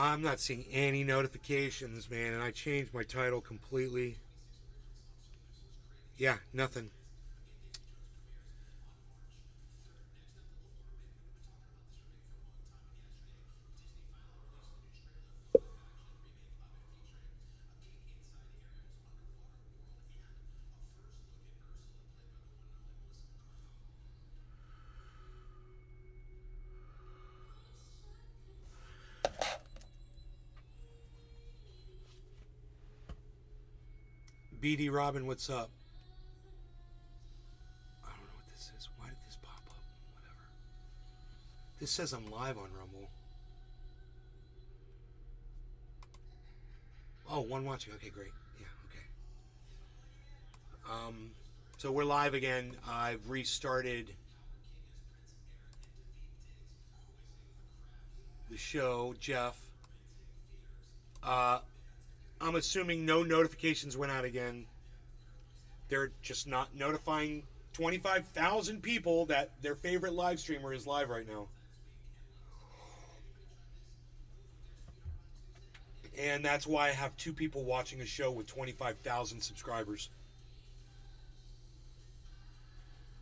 I'm not seeing any notifications, man, and I changed my title completely. Yeah, nothing. BD Robin, what's up? I don't know what this is. Why did this pop up? Whatever. This says I'm live on Rumble. Oh, one watching. Okay, great. Yeah, okay. So we're live again. I've restarted the show, Jeff. I'm assuming no notifications went out again. They're just not notifying 25,000 people that their favorite live streamer is live right now. And that's why I have 2 people watching a show with 25,000 subscribers.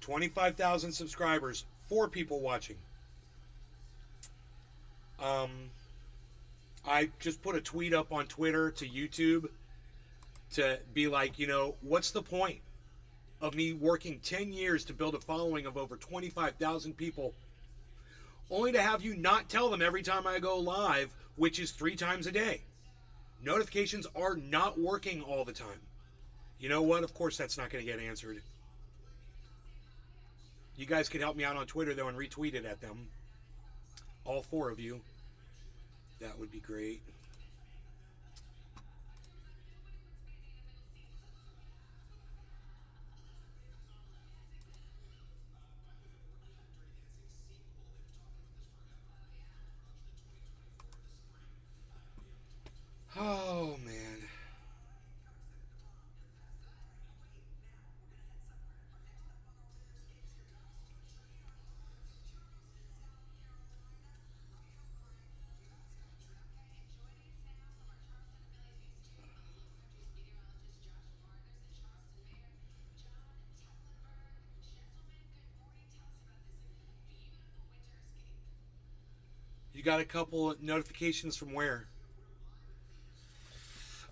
25,000 subscribers, 4 people watching. I just put a tweet up on Twitter to YouTube to be like, what's the point of me working 10 years to build a following of over 25,000 people, only to have you not tell them every time I go live, which is 3 times a day? Notifications are not working all the time. You know what? Of course that's not going to get answered. You guys could help me out on Twitter, though, and retweet it at them. All 4 of you. That would be great. Oh, man. You got a couple notifications from where?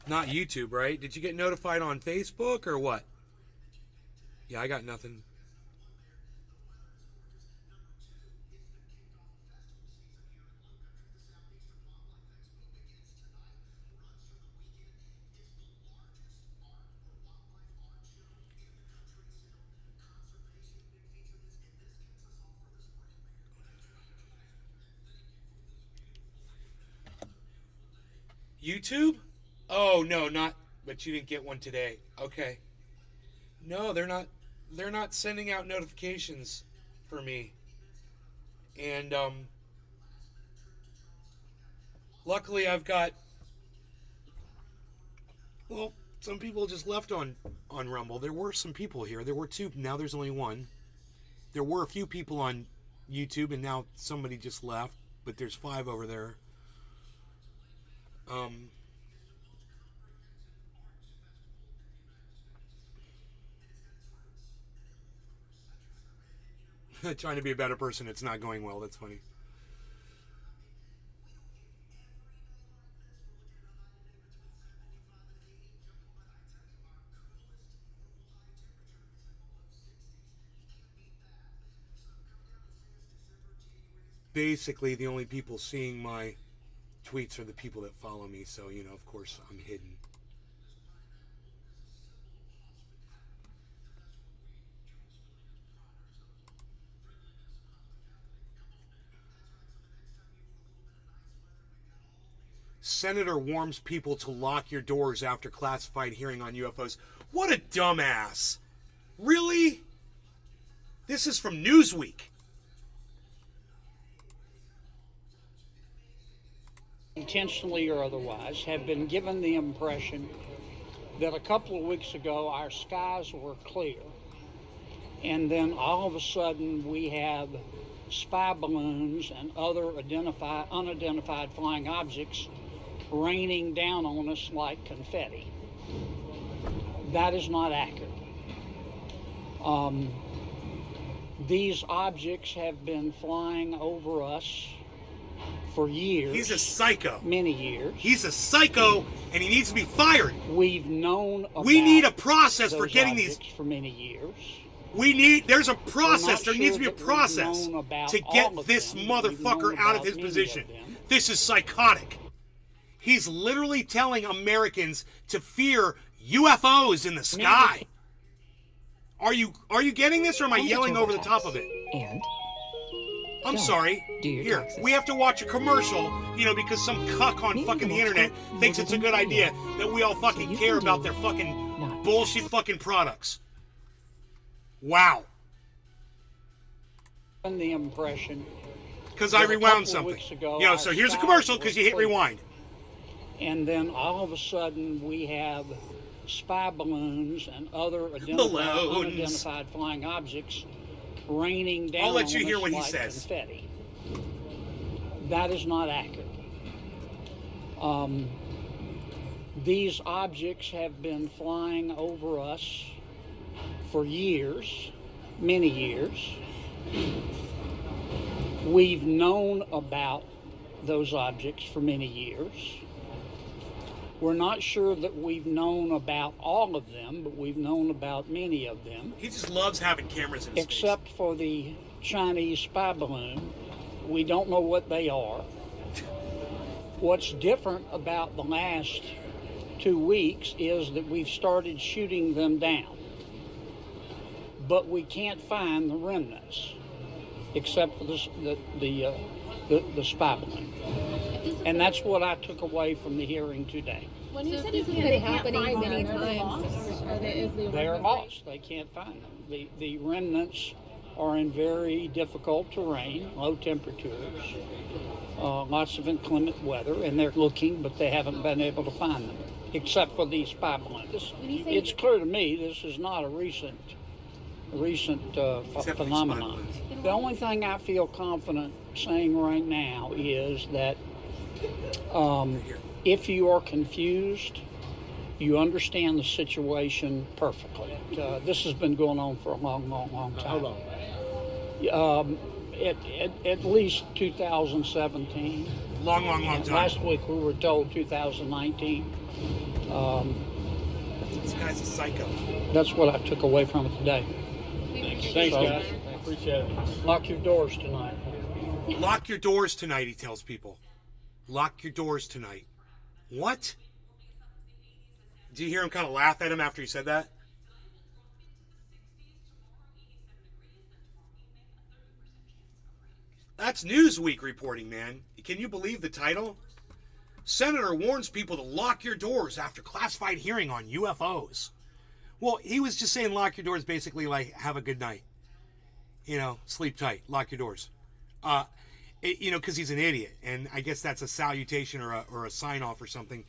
Not YouTube, right? Did you get notified on Facebook or what? Yeah, I got nothing. YouTube? Oh, no, not, but you didn't get one today. Okay. No, they're not sending out notifications for me. And luckily I've got, well, some people just left on Rumble. There were some people here. There were 2. Now there's only 1. There were a few people on YouTube, and now somebody just left, but there's 5 over there. Trying to be a better person, it's not going well. That's funny. Basically, the only people seeing my tweets are the people that follow me, so, of course, I'm hidden. Senator warns people to lock your doors after classified hearing on UFOs. What a dumbass. Really? This is from Newsweek. Intentionally or otherwise, have been given the impression that a couple of weeks ago our skies were clear, and then all of a sudden we have spy balloons and other unidentified flying objects raining down on us like confetti. That is not accurate. These objects have been flying over us for years. He's a psycho. Many years. He's a psycho, and he needs to be fired. We've known about We need a process for those getting these. objects for many years. There's a process. There needs to be a that we've process known about to all get of this them. motherfucker We've known out of about his many position. of them. This is psychotic. He's literally telling Americans to fear UFOs in the sky. Are you getting this, or am I yelling over the top of it? And I'm don't sorry. do your Here, taxes. we have to watch a commercial, because some cuck on Maybe fucking the the next internet one thinks will it's a be good for idea you. that we all fucking you care can about do their fucking not bullshit taxes. fucking products. Wow. The impression Because that I a rewound couple of something. weeks ago, So our here's a skies commercial were because you hit clear. rewind. And then all of a sudden we have spy balloons and other unidentified flying objects raining down I'll let you on hear us what he like says. confetti. That is not accurate. These objects have been flying over us for years, many years. We've known about those objects for many years. We're not sure that we've known about all of them, but we've known about many of them. He just loves having cameras in his Except for the Chinese spy balloon. We don't know what they are. What's different about the last 2 weeks is that we've started shooting them down. But we can't find the remnants, except for the spy balloon. And that's what I took away from the hearing today. When you said this has been happening many times, They're lost. They can't find them. The remnants are in very difficult terrain, low temperatures, lots of inclement weather, and they're looking, but they haven't been able to find them, except for these spy balloons. It's clear to me this is not a recent phenomenon. The only thing I feel confident saying right now is that if you are confused, you understand the situation perfectly. This has been going on for a long time. How long? At least 2017. Long time. Last week we were told 2019. This guy's a psycho. That's what I took away from it today. Thanks, So- guys. Appreciate it. Lock your doors tonight. Lock your doors tonight, he tells people. Lock your doors tonight. What? Do you hear him kind of laugh at him after he said that? That's Newsweek reporting, man. Can you believe the title? Senator warns people to lock your doors after classified hearing on UFOs. Well, he was just saying lock your doors, basically like have a good night. Sleep tight, lock your doors. Because he's an idiot, and I guess that's a salutation or a sign off or something.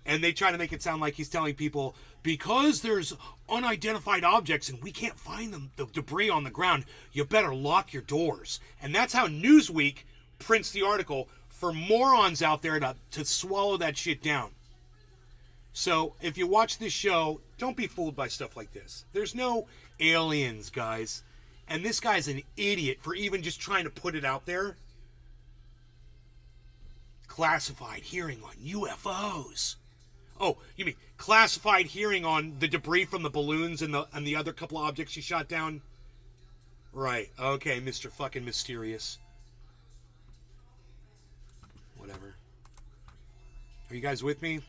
And they try to make it sound like he's telling people, because there's unidentified objects and we can't find them, the debris on the ground, you better lock your doors. And that's how Newsweek prints the article for morons out there to swallow that shit down. So if you watch this show, don't be fooled by stuff like this. There's no aliens, guys. And this guy's an idiot for even just trying to put it out there. Classified hearing on UFOs. Oh, you mean classified hearing on the debris from the balloons and the other couple of objects you shot down? Right. Okay, Mr. fucking Mysterious. Whatever. Are you guys with me?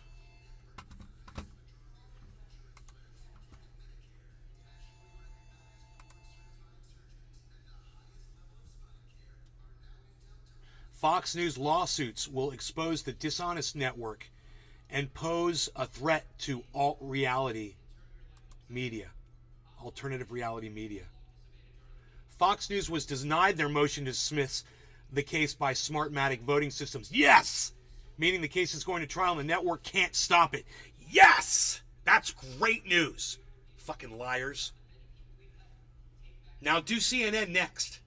Fox News lawsuits will expose the dishonest network and pose a threat to alternative reality media. Fox News was denied their motion to dismiss the case by Smartmatic voting systems. Yes! Meaning the case is going to trial and the network can't stop it. Yes! That's great news. Fucking liars. Now do CNN next.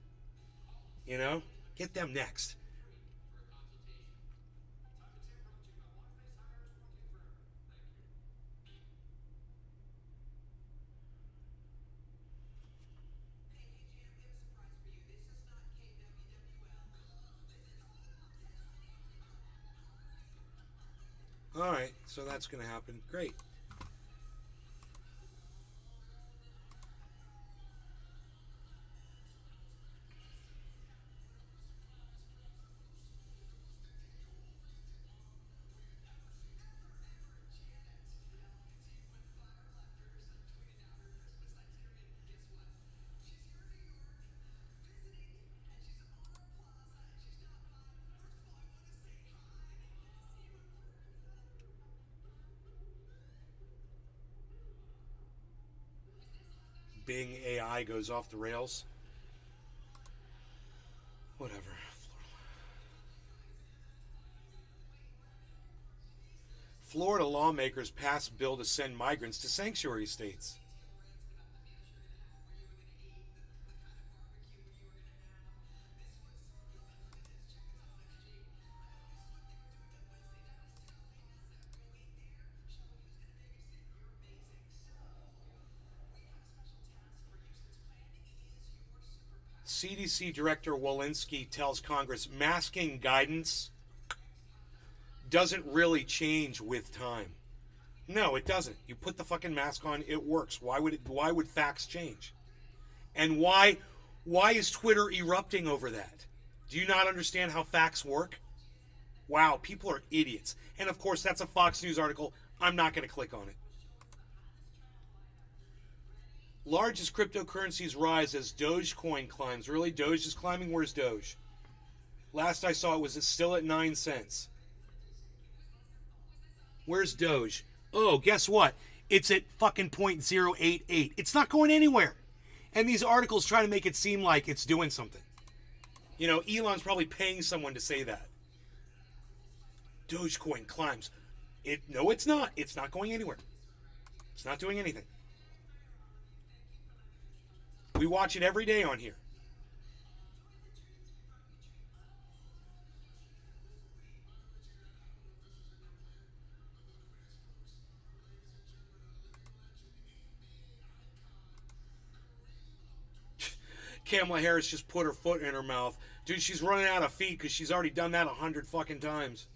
You know? Get them next. All right, so that's going to happen. Great. Bing AI goes off the rails. Whatever. Florida lawmakers passed bill to send migrants to sanctuary states. CDC Director Walensky tells Congress masking guidance doesn't really change with time. No, it doesn't. You put the fucking mask on, it works. Why would facts change? And why is Twitter erupting over that? Do you not understand how facts work? Wow, people are idiots. And of course, that's a Fox News article. I'm not going to click on it. Largest cryptocurrencies rise as Dogecoin climbs. Really? Doge is climbing? Where's Doge? Last I saw it was still at 9 cents. Where's Doge? Oh, guess what? It's at fucking 0.088. It's not going anywhere. And these articles try to make it seem like it's doing something. You know, Elon's probably paying someone to say that. Dogecoin climbs. No, it's not. It's not going anywhere. It's not doing anything. We watch it every day on here. Kamala Harris just put her foot in her mouth. Dude, she's running out of feet because she's already done that 100 fucking times.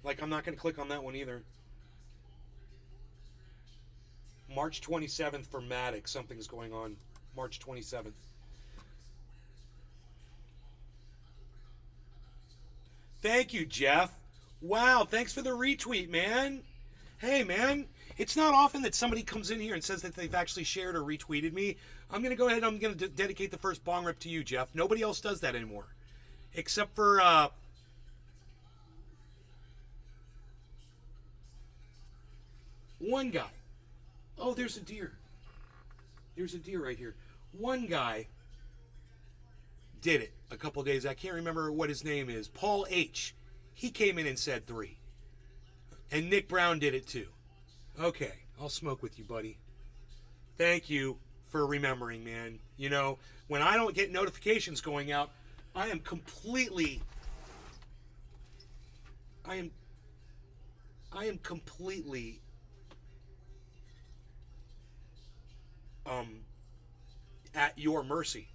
Like, I'm not going to click on that one either. March 27th for Matic. Something's going on. March 27th. Thank you, Jeff. Wow, thanks for the retweet, man. Hey, man, it's not often that somebody comes in here and says that they've actually shared or retweeted me. I'm going to go ahead and I'm going to dedicate the first bong rip to you, Jeff. Nobody else does that anymore. Except for, one guy. Oh, there's a deer. There's a deer right here. One guy did it a couple days. I can't remember what his name is. Paul H. He came in and said 3. And Nick Brown did it too. Okay, I'll smoke with you, buddy. Thank you for remembering, man. You know, when I don't get notifications going out, I am completely at your mercy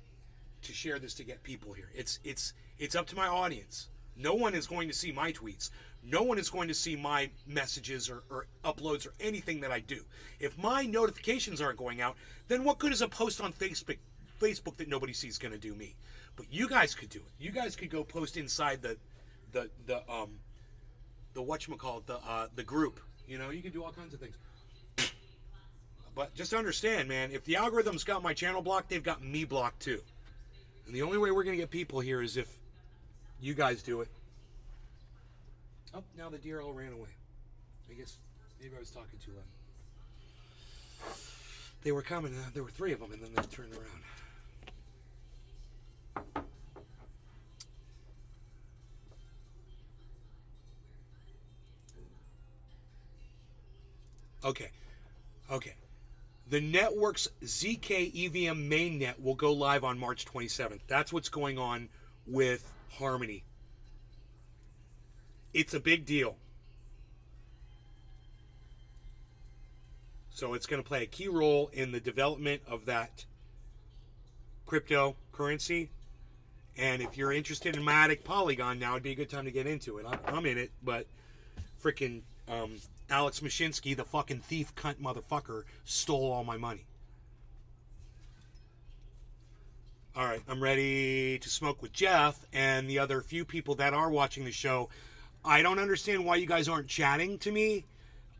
to share this to get people here. It's up to my audience. No one is going to see my tweets. No one is going to see my messages or uploads or anything that I do. If my notifications aren't going out, then what good is a post on Facebook that nobody sees going to do me? But you guys could do it. You guys could go post inside the whatchamacallit, the group. You know, you can do all kinds of things. But just understand, man, if the algorithm's got my channel blocked, they've got me blocked too. And the only way we're going to get people here is if you guys do it. Oh, now the deer all ran away. I guess maybe I was talking too loud. They were coming. There were 3 of them, and then they turned around. Okay. The network's ZK EVM mainnet will go live on March 27th. That's what's going on with Harmony. It's a big deal. So it's going to play a key role in the development of that cryptocurrency. And if you're interested in Matic Polygon, now would be a good time to get into it. I'm in it, but freaking Alex Mashinsky, the fucking thief cunt motherfucker, stole all my money. All right, I'm ready to smoke with Jeff and the other few people that are watching the show. I don't understand why you guys aren't chatting to me.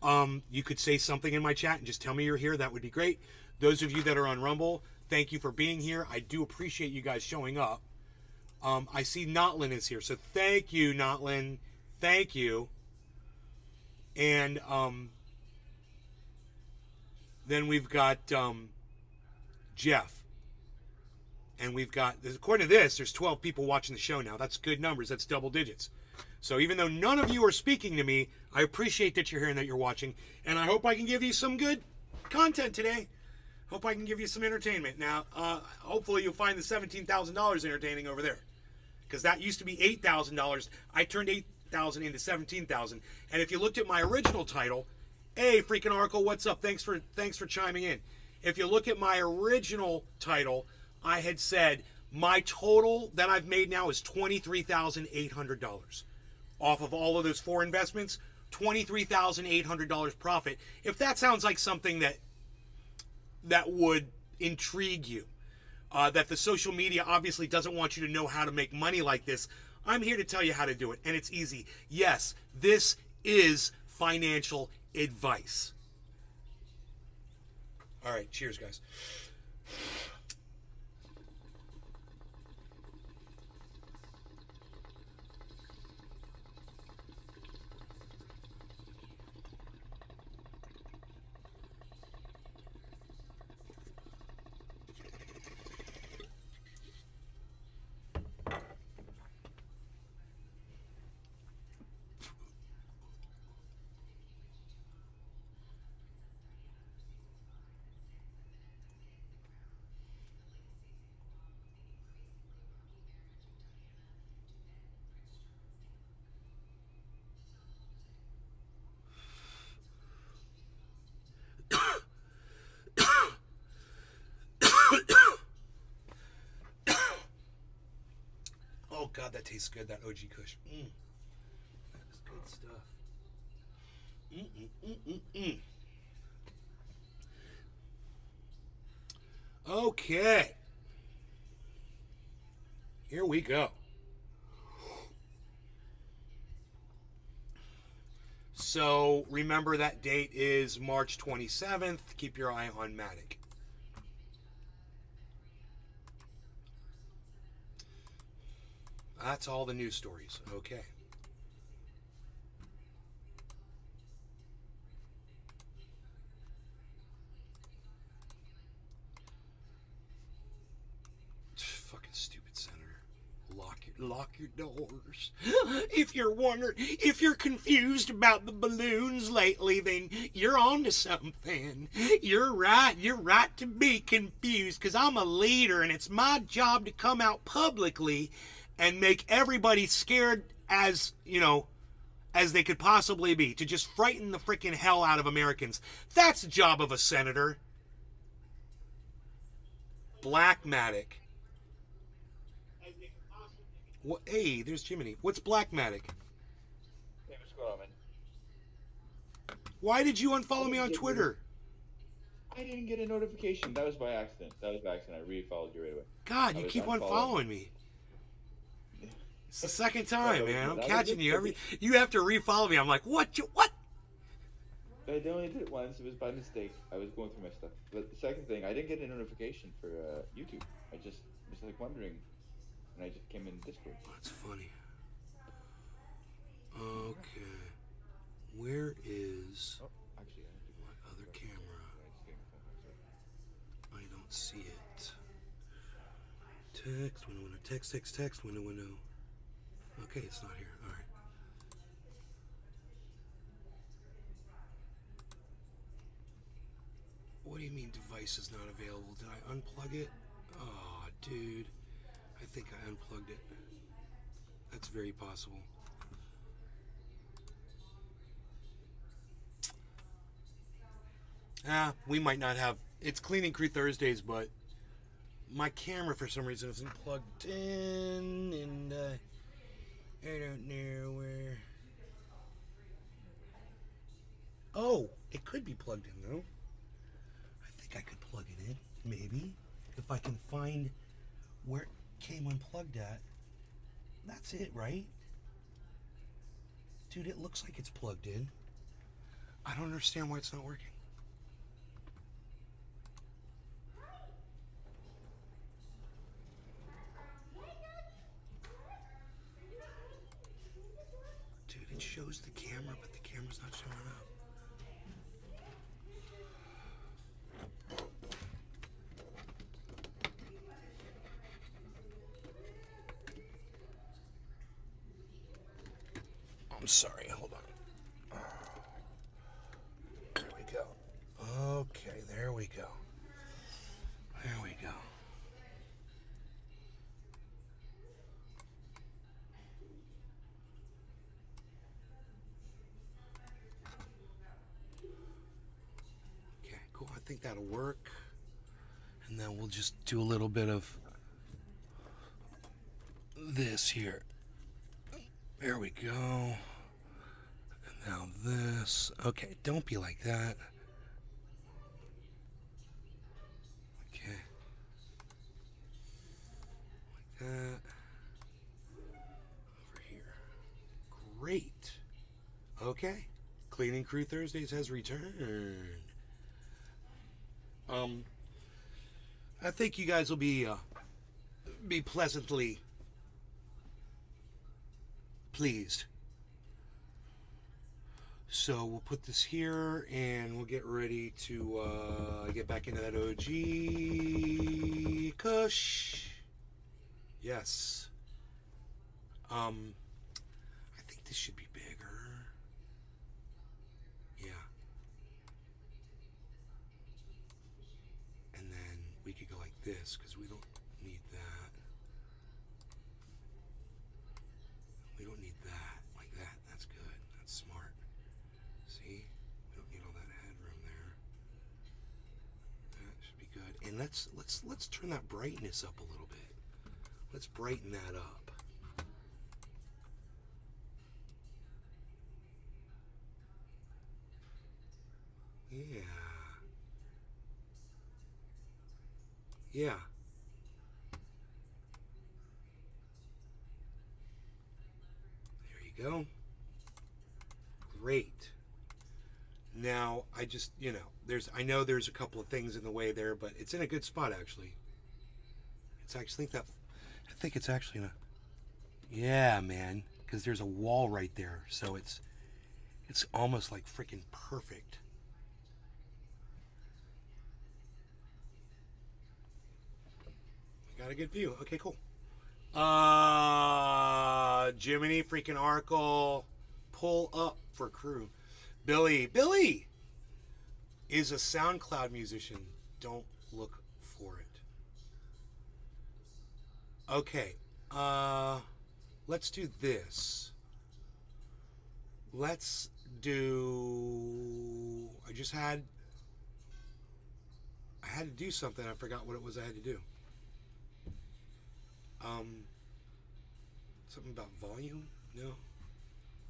You could say something in my chat and just tell me you're here. That would be great. Those of you that are on Rumble, thank you for being here. I do appreciate you guys showing up. I see Notlin is here, so thank you, Notlin. Thank you. And then we've got Jeff. And we've got, according to this, there's 12 people watching the show now. That's good numbers. That's double digits. So even though none of you are speaking to me, I appreciate that you're here and that you're watching. And I hope I can give you some good content today. Hope I can give you some entertainment. Now, hopefully you'll find the $17,000 entertaining over there. Because that used to be $8,000. I turned $8,000 into $17,000. And if you looked at my original title, hey, freaking Oracle, what's up? Thanks for chiming in. If you look at my original title, I had said my total that I've made now is $23,800 off of all of those 4 investments. $23,800 profit. If that sounds like something that would intrigue you, that the social media obviously doesn't want you to know how to make money like this, I'm here to tell you how to do it, and it's easy. Yes, this is financial advice. All right, cheers, guys. Oh God, that tastes good. That OG Kush. That is good stuff. Okay. Here we go. So remember that date is March 27th. Keep your eye on Matic. That's all the news stories. Okay. Fucking stupid senator. Lock your doors. If you're confused about the balloons lately, then you're on to something. You're right to be confused, because I'm a leader and it's my job to come out publicly and make everybody scared as they could possibly be, to just frighten the freaking hell out of Americans. That's the job of a senator. Blackmatic. What? Hey, there's Jiminy. What's Blackmatic? Hey, what's going on, man? Why did you unfollow me on Twitter? I didn't get a notification. That was by accident. I re-followed you right away. God, you keep unfollowing me. It's the second time, man. I'm catching you. You have to re-follow me. I'm like, what? I only did it once. It was by mistake. I was going through my stuff. But the second thing, I didn't get a notification for YouTube. I just was like wondering, and I just came in Discord. That's funny. Okay. Where is my other camera? I don't see it. Text, window, text, window. Okay, it's not here. All right. What do you mean device is not available? Did I unplug it? Oh, dude. I think I unplugged it. That's very possible. We might not have. It's Cleaning Crew Thursdays, but my camera for some reason isn't plugged in, and I don't know where. Oh, it could be plugged in though. I think I could plug it in, maybe, if I can find where it came unplugged at. That's it, right? Dude, it looks like it's plugged in. I don't understand why it's not working. Dude, it shows the camera, but the camera's not showing up. I'm sorry, hold on. There we go. Okay, there we go. There we go. Okay, cool. I think that'll work. And then we'll just do a little bit of this here. There we go. And now this. Okay, don't be like that. Okay. Like that. Over here. Great. Okay. Cleaning Crew Thursdays has returned. I think you guys will be pleasantly pleased. So we'll put this here and we'll get ready to get back into that OG Kush. Yes. I think this should be bigger. Yeah. And then we could go like this because we don't need that. We don't need that. Like that. That's good. That's smart. See? We don't need all that headroom there. That should be good. And let's turn that brightness up a little bit. Let's brighten that up. Yeah. Yeah. There you go. Great. Now, I just, I know there's a couple of things in the way there, but it's in a good spot actually. I think it's actually in a, yeah, man, because there's a wall right there, so it's almost like freaking perfect. Got a good view. Okay, cool. Jiminy freaking Arkle, pull up for crew. Billy is a SoundCloud musician. Don't look for it. Okay, let's do this. Let's do, I had to do something. I forgot what it was I had to do. Something about volume? No?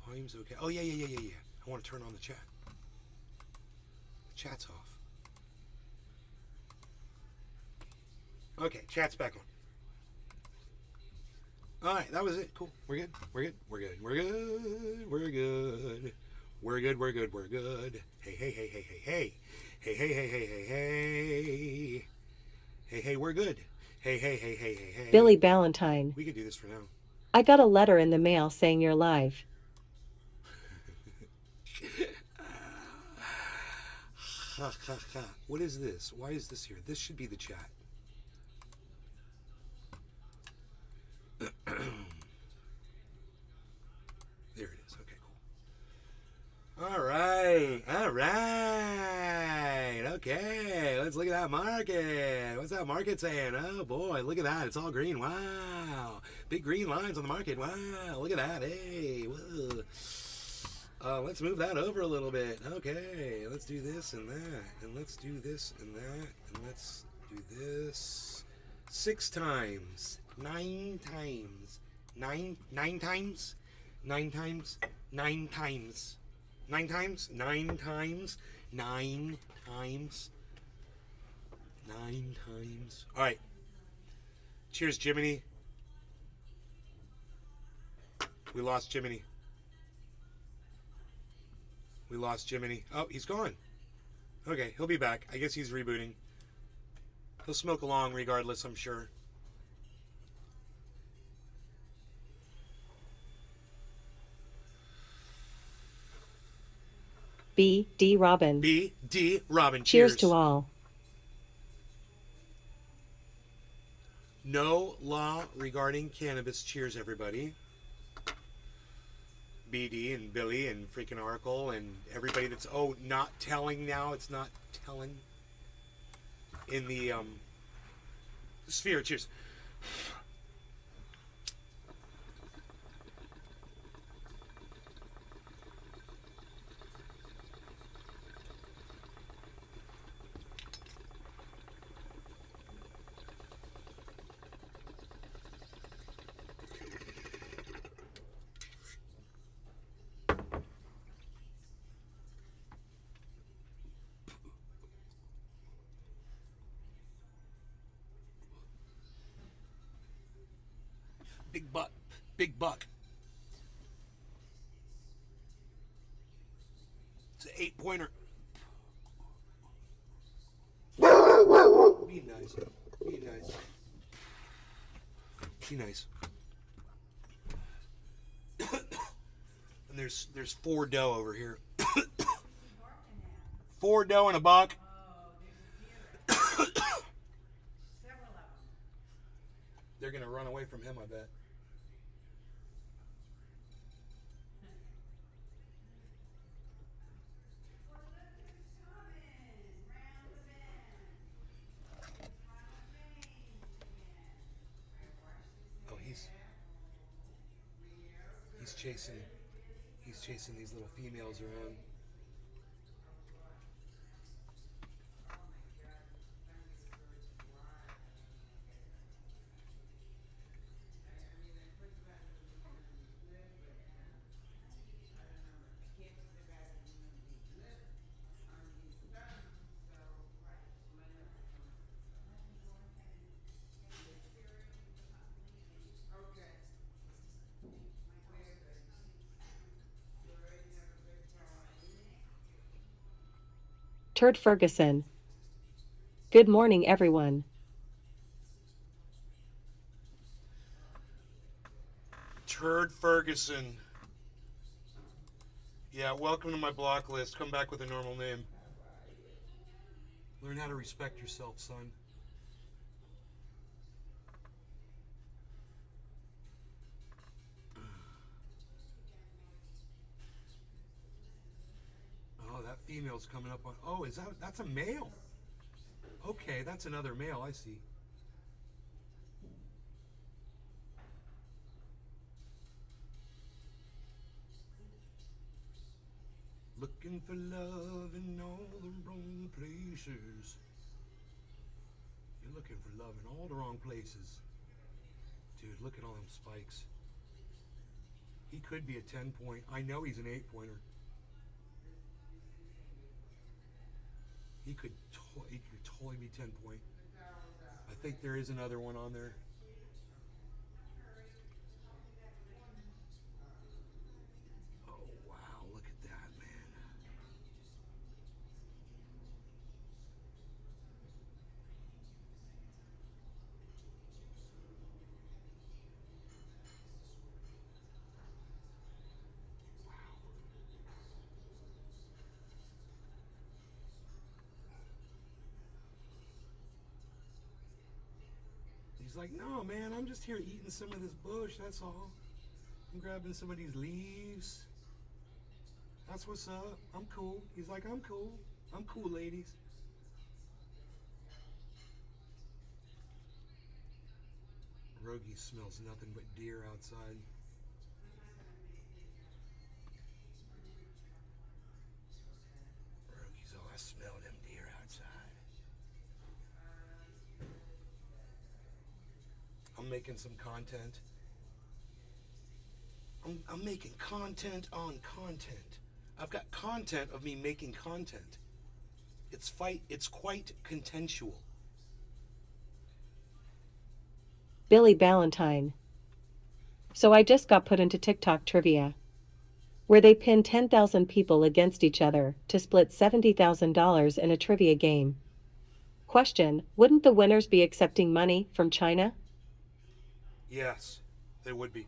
Volume's okay. Oh, yeah. I want to turn on the chat. The chat's off. Okay, chat's back on. Alright, that was it. Cool. We're good. Hey. Hey, we're good. Hey. Billy Ballantyne. We could do this for now. I got a letter in the mail saying you're live. What is this? Why is this here? This should be the chat. There it is. Okay, cool. All right. Okay. Okay, let's look at that market. What's that market saying? Oh boy, look at that. It's all green. Wow. Big green lines on the market. Wow. Look at that. Hey. Whoa. Let's move that over a little bit. Okay, let's do this and that. And let's do this and that. And let's do this 6 times. 9 times. 9 times? 9 times? 9 times. 9 times? 9 times? 9 times? 9 times. All right. Cheers, Jiminy. We lost Jiminy. We lost Jiminy. Oh, he's gone. Okay, he'll be back. I guess he's rebooting. He'll smoke along regardless, I'm sure. B.D. Robin. B.D. Robin. Cheers to all. No law regarding cannabis. Cheers, everybody. BD and Billy and freaking Oracle and everybody that's not telling now. It's not telling in the sphere. Cheers. Big buck. Big buck. It's an 8-pointer. Be nice. Be nice. Be nice. And there's 4 doe over here. 4 doe and a buck. They're gonna run away from him, I bet. Oh, he's chasing these little females around. Turd Ferguson. Good morning, everyone. Turd Ferguson. Yeah, welcome to my block list. Come back with a normal name. Learn how to respect yourself, son. Oh, that female's coming up on. Oh, that's a male? Okay, that's another male. I see. Looking for love in all the wrong places. You're looking for love in all the wrong places. Dude, look at all them spikes. He could be a 10-point. I know he's an 8-pointer. He could totally be 10-point. I think there is another one on there. Oh, wow. Look at that, man. He's like, no, man, I'm just here eating some of this bush, that's all. I'm grabbing some of these leaves. That's what's up. I'm cool. He's like, I'm cool. I'm cool, ladies. Rogie smells nothing but deer outside. Rogie's, oh, I smell them deer outside. I'm making some content. I'm making content on content. I've got content of me making content. It's quite contentious. Billy Ballantyne. So I just got put into TikTok trivia, where they pin 10,000 people against each other to split $70,000 in a trivia game. Question, wouldn't the winners be accepting money from China? Yes, they would be.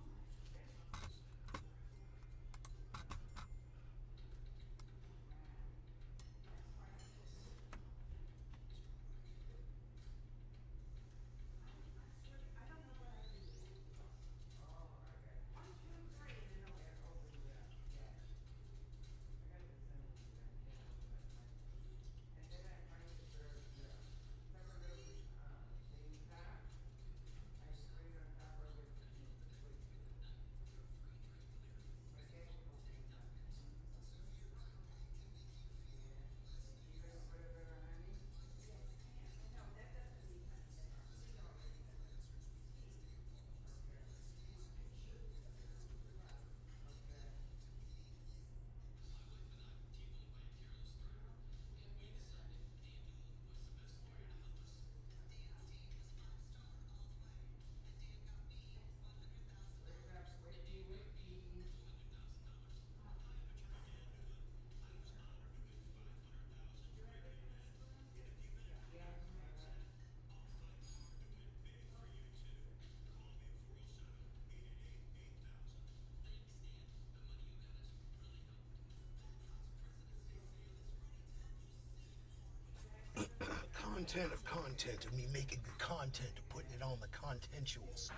Content of content of me making the content, putting it on the contentious,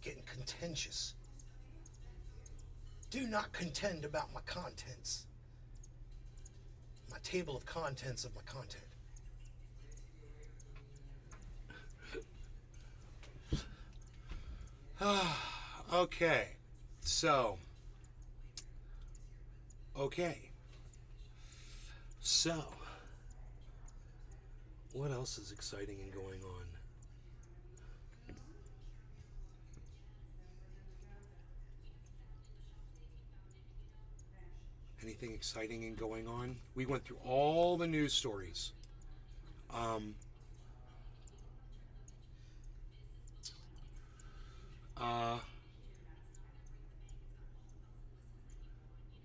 getting contentious. Do not contend about my contents. My table of contents of my content. Okay, so what else is exciting and going on? Anything exciting and going on? We went through all the news stories.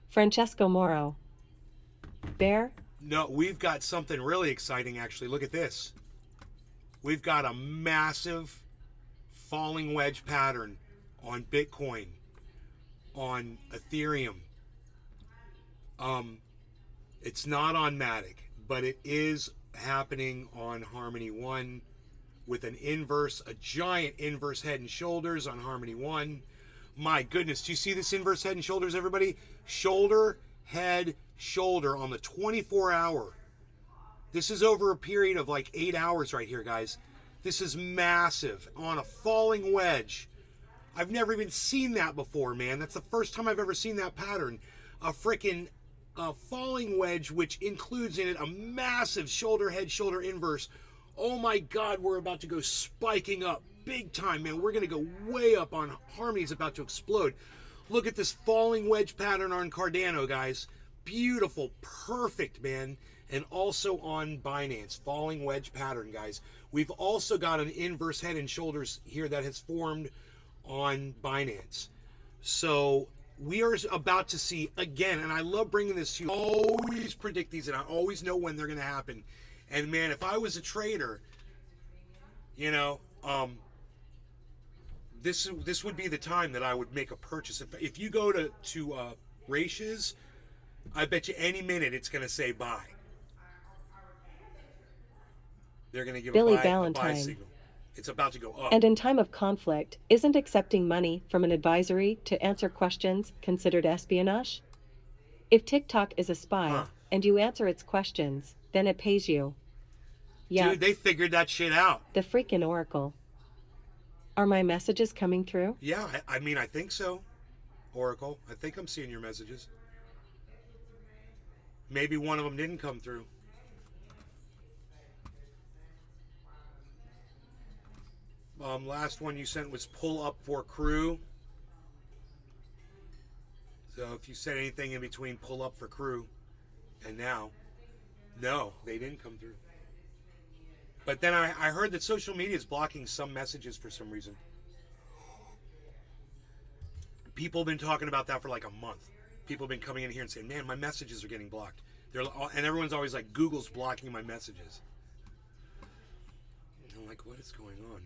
Francesco Moro. Bear? No, we've got something really exciting, actually. Look at this. We've got a massive falling wedge pattern on Bitcoin, on Ethereum. It's not on Matic, but it is happening on Harmony 1 with an inverse, a giant inverse head and shoulders on Harmony 1. My goodness, do you see this inverse head and shoulders, everybody? Shoulder, head, shoulder on the 24-hour. This is over a period of like 8 hours right here, guys. This is massive on a falling wedge. I've never even seen that before, man. That's the first time I've ever seen that pattern. A freaking falling wedge, which includes in it a massive shoulder, head, shoulder inverse. Oh my God, we're about to go spiking up big time, man. We're going to go way up on Harmony's about to explode. Look at this falling wedge pattern on Cardano, guys. Beautiful, perfect, man. And also on Binance, falling wedge pattern, guys. We've also got an inverse head and shoulders here that has formed on Binance. So we are about to see again, and I love bringing this to you. I always predict these, and I always know when they're going to happen. And man, if I was a trader, you know, this would be the time that I would make a purchase. If you go to Ratia's, I bet you any minute it's going to say buy. They're going to give Billy a buy Ballantyne. signal. It's about to go up. And in time of conflict, isn't accepting money from an advisory to answer questions considered espionage? If TikTok is a spy and you answer its questions, then it pays you. Yeah. Dude, they figured that shit out. The freaking Oracle. Are my messages coming through? Yeah, I mean, I think so, Oracle. I think I'm seeing your messages. Maybe one of them didn't come through. Last one you sent was pull up for crew. So if you said anything in between pull up for crew and now, no, they didn't come through. But then I heard that social media is blocking some messages for some reason. People have been talking about that for like a month. People have been coming in here and saying, man, my messages are getting blocked. And everyone's always like, Google's blocking my messages. And I'm like, what is going on?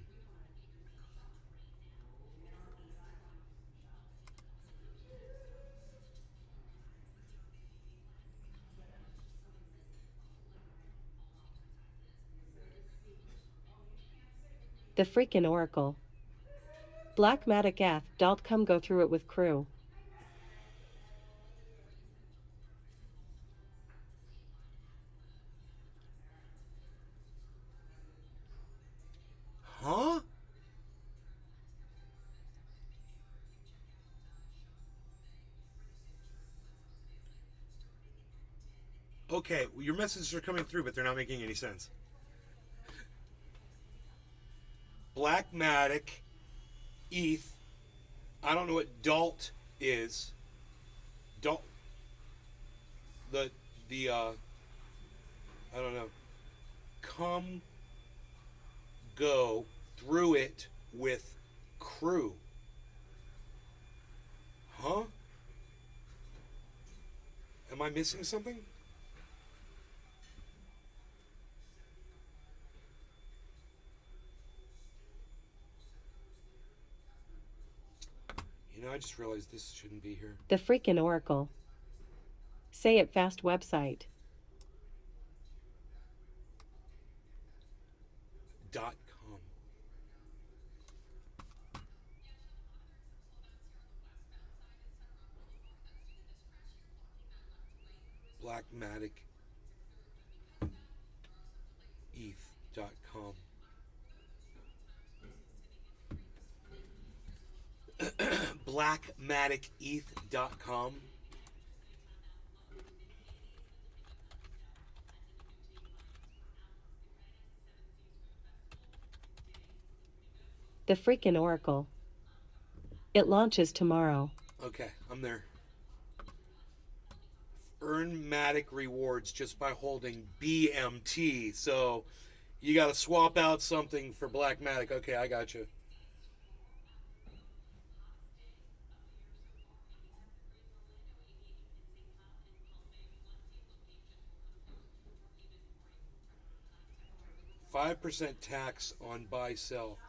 The freaking Oracle. Blackmatic S0Cl4L go through it with crew. Huh? Okay, well, your messages are coming through, but they're not making any sense. Blackmatic, ETH. I don't know what DOSN'T is. DOSN'T. I don't know. Come, go through it with crew. Huh? Am I missing something? You know, I just realized this shouldn't be here. The freaking Oracle. Say it fast website. .com. Blackmatic ETH.com. Blackmatic.eth.com. The freaking Oracle. It launches tomorrow. Okay, I'm there. Earn Matic rewards just by holding BMT. So you got to swap out something for Blackmatic. Okay, I got you. $5 tax on buy sell.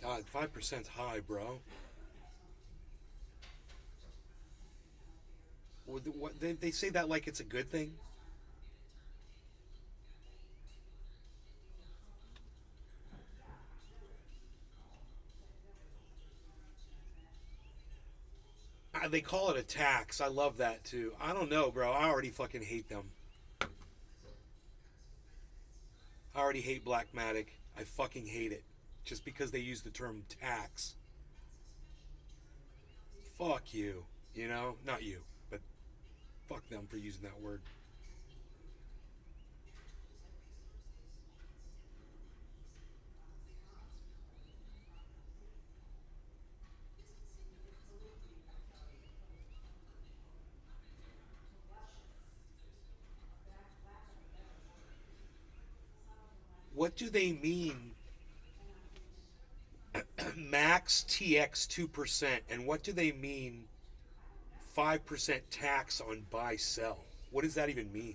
God, 5%'s high, bro. What, they say that like it's a good thing? They call it a tax. I love that too. I don't know, bro. I already fucking hate them. I already hate Blackmatic. I fucking hate it. Just because they use the term tax. Fuck you. You know? Not you, but fuck them for using that word. What do they mean? Max TX 2%. And what do they mean 5% tax on buy sell? What does that even mean?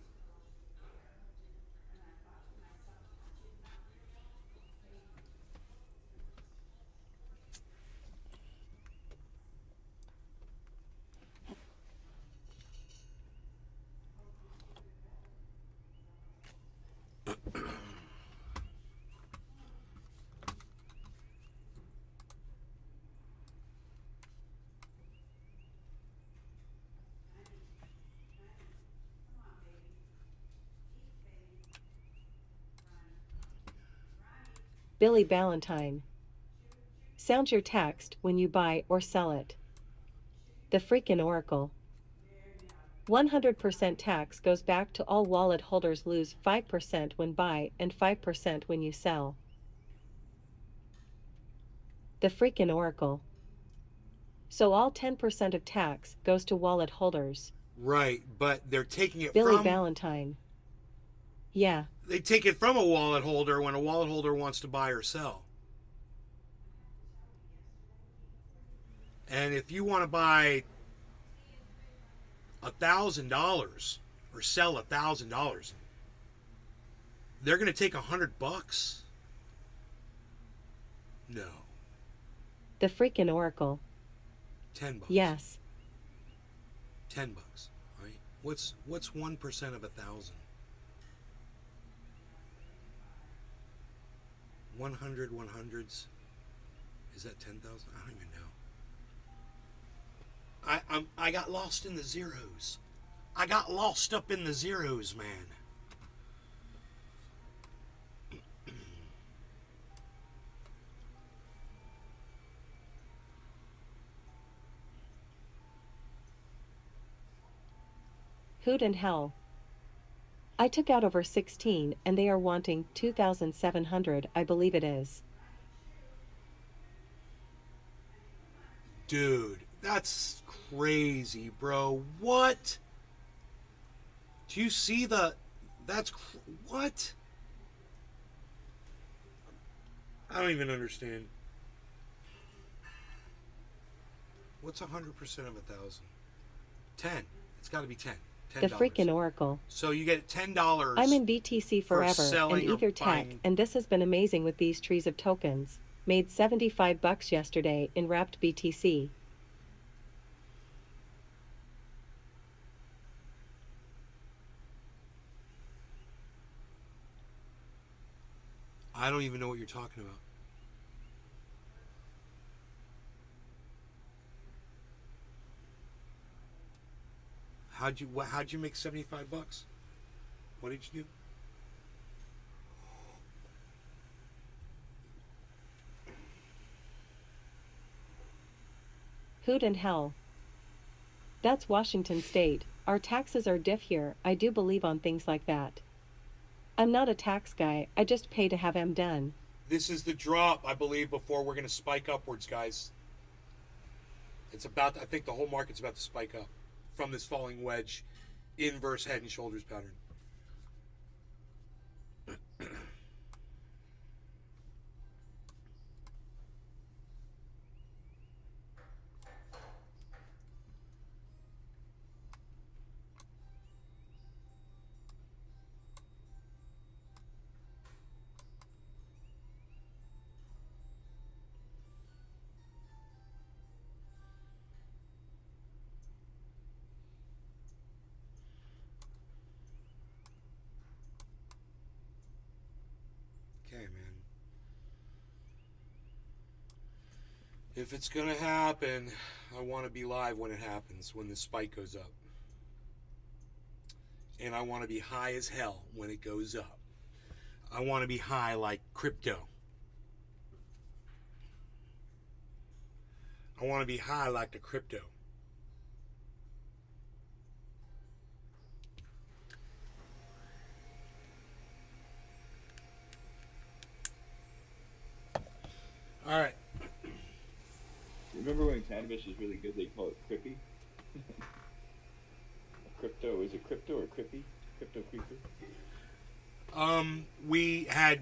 Billy Ballantyne. Sound your text when you buy or sell it. The freaking Oracle. 100% tax goes back to all wallet holders. Lose 5% when buy and 5% when you sell. The freaking Oracle. So all 10% of tax goes to wallet holders. Right, but they're taking it Billy from... Ballantyne. Yeah. They take it from a wallet holder when a wallet holder wants to buy or sell. And if you want to buy $1,000 or sell $1,000, they're going to take $100. No. The freaking Oracle. $10. Yes. $10, right? What's 1% of 1,000? 100 100s. Is that 10,000? I don't even know. I got lost in the zeros. I got lost up in the zeros, man. Hoot and hell. I took out over 16 and they are wanting 2,700, I believe it is. Dude, that's crazy, bro. What? Do you see the... What? I don't even understand. What's 100% of 1,000? 10. It's got to be 10. $10. The freaking Oracle. So you get $10. I'm in BTC forever and selling or Ether Tech, buying. and this has been amazing with these trees of tokens. Made $75 yesterday in wrapped BTC. I don't even know what you're talking about. How'd you make $75? What did you do? Hoot and hell. That's Washington State. Our taxes are diff here. I do believe on things like that. I'm not a tax guy. I just pay to have them done. This is the drop, I believe, before we're going to spike upwards, guys. It's about, I think the whole market's about to spike up from this falling wedge, inverse head and shoulders pattern. Okay, man. If it's gonna happen, I want to be live when it happens, when the spike goes up. And I want to be high as hell when it goes up. I want to be high like crypto. I want to be high like the crypto. All right. Remember when cannabis was really good? They call it crippy. Crypto, is it crypto or crippy? Crypto creeper. We had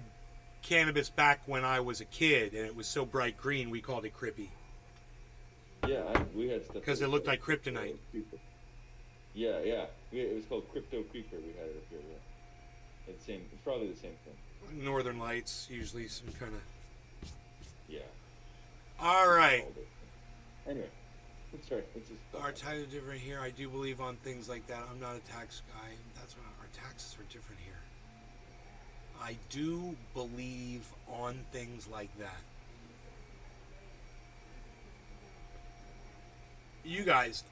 cannabis back when I was a kid, and it was so bright green we called it crippy. Yeah, we had stuff. Because it looked like kryptonite. Yeah. It was called crypto creeper. We had it up here. Yeah. It's probably the same thing. Northern Lights, usually some kind of. Yeah. All right. Anyway, sorry. It's just Our titles are different here. I do believe on things like that. I'm not a tax guy. That's why our taxes are different here. I do believe on things like that. You guys,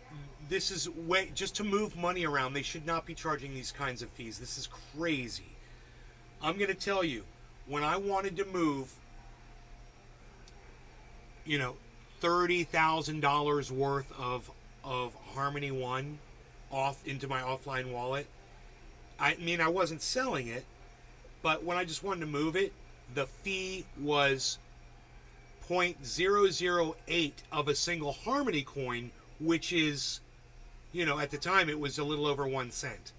this is way just to move money around. They should not be charging these kinds of fees. This is crazy. I'm going to tell you, when I wanted to move you know, $30,000 worth of Harmony One off into my offline wallet. I mean, I wasn't selling it, but when I just wanted to move it, the fee was 0.008 of a single Harmony coin, which is, you know, at the time it was a little over 1 cent.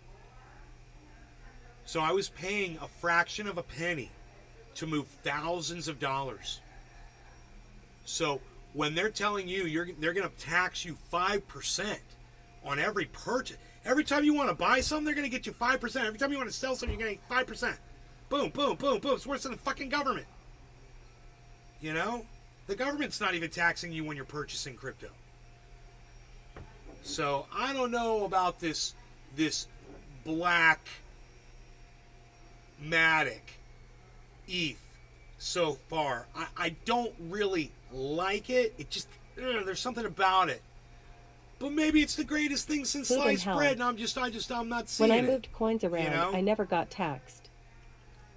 So I was paying a fraction of a penny to move thousands of dollars. So when they're telling you they're going to tax you 5% on every purchase, every time you want to buy something, they're going to get you 5%. Every time you want to sell something, you're going to get 5%. Boom, boom, boom, boom. It's worse than the fucking government. You know? The government's not even taxing you when you're purchasing crypto. So I don't know about this black matic ETH so far. I don't really like it. It just, there's something about it. But maybe it's the greatest thing since Food and sliced health. bread, and I'm not seeing When it. I moved coins around, you know? I never got taxed.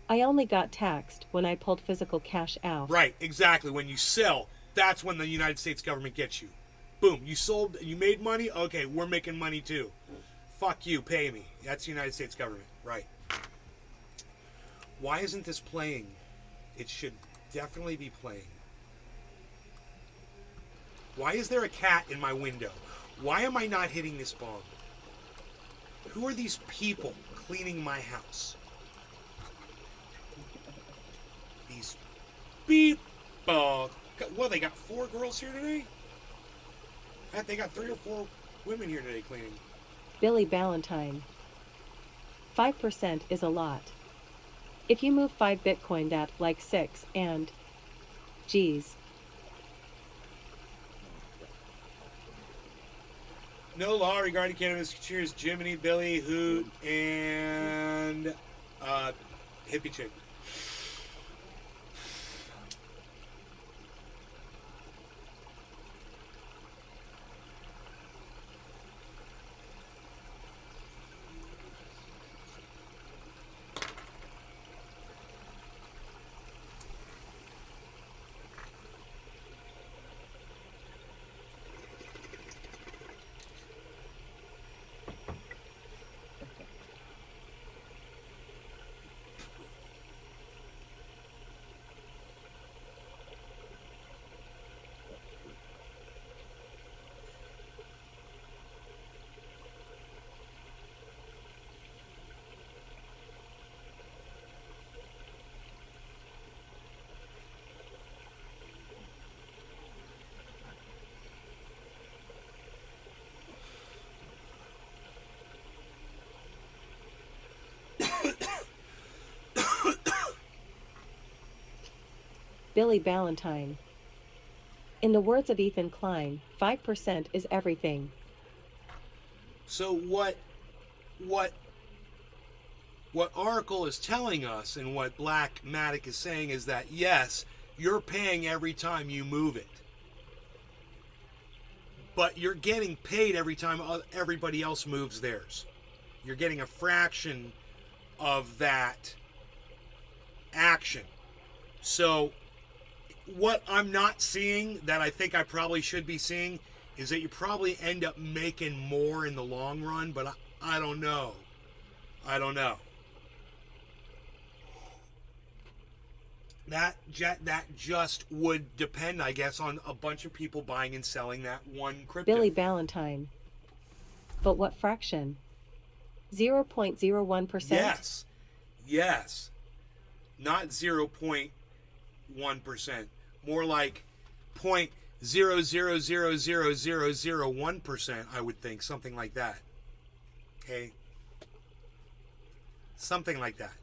I only got taxed when I pulled physical cash out. Right, exactly. When you sell, that's when the United States government gets you. Boom, you sold, you made money? Okay, we're making money too. Fuck you, pay me. That's the United States government. Right. Why isn't this playing? It should definitely be playing. Why is there a cat in my window? Why am I not hitting this bomb? Who are these people cleaning my house? These people. Well, they got 4 girls here today? They got 3 or 4 women here today cleaning. Billy Ballantyne. 5% is a lot. If you move 5 Bitcoin, that like 6 and... Geez. No law regarding cannabis. Cheers, Jiminy, Billy, Hoot, and Hippie Chick. Billy Ballantyne. In the words of Ethan Klein, 5% is everything. So what Oracle is telling us and what Black Matic is saying is that, yes, you're paying every time you move it. But you're getting paid every time everybody else moves theirs. You're getting a fraction of that action. So what I'm not seeing that I think I probably should be seeing is that you probably end up making more in the long run, but I don't know. I don't know. That just would depend, I guess, on a bunch of people buying and selling that one crypto. Billy Ballantyne. But what fraction? 0.01%? Yes. Yes. Not 0.1%. More like 0.0000001%, I would think. Something like that. Okay? Something like that.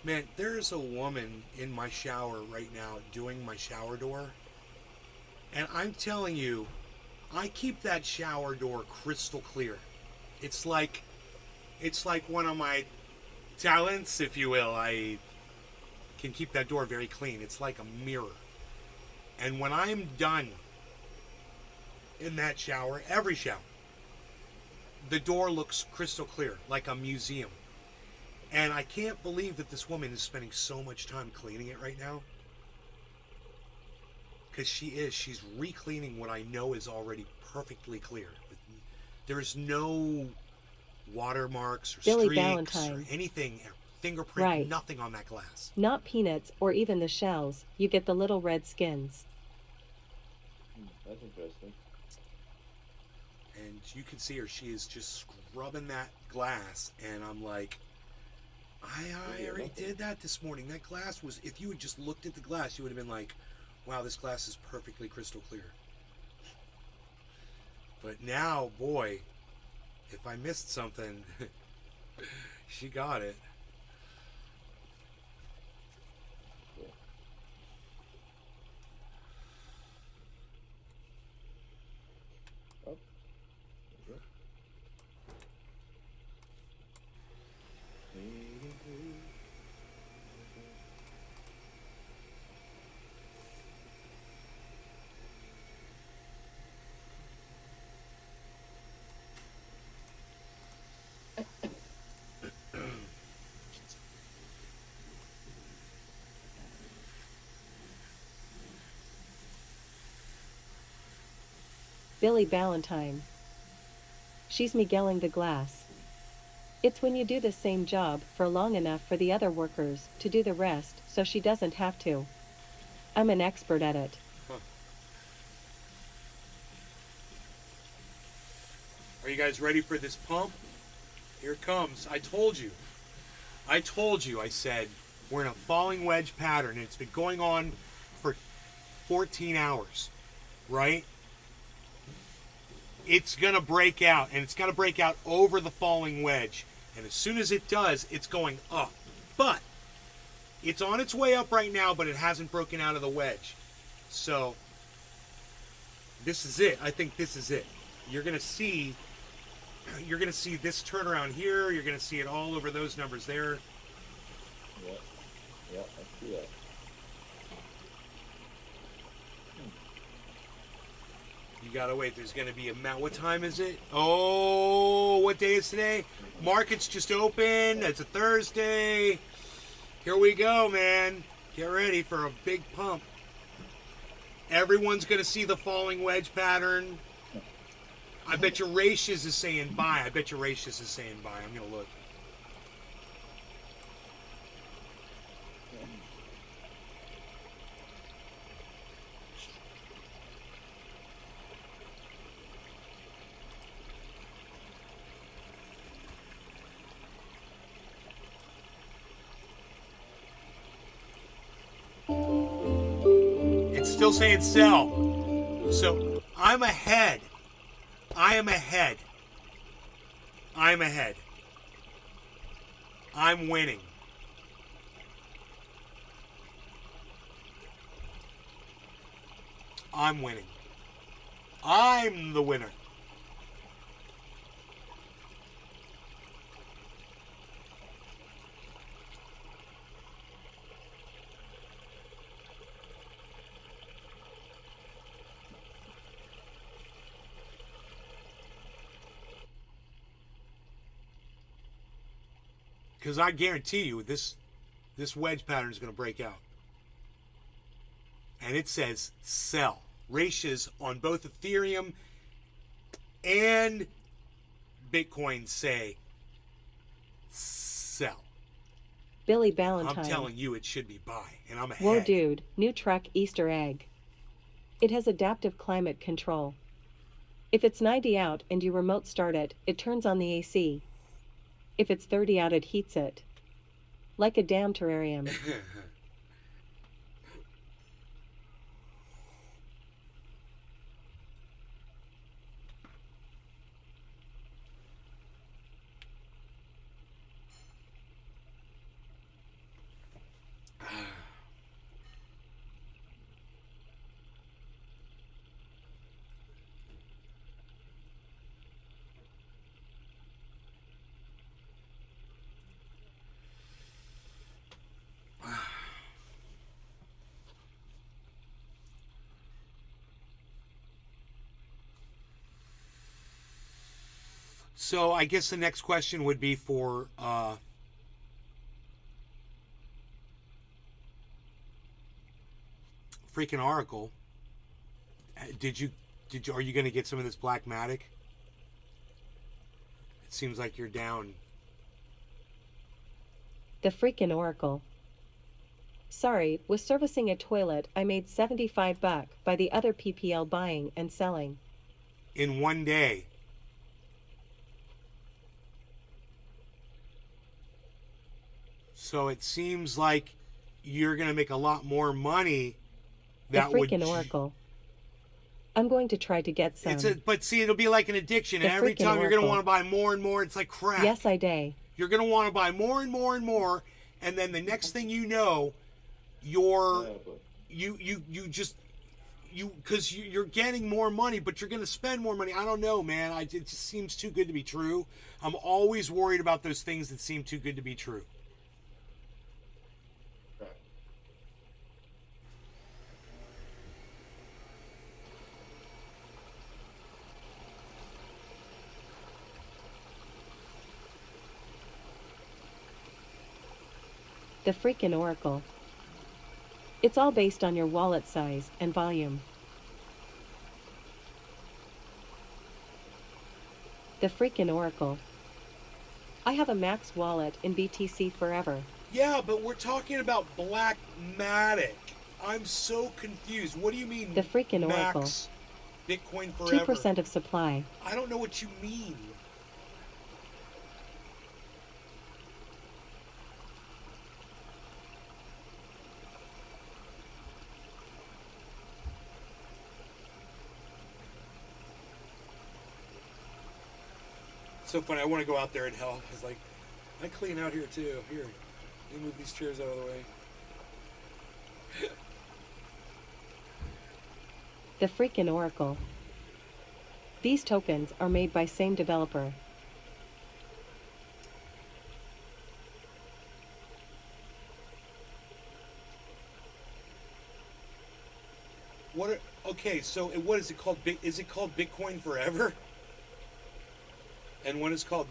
Man, there's a woman in my shower right now doing my shower door. And I'm telling you, I keep that shower door crystal clear. It's like one of my talents, if you will. I can keep that door very clean. It's like a mirror. And when I'm done in that shower, every shower, the door looks crystal clear, like a museum. And I can't believe that this woman is spending so much time cleaning it right now. Because she's re-cleaning what I know is already perfectly clear. There's no watermarks or Billy streaks Valentine. or anything, fingerprint, Right. nothing on that glass. Not peanuts or even the shells, you get the little red skins. That's interesting. And you can see her, she is just scrubbing that glass, and I'm like, I already did that this morning. That glass was, if you had just looked at the glass, you would have been like, wow, this glass is perfectly crystal clear. But now, boy, if I missed something, she got it. Oh. Billy Valentine. She's migueling the glass. It's when you do the same job for long enough for the other workers to do the rest so she doesn't have to. I'm an expert at it. Huh. Are you guys ready for this pump? Here it comes. I told you, I said, we're in a falling wedge pattern, and it's been going on for 14 hours, right? It's going to break out, and it's going to break out over the falling wedge. And as soon as it does, it's going up. But it's on its way up right now, but it hasn't broken out of the wedge. So this is it. I think this is it. You're going to see this turnaround here. You're going to see it all over those numbers there. Yeah, I see that. You gotta wait. There's gonna be a mount. What time is it? Oh, what day is today? Market's just open. It's a Thursday. Here we go, man. Get ready for a big pump. Everyone's gonna see the falling wedge pattern. I bet your Ratius is saying buy. I'm gonna look. It's still saying sell. So I'm ahead. I am ahead. I'm ahead. I'm winning. I'm winning. I'm the winner. Because I guarantee you this wedge pattern is going to break out. And it says sell. Ratios on both Ethereum and Bitcoin say sell. Billy Valentine. I'm telling you it should be buy, and I'm ahead. Whoa dude, new truck Easter egg. It has adaptive climate control. If it's 90 out and you remote start it, it turns on the AC. If it's 30 out, it heats it. Like a damn terrarium. So I guess the next question would be for freaking Oracle. Are you going to get some of this black matic? It seems like you're down. The freaking Oracle. Sorry, was servicing a toilet. I made $75 by the other PPL buying and selling. In one day. So it seems like you're going to make a lot more money. The freaking Oracle. I'm going to try to get some. But see, it'll be like an addiction. And every time you're going to want to buy more and more. It's like crap. Yes, I do. You're going to want to buy more and more and more. And then the next thing you know, you're getting more money, but you're going to spend more money. I don't know, man. It just seems too good to be true. I'm always worried about those things that seem too good to be true. The freaking Oracle. It's all based on your wallet size and volume. The freaking Oracle. I have a max wallet in BTC Forever. Yeah, but we're talking about black matic. I'm so confused. What do you mean? The freaking Oracle. Max Bitcoin Forever. 2% of supply. I don't know what you mean. So funny. I want to go out there and help. I was like, I clean out here too. Here, you move these chairs out of the way. The freaking Oracle. These tokens are made by same developer. Okay, so what is it called? Is it called Bitcoin Forever? And one is called,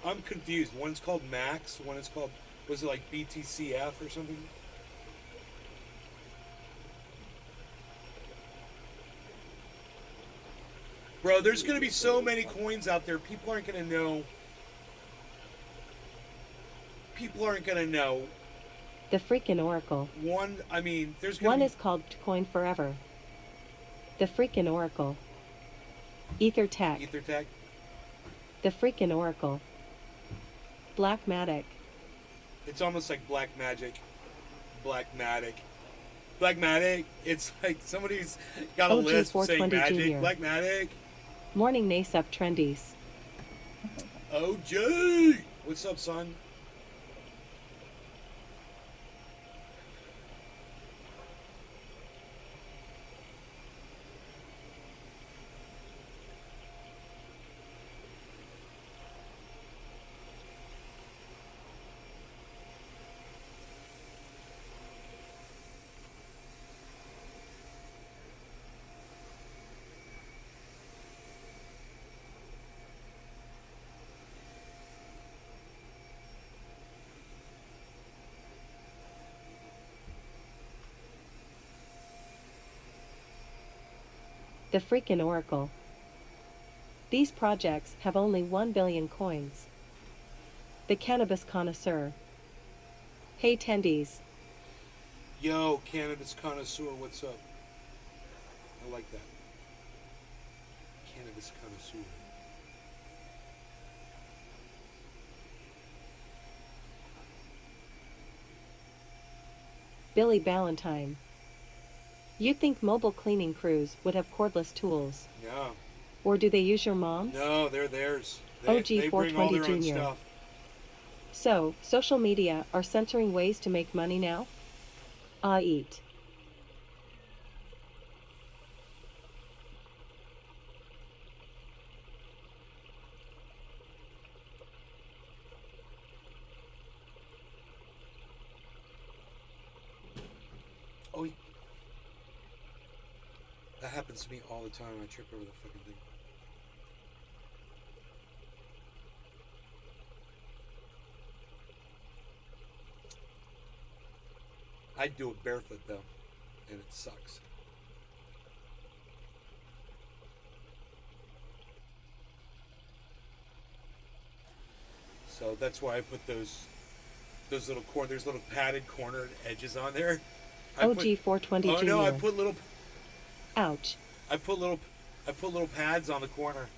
I'm confused. One is called Max. One is called, was it like BTCF or something? Bro, there's going to be so many coins out there. People aren't going to know. People aren't going to know. The freaking Oracle. There's going to be... One is called Coin Forever. The freaking Oracle. EtherTech. EtherTech. The freaking Oracle. Black Matic. It's almost like Black Magic. Black Matic. Black Matic. It's like somebody's got a list saying Magic. Junior. Black Matic. Morning Nace Up Trendies. OJ! What's up, son? The freaking Oracle. These projects have only 1 billion coins. The Cannabis Connoisseur. Hey tendies. Yo, Cannabis Connoisseur, what's up? I like that. Cannabis Connoisseur. Billy Ballantyne. You think mobile cleaning crews would have cordless tools? Yeah. Or do they use your mom's? No, they're theirs. They bring all OG420 their own Junior. stuff. So, social media are censoring ways to make money now? Eat. Oh, that happens to me all the time. I trip over the fucking thing. I'd do it barefoot though, and it sucks. So that's why I put those there's little padded cornered edges on there. OG420 Oh no, I Jr. put little Ouch. I put little pads on the corner.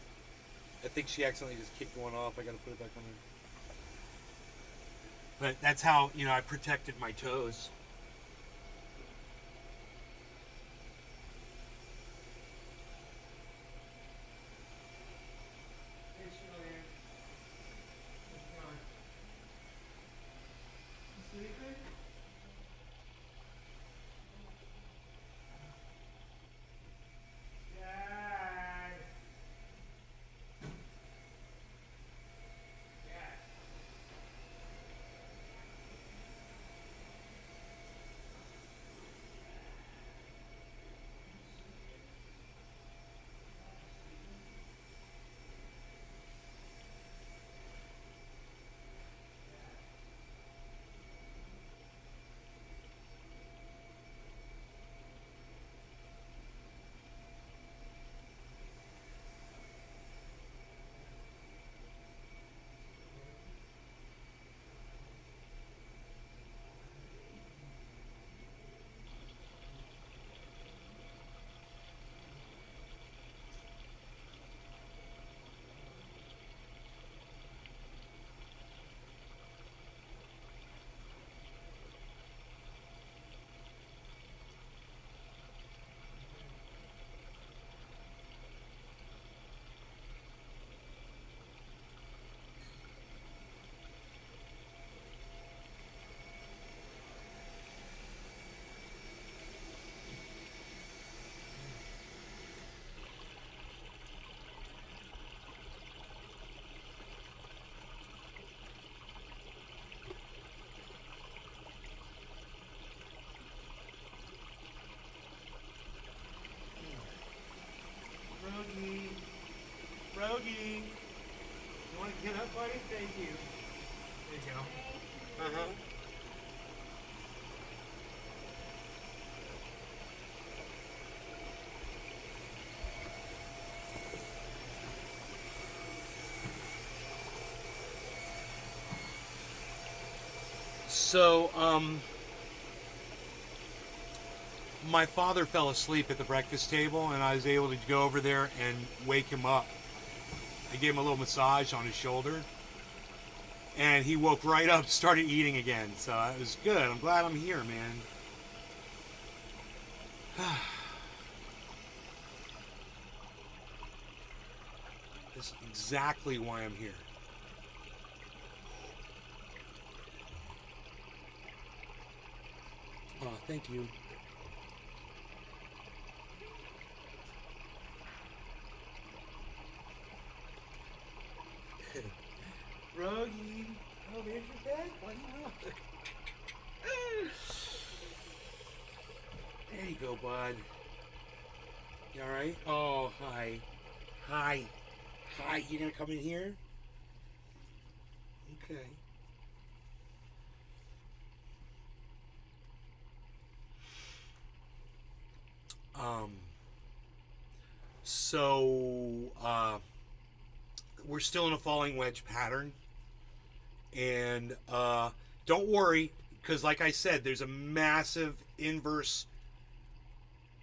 I think she accidentally just kicked one off. I gotta put it back on there. But that's how, I protected my toes. Rogie, you want to get up, buddy? Thank you. There you go. Uh-huh. So, my father fell asleep at the breakfast table, and I was able to go over there and wake him up. I gave him a little massage on his shoulder, and he woke right up, started eating again. So it was good. I'm glad I'm here, man. This is exactly why I'm here. Oh, thank you. Rogie. Oh, there's your bed. What do you want? There you go, bud. You alright? Oh, hi. Hi. Hi. You gonna come in here? Okay. We're still in a falling wedge pattern, and don't worry, because like I said, there's a massive inverse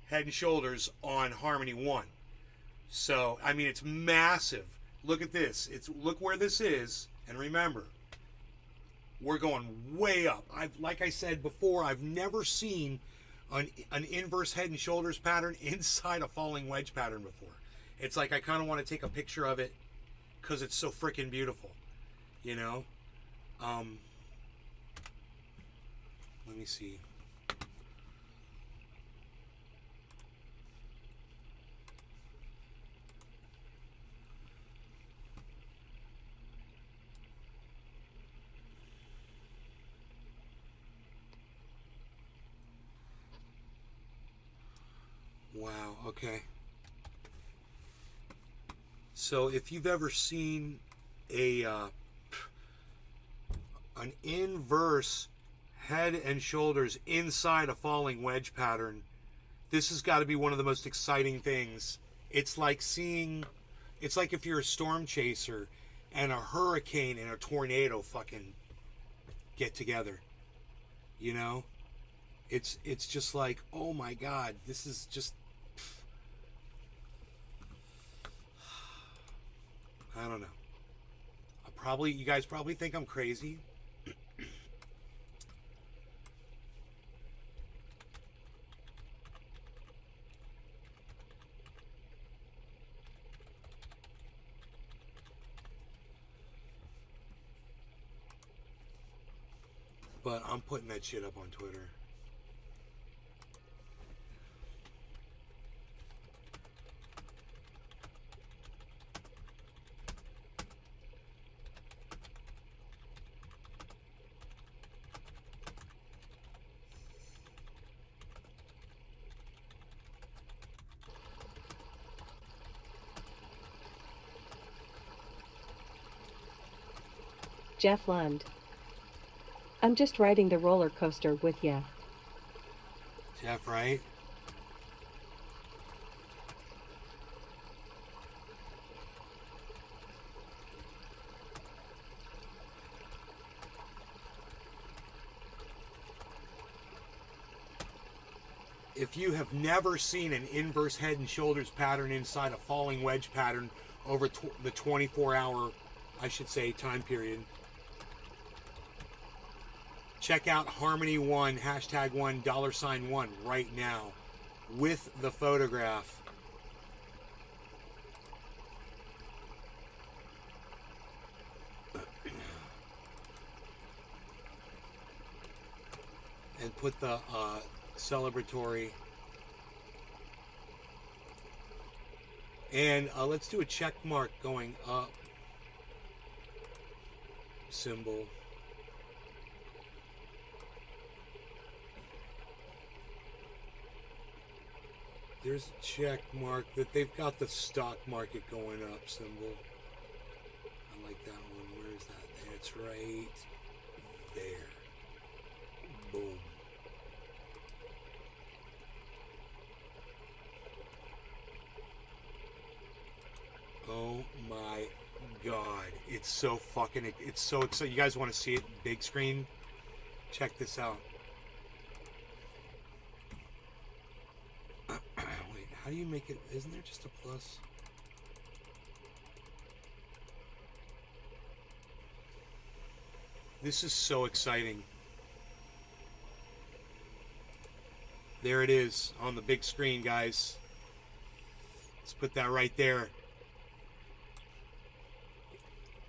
Head and Shoulders on Harmony 1. So I mean, it's massive. Look at this. Look where this is, and remember, we're going way up. Like I said before, I've never seen an inverse Head and Shoulders pattern inside a falling wedge pattern before. It's like I kind of want to take a picture of it because it's so freaking beautiful, you know. Let me see. Wow, okay. So if you've ever seen an inverse Head and shoulders inside a falling wedge pattern. This has got to be one of the most exciting things. It's like if you're a storm chaser and a hurricane and a tornado fucking get together. You know? It's just like, oh my God, this is just... I don't know. You guys probably think I'm crazy. But I'm putting that shit up on Twitter. Jeff Lund. I'm just riding the roller coaster with ya. Jeff, right? If you have never seen an inverse head and shoulders pattern inside a falling wedge pattern over the 24-hour, I should say, time period, check out Harmony1, #1, $1 right now with the photograph. And put the celebratory. And let's do a check mark going up symbol. There's a check mark that they've got the stock market going up symbol. I like that one. Where is that? It's right there. Boom. Oh my God. It's so fucking, it's so exciting. You guys want to see it big screen? Check this out. Wait, how do you make it? Isn't there just a plus? This is so exciting. There it is on the big screen, guys. Let's put that right there.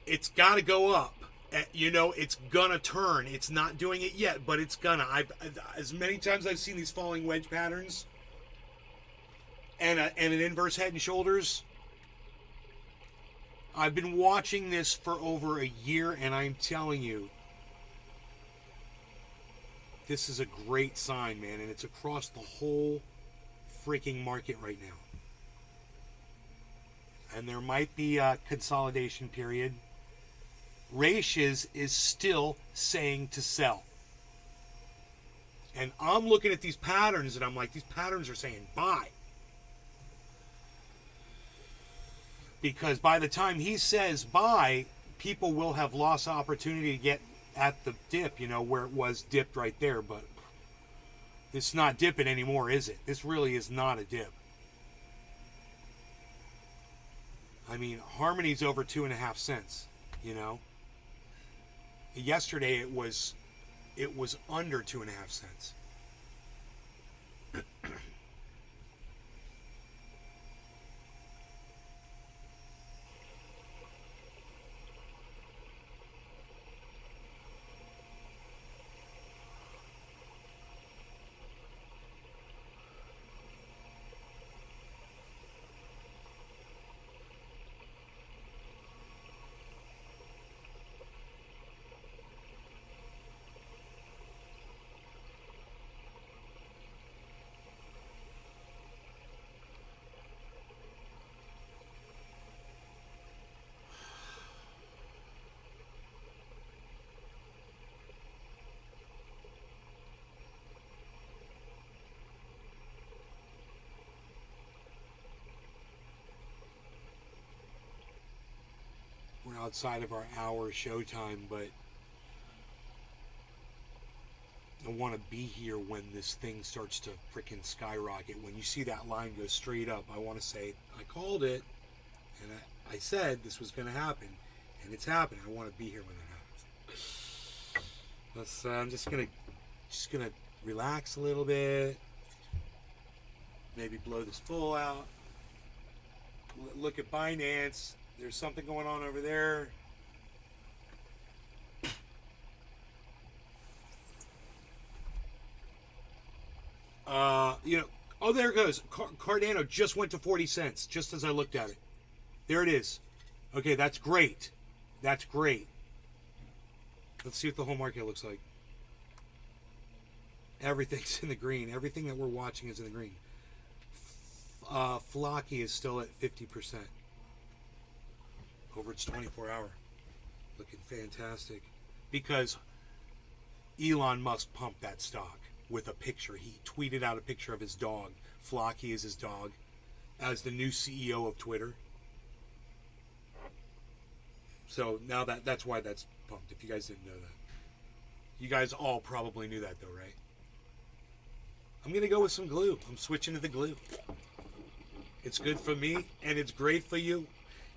It's got to go up. You know, it's gonna turn. It's not doing it yet, but it's gonna. As many times I've seen these falling wedge patterns and an inverse head and shoulders, I've been watching this for over a year, and I'm telling you, this is a great sign, man, and it's across the whole freaking market right now. And there might be a consolidation period. Ratios is still saying to sell. And I'm looking at these patterns and I'm like, these patterns are saying buy. Because by the time he says buy, people will have lost opportunity to get at the dip, you know, where it was dipped right there. But it's not dipping anymore, is it? This really is not a dip. I mean, Harmony's over 2.5 cents, you know. Yesterday it was under 2.5 cents. outside of our hour showtime, but I want to be here when this thing starts to freaking skyrocket. When you see that line go straight up, I want to say, I called it, and I said this was going to happen, and it's happening. I want to be here when it happens. I'm just gonna relax a little bit, maybe blow this full out. Look at Binance. There's something going on over there. Oh, there it goes. Cardano just went to 40 cents, just as I looked at it. There it is. Okay, that's great. That's great. Let's see what the whole market looks like. Everything's in the green. Everything that we're watching is in the green. Flocky is still at 50% over its 24-hour. Looking fantastic. Because Elon Musk pumped that stock with a picture. He tweeted out a picture of his dog. Flocky is his dog, as the new CEO of Twitter. So now that's why that's pumped, if you guys didn't know that. You guys all probably knew that though, right? I'm going to go with some glue. I'm switching to the glue. It's good for me, and it's great for you.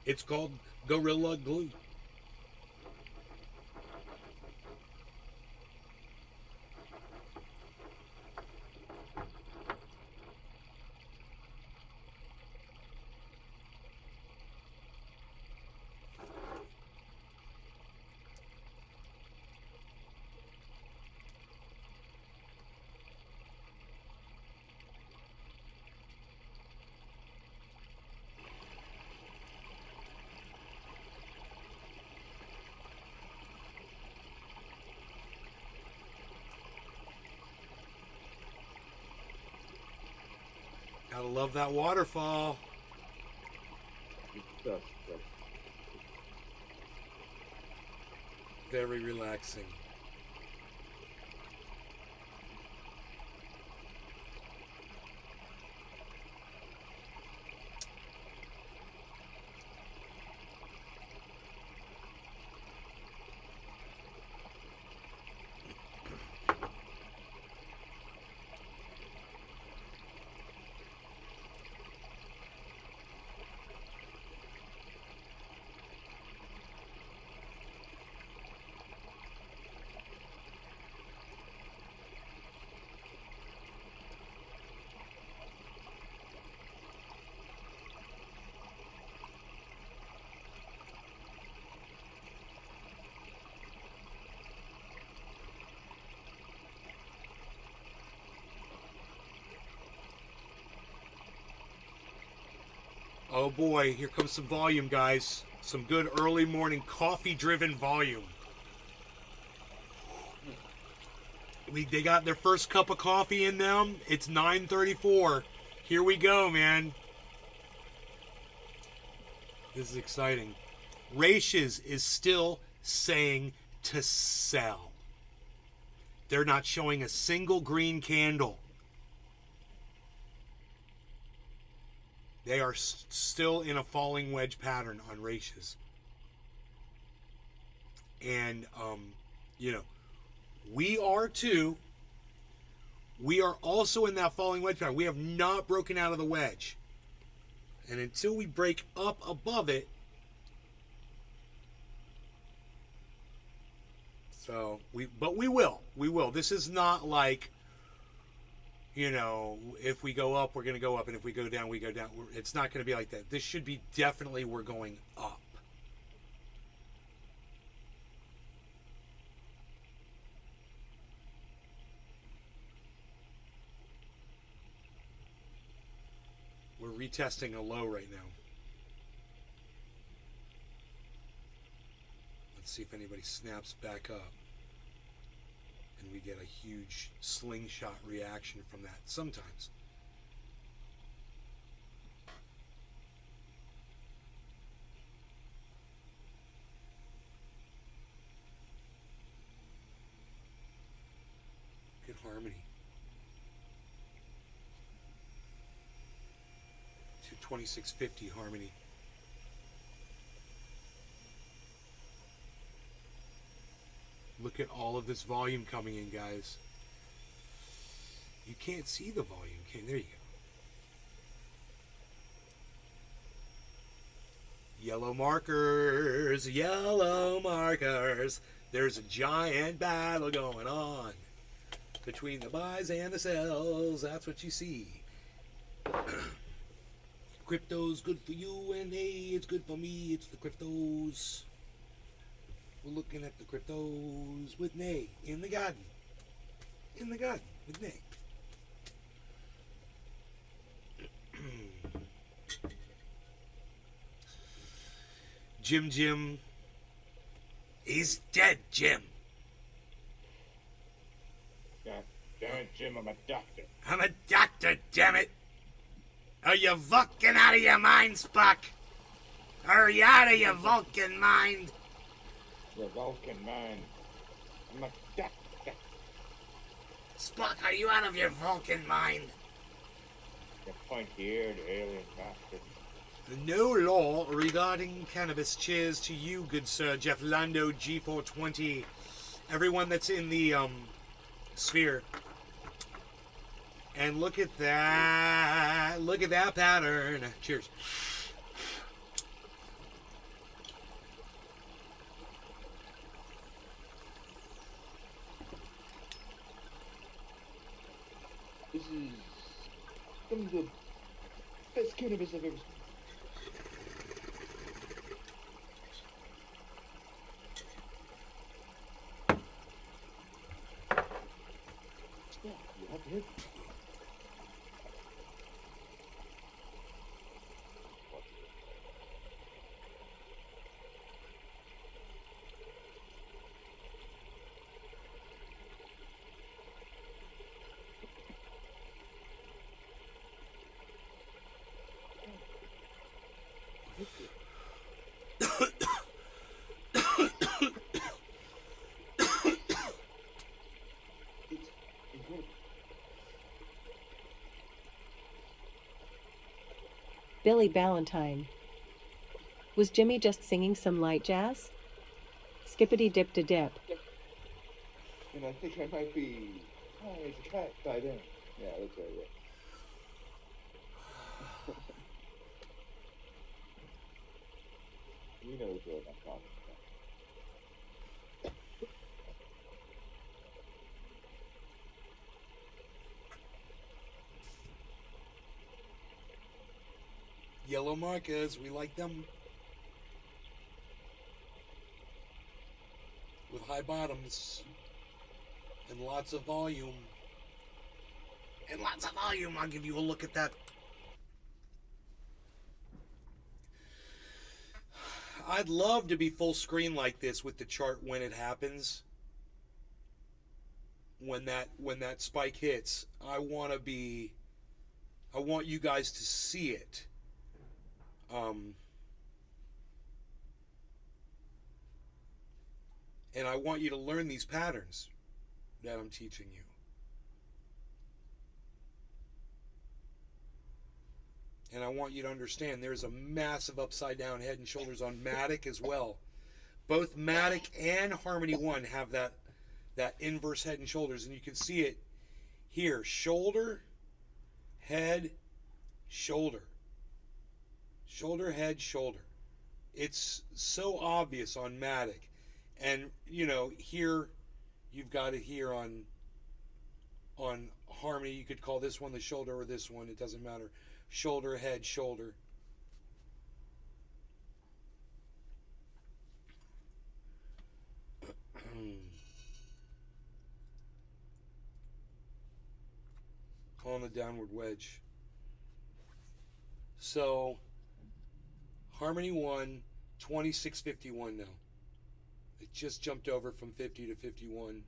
It's called Gorilla Glue. Gotta love that waterfall. Stuff. Very relaxing. Oh boy, here comes some volume, guys. Some good early morning coffee-driven volume. They got their first cup of coffee in them. It's 9:34. Here we go, man. This is exciting. Ratios is still saying to sell. They're not showing a single green candle. They are still in a falling wedge pattern on ratios. And, we are too. We are also in that falling wedge pattern. We have not broken out of the wedge. And until we break up above it, but we will. We will. This is not like, if we go up, we're going to go up, and if we go down, we go down. It's not going to be like that. This should be definitely we're going up. We're retesting a low right now. Let's see if anybody snaps back up. And we get a huge slingshot reaction from that sometimes. Good harmony. 226.50 harmony. Look at all of this volume coming in, guys. You can't see the volume, can there you go. Yellow markers, yellow markers. There's a giant battle going on between the buys and the sells. That's what you see. Crypto's good for you and hey, it's good for me. It's the cryptos. We're looking at the cryptos with Nay in the garden. In the garden with Nay. Jim is dead, Jim. God damn it, Jim, I'm a doctor. I'm a doctor, damn it. Are you Vulcan out of your mind, Spock? Are you out of your Vulcan mind? Your Vulcan man. I'm a doctor. Spock, are you out of your Vulcan mind? You pointy-eared alien bastard. No law regarding cannabis. Cheers to you, good sir. Jeff Lando, G420. Everyone that's in the sphere. And look at that. Look at that pattern. Cheers. This is some of the best cannabis I've ever smoked. Yeah, you have to hit. It's incredible. Billy Ballantyne. Was Jimmy just singing some light jazz? Skippity dip to dip. And I think I might be high as a cat by then. Yeah, that's right, yeah. You know what I'm talking about. Yellow markers, we like them. With high bottoms. And lots of volume. And lots of volume. I'll give you a look at that. I'd love to be full screen like this with the chart when it happens. When that spike hits, I want you guys to see it. And I want you to learn these patterns that I'm teaching you. And I want you to understand there's a massive upside down head and shoulders on Matic as well. Both Matic and Harmony One have that inverse head and shoulders, and you can see it here. Shoulder, head, shoulder. Shoulder, head, shoulder. It's so obvious on Matic. And, you know, here you've got it here on Harmony. You could call this one the shoulder or this one. It doesn't matter. Shoulder, head, shoulder. On the downward wedge. So, Harmony 1, 26.51 now. It just jumped over from 50 to 51.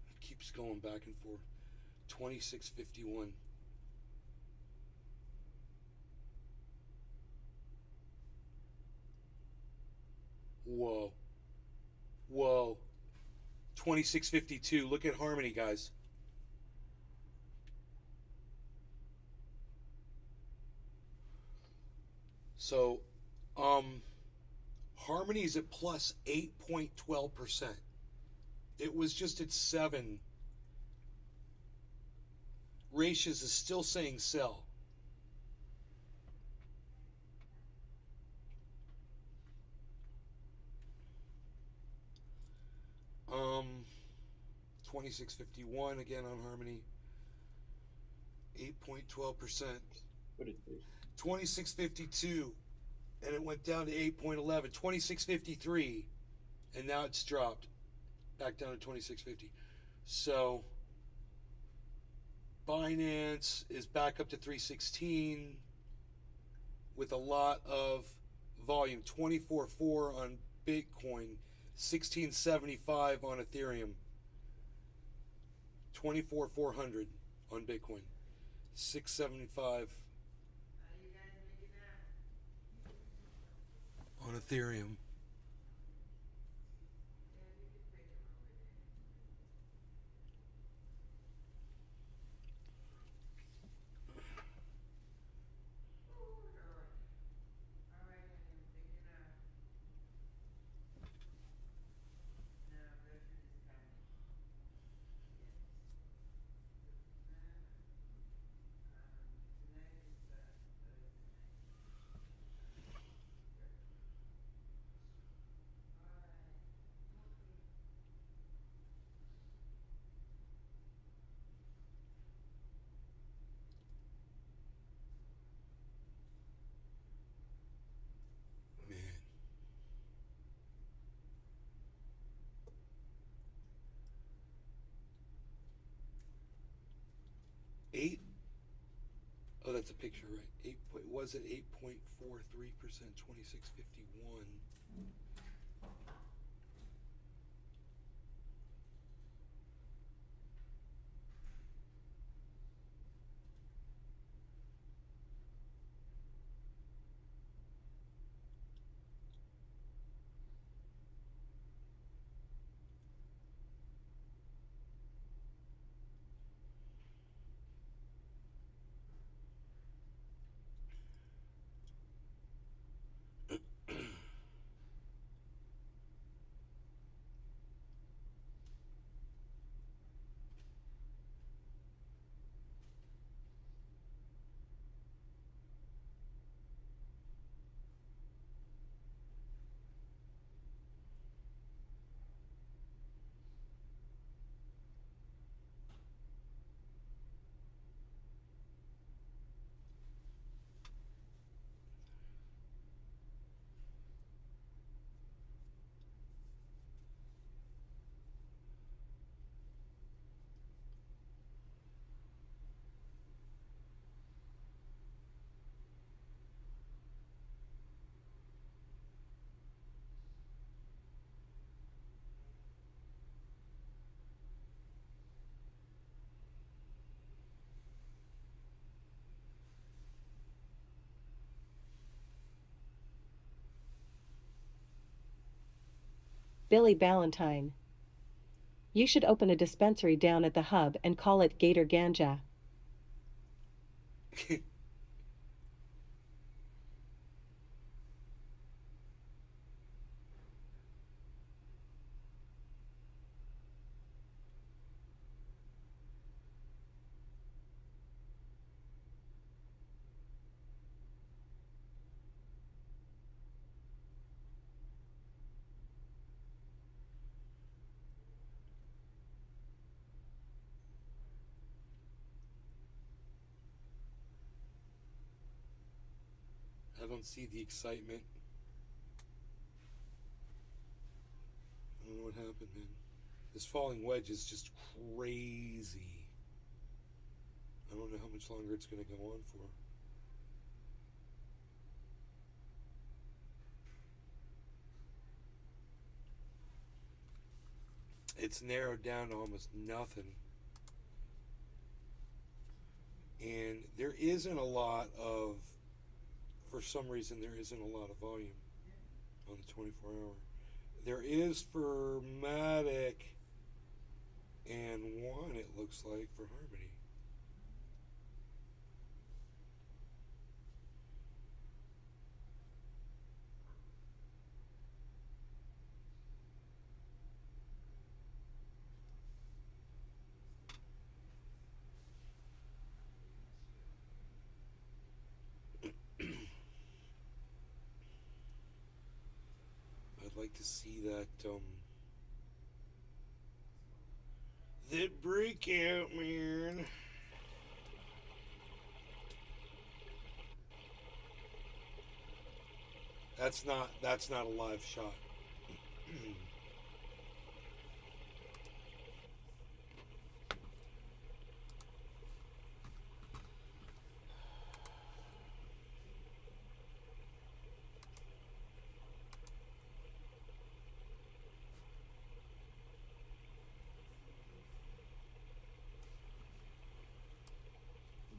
It keeps going back and forth. 26.51. Whoa. Whoa. 2652. Look at harmony, guys. So, harmony's at plus 8.12%. It was just at 7. Ratios is still saying sell. Um, 2651 again on harmony. 8.12%. What is this? 2652, and it went down to 8.11. 2653, and now it's dropped back down to 2650. So Binance is back up to 316 with a lot of volume. 24.4 on Bitcoin, 1675 on Ethereum, 24,400 on Bitcoin, 675 on Ethereum. Man. Eight. Oh, that's a picture, right? Was it 8.43%? 2651. Billy Ballantyne. You should open a dispensary down at the hub and call it Gator Ganja. I don't see the excitement. I don't know what happened, man. This falling wedge is just crazy. I don't know how much longer it's going to go on for. It's narrowed down to almost nothing. And there isn't a lot of, for some reason, there isn't a lot of volume on the 24 hour. There is for Matic looks like for Harmony. I'd like to see that that breakout, man. That's not a live shot.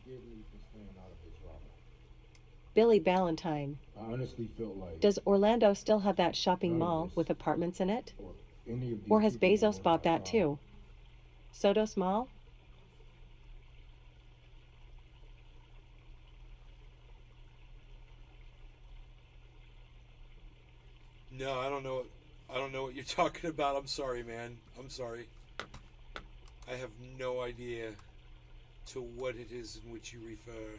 Forgive me for staying out of the drama. Billy Ballantyne. I honestly felt like Does Orlando still have that shopping none of mall this, with apartments in it? or any of these Or has people were Bezos worth bought my that time. too? Sodos Mall? No, I don't know. I don't know what you're talking about. I'm sorry, man. I'm sorry. I have no idea to what it is in which you refer.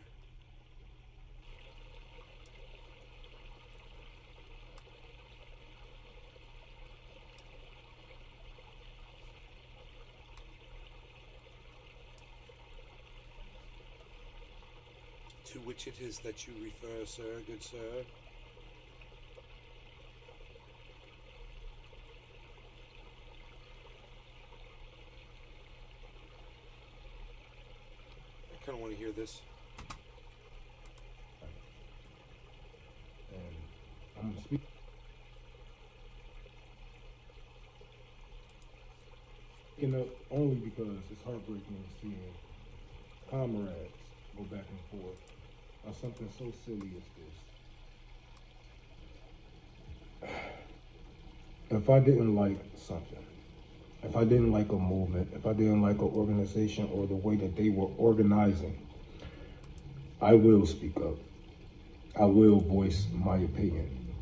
To which it is that you refer, sir, good sir. I kind of want to hear this. And I'm speaking up only because it's heartbreaking seeing comrades go back and forth on something so silly as this. If I didn't like something, if I didn't like a movement, if I didn't like an organization or the way that they were organizing, I will speak up. I will voice my opinion.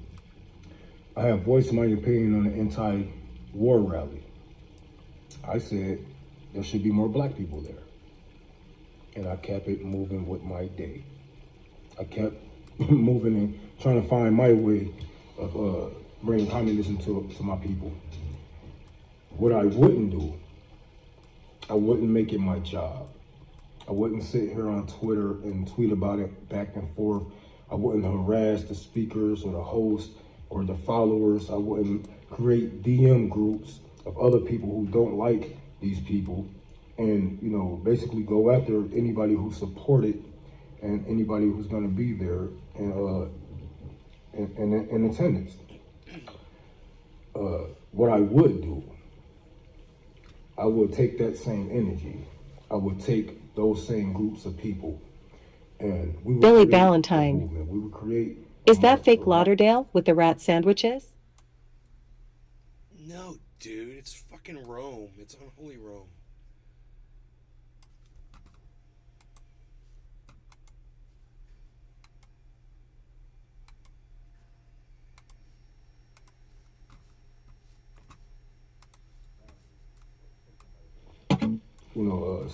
I have voiced my opinion on the anti-war rally. I said there should be more black people there. And I kept it moving with my day. I kept moving and trying to find my way of bringing communism to my people. What I wouldn't do, I wouldn't make it my job. I wouldn't sit here on Twitter and tweet about it back and forth. I wouldn't harass the speakers or the host or the followers. I wouldn't create DM groups of other people who don't like these people and, you know, basically go after anybody who supported and anybody who's gonna be there and in attendance. What I would do, I would take that same energy. I would take those same groups of people and we would Billy create a Ballantyne. movement. We would create Is that fake Lauderdale with the rat sandwiches? No, dude, it's fucking Rome. It's unholy Rome. You know,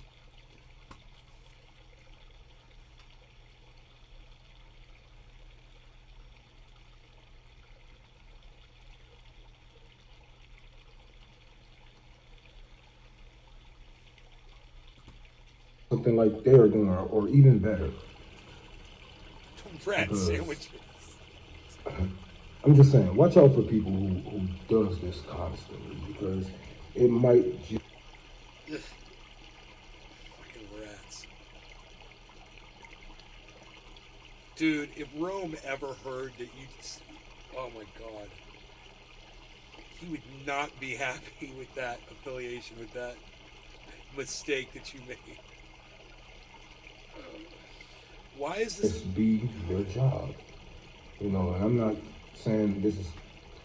something like they're doing, or even better. Rat Because- sandwiches. I'm just saying, watch out for people who does this constantly, because it might just Fucking rats. Dude, if Rome ever heard that you... Oh my god. He would not be happy with that affiliation, with that mistake that you made. Why is this... be their job. You know, and I'm not saying this is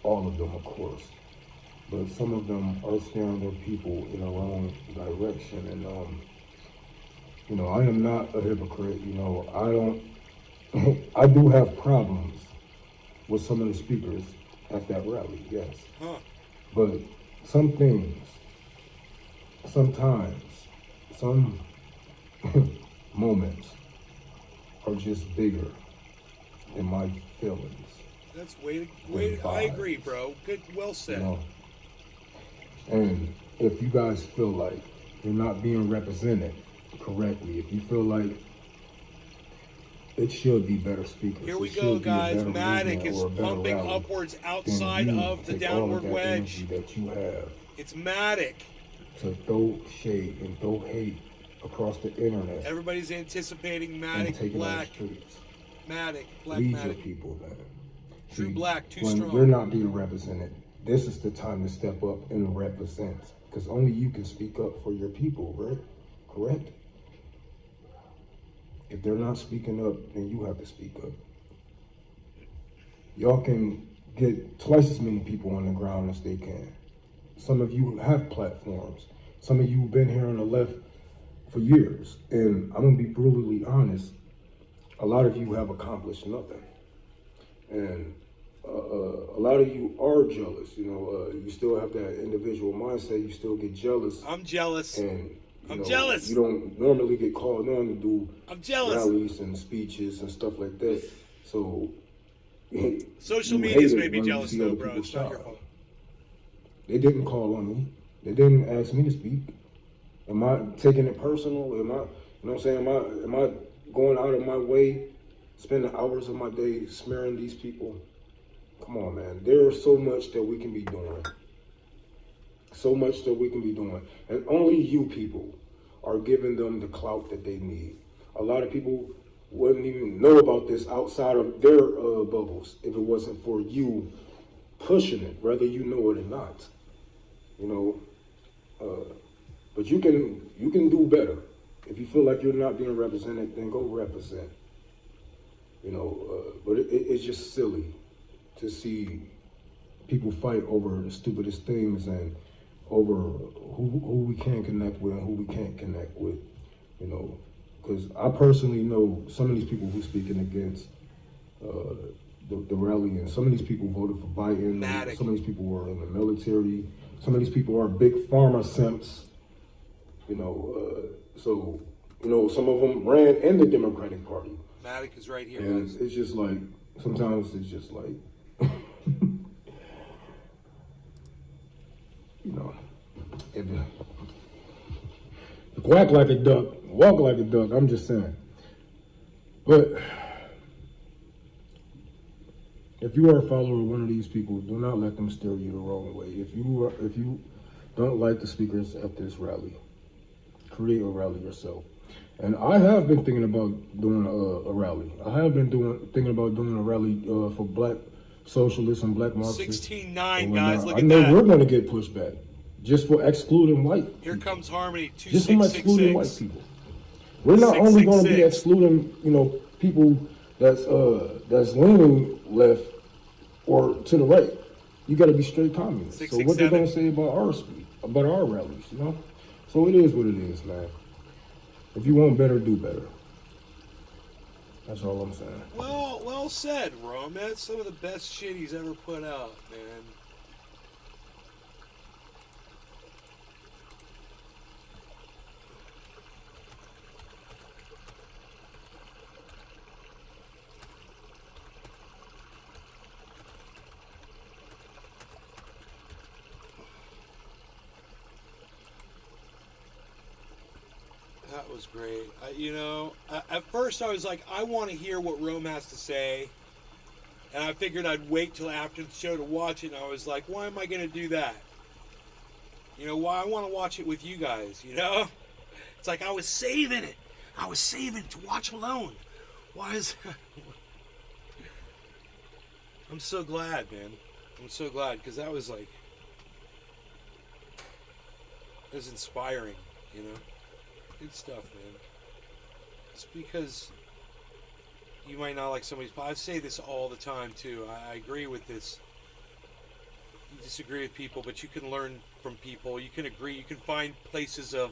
all of them, of course. but some of them are steering their people in the wrong direction. And I am not a hypocrite. I do have problems with some of the speakers at that rally, yes. Huh. But some things, sometimes, some moments are just bigger than my feelings. That's I agree, bro. Good, well said. And if you guys feel like you're not being represented correctly, if you feel like it should be better speakers. Here we go, guys. Matic is pumping upwards outside of the downward wedge. That you have. It's Matic. To throw shade and throw hate across the internet. Everybody's anticipating Matic Black. Matic Black. Lead Matic. your people, man. True Black, too when strong. We're not being represented. This is the time to step up and represent, because only you can speak up for your people, right? Correct? If they're not speaking up, then you have to speak up. Y'all can get twice as many people on the ground as they can. Some of you have platforms. Some of you have been here on the left for years. And I'm gonna be brutally honest, a lot of you have accomplished nothing. And a lot of you are jealous. You still have that individual mindset. You still get jealous. I'm jealous. And I'm jealous. You don't normally get called on to do I'm jealous. rallies and speeches and stuff like that. So social media's made me jealous though, bro. It's not your fault. They didn't call on me. They didn't ask me to speak. Am I taking it personal? Am I, am I going out of my way, spending hours of my day smearing these people? Come on, man. There's so much that we can be doing. So much that we can be doing. And only you people are giving them the clout that they need. A lot of people wouldn't even know about this outside of their bubbles if it wasn't for you pushing it, whether you know it or not. But you can do better. If you feel like you're not being represented, then go represent. But it's just silly to see people fight over the stupidest things and over who we can connect with and who we can't connect with, because I personally know some of these people who speaking against the rally, and some of these people voted for Biden, some of these people were in the military, some of these people are big pharma simps, so some of them ran in the Democratic Party. Matic is right here, and guys. it's just like, sometimes it's just like, if you quack like a duck, walk like a duck, I'm just saying. But if you are a follower of one of these people, do not let them steer you the wrong way. If you don't like the speakers at this rally, create a rally yourself. And I have been thinking about doing a rally. I have been thinking about doing a rally for black socialists and black Marxists. 16-9, guys, look I at know that. we're going to get pushed back just for excluding white people. Here comes Harmony, Just from 2666. excluding white people. We're not only going to be 666. excluding, people that's leaning left or to the right. You got to be straight communist. So what they're going to say about our rallies, So it is what it is, man. If you want better, do better. That's all I'm saying. Well said, Rom. That's some of the best shit he's ever put out, man. That was great. At first I was like, I want to hear what Rome has to say. And I figured I'd wait till after the show to watch it. And I was like, why am I going to do that? Why I want to watch it with you guys, It's like I was saving it. I was saving it to watch alone. Why is... I'm so glad, man. I'm so glad, because that was like... It was inspiring, Good stuff, man. It's because you might not like somebody's... I say this all the time, too. I agree with this. disagree with people, but you can learn from people. You can agree. You can find places of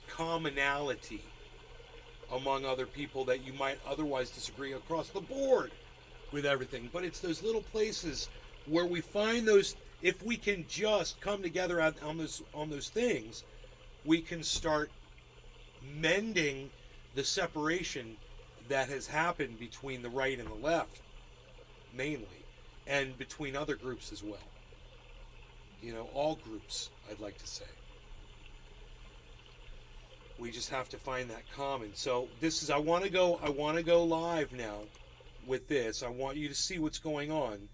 commonality among other people that you might otherwise disagree across the board with everything. But it's those little places where we find those. If we can just come together on those things, we can start mending the separation that has happened between the right and the left, mainly, and between other groups as well. You know, all groups, I'd like to say. We just have to find that common. So this is, I want to go live now with this. I want you to see what's going on.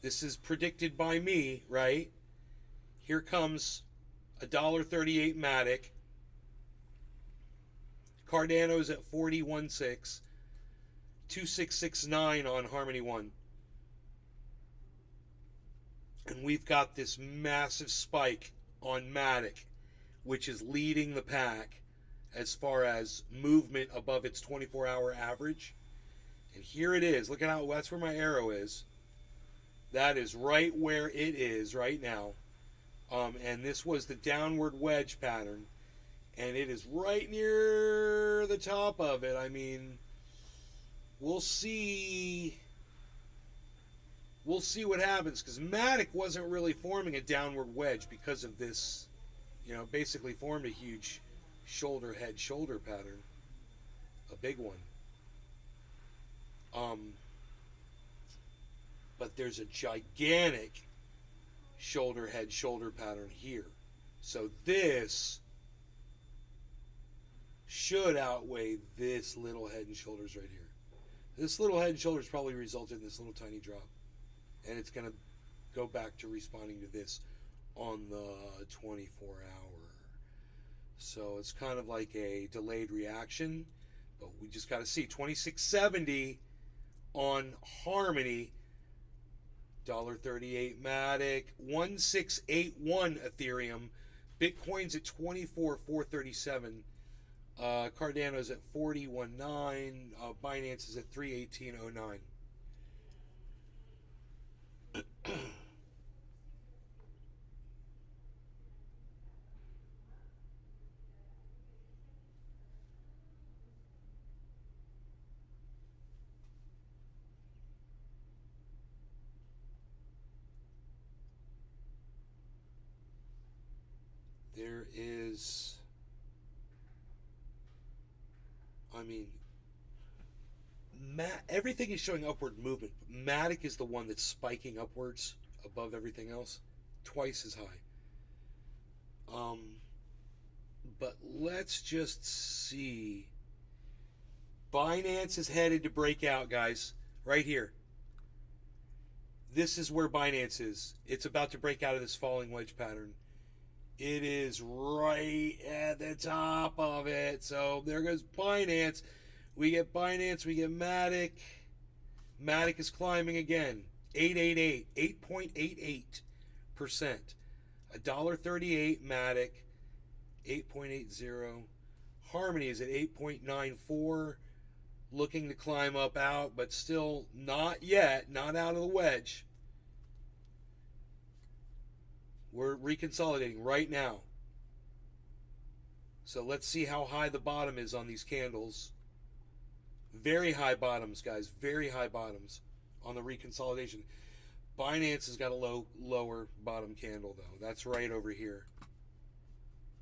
This is predicted by me, right? Here comes $1.38 Matic. Cardano's at 40.16. 2669 on Harmony One. And we've got this massive spike on Matic, which is leading the pack as far as movement above its 24-hour average. And here it is. Look at how, that's where my arrow is. That is right where it is right now. And this was the downward wedge pattern. And it is right near the top of it. I mean, we'll see. We'll see what happens, because Matic wasn't really forming a downward wedge because of this. You know, basically formed a huge shoulder head shoulder pattern, a big one. But there's a gigantic shoulder head shoulder pattern here. So this should outweigh this little head and shoulders right here. This little head and shoulders probably resulted in this little tiny drop. And it's going to go back to responding to this on the 24-hour. So it's kind of like a delayed reaction. But we just got to see. 2670 on Harmony. $1.38 Matic. 1681 Ethereum. Bitcoin's at 24,437. Cardano's at 41.9. Binance is at 318.09. There is, I mean, everything is showing upward movement. Matic is the one that's spiking upwards above everything else, twice as high. But let's just see. Binance is headed to break out, guys. Right here. This is where Binance is. It's about to break out of this falling wedge pattern. It is right at the top of it. So there goes Binance. We get Binance, we get Matic. Matic is climbing again. 8.88%. $1.38 Matic. 8.80. Harmony is at 8.94. Looking to climb up out, but still not yet. Not out of the wedge. We're reconsolidating right now. So let's see how high the bottom is on these candles. Very high bottoms, guys. Very high bottoms on the reconsolidation. Binance has got a lower bottom candle, though. That's right over here.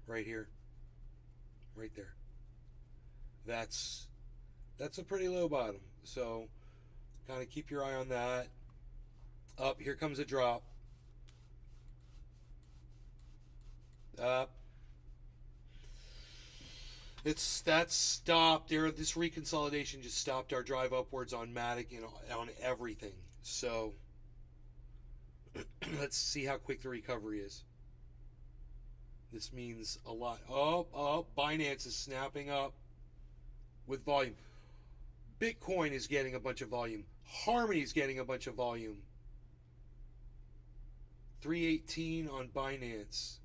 Right here. Right there. That's a pretty low bottom. So kind of keep your eye on that. Up, here comes a drop. Up. That's stopped there. This reconsolidation just stopped our drive upwards on Matic and on everything. So let's see how quick the recovery is. This means a lot. Oh, Binance is snapping up with volume. Bitcoin is getting a bunch of volume. Harmony is getting a bunch of volume. 318 on Binance.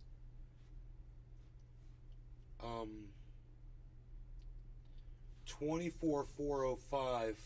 24,405.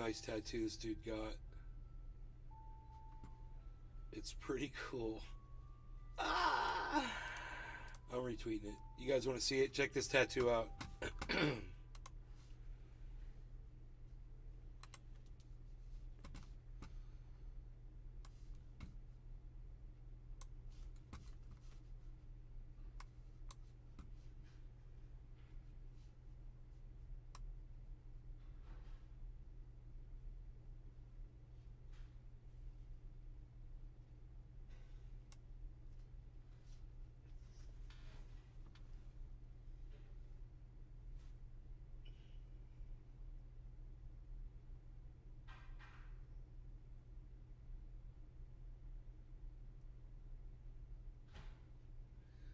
nice tattoo this dude got. It's pretty cool. Ah! I'm retweeting it. You guys want to see it? Check this tattoo out.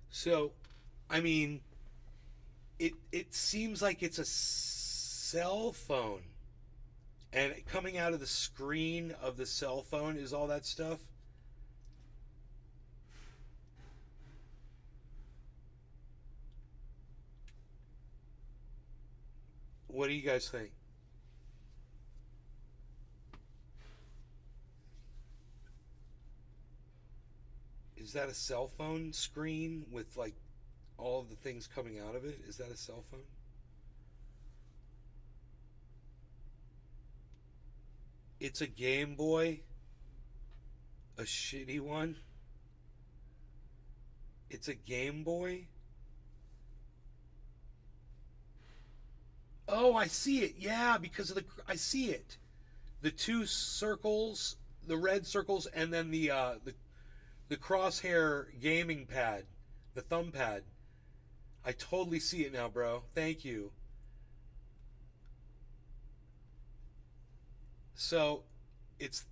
So, I mean, it seems like it's a cell phone, and coming out of the screen of the cell phone is all that stuff. What do you guys think? Is that a cell phone screen with like all of the things coming out of it? Is that a cell phone? It's a Game Boy. A shitty one. It's a Game Boy. Oh, I see it. Yeah, because of I see it. The two circles, the red circles, and then the crosshair gaming pad, the thumb pad. I totally see it now, bro. Thank you. So, it's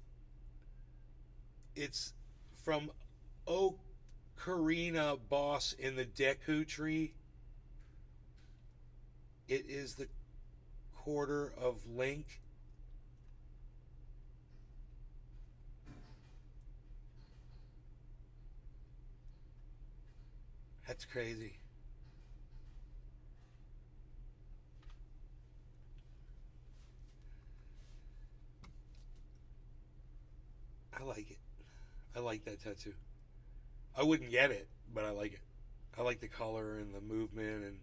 from Ocarina Boss in the Deku Tree. It is the quarter of Link. That's crazy. I like it. I like that tattoo. I wouldn't get it, but I like it. I like the color and the movement and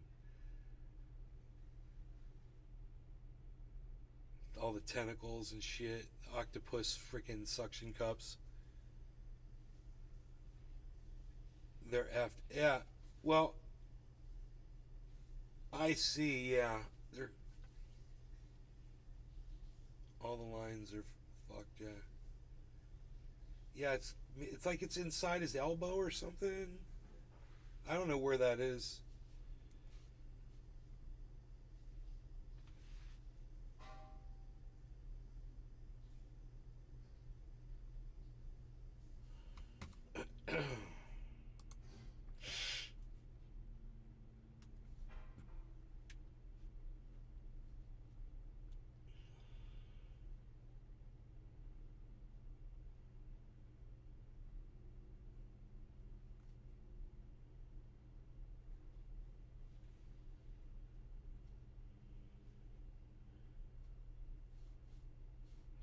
all the tentacles and shit. Octopus freaking suction cups. They're effed. Yeah. Well, I see. Yeah. They're all the lines are fucked. Yeah. Yeah. It's like it's inside his elbow or something. I don't know where that is.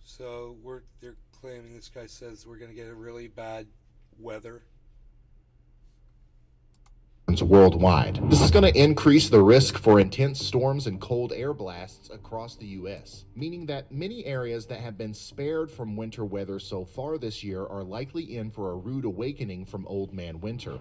So they're claiming, this guy says we're going to get a really bad weather. Worldwide. This is going to increase the risk for intense storms and cold air blasts across the U.S., meaning that many areas that have been spared from winter weather so far this year are likely in for a rude awakening from Old Man Winter.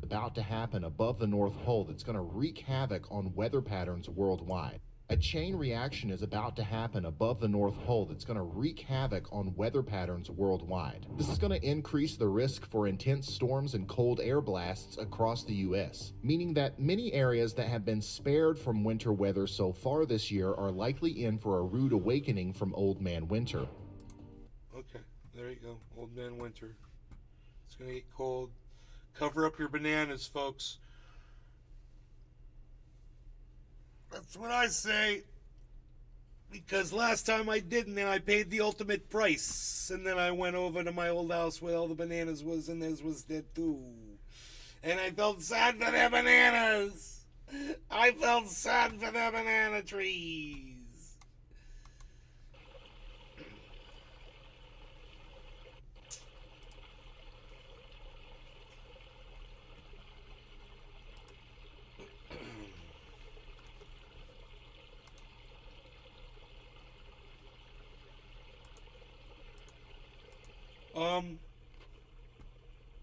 About to happen above the North Pole that's going to wreak havoc on weather patterns worldwide. A chain reaction is about to happen above the North Pole that's going to wreak havoc on weather patterns worldwide. This is going to increase the risk for intense storms and cold air blasts across the U.S., meaning that many areas that have been spared from winter weather so far this year are likely in for a rude awakening from Old Man Winter. Okay, there you go. Old Man Winter. It's going to get cold. Cover up your bananas, folks. That's what I say. Because last time I didn't, and I paid the ultimate price. And then I went over to my old house where all the bananas was, and theirs was dead too. And I felt sad for their bananas. I felt sad for their banana trees.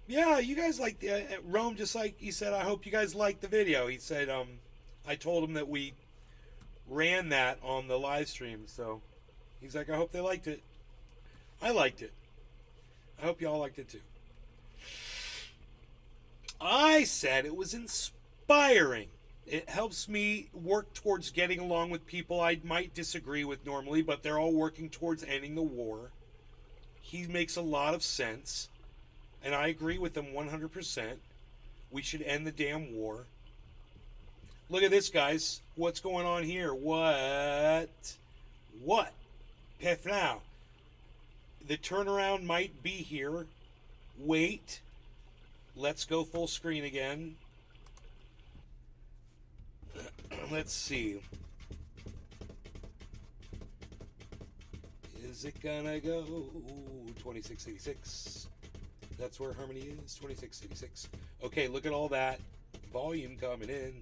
Yeah, you guys like Rome, just like he said, I hope you guys liked the video. He said, I told him that we ran that on the live stream, so he's like, I hope they liked it. I liked it. I hope y'all liked it too. I said it was inspiring. It helps me work towards getting along with people I might disagree with normally, but they're all working towards ending the war. He makes a lot of sense, and I agree with him 100%. We should end the damn war. Look at this, guys. What's going on here? What? Pef now. The turnaround might be here. Wait. Let's go full screen again. Let's see. Is it gonna go 2686? That's where Harmony is, 2686. Okay, look at all that volume coming in.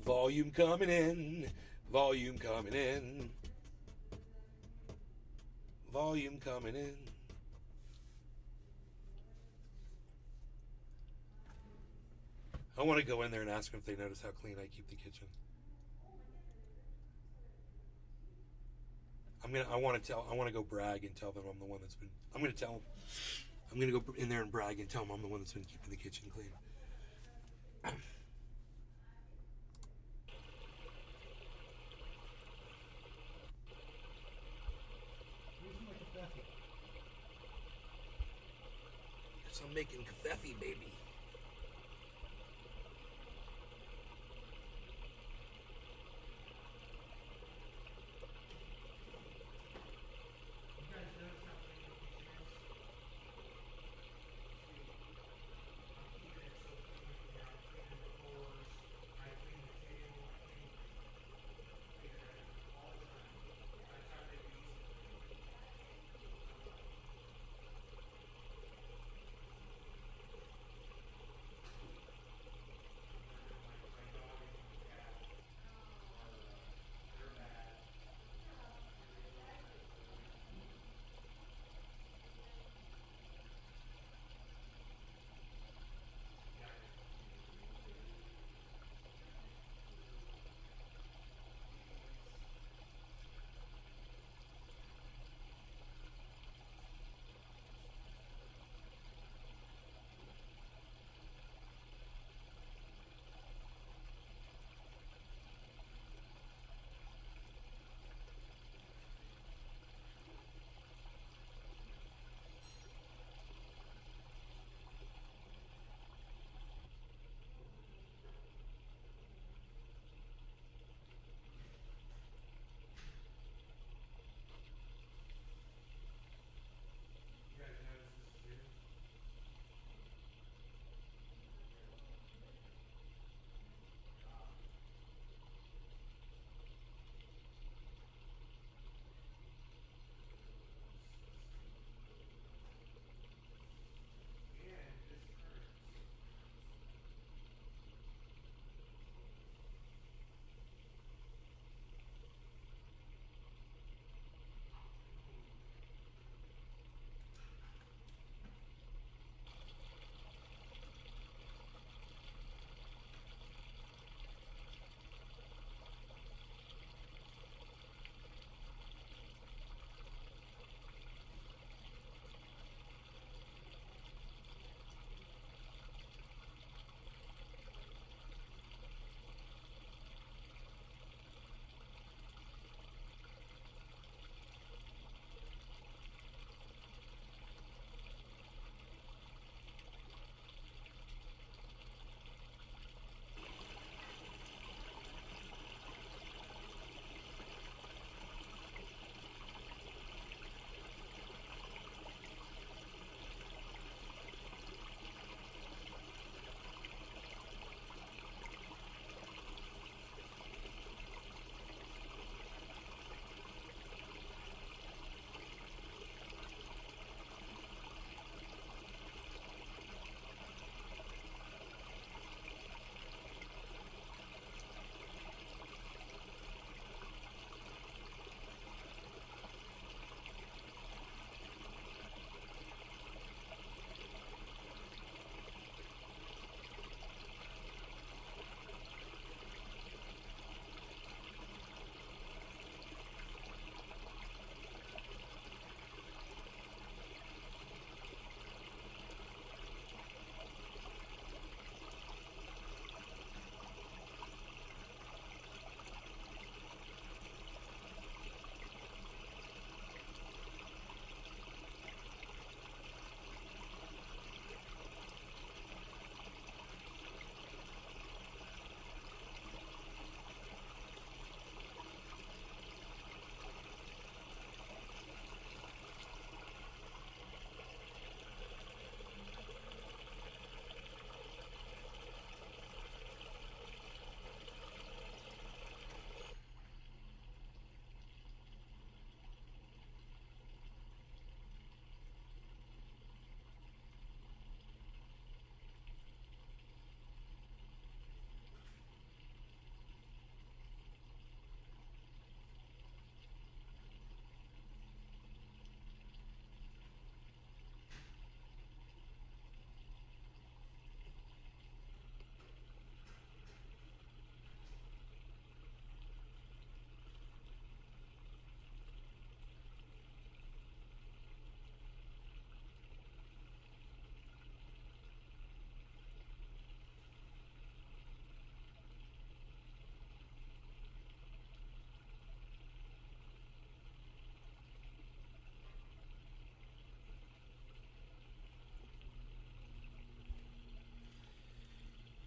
Volume coming in. Volume coming in. Volume coming in. I want to go in there and ask them if they notice how clean I keep the kitchen. I want to go brag and tell them I'm the one that's been. I'm going to tell them. I'm going to go in there and brag and tell them I'm the one that's been keeping the kitchen clean. Because I'm making kafefe, baby.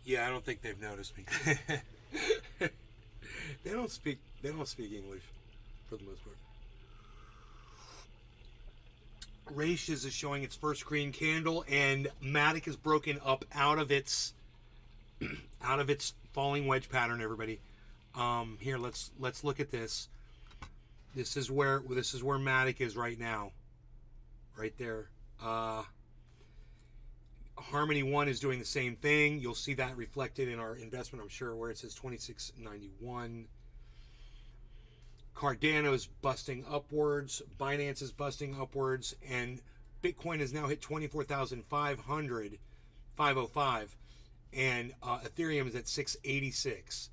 Yeah, I don't think they've noticed me. They don't speak English for the most part. Ratius is showing its first green candle, and Matic is broken up out of its falling wedge pattern. Everybody, here let's look at this. This is where Matic is right now, right there. Harmony 1 is doing the same thing. You'll see that reflected in our investment, I'm sure, where it says 2691. Cardano is busting upwards. Binance is busting upwards. And Bitcoin has now hit 24,500, 505. And Ethereum is at 686.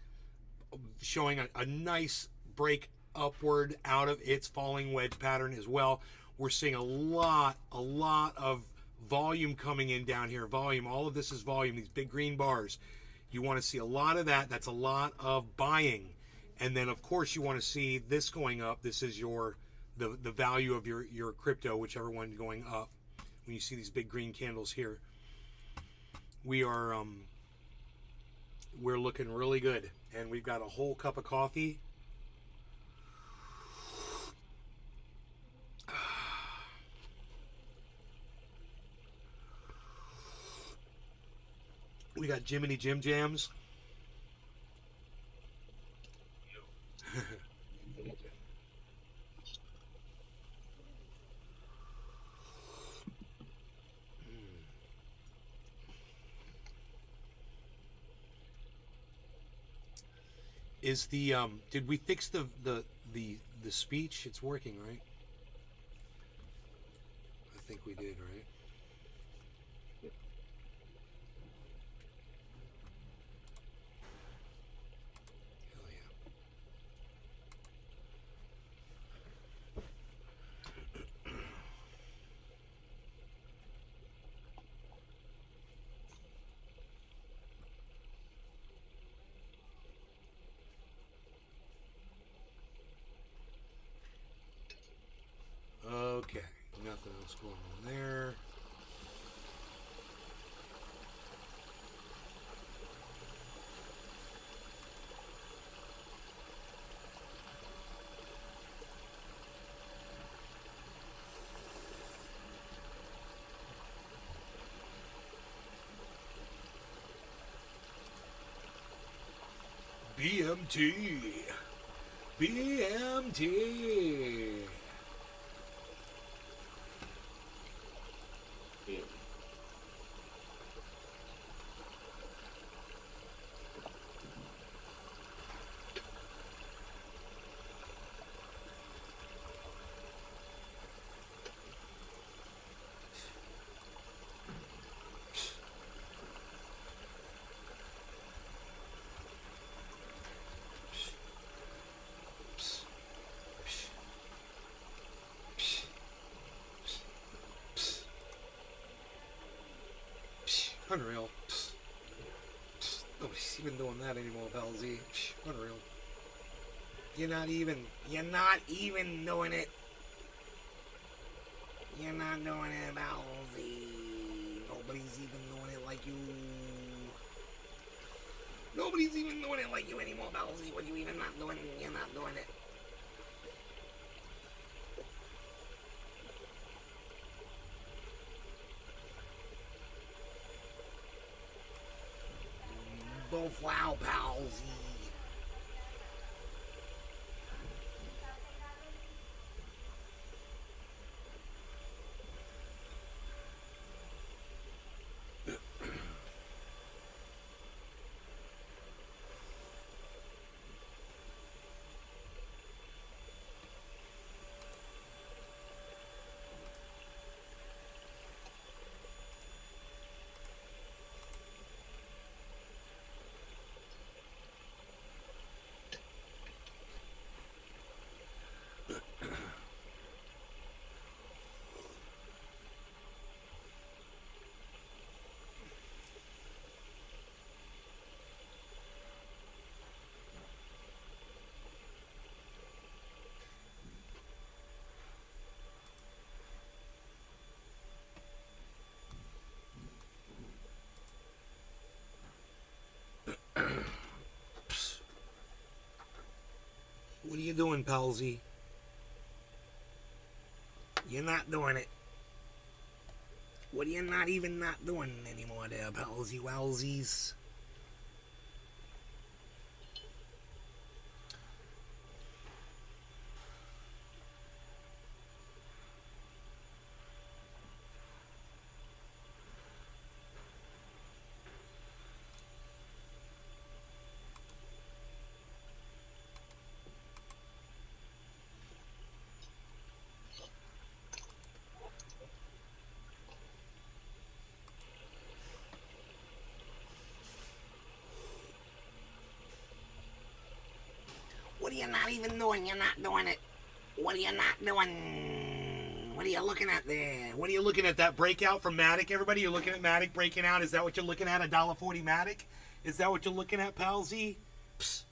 Showing a nice break upward out of its falling wedge pattern as well. We're seeing a lot of volume coming in down here. Volume, all of this is volume, these big green bars. You want to see a lot of that. That's a lot of buying. And then of course you want to see this going up. This is the value of your crypto, whichever one going up. When you see these big green candles here, we're looking really good. And we've got a whole cup of coffee. We got Jiminy Jim Jams. Is the did we fix the speech? It's working, right? I think we did, right? Hell yeah. Okay, nothing else going on there. BMT. BMT. Unreal. Nobody's even doing that anymore, LZ. Unreal. You're not even doing it. You're not doing it, LZ. Nobody's even doing it like you. Nobody's even doing it like you anymore, LZ. What you even not doing? You're not doing it. Both wow, pals. you doing, Palsy? You're not doing it. What are you not doing anymore there, Palsy Wowsies? What are you not even doing? You're not doing it. What are you not doing? What are you looking at there? What are you looking at? That breakout from Matic, everybody? You're looking at Matic breaking out? Is that what you're looking at? $1.40 Matic? Is that what you're looking at, Palsy? Psst.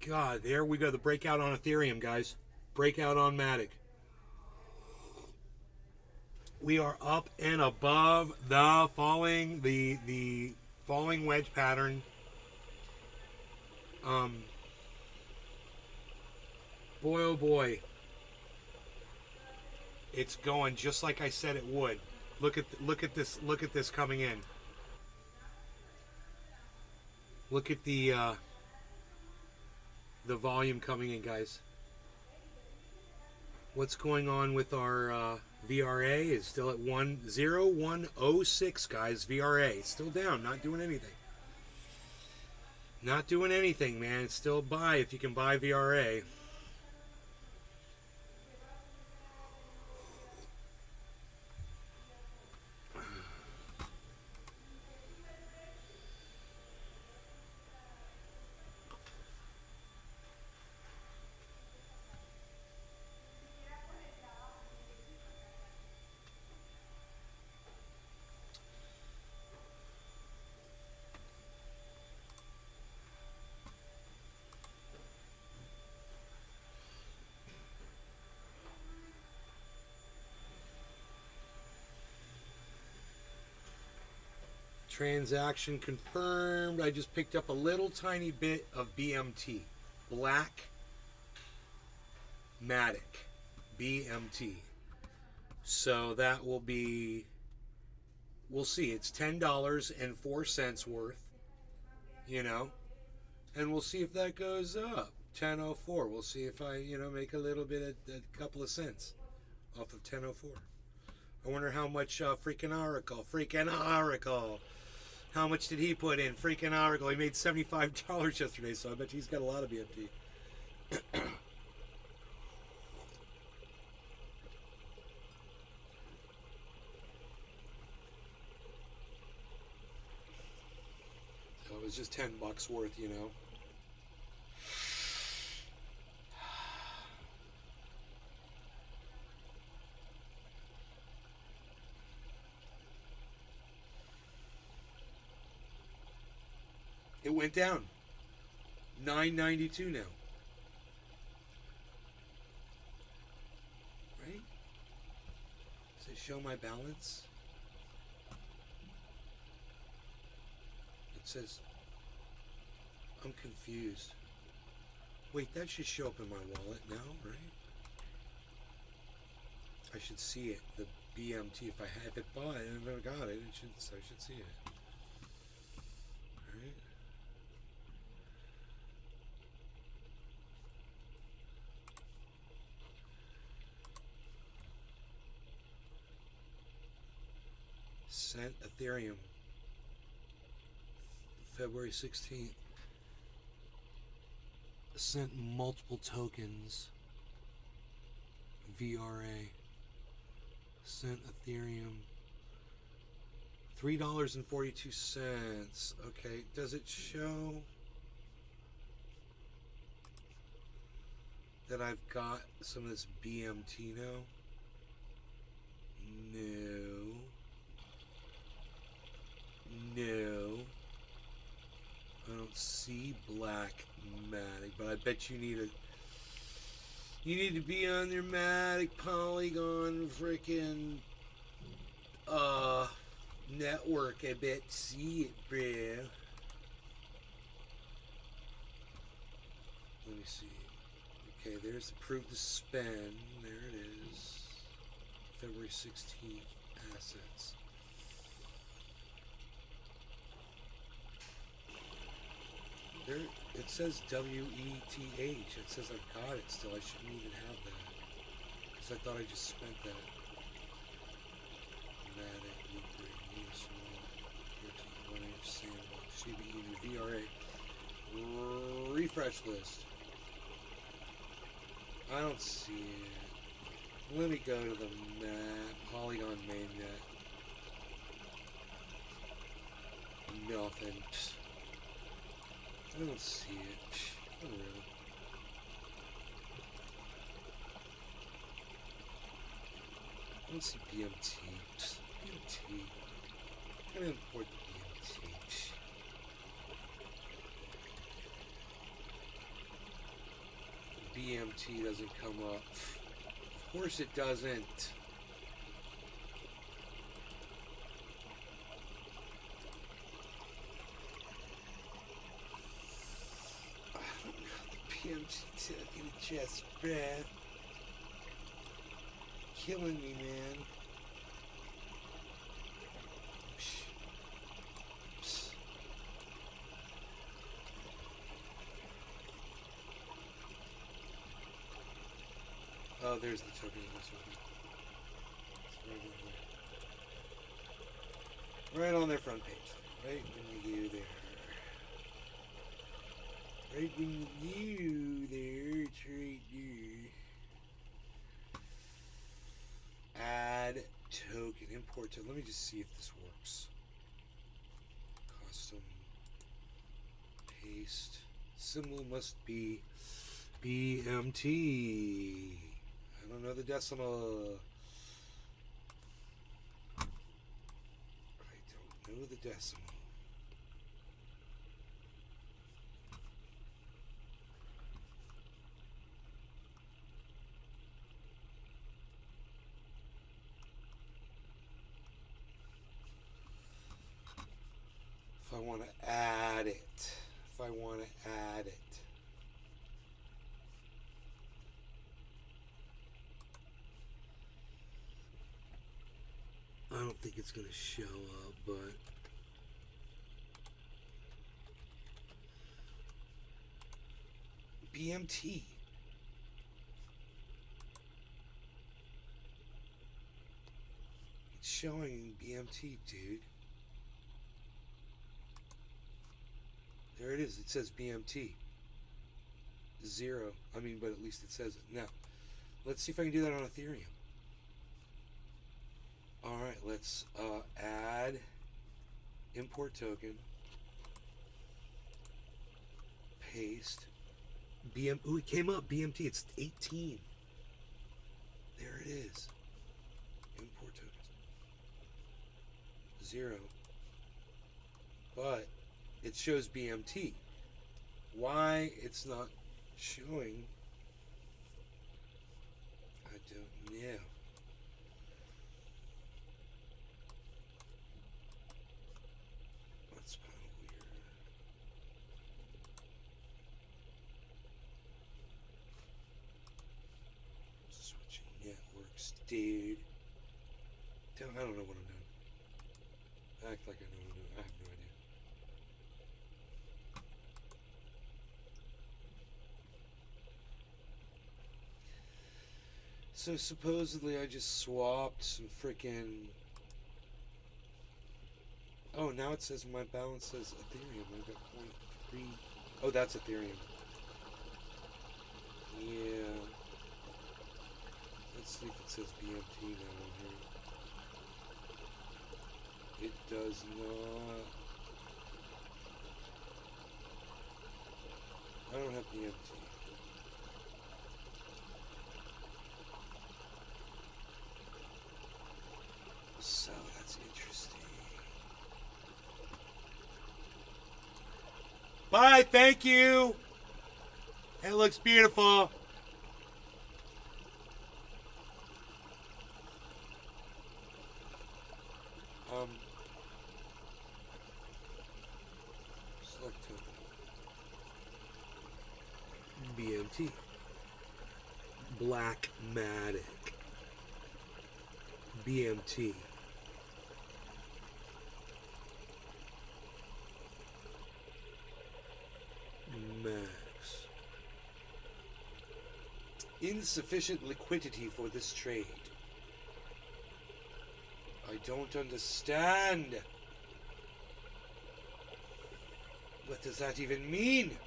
God, there we go. The breakout on Ethereum, guys. Breakout on Matic. We are up and above the falling wedge pattern. Boy, oh boy. It's going just like I said it would. Look at this coming in. Look at the volume coming in, guys. What's going on with our VRA is still at 10106, guys. VRA still down, not doing anything. Not doing anything, man. It's still buy if you can buy VRA. Transaction confirmed. I just picked up a little tiny bit of BMT. Black Matic BMT. So that will be, we'll see. It's $10.04 worth, you know, and we'll see if that goes up. 10.04. We'll see if I, make a little bit, a couple of cents off of 10.04. I wonder how much freaking Oracle. How much did he put in? Freaking Oracle. He made $75 yesterday, so I bet he's got a lot of BMT. So it was just $10 worth, It went down. 992 now. Right? Does it show my balance? It says, I'm confused. Wait, that should show up in my wallet now, right? I should see it. The BMT. If I have it bought and I've never got it, I should see it. Alright. Sent Ethereum. February 16th. Sent multiple tokens. VRA. Sent Ethereum. $3.42. Okay, does it show that I've got some of this BMT now? No. No. I don't see black Matic, but I bet you need to be on their Matic Polygon frickin' network, I bet. See it, bro. Let me see. Okay, there's the proof to spend. There it is. February 16th assets. There, it says WETH. It says I've got it still. I shouldn't even have that. Because I thought I just spent that. Matic, Lucre, Uniswap, 1H, Sandbox, CBE, VRA. Refresh list. I don't see it. Let me go to the Polygon mainnet. Nothing. I don't see it. Unreal. I don't see BMT. BMT. I'm gonna import the BMT. BMT doesn't come up. Of course it doesn't. BMT taking a chest breath. Killing me, man. Psh. Psh. Oh, there's the token. Right on their front page. Right when you go there. Right when you there, it's right there. Add token, import token. Let me just see if this works. Custom paste. Symbol must be BMT. I don't know the decimal. I don't know the decimal. If I want to add it. If I want to add it. I don't think it's going to show up, but BMT. It's showing BMT, dude. There it is. It says BMT. 0. I mean, but at least it says it. Now, let's see if I can do that on Ethereum. Alright, let's add import token. Paste. Ooh, it came up. BMT. It's 18. There it is. Import tokens. 0. But it shows BMT. Why it's not showing, I don't know. That's kind of weird. Switching networks, dude. I don't know what I'm doing. Act like I know what I'm doing. I have no idea. So supposedly I just swapped some freaking. Oh, now it says my balance says Ethereum. I got 0.3. Oh, that's Ethereum. Yeah. Let's see if it says BMT now on here. It does not. I don't have BMT. So that's interesting. Bye, thank you. It looks beautiful. Select token. BMT. Blackmatic. BMT. Max. Insufficient liquidity for this trade. I don't understand. What does that even mean?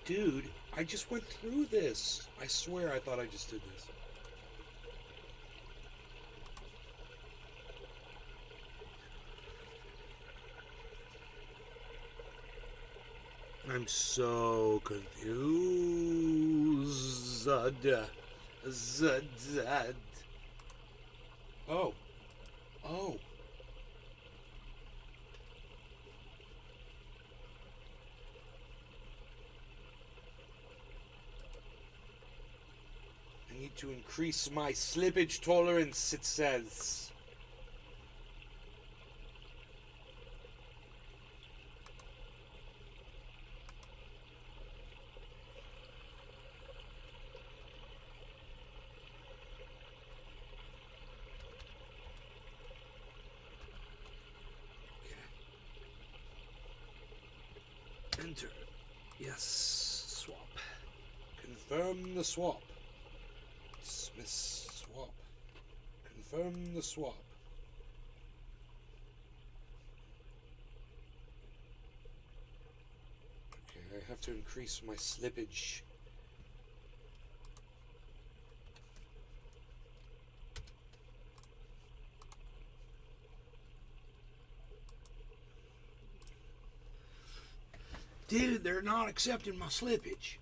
Dude, I just went through this. I swear I thought I just did this. I'm so confused. Oh. Oh. I need to increase my slippage tolerance, it says. Enter. Yes. Swap. Confirm the swap. Dismiss swap. Confirm the swap. Okay, I have to increase my slippage. Dude, they're not accepting my slippage.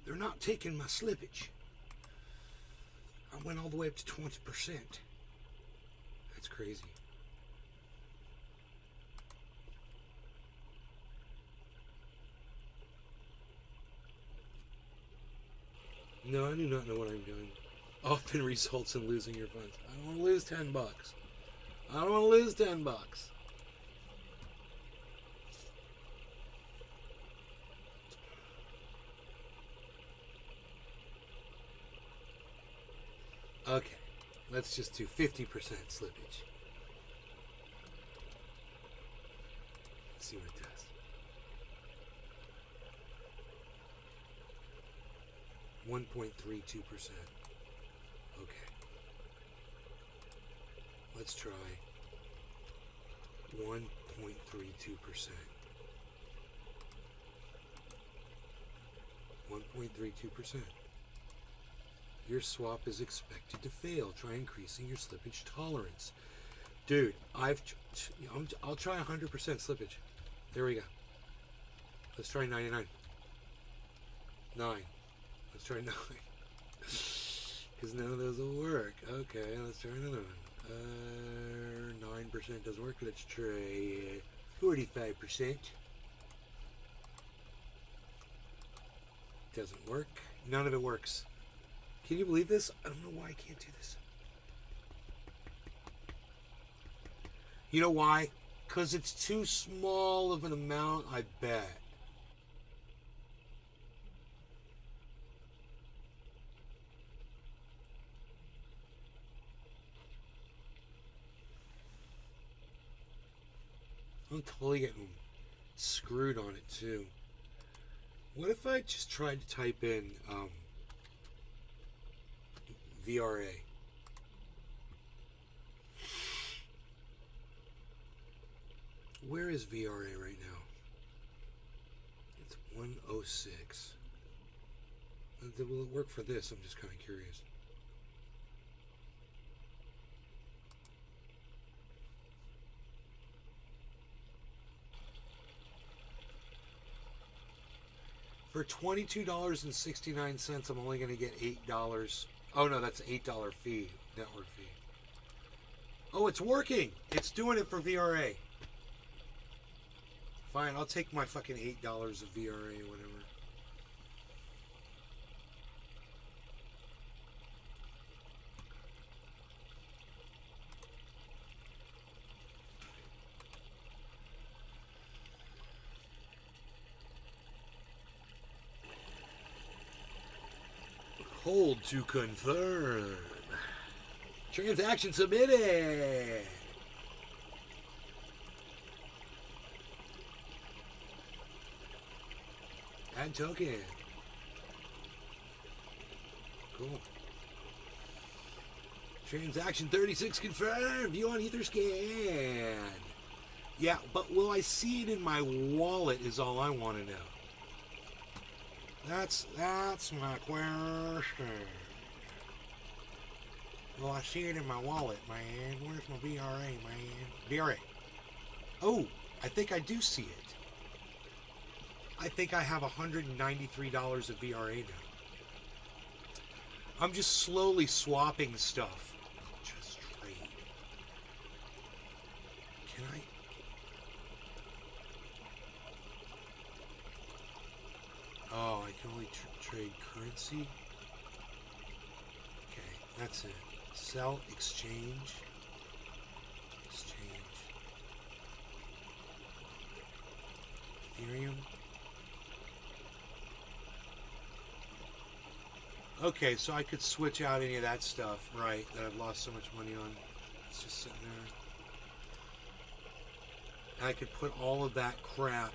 They're not taking my slippage. I went all the way up to 20%. That's crazy. No, I do not know what I'm doing. Often results in losing your funds. I don't want to lose $10. I don't want to lose $10. Okay, let's just do 50% slippage. Let's see what it does. 1.32%. Okay. Let's try 1.32%. 1.32%. Your swap is expected to fail. Try increasing your slippage tolerance. Dude, I'll try 100% slippage. There we go. Let's try 99. 9. Let's try 9. Because none of those will work. Okay, let's try another one. 9% doesn't work. Let's try 45%. Doesn't work. None of it works. Can you believe this? I don't know why I can't do this. You know why? Because it's too small of an amount, I bet. I'm totally getting screwed on it too. What if I just tried to type in VRA? Where is VRA right now? It's 106. Will it work for this? I'm just kind of curious. For $22.69, I'm only going to get $8. Oh no, that's an $8 fee, network fee. Oh, it's working. It's doing it for VRA. Fine, I'll take my fucking $8 of VRA or whatever. Hold to confirm. Transaction submitted. Add token. Cool. Transaction 36 confirmed. View on Etherscan. Yeah, but will I see it in my wallet is all I want to know. That's my question. Will I see it in my wallet, man? Where's my VRA, man? VRA. Oh, I think I do see it. I think I have $193 of VRA now. I'm just slowly swapping stuff. Just trade. Can I? Oh, I can only trade currency? Okay, that's it. Sell, exchange. Exchange. Ethereum. Okay, so I could switch out any of that stuff, right, that I've lost so much money on. It's just sitting there. And I could put all of that crap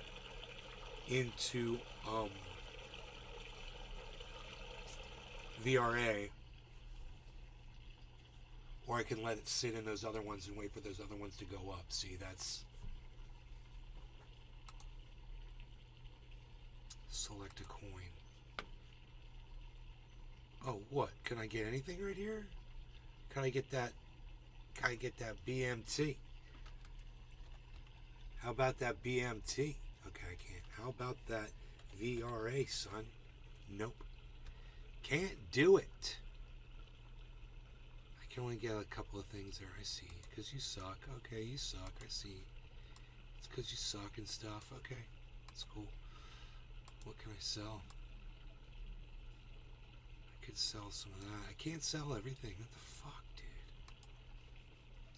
into VRA, or I can let it sit in those other ones and wait for those other ones to go up. See, that's select a coin. Oh, what? Can I get anything right here? Can I get that? Can I get that BMT? How about that BMT? Okay, I can't. How about that VRA, son? Nope. Can't do it. I can only get a couple of things there. I see. Because you suck. Okay, you suck. I see. It's because you suck and stuff. Okay, that's cool. What can I sell? I could sell some of that. I can't sell everything. What the fuck, dude?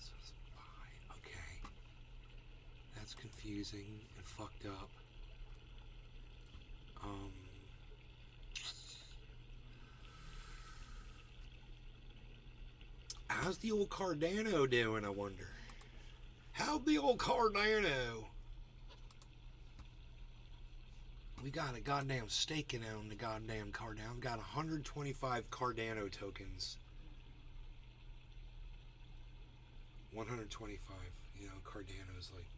So let's buy. Okay. That's confusing and fucked up. How's the old Cardano doing, I wonder? How'd the old Cardano? We got a goddamn staking on the goddamn Cardano. I've got 125 Cardano tokens. 125. You know, Cardano is like,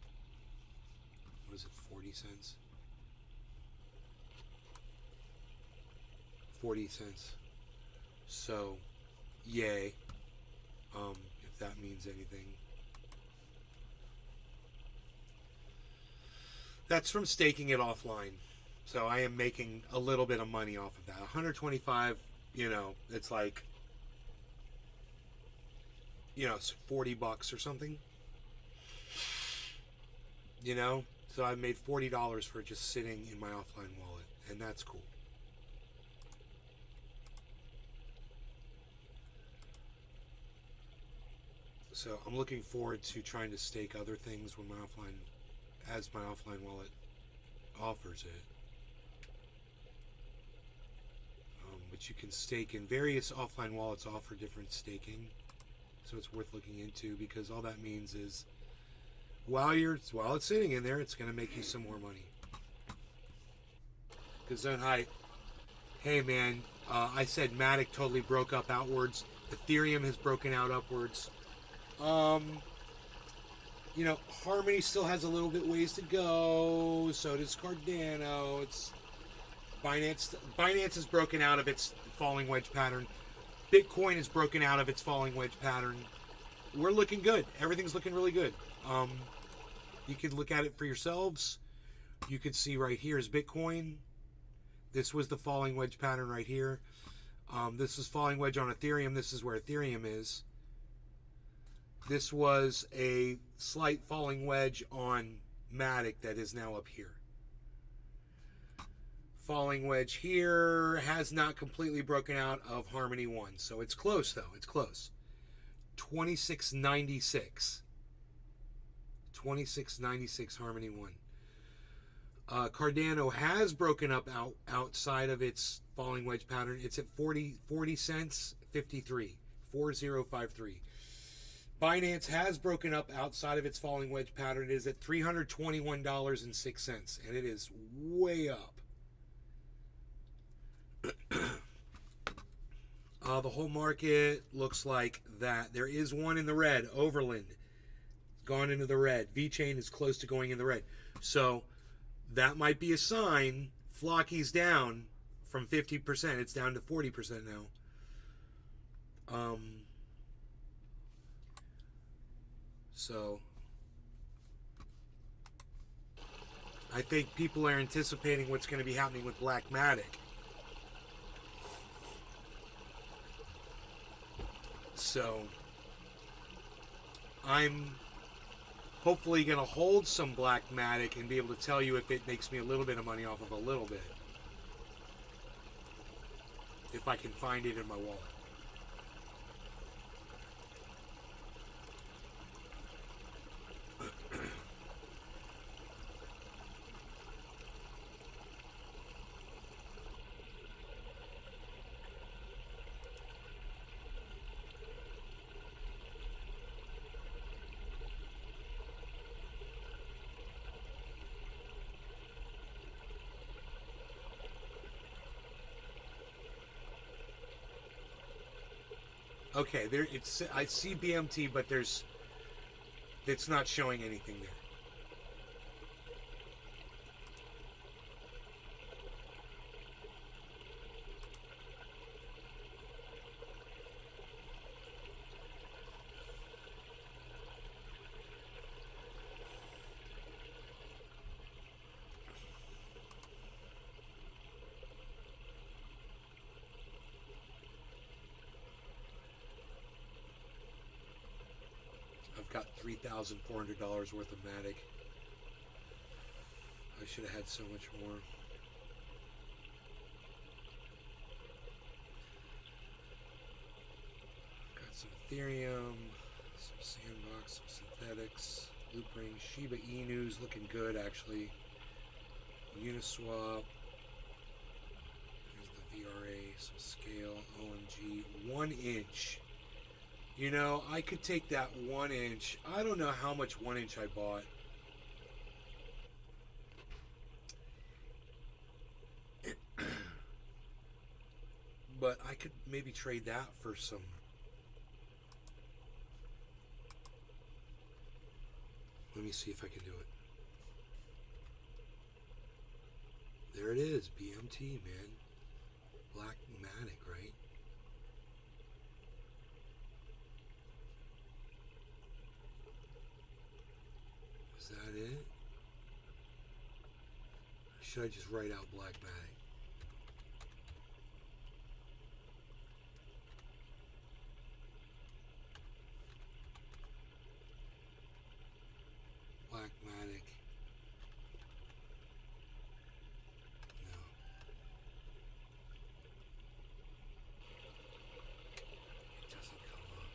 what is it, 40 cents? 40 cents. So, yay. If that means anything. That's from staking it offline. So I am making a little bit of money off of that. 125, you know, it's like, you know, it's $40 or something. You know, so I made $40 for just sitting in my offline wallet, and that's cool. So I'm looking forward to trying to stake other things when my offline wallet offers it. But you can stake in various offline wallets offer different staking, so it's worth looking into, because all that means is while it's sitting in there, it's going to make you some more money. Because then, hey man, I said Matic totally broke up outwards. Ethereum has broken out upwards. You know, Harmony still has a little bit ways to go. So does Cardano. It's Binance has broken out of its falling wedge pattern. Bitcoin has broken out of its falling wedge pattern. We're looking good. Everything's looking really good. You can look at it for yourselves. You can see right here is Bitcoin. This was the falling wedge pattern right here. This is falling wedge on Ethereum. This is where Ethereum is. This was a slight falling wedge on Matic that is now up here. Falling wedge here has not completely broken out of Harmony 1. So it's close though. It's close. 2696. 2696 Harmony 1. Cardano has broken up outside of its falling wedge pattern. It's at 40 cents, 53. 4053. Binance has broken up outside of its falling wedge pattern. It is at $321.06, and it is way up. The whole market looks like that. There is one in the red. Overland gone into the red. VeChain is close to going in the red. So that might be a sign. Flocky's down from 50%. It's down to 40% now. So I think people are anticipating what's going to be happening with Black Matic. So I'm hopefully going to hold some Black Matic and be able to tell you if it makes me a little bit of money off of a little bit. If I can find it in my wallet. Okay, there it's I see BMT, but it's not showing anything there. I've got $3,400 worth of Matic. I should have had so much more. Got some Ethereum, some Sandbox, some synthetics, Loopring, Shiba Inu's looking good actually. Uniswap. Here's the VRA, some scale, OMG, 1 inch. You know, I could take that 1 inch. I don't know how much 1 inch I bought. But I could maybe trade that for some. Let me see if I can do it. There it is, BMT, man. Black Matic, right? Is that it? I should I just write out Blackmatic? Blackmatic. No. It doesn't come up.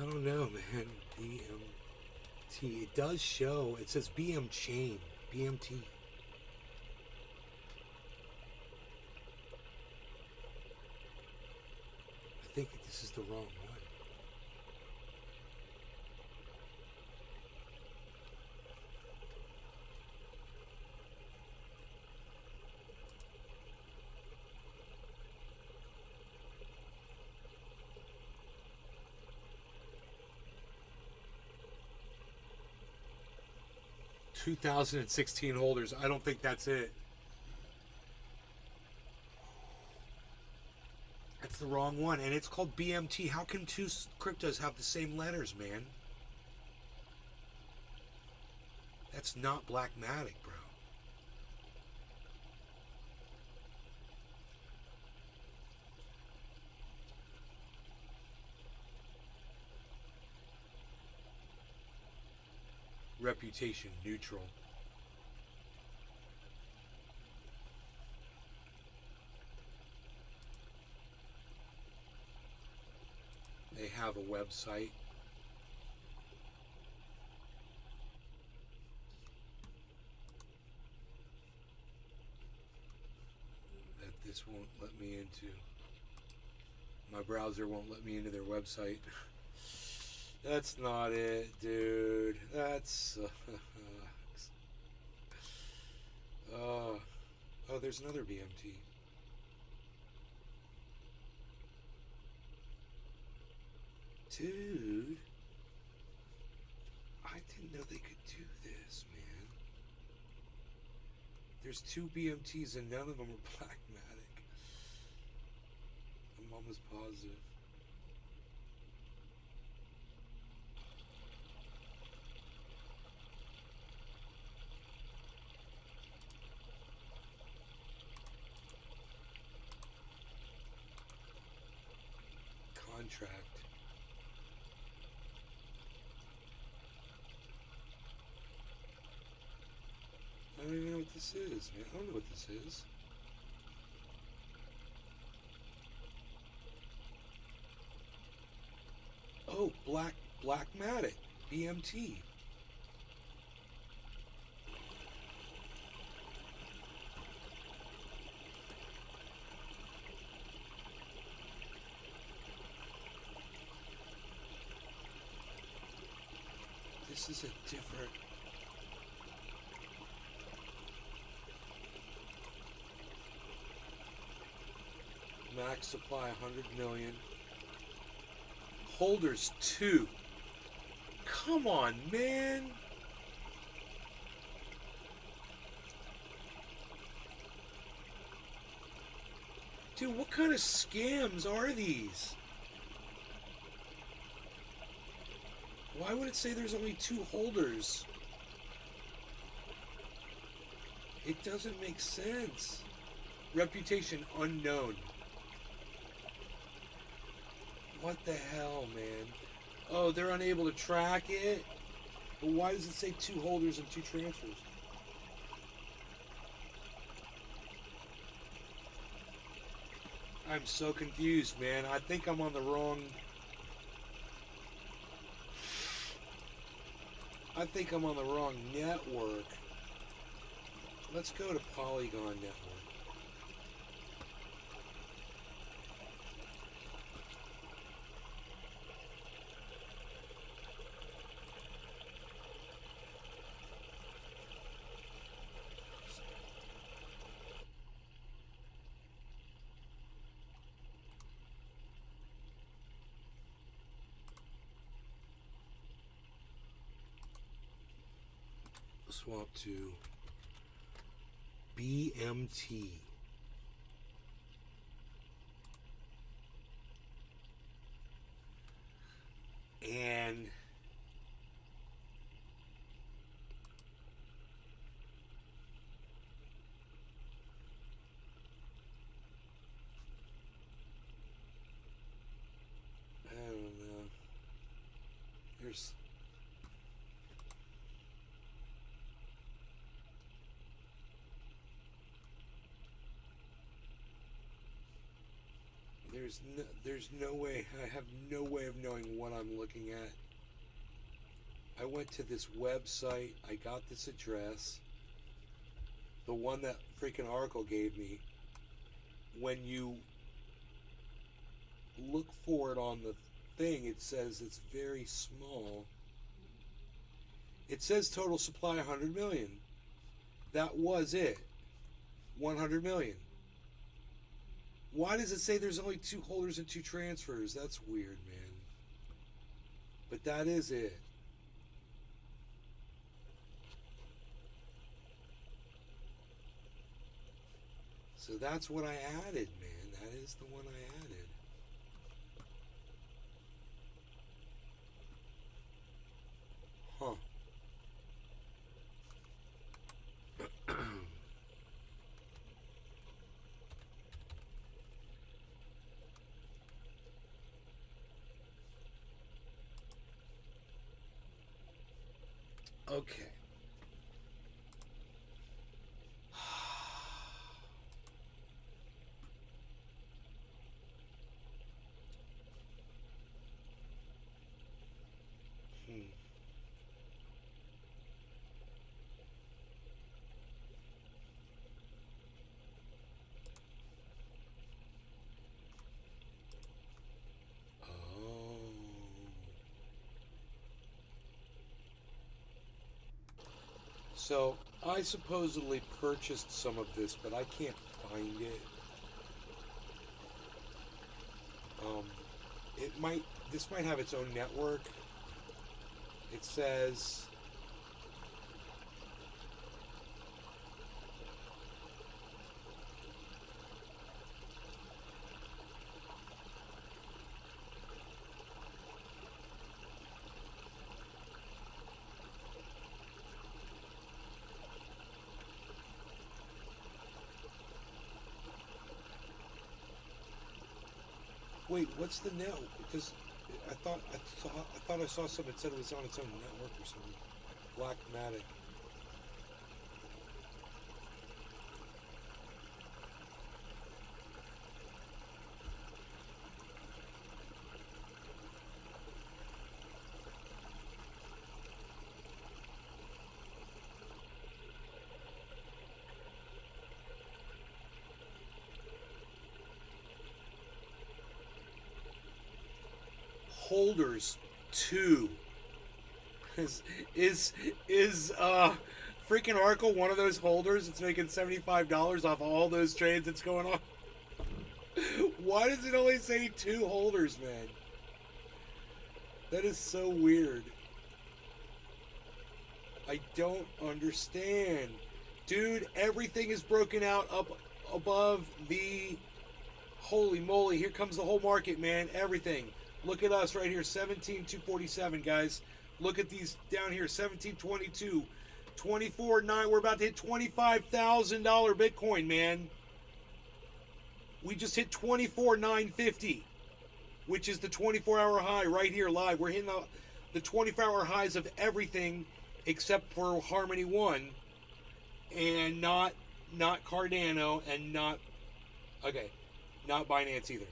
I don't know, man. BMT. It does show. It says BM chain. BMT. I think this is the wrong one. $2,016 holders. I don't think that's it. That's the wrong one, and it's called BMT. How can two cryptos have the same letters, man? That's not Blackmatic, bro. Reputation neutral. They have a website. That this won't let me into. My browser won't let me into their website. That's not it, dude. That sucks. Oh, there's another BMT. Dude, I didn't know they could do this, man. There's two BMTs and none of them are Blackmatic. I'm almost positive. Contract. I don't even know what this is, man. I don't know what this is. Oh, Blackmatic. BMT. This is a different... Max supply 100 million. Holders 2. Come on, man. Dude, what kind of scams are these? Why would it say there's only 2 holders? It doesn't make sense. Reputation unknown. What the hell, man? Oh, they're unable to track it? But why does it say 2 holders and 2 transfers? I'm so confused, man. I think I'm on the wrong... I think I'm on the wrong network. Let's go to Polygon Network. Swap to BMT. And There's no way. I have no way of knowing what I'm looking at. I went to this website. I got this address. The one that freaking Oracle gave me. When you look for it on the thing, it says it's very small. It says total supply 100 million. That was it. 100 million. Why does it say there's only 2 holders and 2 transfers? That's weird, man. But that is it. So that's what I added, man. That is the one I added. Huh. Okay. So I supposedly purchased some of this, but I can't find it. This might have its own network. It says wait, what's the net? Because I thought I saw something that said it was on its own network or something. Blackmatic. Holders 2 is freaking Oracle one of those holders? It's making $75 off all those trades that's going on. Why does it only say 2 holders, man? That is so weird. I don't understand, dude. Everything is broken out up above the. Holy moly! Here comes the whole market, man. Everything. Look at us right here, 17,247, guys. Look at these down here, 1722, 24.9. We're about to hit $25,000 Bitcoin, man. We just hit 24,950, which is the 24-hour high right here live. We're hitting the 24-hour highs of everything except for Harmony 1 and not Cardano and not Binance either.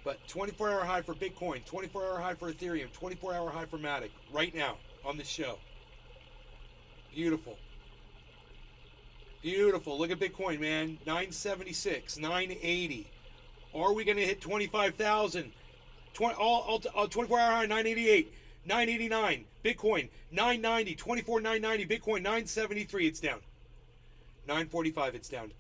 But 24-hour high for Bitcoin, 24-hour high for Ethereum, 24-hour high for Matic right now on this show. Beautiful. Beautiful. Look at Bitcoin, man. 976, 980. Are we going to hit 25,000? 24-hour high, 988, 989. Bitcoin, 990, 24,990. Bitcoin, 973. It's down. 945. It's down.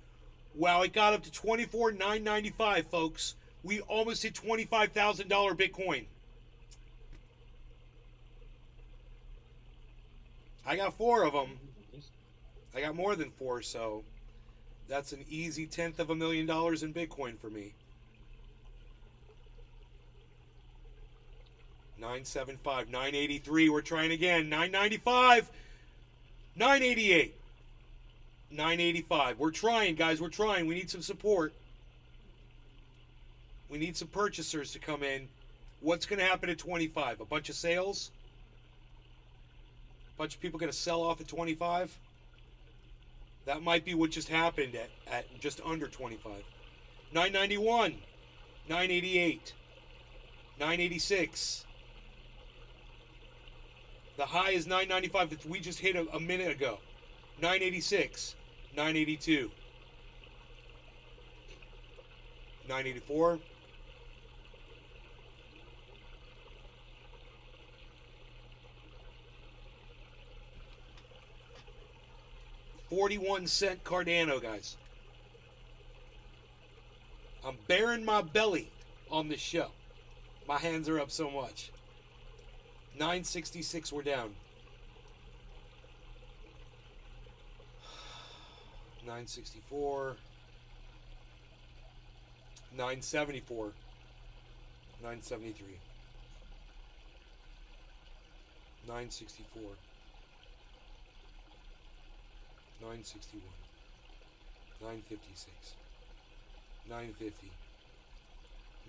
Wow, it got up to 24,995, folks. We almost hit $25,000 Bitcoin. I got 4 of them. I got more than 4, so that's an easy $1/10,000,000 in Bitcoin for me. 975, 983. We're trying again. 995, 988, 985. We're trying, guys. We're trying. We need some support. We need some purchasers to come in. What's going to happen at 25? A bunch of sales? A bunch of people going to sell off at 25? That might be what just happened at just under 25. 991. 988, 986. The high is 995 that we just hit a minute ago. 986, 982, 984. 41-cent Cardano, guys. I'm bearing my belly on this show. My hands are up so much. 966 we're down. 964. 974. 973. 964. 961. 956. 950.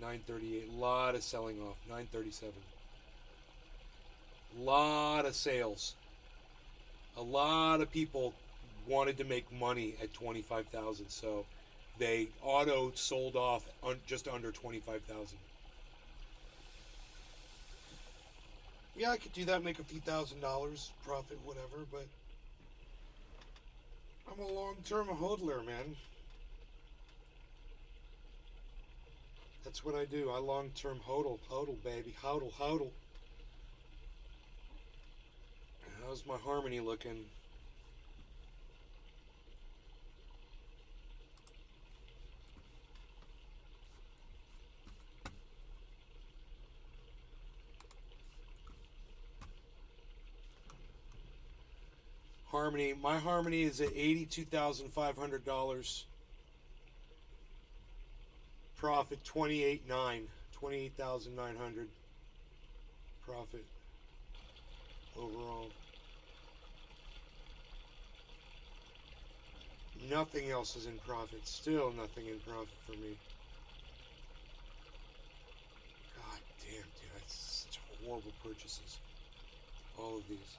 938. Lot of selling off. 937. Lot of sales. A lot of people wanted to make money at 25,000, so they auto sold off just under 25,000. Yeah, I could do that, make a few $1,000s profit, whatever, but I'm a long-term hodler, man. That's what I do. I long-term hodl, baby, hodl. How's my harmony looking? Harmony, my harmony is at $82,500. Profit 28,900. Profit overall. Nothing else is in profit. Still nothing in profit for me. God damn, dude, that's such horrible purchases. All of these.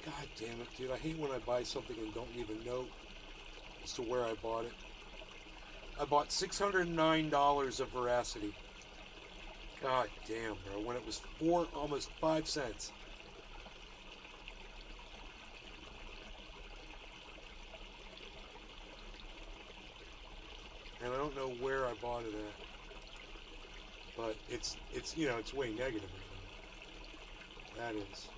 God damn it, dude. I hate when I buy something and don't even know as to where I bought it. I bought $609 of Veracity. God damn, bro. When it was almost 5 cents. And I don't know where I bought it at. But it's you know, it's way negative right now. That is.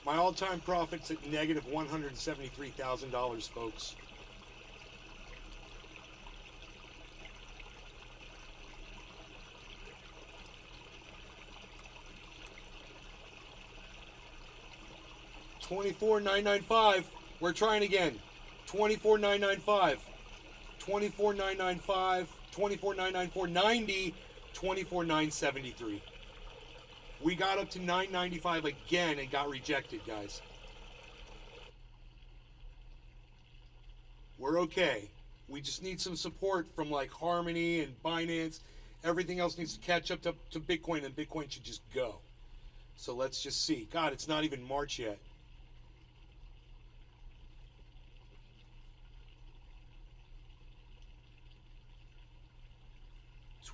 My all-time profit's at negative $173,000, folks. $24,995. We're trying again. $24,995. $24,995. $24,994. 90. $24,973. We got up to $9.95 again and got rejected, guys. We're okay. We just need some support from like Harmony and Binance. Everything else needs to catch up to Bitcoin, and Bitcoin should just go. So let's just see. God, it's not even March yet.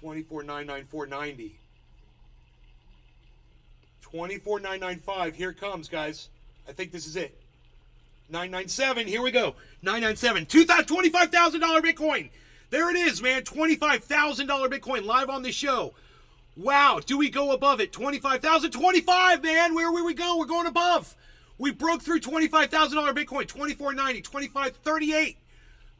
$24,994.90. $24,995. Here it comes, guys. I think this is it. 997. Here we go. 997. $25,000 Bitcoin. There it is, man. $25,000 Bitcoin live on the show. Wow. Do we go above it? 25,000. 25, man. Where we go? We're going above. We broke through $25,000 Bitcoin. 2490. 2538.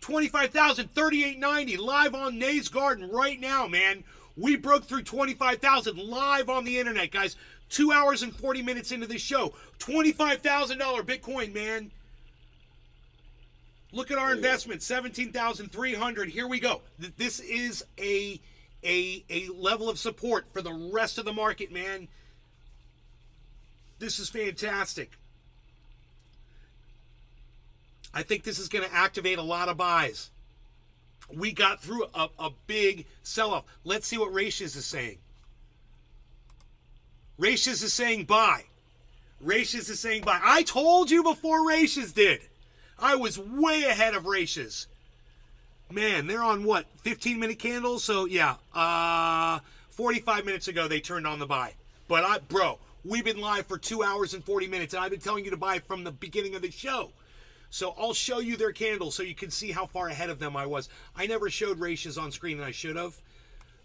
25,000, 38.90 live on Nays Garden right now, man. We broke through 25,000 live on the internet, guys. 2 hours and 40 minutes into this show. $25,000 Bitcoin, man. Look at our investment, 17,300. Here we go. This is a level of support for the rest of the market, man. This is fantastic. I think this is going to activate a lot of buys. We got through a big sell-off. Let's see what Ratius is saying. Ratius is saying buy. Ratius is saying buy. I told you before Ratius did. I was way ahead of Ratius. Man, they're on what? 15-minute candles? So, yeah. 45 minutes ago, they turned on the buy. But, bro, we've been live for 2 hours and 40 minutes, and I've been telling you to buy from the beginning of the show. So I'll show you their candles so you can see how far ahead of them I was. I never showed Ratius on screen, and I should have.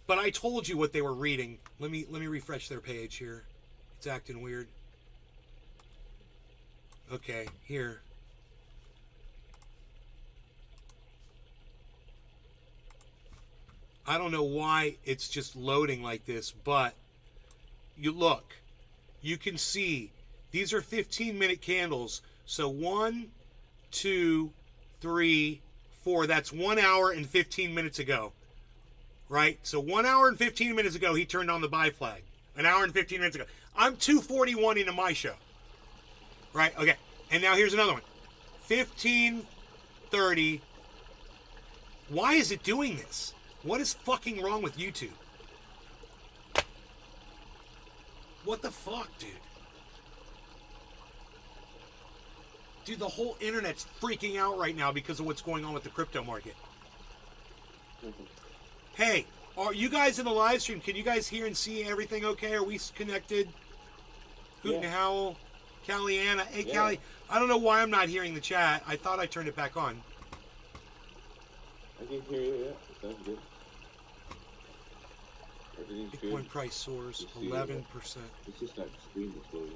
But I told you what they were reading. Let me refresh their page here. It's acting weird. Okay, here. I don't know why it's just loading like this, but you look. You can see these are 15-minute candles. So 1, 2, 3, 4. That's 1 hour and 15 minutes ago. Right? So 1 hour and 15 minutes ago, he turned on the buy flag. An hour and 15 minutes ago. I'm 2:41 into my show. Right? Okay. And now here's another one. 15:30. Why is it doing this? What is fucking wrong with YouTube? What the fuck, dude? Dude, the whole internet's freaking out right now because of what's going on with the crypto market. Hey, are you guys in the live stream? Can you guys hear and see everything okay? Are we connected? Hoot and Howl, Caliana. Hey, Callie, I don't know why I'm not hearing the chat. I thought I turned it back on. I can hear you, yeah. Sounds good. Everything's Bitcoin good. price soars 11%. It's just that screen that's loading.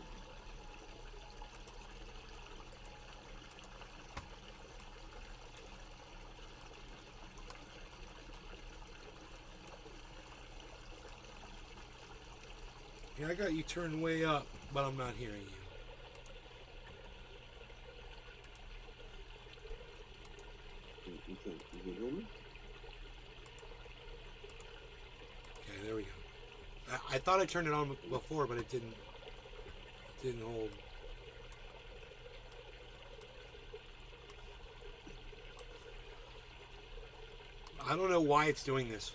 Yeah, I got you turned way up, but I'm not hearing you. You can hear me? Okay, there we go. I thought I turned it on before, but it didn't hold. I don't know why it's doing this.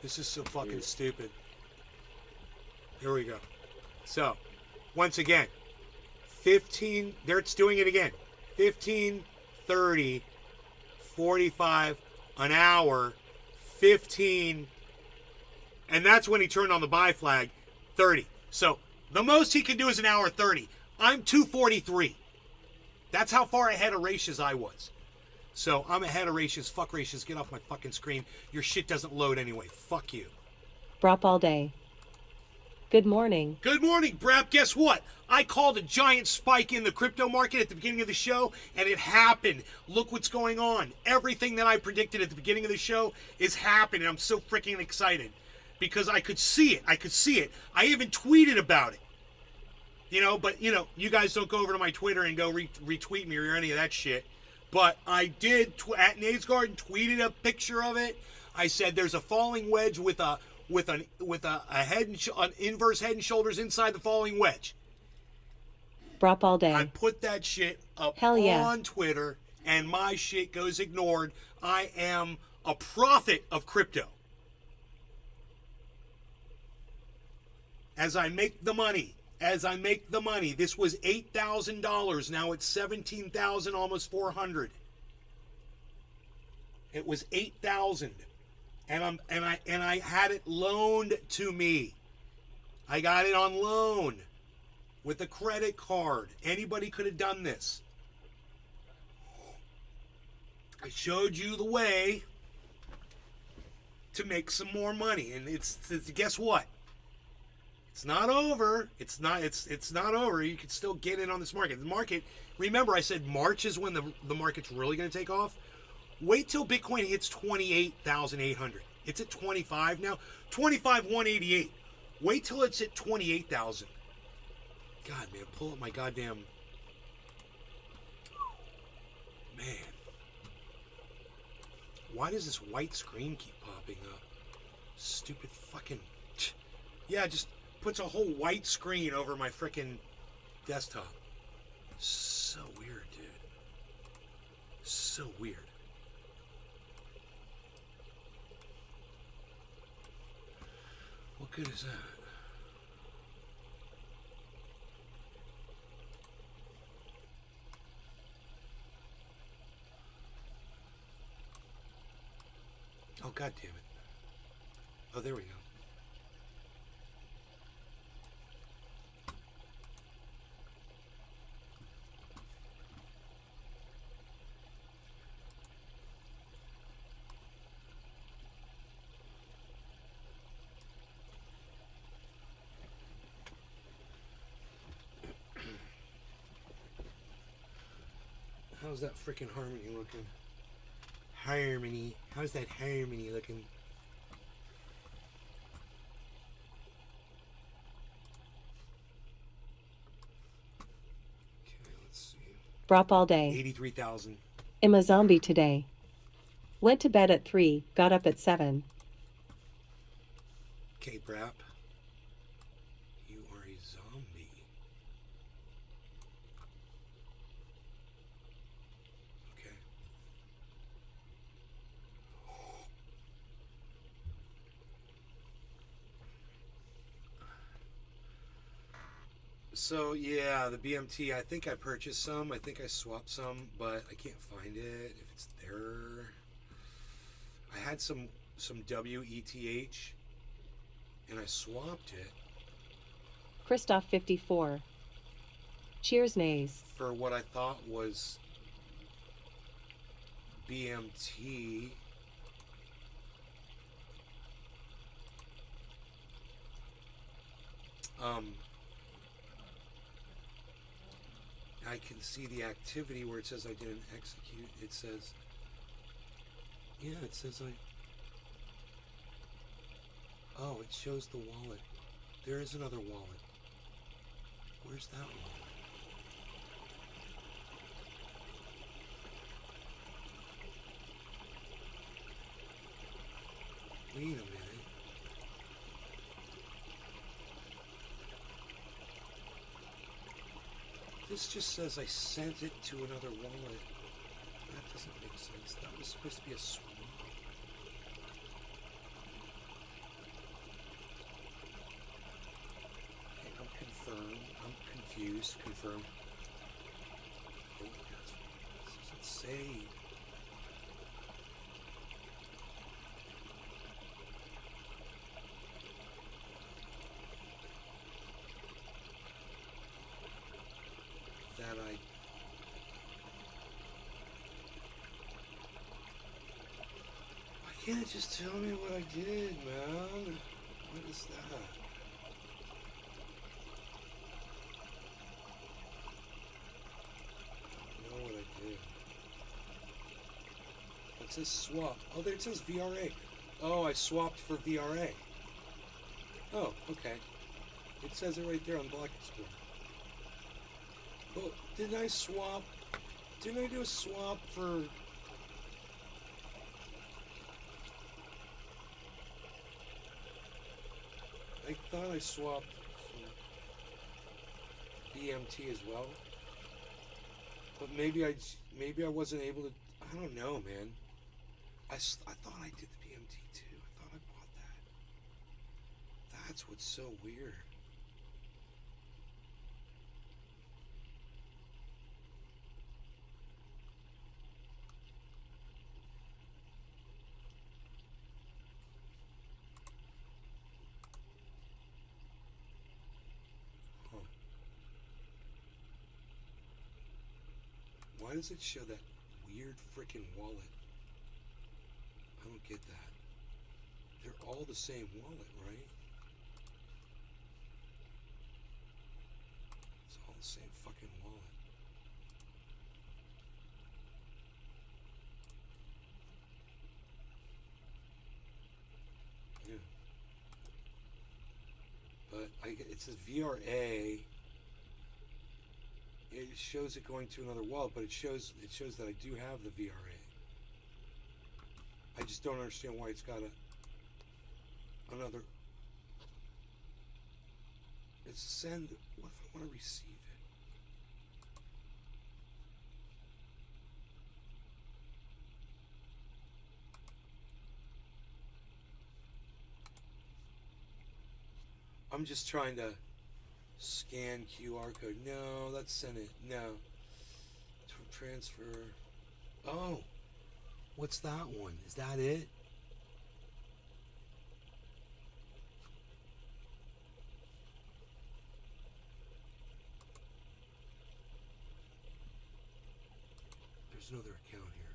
This is so fucking stupid. Here we go. So, once again, 15, there it's doing it again. 15, 30, 45, an hour, 15, and that's when he turned on the buy flag, 30. So, the most he can do is an hour 30. I'm 2:43. That's how far ahead of Ratius I was. So, I'm ahead of Ratius. Fuck Ratius. Get off my fucking screen. Your shit doesn't load anyway. Fuck you. Brop all day. Good morning. Good morning, Brap. Guess what? I called a giant spike in the crypto market at the beginning of the show, and it happened. Look what's going on. Everything that I predicted at the beginning of the show is happening. I'm so freaking excited because I could see it. I could see it. I even tweeted about it. You know, but, you know, you guys don't go over to my Twitter and go retweet me or any of that shit. But I did, at Nays Garden, tweeted a picture of it. I said there's a falling wedge with a head and an inverse head and shoulders inside the falling wedge. Brop all day. I put that shit up on Twitter, and my shit goes ignored. I am a prophet of crypto. As I make the money, this was $8,000. Now it's $17,000, almost $400. It was $8,000. And I had it loaned to me. I got it on loan with a credit card. Anybody could have done this. I showed you the way to make some more money, and it's guess what? It's not over. It's not over. You can still get in on this market. The market. Remember, I said March is when the market's really going to take off. Wait till Bitcoin hits 28,800. It's at 25 now. 25,188. Wait till it's at 28,000. God, man, pull up my goddamn... Man. Why does this white screen keep popping up? Stupid fucking... Yeah, it just puts a whole white screen over my frickin' desktop. So weird, dude. So weird. What good is that? Oh, God damn it. Oh, there we go. How's that freaking harmony looking? Harmony. How's that harmony looking? Okay, let's see. Brop all day. 83,000. Am a zombie today. Went to bed at 3, got up at 7. Okay, Brap. You are a zombie. Okay. So, yeah, the BMT, I think I purchased some. I think I swapped some, but I can't find it. If it's there. I had some WETH, and I swapped it Christoph 54. Cheers nays. for what I thought was BMT. I can see the activity where it says I didn't execute. It says, yeah, it says oh, it shows the wallet. There is another wallet. Where's that wallet? Wait a minute. This just says I sent it to another wallet. That doesn't make sense. That was supposed to be a swap. Okay, I'm confirmed. I'm confused. Confirmed. Oh, yes. This doesn't say. That I... Why can't it just tell me what I did, man? What is that? I don't know what I did. It says swap. Oh, there it says VRA. Oh, I swapped for VRA. Oh, okay. It says it right there on Block Explorer. Well, didn't I swap? Didn't I do a swap for... I thought I swapped for BMT as well. But maybe I wasn't able to... I don't know, man. I thought I did the BMT too. I thought I bought that. That's what's so weird. Why does it show that weird freaking wallet? I don't get that. They're all the same wallet, right? It's all the same fucking wallet. it says VRA. It shows it going to another wallet, but it shows that I do have the VRA. I just don't understand why it's got another. It's send. What if I want to receive it? I'm just trying to scan QR code. No, that's send it. No. Transfer. Oh. What's that one? Is that it? There's another account here.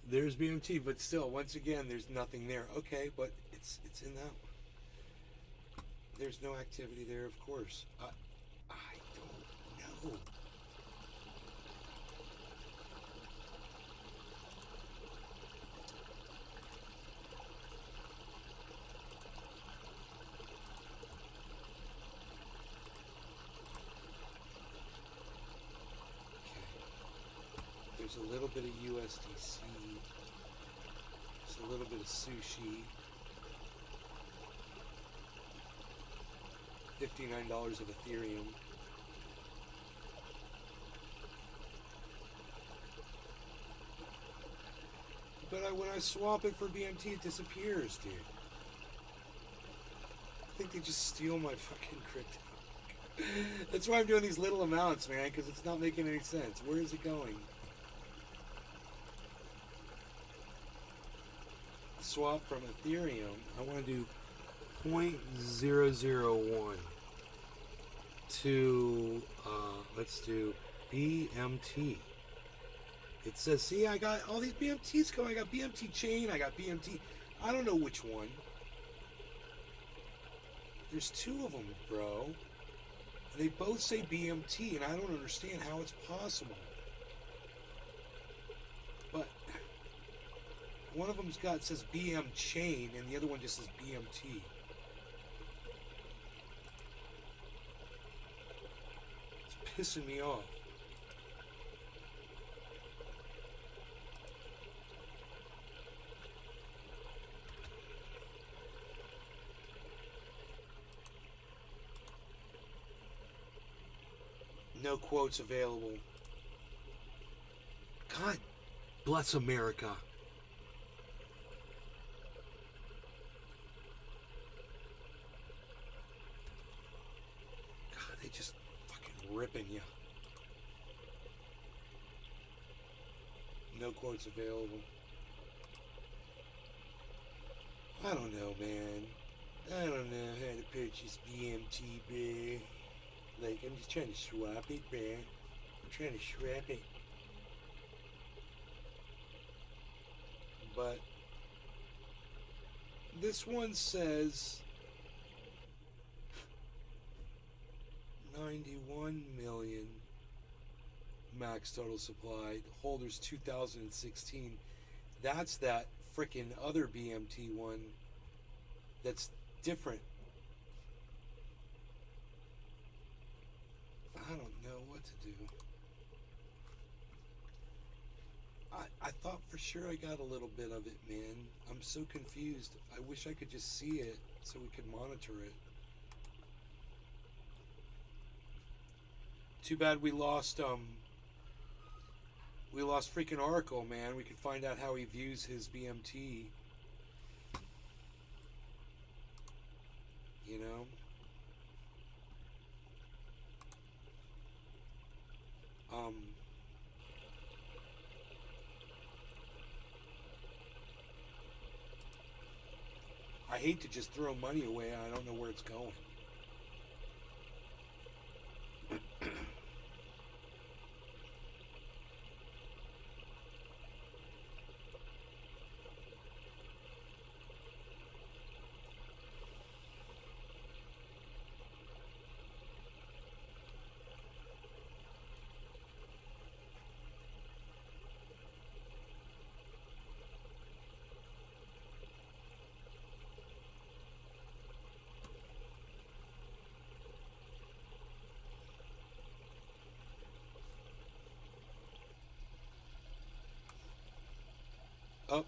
There's BMT, but still, once again, there's nothing there. Okay, but it's in that one. There's no activity there, of course. I don't know. There's a little bit of USDC. There's a little bit of sushi. $59 of Ethereum. But when I swap it for BMT, it disappears, dude. I think they just steal my fucking crypto. That's why I'm doing these little amounts, man, because it's not making any sense. Where is it going? Swap from Ethereum. I want to do 0.001 to let's do BMT. It says, see, I got all these BMTs going. I got BMT chain. I got BMT. I don't know which one. There's two of them, bro. And they both say BMT, and I don't understand how it's possible. But one of them's got, says BM chain, and the other one just says BMT. It's pissing me off. No quotes available. God bless America. God, they just fucking ripping you. No quotes available. I don't know, man. I don't know how to purchase BMT, bruh. Like, I'm just trying to swap it, bruh. I'm trying to swap it. But this one says 91 million max total supply. Holders 2016. That's that frickin' other BMT one that's different. I don't know what to do. I thought for sure I got a little bit of it, man. I'm so confused. I wish I could just see it so we could monitor it. Too bad we lost freaking Oracle, man. We could find out how he views his BMT. You know? I hate to just throw money away. I don't know where it's going. up.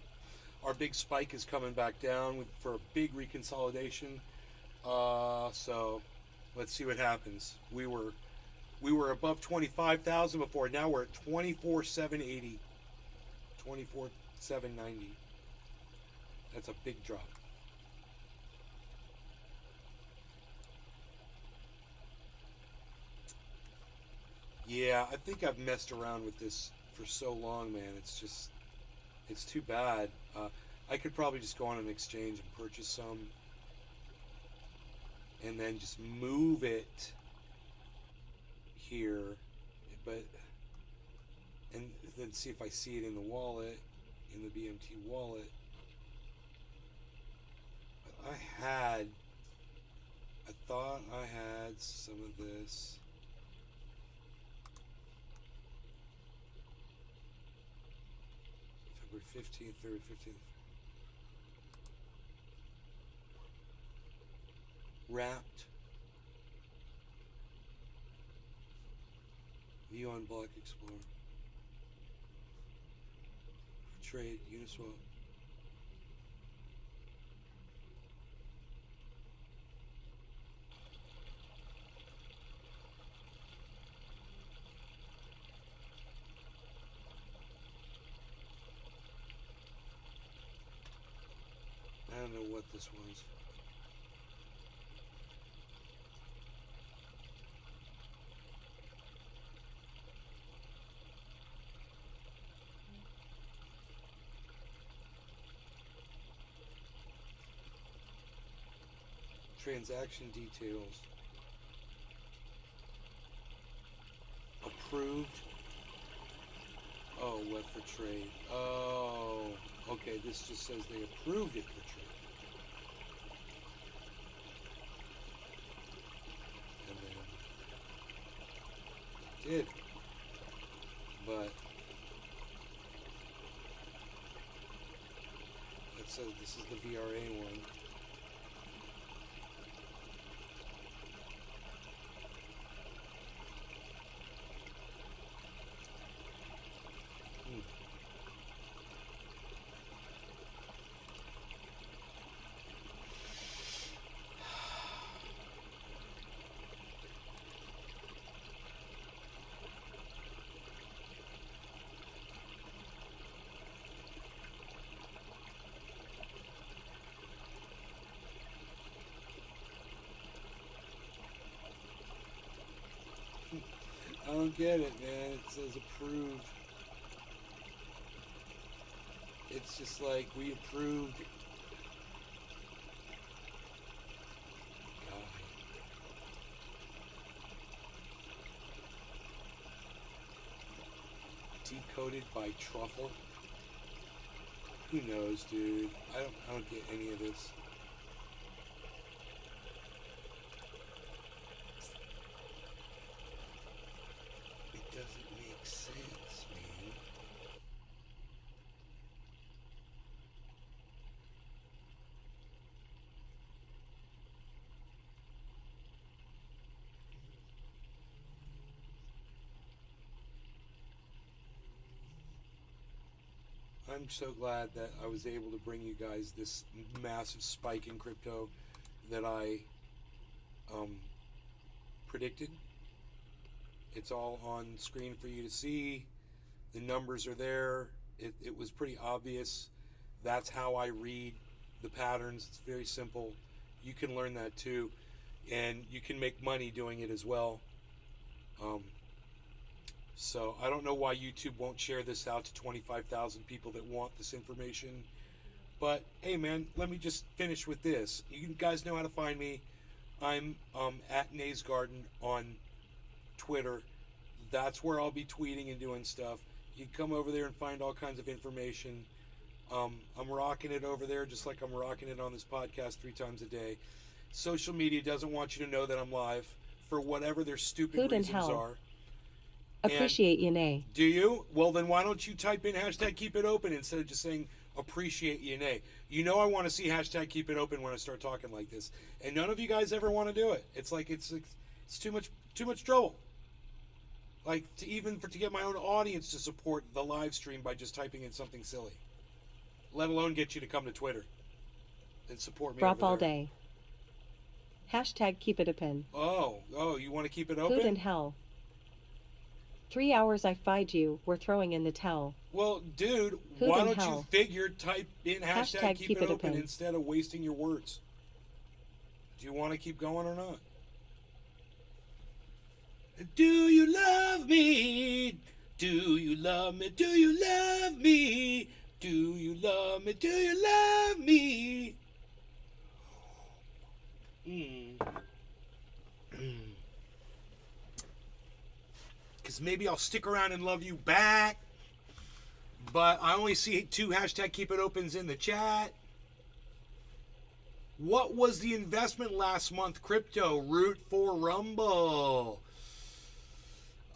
Our big spike is coming back down for a big reconsolidation. So let's see what happens. We were above 25,000 before. Now we're at 24,780, 24,790. That's a big drop. Yeah, I think I've messed around with this for so long, man. It's too bad. I could probably just go on an exchange and purchase some and then just move it here, and then see if I see it in the wallet, in the BMT wallet. But I thought I had some of this. February 15th, February 15th. Wrapped. View on Block Explorer. Trade, Uniswap. I don't know what this was. Transaction details. Approved. Oh, what for trade? Oh, okay. This just says they approved it for trade. And then did. But it says this is the VRA one. I don't get it, man. It says approved. It's just like we approved. God. Decoded by truffle. Who knows, dude? I don't get any of this. Doesn't make sense, man. I'm so glad that I was able to bring you guys this massive spike in crypto that I predicted. It's all on screen for you to see. The numbers are there. It was pretty obvious. That's how I read the patterns. It's very simple. You can learn that too. And you can make money doing it as well. So I don't know why YouTube won't share this out to 25,000 people that want this information. But hey man, let me just finish with this. You guys know how to find me. I'm at Nays Garden on Twitter. That's where I'll be tweeting and doing stuff. You can come over there and find all kinds of information. I'm rocking it over there just like I'm rocking it on this podcast 3 times a day. Social media doesn't want you to know that I'm live for whatever their stupid Food and reasons hell. are. Appreciate you, Nay. Do you? Well, then why don't you type in hashtag keep it open instead of just saying appreciate you, Nay? You know I want to see hashtag keep it open when I start talking like this. And none of you guys ever want to do it. It's like it's too much trouble. Like to get my own audience to support the live stream by just typing in something silly. let alone get you to come to Twitter and support me Brop over all there. day. Hashtag keep it open. Oh, you want to keep it Food open? and hell. 3 hours I fight you, we're throwing in the towel. Well, dude, Food why and don't you hell. figure type in hashtag keep it open open instead of wasting your words? Do you want to keep going or not? Do you love me? Do you love me? Do you love me? Do you love me? Do you love me? Because maybe I'll stick around and love you back. But I only see 2 hashtag keep it opens in the chat. What was the investment last month? Crypto, Root for Rumble.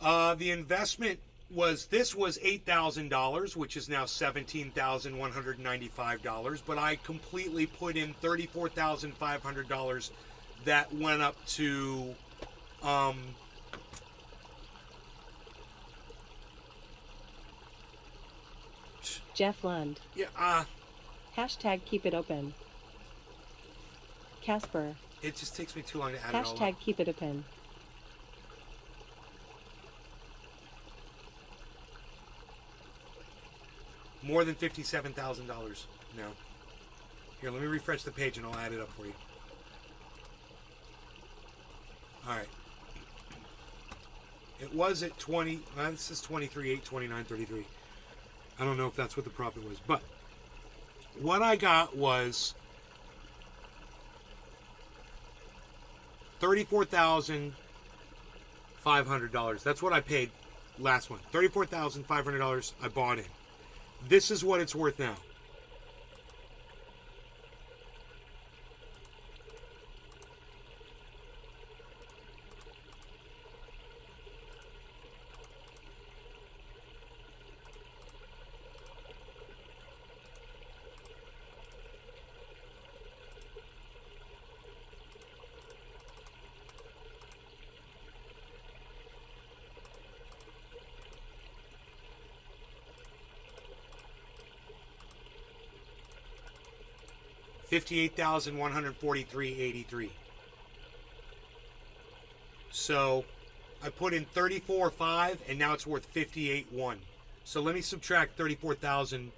The investment was $8,000, which is now $17,195. But I completely put in $34,500 that went up to Jeff Lund. yeah, Hashtag keep it open. Casper. it just takes me too long to add it all up. Hashtag keep it open. More than $57,000 now. Here, let me refresh the page and I'll add it up for you. All right. It was at 20. This is 23, 8, 29, 33. I don't know if that's what the profit was, but what I got was $34,500. That's what I paid last month. $34,500 I bought in. This is what it's worth now. $58,143.83. So I put in 34.5 and now it's worth 58.1. So let me subtract 34,000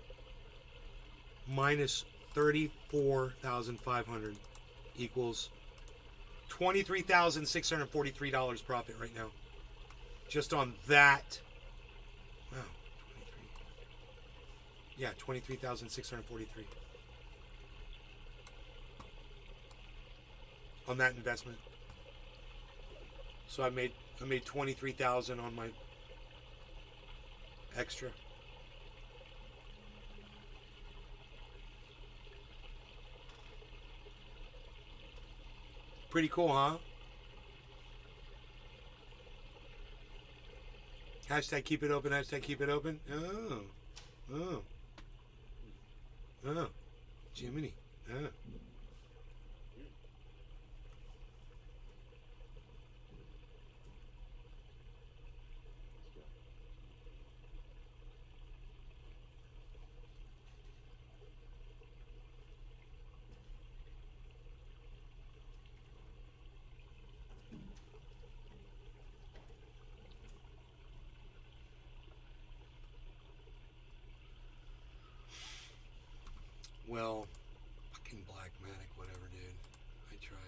minus 34,500 equals $23,643 profit right now. Just on that. Wow. 23. Yeah, 23,643. On that investment. So I made 23,000 on my extra. Pretty cool, huh? Hashtag keep it open, hashtag keep it open. Oh. Jiminy. Oh. Well, fucking Blackmatic, whatever, dude. I tried.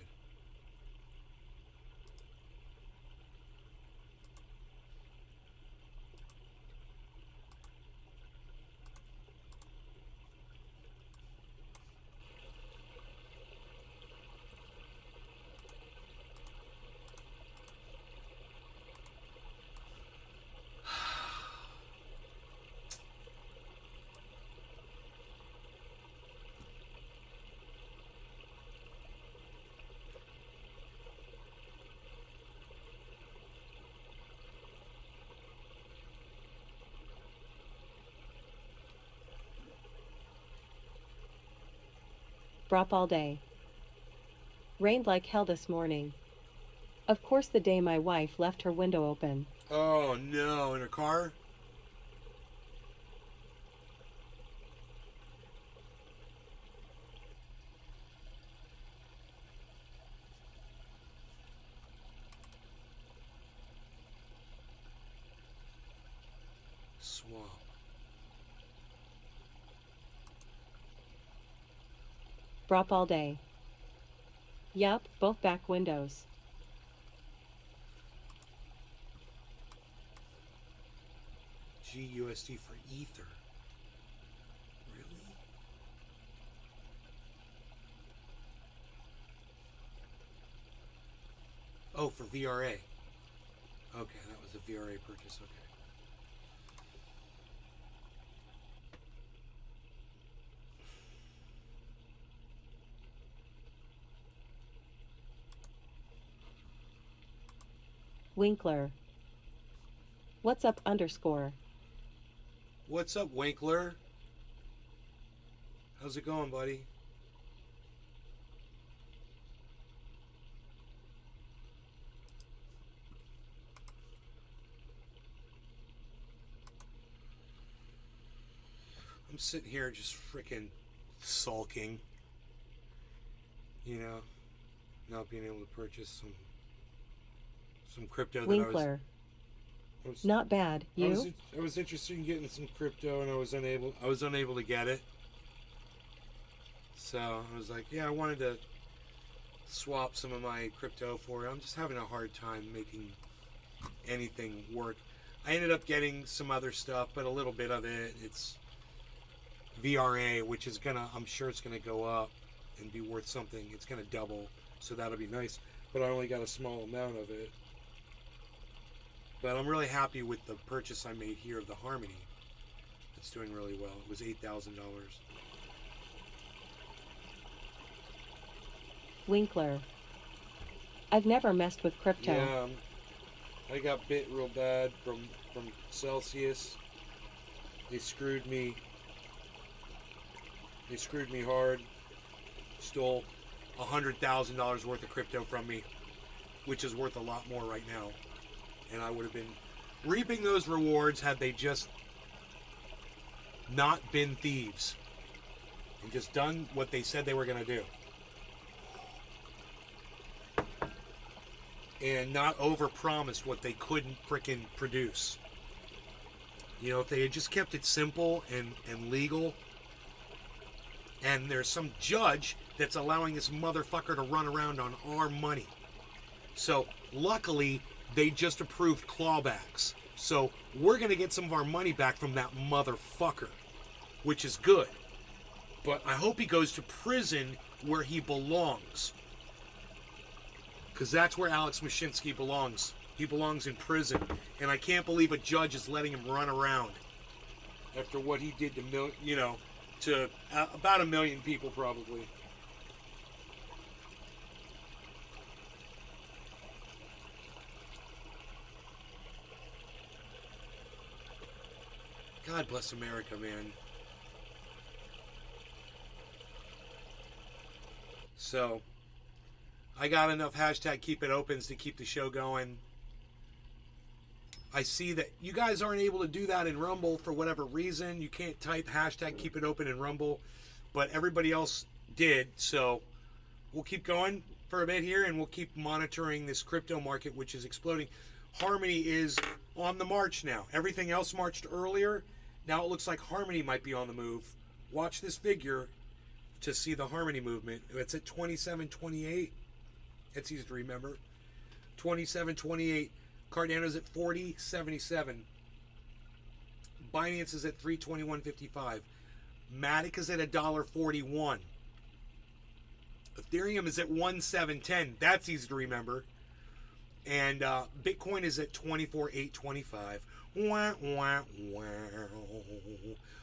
Brop all day. Rained like hell this morning. Of course the day my wife left her window open. Oh no, in a car? swap. Brop all day. Yup, both back windows. GUSD for Ether. Really? Oh, for VRA. Okay, that was a VRA purchase. Okay. Winkler. What's up _? What's up, Winkler? How's it going, buddy? I'm sitting here just freaking sulking, you know, not being able to purchase some crypto Winkler. that I was Not bad. You? I was interested in getting some crypto and I was unable to get it. So I was like, yeah, I wanted to swap some of my crypto for it. I'm just having a hard time making anything work. I ended up getting some other stuff, but a little bit of it, it's VRA, which is I'm sure it's gonna go up and be worth something. It's gonna double, so that'll be nice. But I only got a small amount of it. But I'm really happy with the purchase I made here of the Harmony. It's doing really well. It was $8,000. Winkler. I've never messed with crypto. Yeah, I got bit real bad from Celsius. They screwed me. They screwed me hard. Stole $100,000 worth of crypto from me, which is worth a lot more right now. And I would have been reaping those rewards had they just not been thieves and just done what they said they were going to do. And not overpromised what they couldn't frickin' produce. You know, if they had just kept it simple and legal, and there's some judge that's allowing this motherfucker to run around on our money. So, luckily, they just approved clawbacks. So, we're going to get some of our money back from that motherfucker, which is good. But I hope he goes to prison where he belongs. Because that's where Alex Mashinsky belongs. He belongs in prison. And I can't believe a judge is letting him run around after what he did to about 1 million people probably. God bless America, man. So, I got enough hashtag keep it opens to keep the show going. I see that you guys aren't able to do that in Rumble for whatever reason. You can't type hashtag keep it open in Rumble, but everybody else did. So we'll keep going for a bit here and we'll keep monitoring this crypto market, which is exploding. Harmony is on the march now. Everything else marched earlier. Now it looks like Harmony might be on the move. Watch this figure to see the Harmony movement. It's at 27.28. It's easy to remember. 27.28. Cardano's at 40.77. Binance is at 321.55. Matic is at $1.41. Ethereum is at 1.710. That's easy to remember. And Bitcoin is at 24.825. Wah, wah, wah.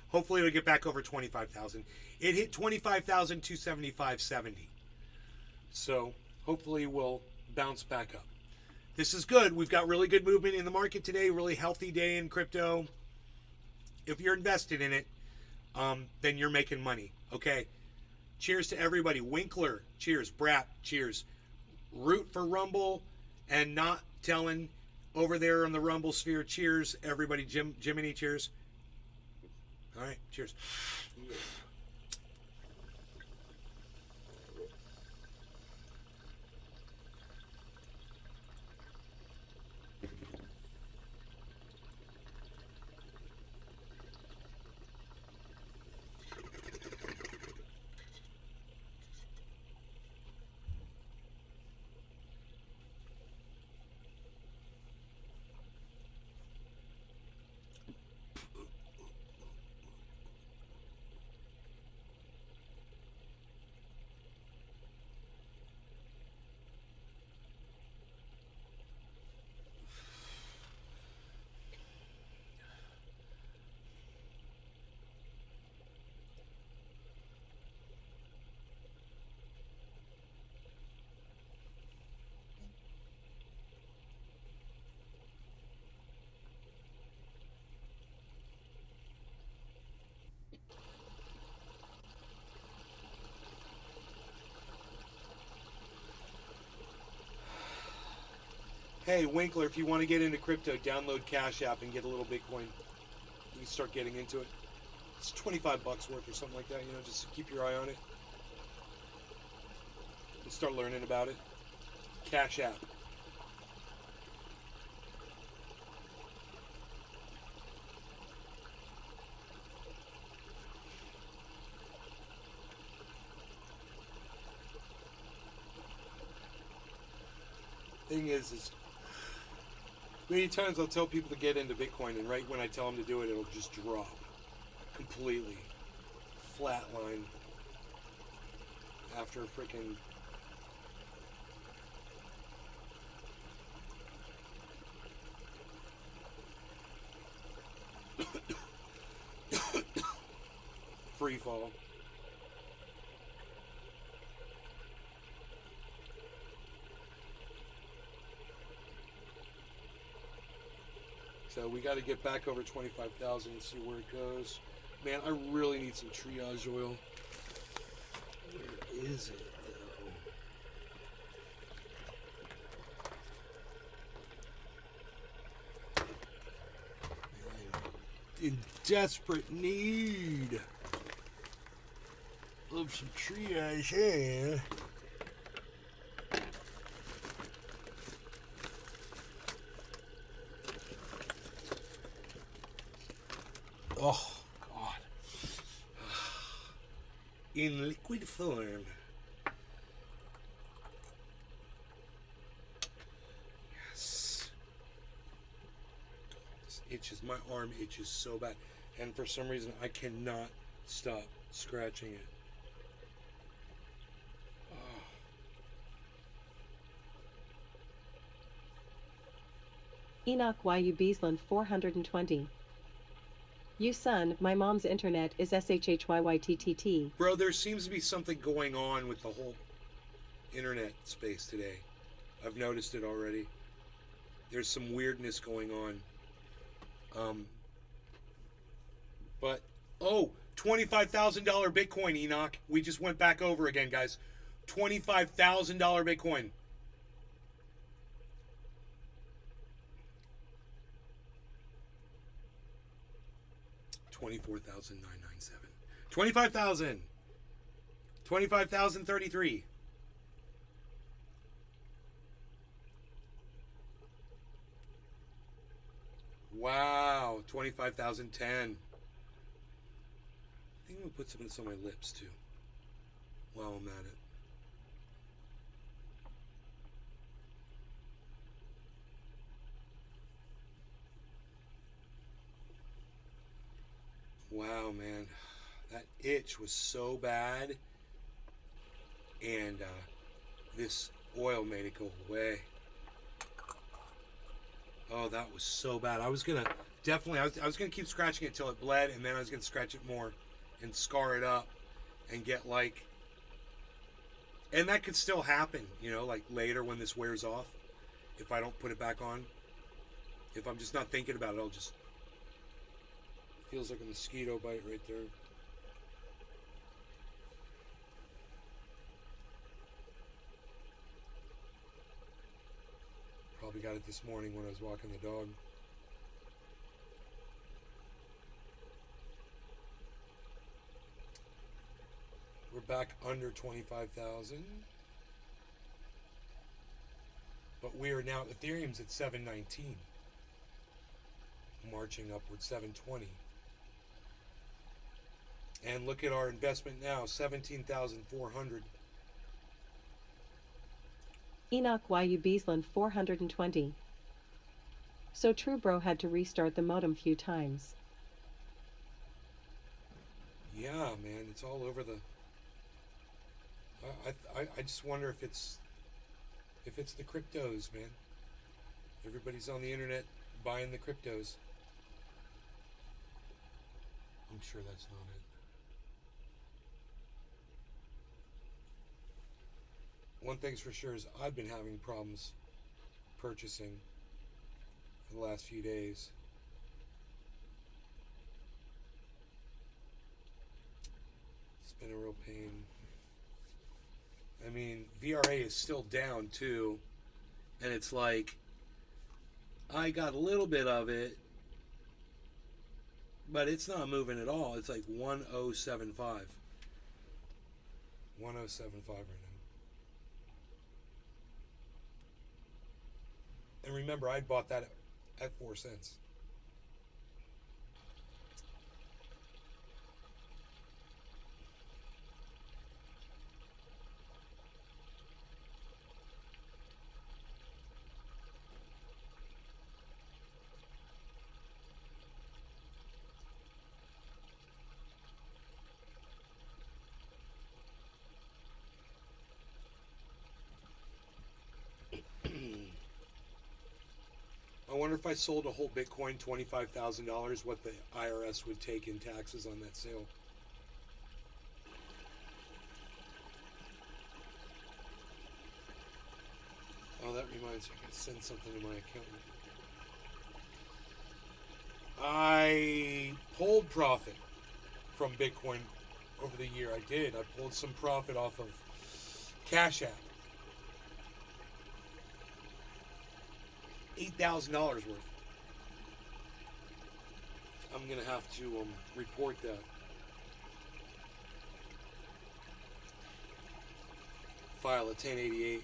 Hopefully it'll get back over 25,000. It hit 25,275.70. So hopefully we'll bounce back up. This is good. We've got really good movement in the market today. Really healthy day in crypto. If you're invested in it, then you're making money. Okay. Cheers to everybody. Winkler, cheers. Brap, cheers. Root for Rumble and not telling over there on the Rumble sphere. Cheers, everybody. Jiminy, cheers. All right, cheers. Hey, Winkler, if you want to get into crypto, download Cash App and get a little Bitcoin. You can start getting into it. It's $25 worth or something like that, you know, just keep your eye on it. And start learning about it. Cash App. Thing is many times I'll tell people to get into Bitcoin, and right when I tell them to do it, it'll just drop completely, flatline after a freaking free fall. So we got to get back over 25,000 and see where it goes. Man, I really need some triage oil. Where is it, though? Man, I'm in desperate need of some triage here. Oh, God. In liquid form. Yes. This itches. My arm itches so bad. And for some reason, I cannot stop scratching it. Enoch YU Beesland 420. You son, my mom's internet is SHHYYTTT. Bro, there seems to be something going on with the whole internet space today. I've noticed it already. There's some weirdness going on. But, oh, $25,000 Bitcoin, Enoch. We just went back over again, guys. $25,000 Bitcoin. $24,997. 25,000. 25,033. Wow, 25,010. I think I'm gonna put some of this on my lips too while I'm at it. Wow, man, that itch was so bad, and this oil made it go away. Oh, that was so bad. I was gonna definitely, I was gonna keep scratching it till it bled, and then I was gonna scratch it more and scar it up and get like, and that could still happen, you know, like later when this wears off, if I don't put it back on. If I'm just not thinking about it, I'll just, feels like a mosquito bite right there. Probably got it this morning when I was walking the dog. We're back under 25,000. But we are now, Ethereum's at 719. Marching upward, 720. And look at our investment now, 17,400. Enoch YU Beesland 420. So True Bro had to restart the modem few times. Yeah, man, it's all over the. I just wonder if it's the cryptos, man. Everybody's on the internet buying the cryptos. I'm sure that's not it. One thing's for sure is I've been having problems purchasing for the last few days. It's been a real pain. I mean, VRA is still down too, and it's like I got a little bit of it, but it's not moving at all. It's like 1075. 1075 right now. And remember, I bought that at 4 cents. I wonder if I sold a whole Bitcoin, $25,000, what the IRS would take in taxes on that sale. Oh, that reminds me, I gotta send something to my accountant. I pulled profit from Bitcoin over the year. I did. I pulled some profit off of Cash App. $8,000 worth. I'm gonna have to report that. File a 1088.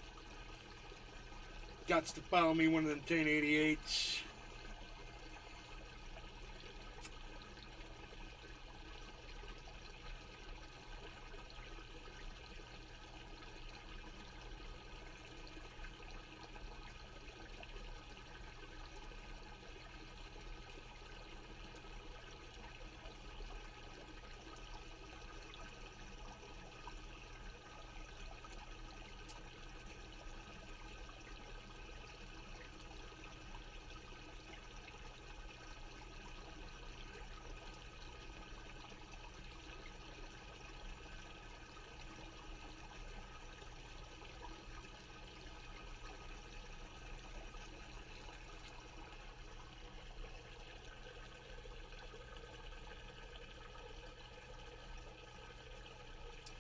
Gots to file me one of them 1088s.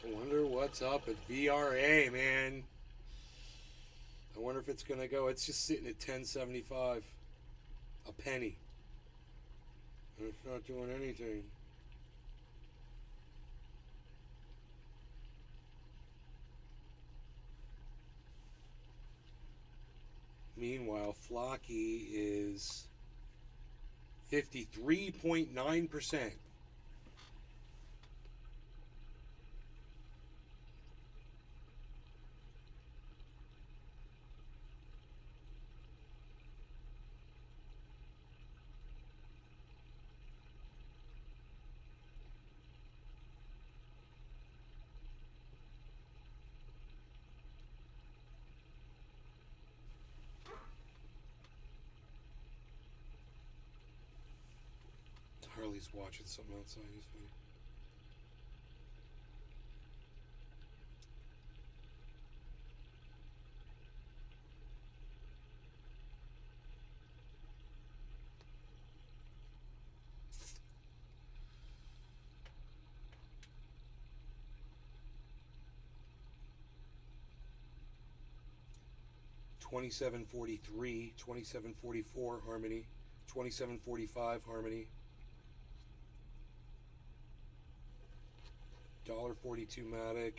I wonder what's up at VRA, man. I wonder if it's going to go. It's just sitting at 1075. A penny. And it's not doing anything. Meanwhile, Flocky is 53.9%. Harley's watching something outside. He's funny. $27.43, $27.44 Harmony, $27.45 Harmony, $1.42 Matic.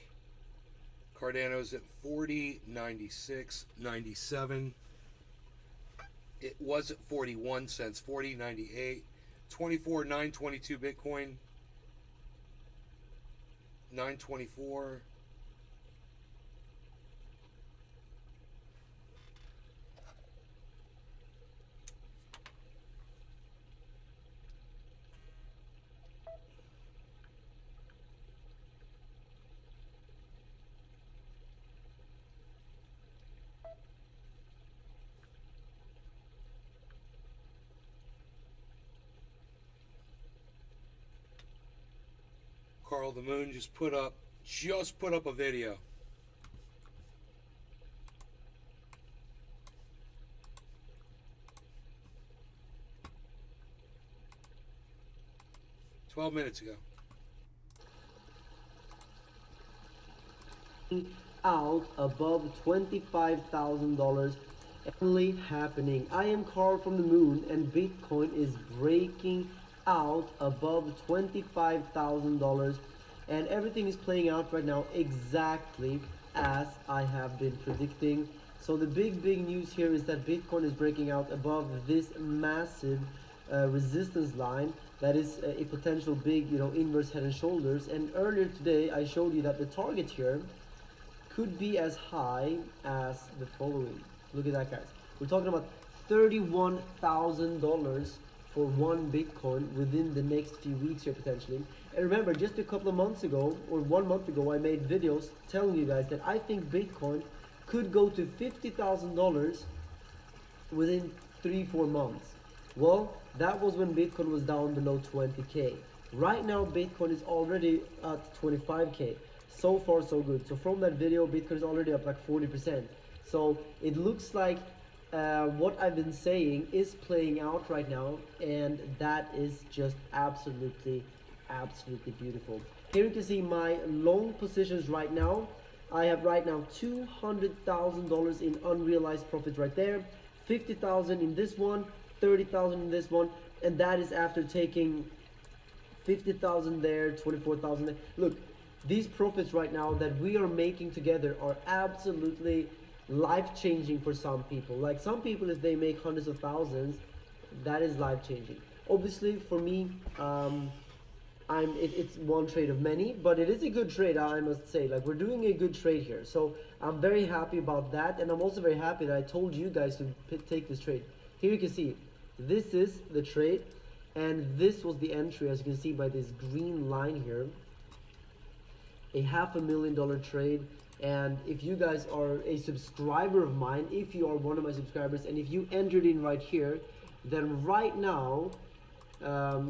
Cardano's at 40.96.97. It was at 41 cents, 40.98. 24.922 Bitcoin, 924. Carl the Moon just put up a video. "12 minutes ago. Out above $25,000 Finally happening. I am Carl from the moon, and Bitcoin is breaking out above $25,000, and everything is playing out right now exactly as I have been predicting. So the big news here is that Bitcoin is breaking out above this massive resistance line that is a potential big, inverse head and shoulders. And earlier today I showed you that the target here could be as high as the following. Look at that, guys. We're talking about $31,000 for one Bitcoin within the next few weeks here potentially. And remember, just a couple of months ago, or 1 month ago, I made videos telling you guys that I think Bitcoin could go to $50,000 within 3-4 months. Well, that was when Bitcoin was down below 20K. Right now, Bitcoin is already at 25K. So far, so good. So from that video, Bitcoin is already up like 40%. So it looks like what I've been saying is playing out right now, and that is just absolutely beautiful. Here you can see my long positions right now. I have right now $200,000 in unrealized profit right there, 50,000 in this one, 30,000 in this one, and that is after taking 50,000 there, 24,000 there. Look, these profits right now that we are making together are absolutely life-changing for some people. Like some people, if they make hundreds of thousands, that is life-changing. Obviously for me, it's one trade of many, but it is a good trade, I must say. Like, we're doing a good trade here, so I'm very happy about that. And I'm also very happy that I told you guys to take this trade. Here you can see this is the trade, and this was the entry, as you can see by this green line here. A $500,000 trade. And if you guys are a subscriber of mine, if you are one of my subscribers, and if you entered in right here, then right now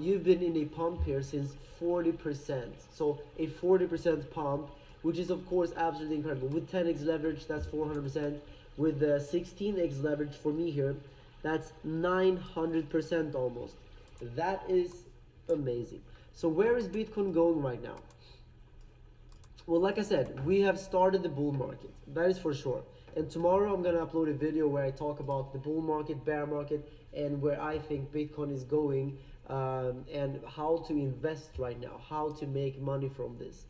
you've been in a pump here since 40%. So a 40% pump, which is of course absolutely incredible. With 10x leverage, that's 400%. With 16x leverage for me here, that's 900% almost. That is amazing. So where is Bitcoin going right now? Well, like I said, we have started the bull market. That is for sure. And tomorrow I'm going to upload a video where I talk about the bull market, bear market, and where I think Bitcoin is going, and how to invest right now, how to make money from this.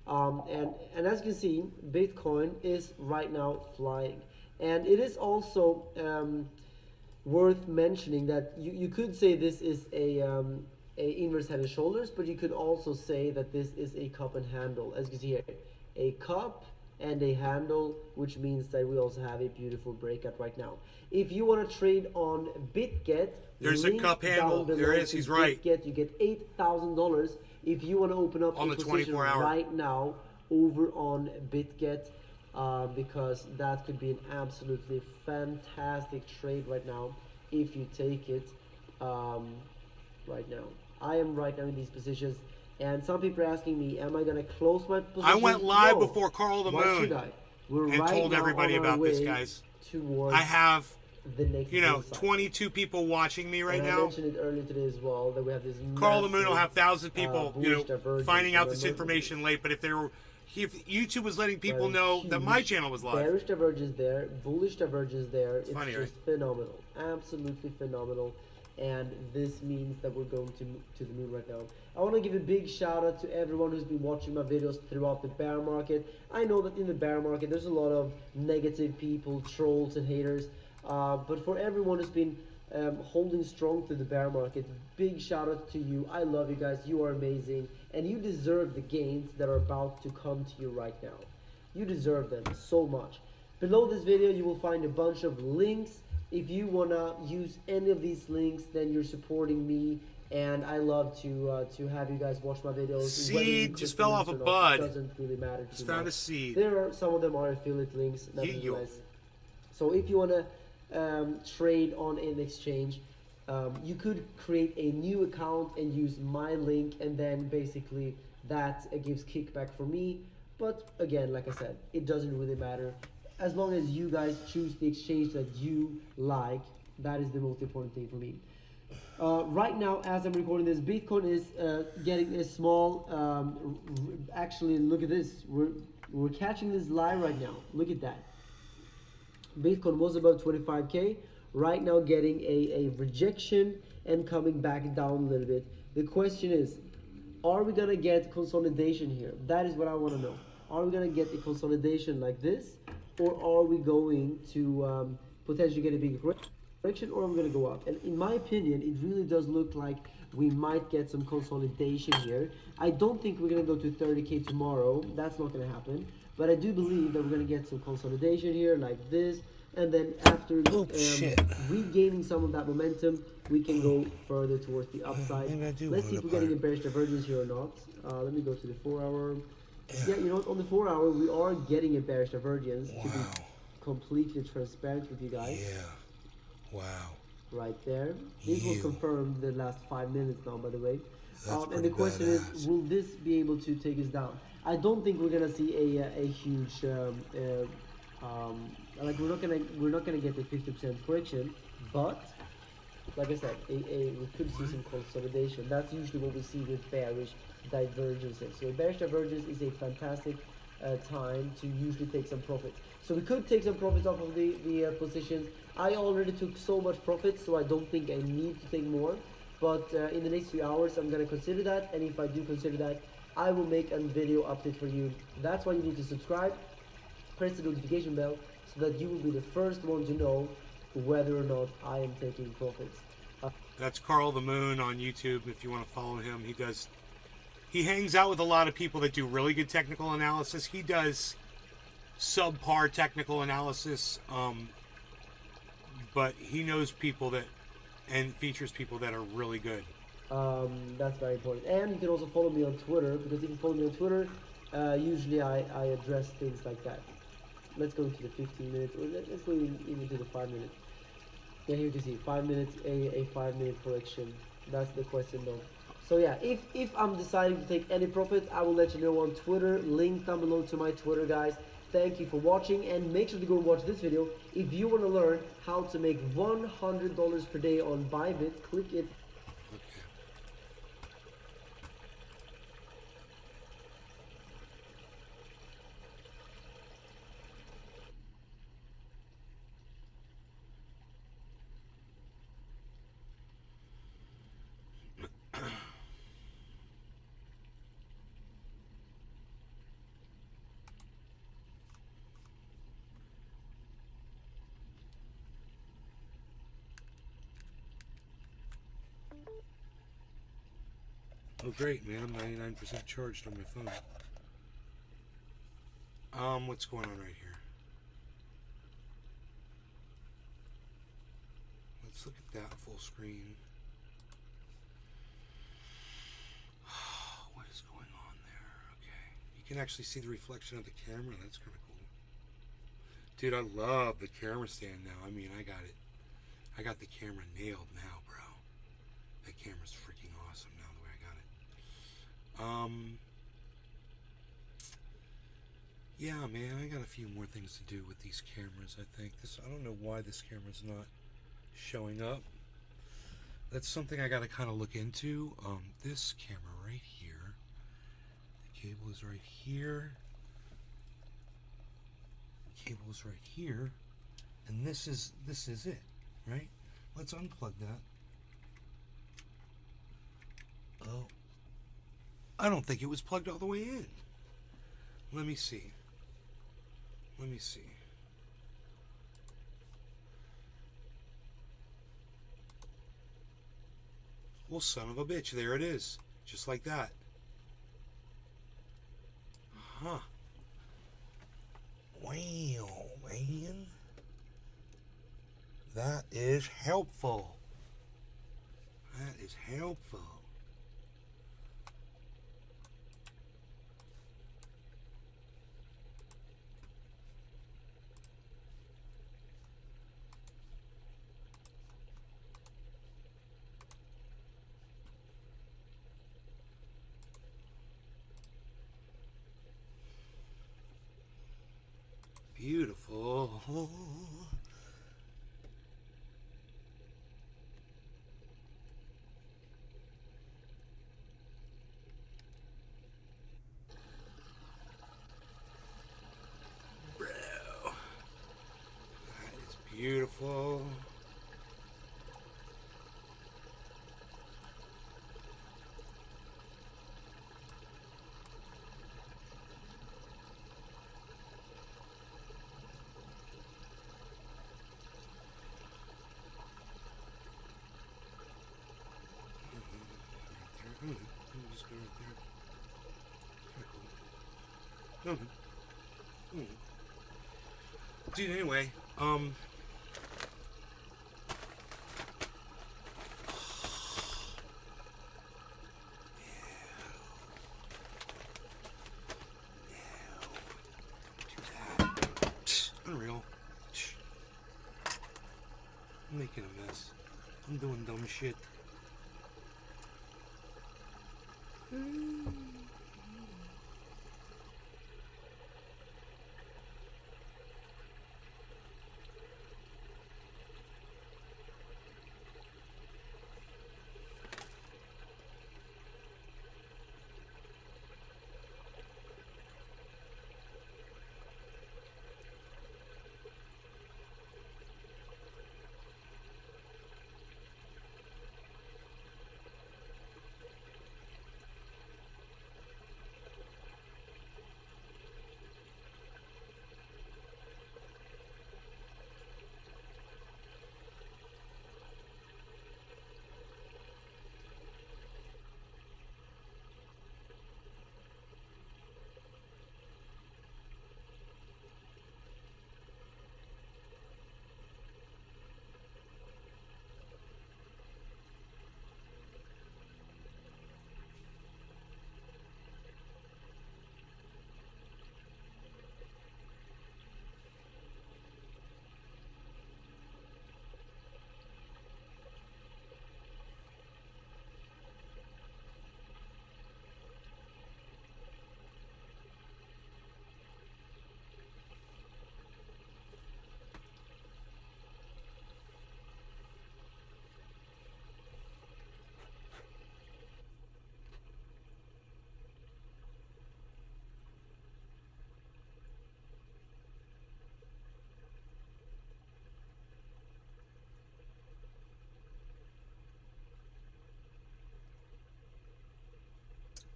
And as you can see, Bitcoin is right now flying. And it is also worth mentioning that you could say this is a inverse head and shoulders, but you could also say that this is a cup and handle. As you can see here, a cup and a handle, which means that we also have a beautiful breakout right now. If you want to trade on BitGet, there's a cup handle. There is. He's right. BitGet, you get $8,000 if you want to open up on a the position 24-hour right now over on BitGet, because that could be an absolutely fantastic trade right now if you take it right now. I am right now in these positions, and some people are asking me, am I going to close my position? I went live No. before Carl the Why Moon should I? We're and right told now everybody on our about this, way guys. towards I have, the next 22 people watching me right and now. I mentioned it earlier today as well, that we have this Carl the Moon will have massive, 1,000 people, bullish divergence. finding out this Remember? information late. But if YouTube was letting people Very know that my huge channel was live. Bearish divergence there, bullish divergence there. It's funny, just right? phenomenal, absolutely phenomenal. And this means that we're going to the moon right now. I want to give a big shout out to everyone who's been watching my videos throughout the bear market. I know that in the bear market there's a lot of negative people, trolls and haters, but for everyone who's been holding strong through the bear market, big shout out to you. I love you guys. You are amazing, and you deserve the gains that are about to come to you right now. You deserve them so much. Below this video you will find a bunch of links. If you want to use any of these links, then you're supporting me, and I love to have you guys watch my videos. Seed just fell off a bud. Doesn't really matter too Just found much. a seed. There are some of them are affiliate links, nevertheless. So if you want to trade on an exchange, you could create a new account and use my link, and then basically that gives kickback for me. But again, like I said, it doesn't really matter. As long as you guys choose the exchange that you like, that is the most important thing for me. Right now, as I'm recording this, Bitcoin is getting a small, actually look at this, we're catching this live right now. Look at that. Bitcoin was above 25K, right now getting a rejection and coming back down a little bit. The question is, are we gonna get consolidation here? That is what I want to know. Are we gonna get a consolidation like this, or are we going to potentially get a big correction, or are we gonna go up? And in my opinion, it really does look like we might get some consolidation here. I don't think we're gonna go to 30K tomorrow. That's not gonna happen. But I do believe that we're gonna get some consolidation here, like this, and then after regaining some of that momentum, we can go further towards the upside. Let's see if we're getting a bearish divergence here or not. Let me go to the 4 hour. Yeah, you know what? On the 4 hour, we are getting a bearish divergence. To be completely transparent with you guys. Yeah. Wow. Right there. This was confirmed the last 5 minutes now, by the way. And the question is, will this be able to take us down? I don't think we're gonna see a huge like we're not gonna get a 50% correction, but like I said, we could see some consolidation. That's usually what we see with bearish divergences. So a bearish divergence is a fantastic time to usually take some profits. So we could take some profits off of the positions. I already took so much profit, so I don't think I need to take more. But in the next few hours, I'm gonna consider that, and if I do consider that, I will make a video update for you. That's why you need to subscribe, press the notification bell, so that you will be the first one to know whether or not I am taking profits. That's Carl the Moon on YouTube. If you want to follow him, he hangs out with a lot of people that do really good technical analysis. He does subpar technical analysis, but he knows people that and features people that are really good. That's very important. And you can also follow me on Twitter, because if you follow me on Twitter, usually I address things like that. Let's go into the 15 minutes, or let's go even to the 5 minutes. Yeah, here you can see 5 minutes, a 5 minute correction. That's the question though. So yeah, if I'm deciding to take any profit, I will let you know on Twitter. Link down below to my Twitter, guys. Thank you for watching, and make sure to go and watch this video. If you want to learn how to make $100 per day on Bybit, click it. Oh great, man, I'm 99% charged on my phone. What's going on right here? Let's look at that full screen. What is going on there? Okay. You can actually see the reflection of the camera. That's kind of cool. Dude, I love the camera stand now. I mean, I got it. I got the camera nailed now, bro. That camera's freaking awesome now, the way I got it. Yeah, man, I got a few more things to do with these cameras, I think. I don't know why this camera's not showing up. That's something I got to kind of look into. This camera right here, the cable is right here, the cable is right here, and this is it, right? Let's unplug that. Oh, I don't think it was plugged all the way in. Let me see. Let me see. Well, son of a bitch, there it is. Just like that. Huh. Wow, man. That is helpful. That is helpful. Beautiful. Let me just go right there. Kinda cool. Dude, anyway, unreal. I'm making a mess. I'm doing dumb shit.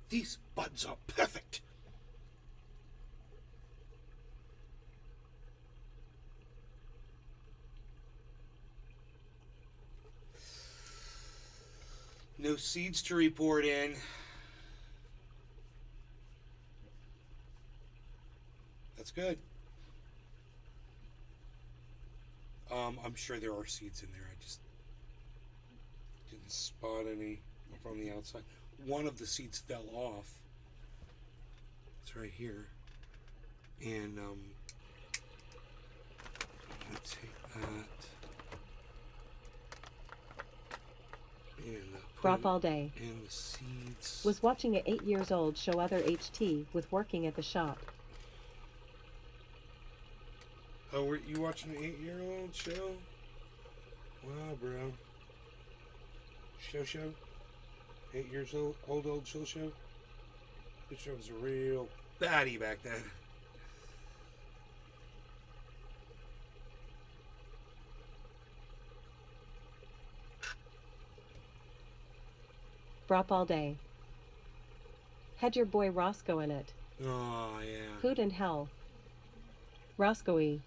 These buds are perfect. No seeds to report in. That's good. I'm sure there are seeds in there. I just didn't spot any from the outside. One of the seeds fell off. It's right here. And I'm gonna take that and Brop all day. and the seeds. Was watching a 8 years old show other HT with working at the shop. Oh, were you watching an 8-year-old show? Wow, bro. Show? 8 years old show? This show was a real baddie back then. Brop all day. Had your boy Roscoe in it. Oh, yeah. Hoot and hell. Roscoe-y.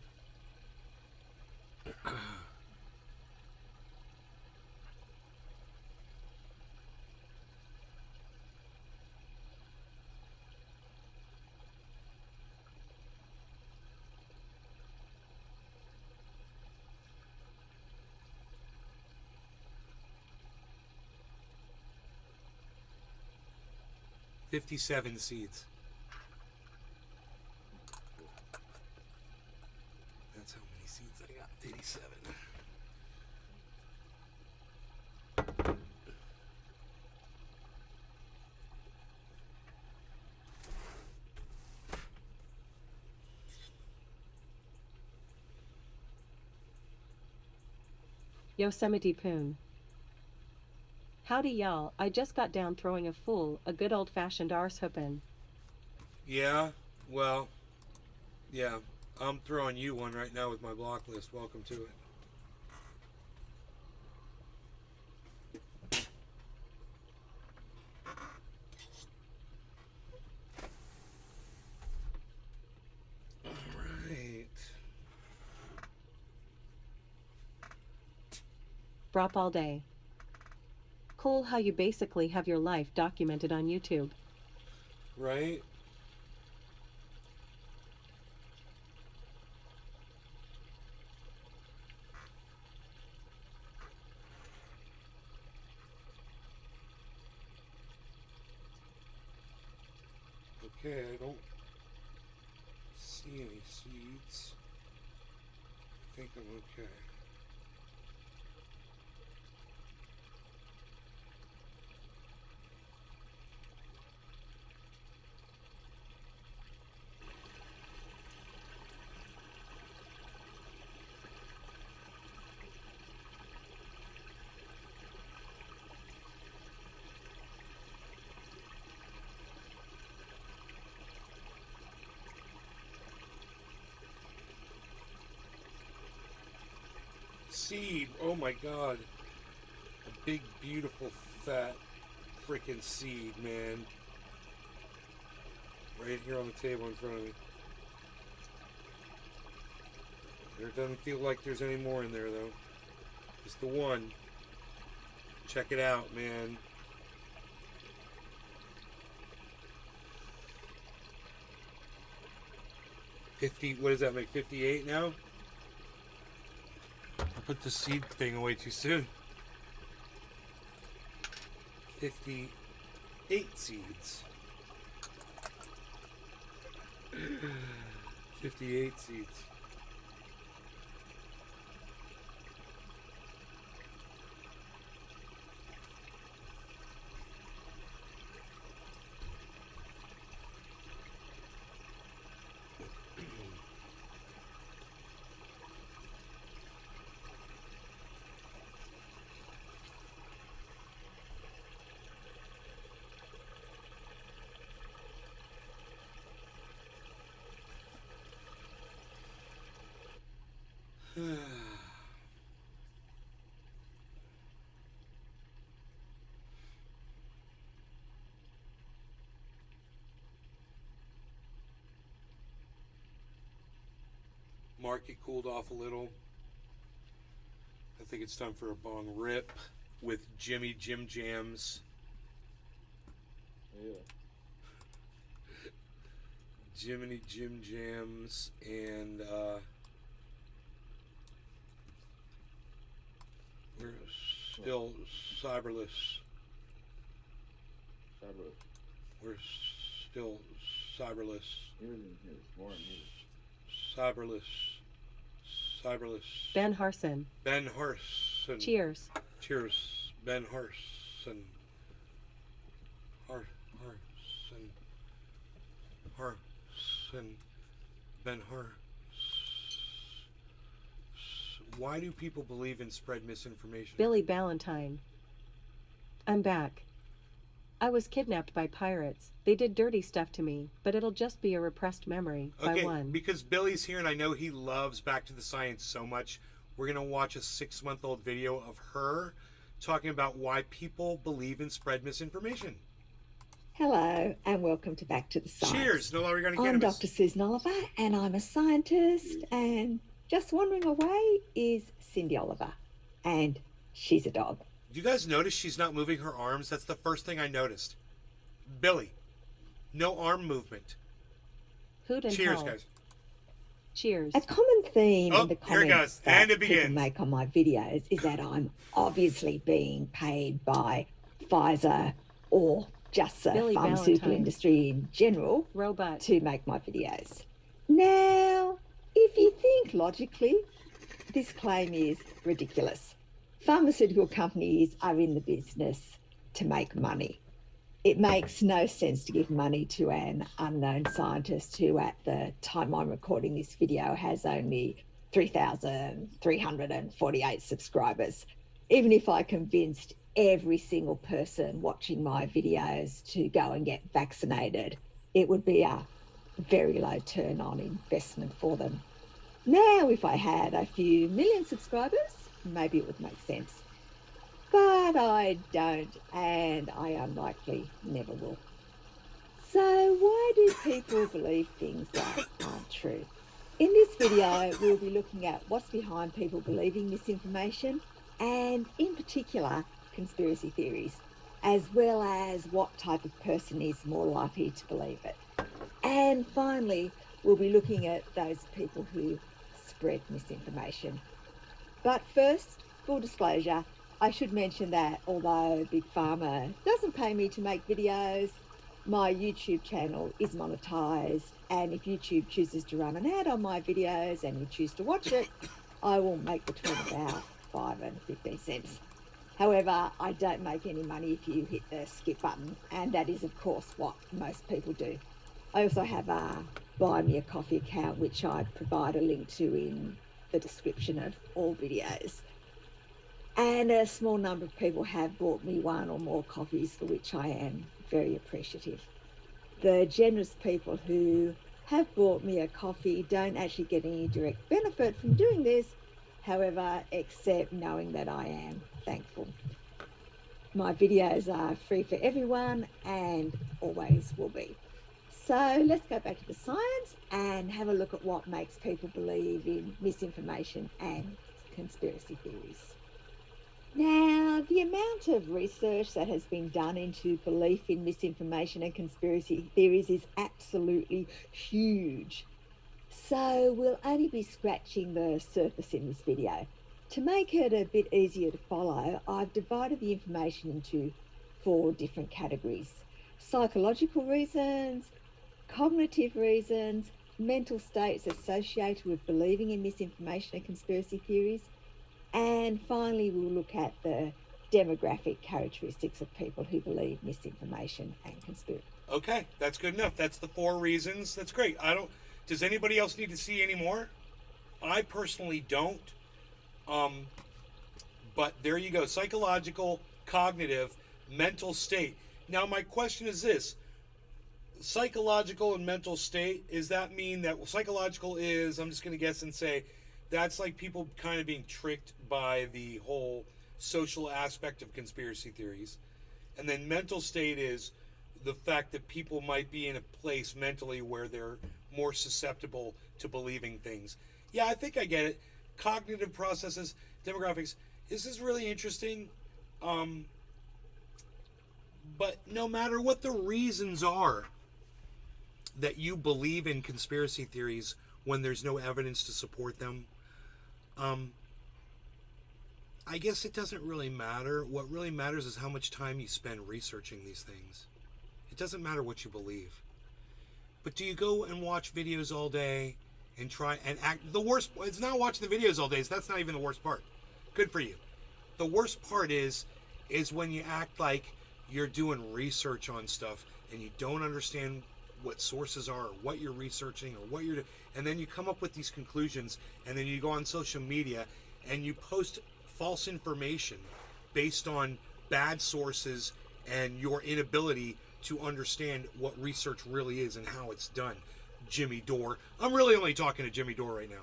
57 seeds. That's how many seeds I got. 57. Yosemite Poon. Howdy y'all, I just got down throwing a good old-fashioned arse hoopin'. Yeah, well, yeah. I'm throwing you one right now with my block list. Welcome to it. Alright. Brop all day. cool how you basically have your life documented on YouTube. Right? Okay, I don't see any seeds. I think I'm okay. Seed, oh my god. A big, beautiful, fat freaking seed, man. Right here on the table in front of me. There doesn't feel like there's any more in there though. Just the one. Check it out, man. What does that make? 58 now? I put the seed thing away too soon. 58 seeds. 58 seeds. Market cooled off a little. I think it's time for a bong rip with Jimmy Jim Jams. Yeah. Jiminy Jim Jams and we're still cyberless. Cyberless. We're still cyberless. Here's more in here. Cyberless. Cyberless. Ben Harson. Ben Harson. Cheers. Cheers. Ben Harson. Harson. Harson. Ben Harson. Why do people believe in spread misinformation? Billy Ballantyne. I'm back. I was kidnapped by pirates. They did dirty stuff to me, but it'll just be a repressed memory by Okay, one. because Billy's here and I know he loves Back to the Science so much, we're going to watch a 6-month-old video of her talking about why people believe in spread misinformation. Hello and welcome to Back to the Science. Cheers, no longer going to I'm cannabis. Dr. Susan Oliver and I'm a scientist, and just wandering away is Cindy Oliver, and she's a dog. Do you guys notice she's not moving her arms? That's the first thing I noticed. Billy, no arm movement. Hoot and Cheers, hell. guys. Cheers. A common theme Oh, in the here it comments goes. And that it people begins. make on my videos is that I'm obviously being paid by Pfizer or just the Billy pharmaceutical Valentine. industry in general Robot. to make my videos. Now, if you think logically, this claim is ridiculous. Pharmaceutical companies are in the business to make money. It makes no sense to give money to an unknown scientist who, at the time I'm recording this video, has only 3,348 subscribers. Even if I convinced every single person watching my videos to go and get vaccinated, it would be a very low turn on investment for them. Now, if I had a few million subscribers, maybe it would make sense. But I don't, and I unlikely never will. So why do people believe things that aren't true? In this video, we'll be looking at what's behind people believing misinformation, and in particular, conspiracy theories, as well as what type of person is more likely to believe it. And finally, we'll be looking at those people who spread misinformation. But first, full disclosure, I should mention that although Big Pharma doesn't pay me to make videos, my YouTube channel is monetized, and if YouTube chooses to run an ad on my videos and you choose to watch it, I will make between about 5 and 15 cents. However, I don't make any money if you hit the skip button, and that is of course what most people do. I also have a Buy Me a Coffee account, which I provide a link to in the description of all videos. And a small number of people have bought me one or more coffees, for which I am very appreciative. The generous people who have bought me a coffee don't actually get any direct benefit from doing this, however, except knowing that I am thankful. My videos are free for everyone and always will be. So let's go back to the science and have a look at what makes people believe in misinformation and conspiracy theories. Now, the amount of research that has been done into belief in misinformation and conspiracy theories is absolutely huge. So we'll only be scratching the surface in this video. To make it a bit easier to follow, I've divided the information into 4 different categories: psychological reasons, cognitive reasons, mental states associated with believing in misinformation and conspiracy theories, and finally we'll look at the demographic characteristics of people who believe misinformation and conspiracy. Okay, that's good enough. That's the 4 reasons. That's great. Does anybody else need to see any more? I personally don't. But there you go. Psychological, cognitive, mental state. Now my question is this. Psychological and mental state, does that mean that psychological is, I'm just going to guess and say, that's like people kind of being tricked by the whole social aspect of conspiracy theories. And then mental state is the fact that people might be in a place mentally where they're more susceptible to believing things. Yeah, I think I get it. Cognitive processes, demographics. This is really interesting. But no matter what the reasons are that you believe in conspiracy theories when there's no evidence to support them, I guess it doesn't really matter. What really matters is how much time you spend researching these things. It doesn't matter what you believe. But do you go and watch videos all day and try and act? The worst, it's not watching the videos all day. That's not even the worst part. Good for you. The worst part is when you act like you're doing research on stuff and you don't understand what sources are or what you're researching or what you're doing, and then you come up with these conclusions, and then you go on social media and you post false information based on bad sources and your inability to understand what research really is and how it's done. Jimmy Dore. I'm really only talking to Jimmy Dore right now,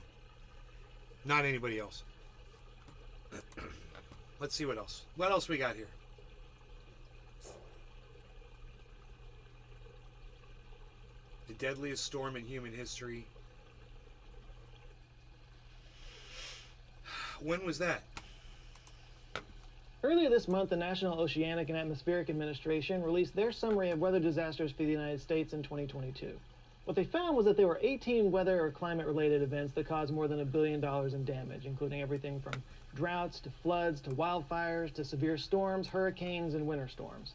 not anybody else. Let's see what else. What else we got here? The deadliest storm in human history. When was that? Earlier this month, the National Oceanic and Atmospheric Administration released their summary of weather disasters for the United States in 2022. What they found was that there were 18 weather or climate-related events that caused more than $1 billion in damage, including everything from droughts to floods to wildfires to severe storms, hurricanes, and winter storms.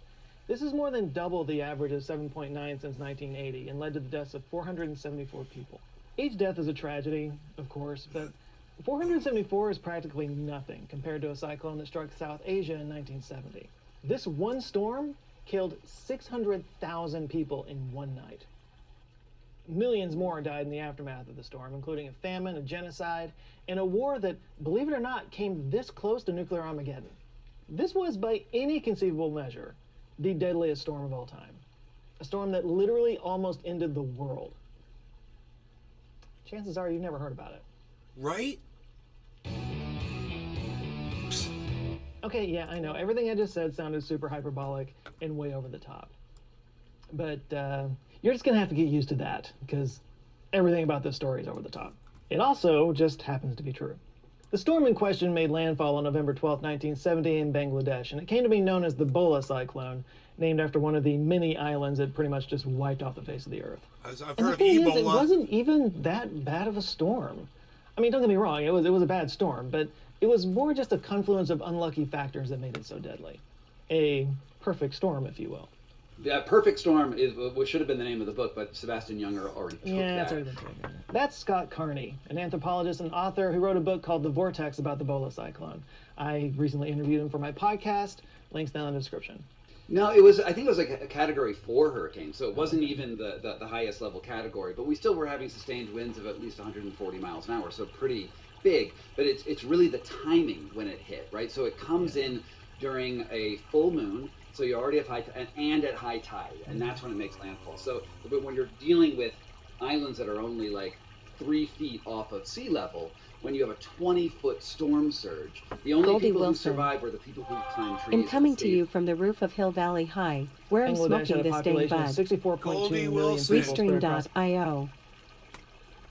This is more than double the average of 7.9 since 1980 and led to the deaths of 474 people. Each death is a tragedy, of course, but 474 is practically nothing compared to a cyclone that struck South Asia in 1970. This one storm killed 600,000 people in one night. Millions more died in the aftermath of the storm, including a famine, a genocide, and a war that, believe it or not, came this close to nuclear Armageddon. This was, by any conceivable measure, the deadliest storm of all time. A storm that literally almost ended the world. Chances are you've never heard about it. Right? Okay, yeah, I know. Everything I just said sounded super hyperbolic and way over the top. But you're just going to have to get used to that, because everything about this story is over the top. It also just happens to be true. The storm in question made landfall on November 12, 1970 in Bangladesh, and it came to be known as the Bola cyclone, named after one of the many islands that pretty much just wiped off the face of the earth. I've And heard the of thing is, Ebola. it wasn't even that bad of a storm. I mean, don't get me wrong, it was a bad storm, but it was more just a confluence of unlucky factors that made it so deadly. A perfect storm, if you will. Yeah, Perfect Storm is what should have been the name of the book, but Sebastian Younger already took Yeah, that. it's already been taken. That's Scott Carney, an anthropologist and author who wrote a book called The Vortex about the Bola cyclone. I recently interviewed him for my podcast. Links down in the description. No, I think it was like a Category 4 hurricane, so it wasn't even the highest level category, but we still were having sustained winds of at least 140 miles an hour, so pretty big. But it's really the timing when it hit, right? So it comes in during a full moon, so you already have high and at high tide, and that's when it makes landfall. So, but when you're dealing with islands that are only like 3 feet off of sea level, when you have a 20-foot storm surge, the only Goldie people Wilson. who survive were the people who climb trees. I'm coming and to you from the roof of Hill Valley High, where I'm Bangladesh smoking had a this dang population of bud. 64.2 million people spread across. Restream.io.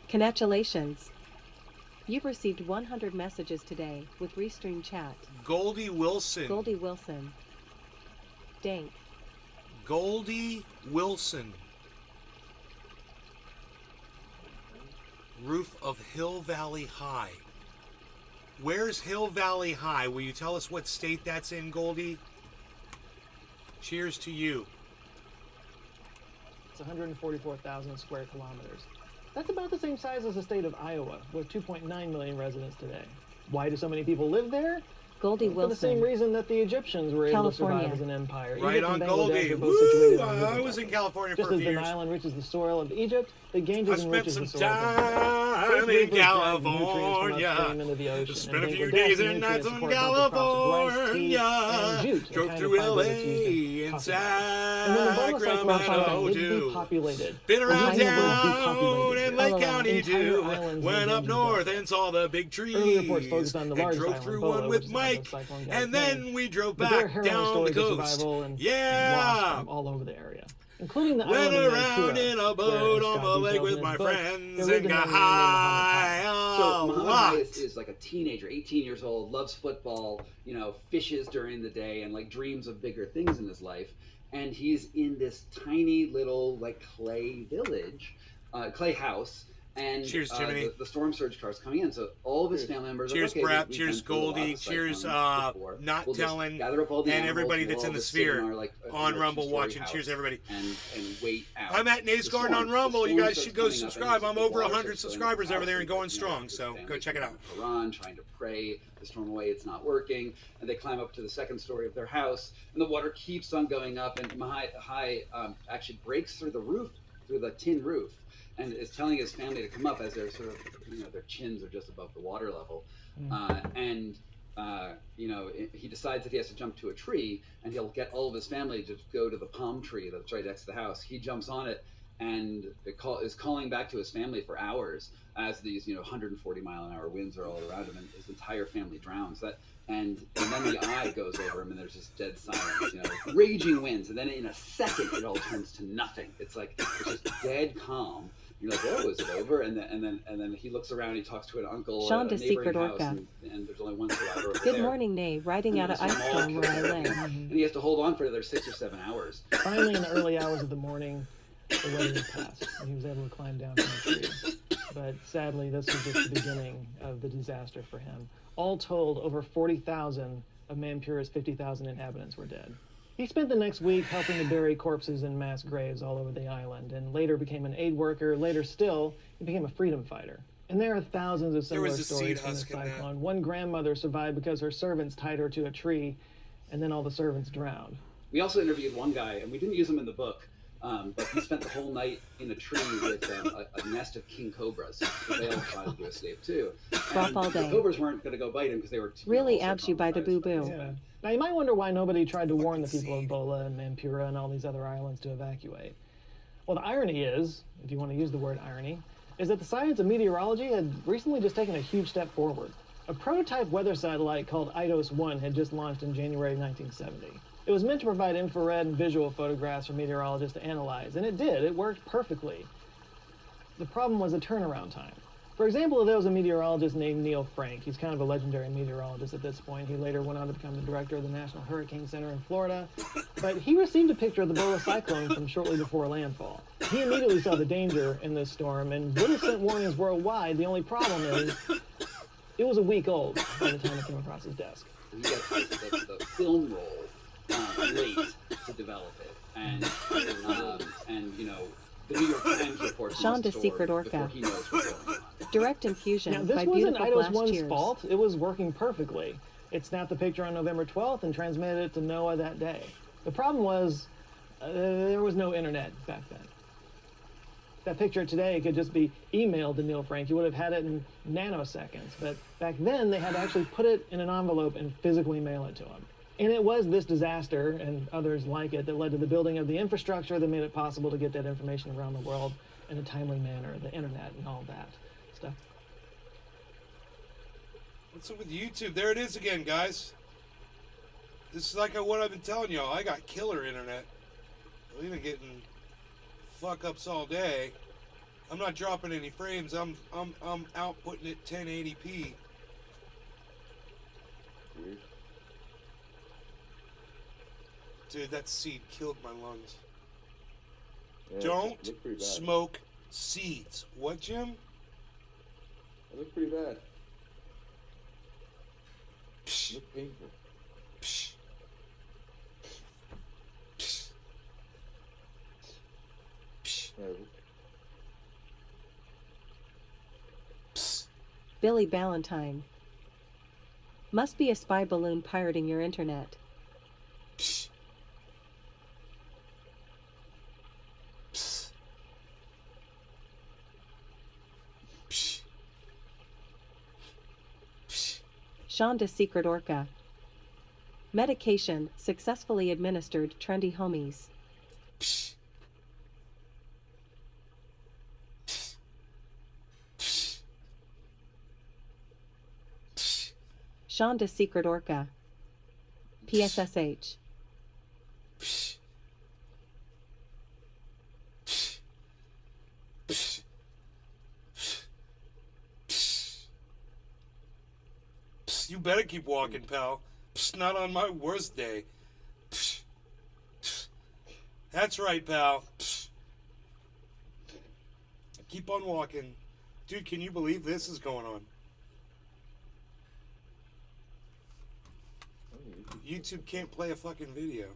Congratulations. You've received 100 messages today with Restream Chat. Goldie Wilson. Goldie Wilson. Dank. Goldie Wilson. Roof of Hill Valley High. Where's Hill Valley High? Will you tell us what state that's in, Goldie? Cheers to you. It's 144,000 square kilometers. That's about the same size as the state of Iowa, with 2.9 million residents today. Why do so many people live there? Goldie For the same Wilson. reason that the Egyptians were able to California. survive as an empire. Right Egypt on, and Bangladesh Goldie. are both situated Woo! on river I was in valleys. California Just for a as few the years. Nile enriches the soil of Egypt, the Ganges I spent enriches some the soil of Bangladesh. time Both in rivers drag nutrients from California. upstream into the ocean, Spent a and few Bangladesh days and nutrients nights in support both the crops of rice, tea, and California. jute, the Drove kind through of fiber LA that's used in and coffee. And when the Bola cyclone Sacramento it too. depopulated. Been around Originally town depopulated. in Lake All around, County entire too. islands Went were up being north developed. and saw the big trees. Early reports focused on the and largest drove island, through Bola, one which with is how the Mike. cyclone got And its then name. we drove But there are back harrowing down the stories of coast. survival and Yeah. loss from all over the area, including the Went island of around Mantua, in a where, boat as on Scott the lake details with in my his book, friends there lived and a got man named high Muhammad a So Muhammad lot. High is like a teenager, 18 years old, loves football, fishes during the day, and like dreams of bigger things in his life. And he's in this tiny little like clay village, clay house. And Cheers, Jiminy. the storm surge car's coming in, so all of his family members. Cheers, are like, okay, Brap. we've Cheers, been through a lot Goldie. of Cheers, cyclones before. not We'll just telling, gather up all the and animals, everybody we'll that's in all the just sit in sphere our, like, on Rumble two-story watching. house Cheers, everybody. And wait out. I'm at Nays The Garden on storm- Rumble. the You storm guys starts should go coming up, and subscribe. the I'm over water 100 starts going subscribers up over there and the going house, strong, so family go check it out. Quran, trying to pray the storm away. It's not working, and they climb up to the second story of their house, and the water keeps on going up. And Mahai actually breaks through the roof, through the tin roof, and is telling his family to come up as they're sort of, their chins are just above the water level. He decides that he has to jump to a tree, and he'll get all of his family to go to the palm tree that's right next to the house. He jumps on it and is calling back to his family for hours as these 140 mile an hour winds are all around him, and his entire family drowns. And then the eye goes over him, and there's just dead silence, raging winds, and then in a second it all turns to nothing. It's just dead calm. You're like, oh, is it over? And then he looks around. He talks to an uncle Sean at a to neighboring Secret house, Orca. and there's only one survivor over Good there. morning, Nay. Riding out And of there's ice a small storm where I kid, live. and he has to hold on for another 6 or 7 hours. Finally, in the early hours of the morning, the weather had passed, and he was able to climb down from the tree. But sadly, this was just the beginning of the disaster for him. All told, over 40,000 of Manpura's 50,000 inhabitants were dead. He spent the next week helping to bury corpses in mass graves all over the island, and later became an aid worker. Later still, he became a freedom fighter. And there are thousands of similar was a stories seed from this husk in that. cyclone. One grandmother survived because her servants tied her to a tree, and then all the servants drowned. We also interviewed one guy, and we didn't use him in the book, but he spent the whole night in a tree with a nest of king cobras. So they all tried to escape too. Rough And all the day. cobras weren't going to go bite him because they were Really also abs you by the traumatized boo-boo. Yeah. Now, you might wonder why nobody tried to warn the people of Bola and Manpura and all these other islands to evacuate. Well, the irony is, if you want to use the word irony, is that the science of meteorology had recently just taken a huge step forward. A prototype weather satellite called IDOS-1 had just launched in January 1970. It was meant to provide infrared and visual photographs for meteorologists to analyze, and it did. It worked perfectly. The problem was the turnaround time. For example, there was a meteorologist named Neil Frank. He's kind of a legendary meteorologist at this point. He later went on to become the director of the National Hurricane Center in Florida. But he received a picture of the Boa cyclone from shortly before landfall. He immediately saw the danger in this storm and would have sent warnings worldwide. The only problem is it was a week old by the time it came across his desk. He got the film roll late to develop it. And you know, the New York Times reports Sean on the the Secret story Orca. before he knows what's going on. Direct infusion Now, this by wasn't beautiful Idos blast 1's cheers. fault. It was working perfectly. It snapped the picture on November 12th and transmitted it to NOAA that day. The problem was there was no internet back then. That picture today could just be emailed to Neil Frank. You would have had it in nanoseconds. But back then, they had to actually put it in an envelope and physically mail it to him. And it was this disaster and others like it that led to the building of the infrastructure that made it possible to get that information around the world in a timely manner, the internet and all that stuff. What's up with YouTube? There it is again, guys. This is like what I've been telling y'all. I got killer internet. We've been getting fuck-ups all day. I'm not dropping any frames. I'm outputting it 1080p. Weird. Dude, that seed killed my lungs. Yeah, Don't it looked pretty bad. smoke seeds. What, Jim? It looked pretty bad. It looked painful. Billy Ballantyne. Must be a spy balloon pirating your internet. Sean the Secret Orca. Medication successfully administered. Trendy homies. Sean the Secret Orca. PSSH. You better keep walking, pal. Not on my worst day. That's right, pal. Keep on walking. Dude, can you believe this is going on? YouTube can't play a fucking video.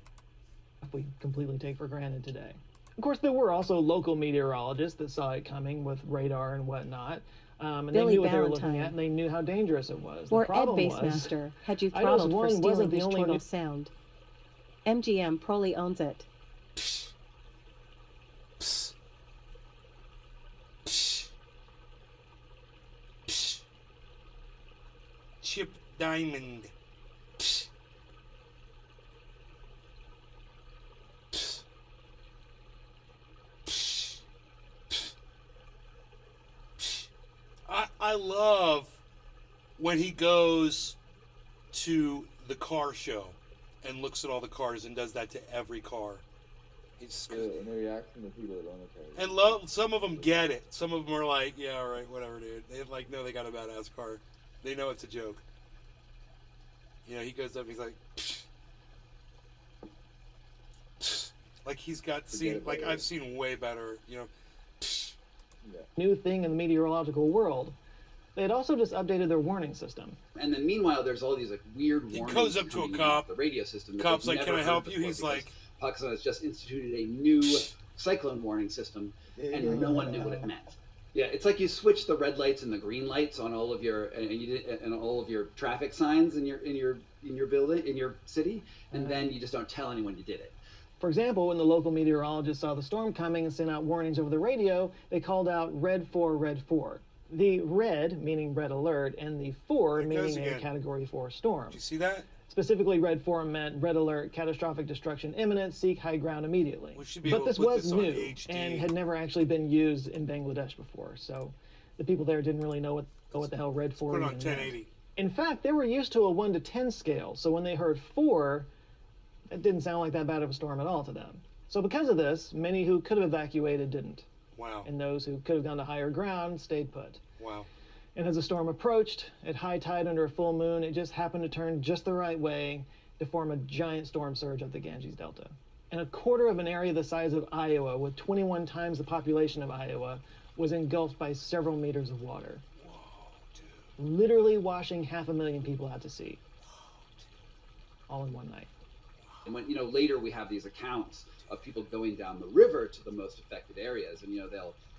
We completely take for granted today. Of course, there were also local meteorologists that saw it coming with radar and whatnot. And Billy they knew what they were looking Valentine. at, and they knew how dangerous it was. Or the problem Ed was, Bassmaster, had you Idos throttled for 1 stealing wasn't the his only chortle new- sound. MGM Prolly owns it. Chip Diamond. I love when he goes to the car show and looks at all the cars and does that to every car. It's Yeah, and the reaction of people that own the car. and love. Some of them get it. Some of them are like, yeah, all right, whatever, dude. They like know they got a badass car. They know it's a joke. You know, he goes up. He's like, like he's got seen. Like I've seen way better. You know. new thing in the meteorological world. They had also just updated their warning system. And then meanwhile, there's all these like weird warnings. goes up to a coming in cop. off the radio system. that Cop's they've like, "Can never I help heard you?" before He's because like- Pakistan has just instituted a new cyclone warning system, and no one knew what it meant. Yeah, it's like you switch the red lights and the green lights on all of your and all of your traffic signs in your building, in your city, and then you just don't tell anyone you did it. For example, when the local meteorologists saw the storm coming and sent out warnings over the radio, they called out red 4, red 4. The red, meaning red alert, and the 4, It goes meaning a again. category 4 storm. Did you see that? Specifically, red 4 meant red alert, catastrophic destruction imminent, seek high ground immediately. We should be But able this to put was this on new HD. and had never actually been used in Bangladesh before, so the people there didn't really know what the hell red 4 Put it on even meant. 1080. In fact, they were used to a 1 to 10 scale, so when they heard 4, it didn't sound like that bad of a storm at all to them. So because of this, many who could have evacuated didn't. Wow. And those who could have gone to higher ground stayed put. Wow. And as the storm approached, at high tide under a full moon, it just happened to turn just the right way to form a giant storm surge up the Ganges Delta. And a quarter of an area the size of Iowa, with 21 times the population of Iowa, was engulfed by several meters of water. Whoa, dude. Literally washing 500,000 people out to sea. All in one night. And when, later we have these accounts of people going down the river to the most affected areas, and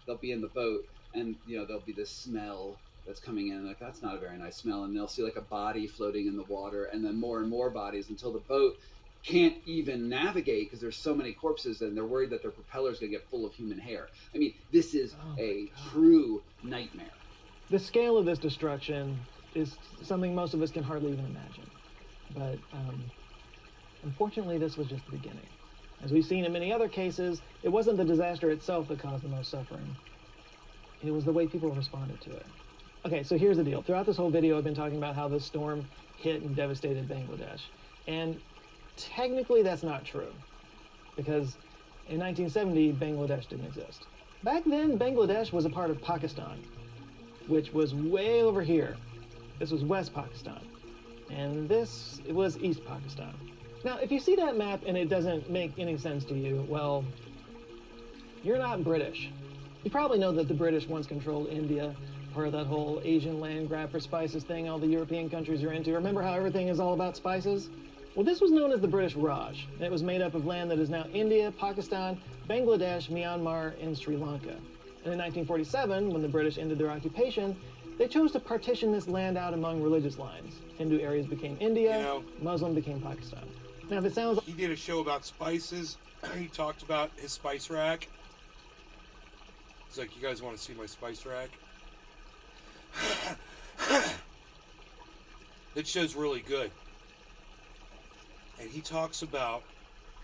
they'll be in the boat, and there'll be this smell that's coming in, like, that's not a very nice smell, and they'll see like a body floating in the water, and then more and more bodies, until the boat can't even navigate because there's so many corpses, and they're worried that their propeller's going to get full of human hair. I mean, this is a true nightmare. The scale of this destruction is something most of us can hardly even imagine. But unfortunately, this was just the beginning. As we've seen in many other cases, it wasn't the disaster itself that caused the most suffering. It was the way people responded to it. Okay, so here's the deal. Throughout this whole video, I've been talking about how this storm hit and devastated Bangladesh. And technically, that's not true. Because in 1970, Bangladesh didn't exist. Back then, Bangladesh was a part of Pakistan, which was way over here. This was West Pakistan. And this, it was East Pakistan. Now, if you see that map and it doesn't make any sense to you, well, you're not British. You probably know that the British once controlled India, part of that whole Asian land grab for spices thing all the European countries are into. Remember how everything is all about spices? Well, this was known as the British Raj, and it was made up of land that is now India, Pakistan, Bangladesh, Myanmar, and Sri Lanka. And in 1947, when the British ended their occupation, they chose to partition this land out among religious lines. Hindu areas became India, Muslim became Pakistan. Now, if it sounds like... He did a show about spices. He talked about his spice rack. He's like, you guys want to see my spice rack? That show's really good. And he talks about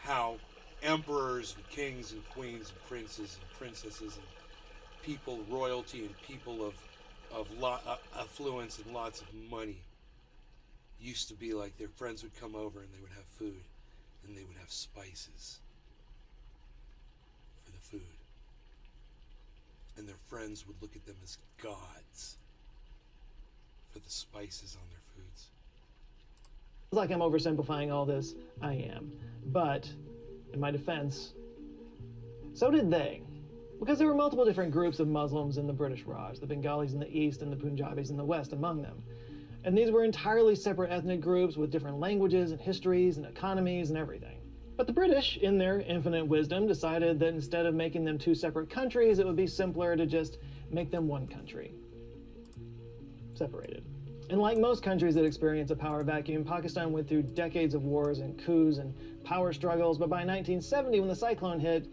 how emperors and kings and queens and princes and princesses and people, royalty and people of affluence and lots of money used to be like their friends would come over and they would have food and they would have spices for the food. And their friends would look at them as gods for the spices on their foods. Like I'm oversimplifying all this, I am. But, in my defense, so did they. Because there were multiple different groups of Muslims in the British Raj, the Bengalis in the east and the Punjabis in the west among them. And these were entirely separate ethnic groups with different languages and histories and economies and everything. But the British, in their infinite wisdom, decided that instead of making them two separate countries, it would be simpler to just make them one country. Separated. And like most countries that experience a power vacuum, Pakistan went through decades of wars and coups and power struggles, but by 1970, when the cyclone hit,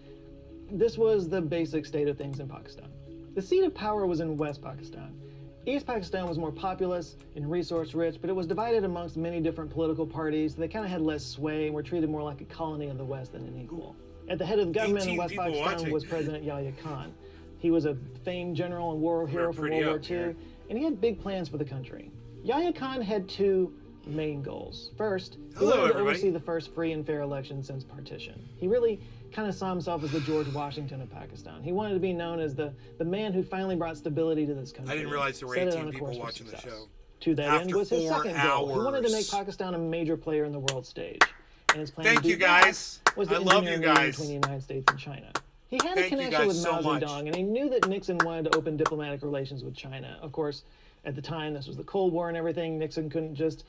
this was the basic state of things in Pakistan. The seat of power was in West Pakistan. East Pakistan was more populous and resource-rich, but it was divided amongst many different political parties. They kind of had less sway and were treated more like a colony of the West than an equal. At the head of the government in West Pakistan was President Yahya Khan. He was a famed general and war hero from World War II, and he had big plans for the country. Yahya Khan had two main goals. First, he wanted to oversee the first free and fair election since partition. He really kind of saw himself as the George Washington of Pakistan. He wanted to be known as the man who finally brought stability to this country. I didn't realize there were 18 people watching the show. To that end was his second goal. He wanted to make Pakistan a major player in the world stage. And his plan to do that was to engineer a meeting between the United States and China. He had a connection with Mao Zedong, and he knew that Nixon wanted to open diplomatic relations with China. Of course, at the time, this was the Cold War and everything. Nixon couldn't just,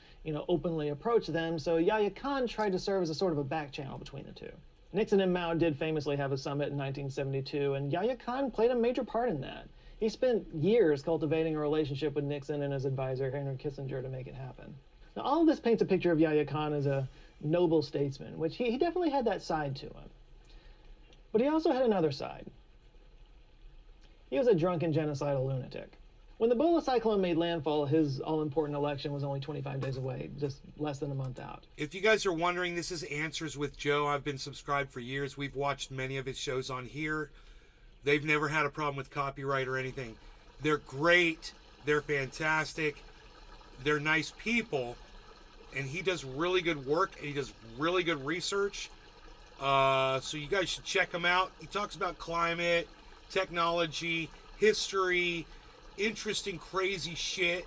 openly approach them. So Yahya Khan tried to serve as a sort of a back channel between the two. Nixon and Mao did famously have a summit in 1972, and Yahya Khan played a major part in that. He spent years cultivating a relationship with Nixon and his advisor, Henry Kissinger, to make it happen. Now, all of this paints a picture of Yahya Khan as a noble statesman, which he definitely had that side to him. But he also had another side. He was a drunken genocidal lunatic. When the Bola cyclone made landfall, his all-important election was only 25 days away, just less than a month out. If you guys are wondering, this is Answers with Joe. I've been subscribed for years. We've watched many of his shows on here. They've never had a problem with copyright or anything. They're great. They're fantastic. They're nice people. And he does really good work. And he does really good research. So you guys should check him out. He talks about climate. technology, history, interesting, crazy shit.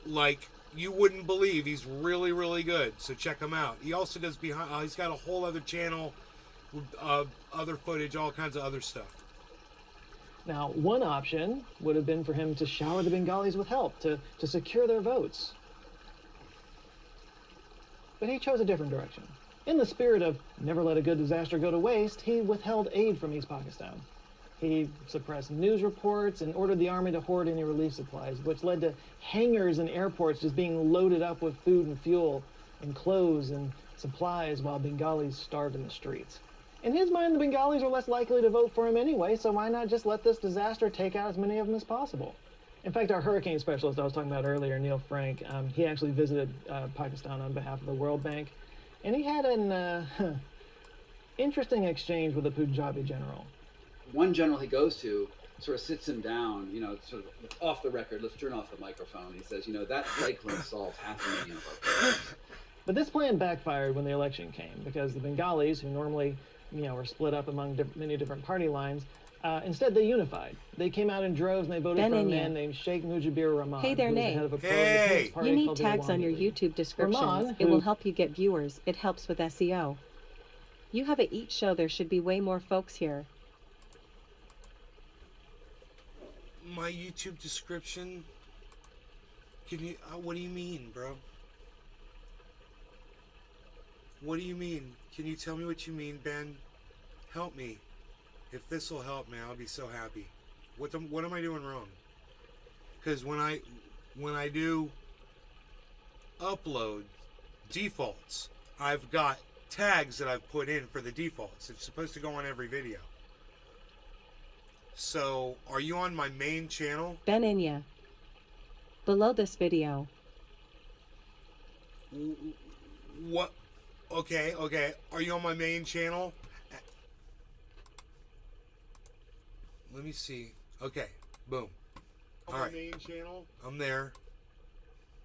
Like, you wouldn't believe. He's really, really good. So check him out. He also does behind. He's got a whole other channel with other footage, all kinds of other stuff. Now, one option would have been for him to shower the Bengalis with help to secure their votes. But he chose a different direction. In the spirit of never let a good disaster go to waste, he withheld aid from East Pakistan. He suppressed news reports and ordered the army to hoard any relief supplies, which led to hangars and airports just being loaded up with food and fuel and clothes and supplies while Bengalis starved in the streets. In his mind, the Bengalis are less likely to vote for him anyway, so why not just let this disaster take out as many of them as possible? In fact, our hurricane specialist I was talking about earlier, Neil Frank, he actually visited Pakistan on behalf of the World Bank, and he had an interesting exchange with a Punjabi general. One general he goes to sort of sits him down, you know, sort of off the record. Let's turn off the microphone. He says, you know, that cyclone solves 500,000 of our problems. But this plan backfired when the election came, because the Bengalis, who normally, you know, were split up among many different party lines, instead they unified. They came out in droves and they voted for a man named Sheikh Mujibur Rahman. Hey there, who was the Nate. head of a pro-independence party You need called the tags on Awami your League. YouTube descriptions. Rahman, It will who- help you get viewers. It helps with SEO. You have a Eat show. There should be way more folks here. My YouTube description? Can you, what do you mean, bro? What do you mean? Can you tell me what you mean, Ben? Help me. If this will help me, I'll be so happy. What am I doing wrong? Because when I do upload defaults, I've got tags that I've put in for the defaults. It's supposed to go on every video. So, are you on my main channel? Ben Inya. Below this video. What? Okay. Are you on my main channel? Let me see. Okay, boom. All right. Main channel. I'm there.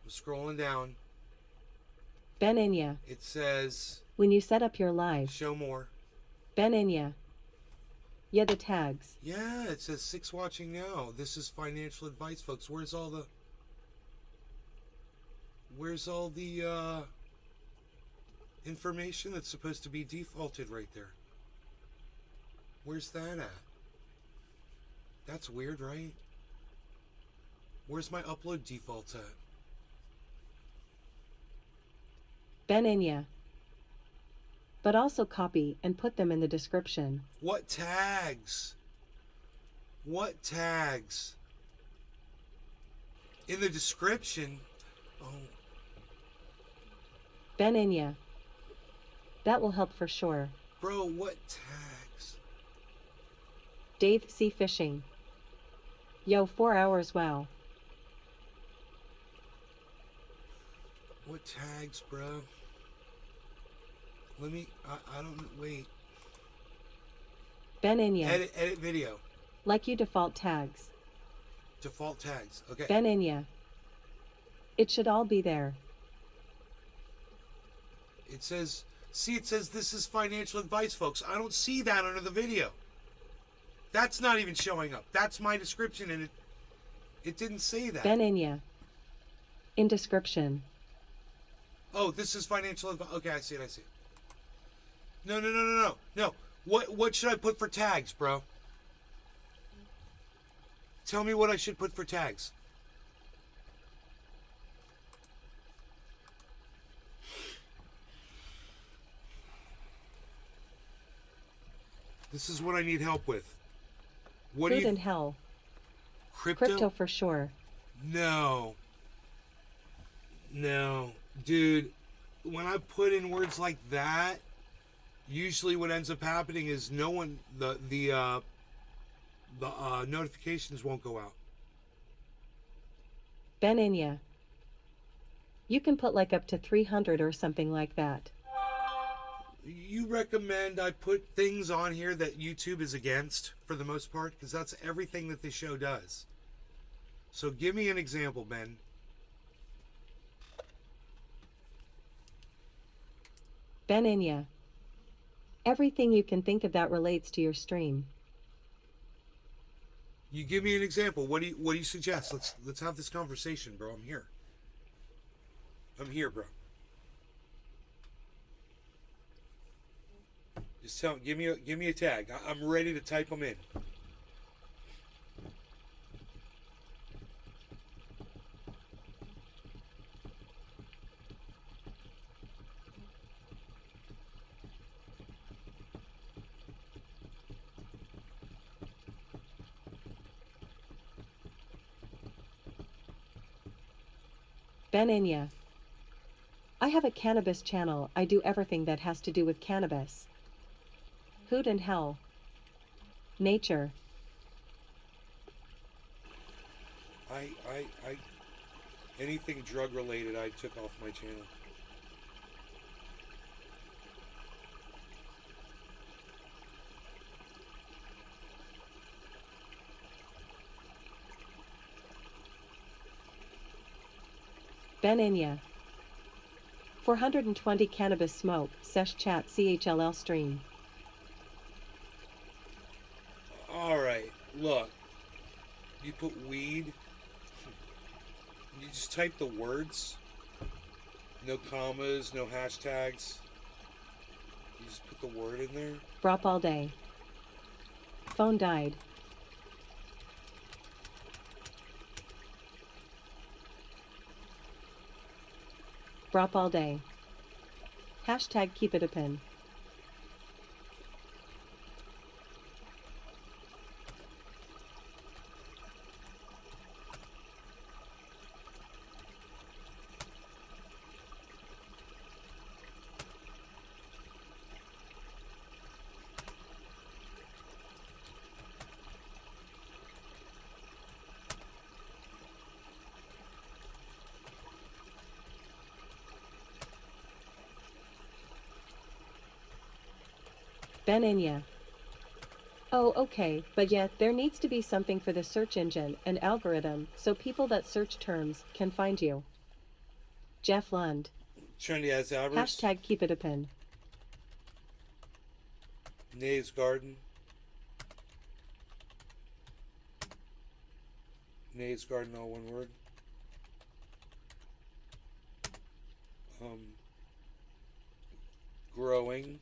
I'm scrolling down. Ben Inya. It says. When you set up your live. Show more. Ben Inya. Yeah, the tags. Yeah, it says 6 watching now. This is financial advice, folks. Where's all the information that's supposed to be defaulted right there? Where's that at? That's weird, right? Where's my upload defaults at? Ben Inya. But also copy and put them in the description. What tags? What tags? In the description? Oh. Ben Inya. That will help for sure. Bro, what tags? Dave C. Fishing. Yo, 4 hours, wow. What tags, bro? Let me, I don't, wait. Ben Inya. Edit video. Like you default tags. Default tags, okay. Ben Inya. It should all be there. It says, see, it says this is financial advice, folks. I don't see that under the video. That's not even showing up. That's my description, and it didn't say that. Ben Inya. In description. Oh, this is financial advice. Okay, I see it. No. What should I put for tags, bro? Tell me what I should put for tags. This is what I need help with. What do Food you? and hell. Crypto? Crypto for sure. No, dude. When I put in words like that, usually what ends up happening is no one, the notifications won't go out. Ben Inya. You can put like up to 300 or something like that. You recommend I put things on here that YouTube is against for the most part? Because that's everything that the show does. So give me an example, Ben. Ben Inya. Everything you can think of that relates to your stream. You give me an example. What do you suggest? Let's have this conversation, bro. I'm here. I'm here, bro. Just give me a tag. I'm ready to type them in. Ben Inya. I have a cannabis channel. I do everything that has to do with cannabis. Hoot and hell. Nature. I anything drug related I took off my channel. Ben Inya. 420 cannabis smoke, sesh chat S0Cl4L stream. Alright, look. You put weed. You just type the words. No commas, no hashtags. You just put the word in there. Brop all day. Phone died. Brop all day. Hashtag keep it a pin. Ben Inya. Oh, okay, but yet there needs to be something for the search engine and algorithm so people that search terms can find you. Jeff Lund. Trendy as Albers. Hashtag keep it a pin. Nave's Garden. Nave's Garden, all one word. Growing.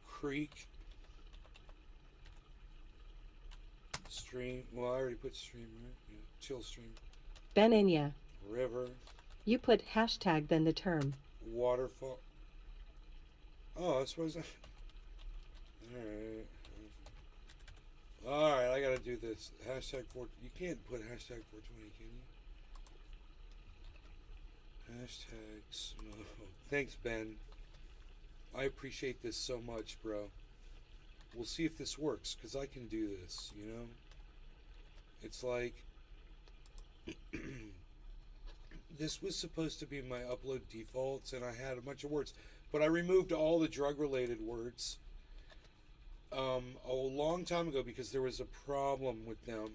Creek. Stream. Well, I already put stream, right? Yeah. Chill stream. Ben Inya. River. You put hashtag then the term. Waterfall. Oh, that's what I was. Alright, I gotta do this. Hashtag 4. You can't put hashtag 420, can you? Hashtag smoke. Thanks, Ben. I appreciate this so much, bro. We'll see if this works, because I can do this, you know? It's like... this was supposed to be my upload defaults, and I had a bunch of words. But I removed all the drug-related words a long time ago because there was a problem with them.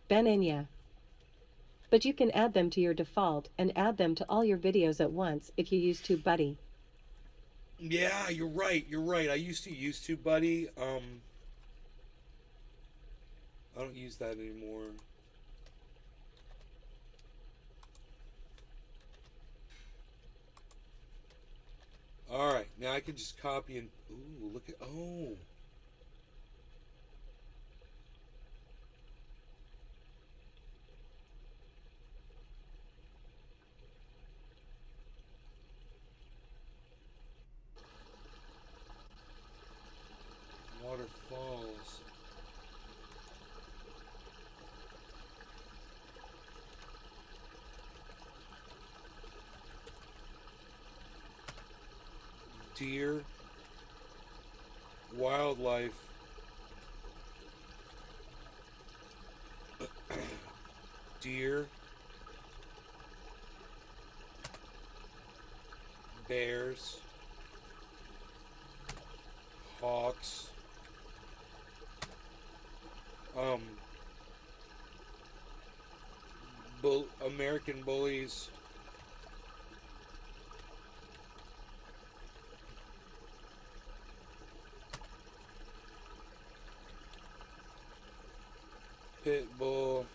Ben Inya. But you can add them to your default and add them to all your videos at once if you use TubeBuddy. Yeah, you're right. You're right. I used to use TubeBuddy. I don't use that anymore. All right, now I can just copy and ooh, look at waterfalls. deer, wildlife, deer, bears, hawks, American bullies, pit bull,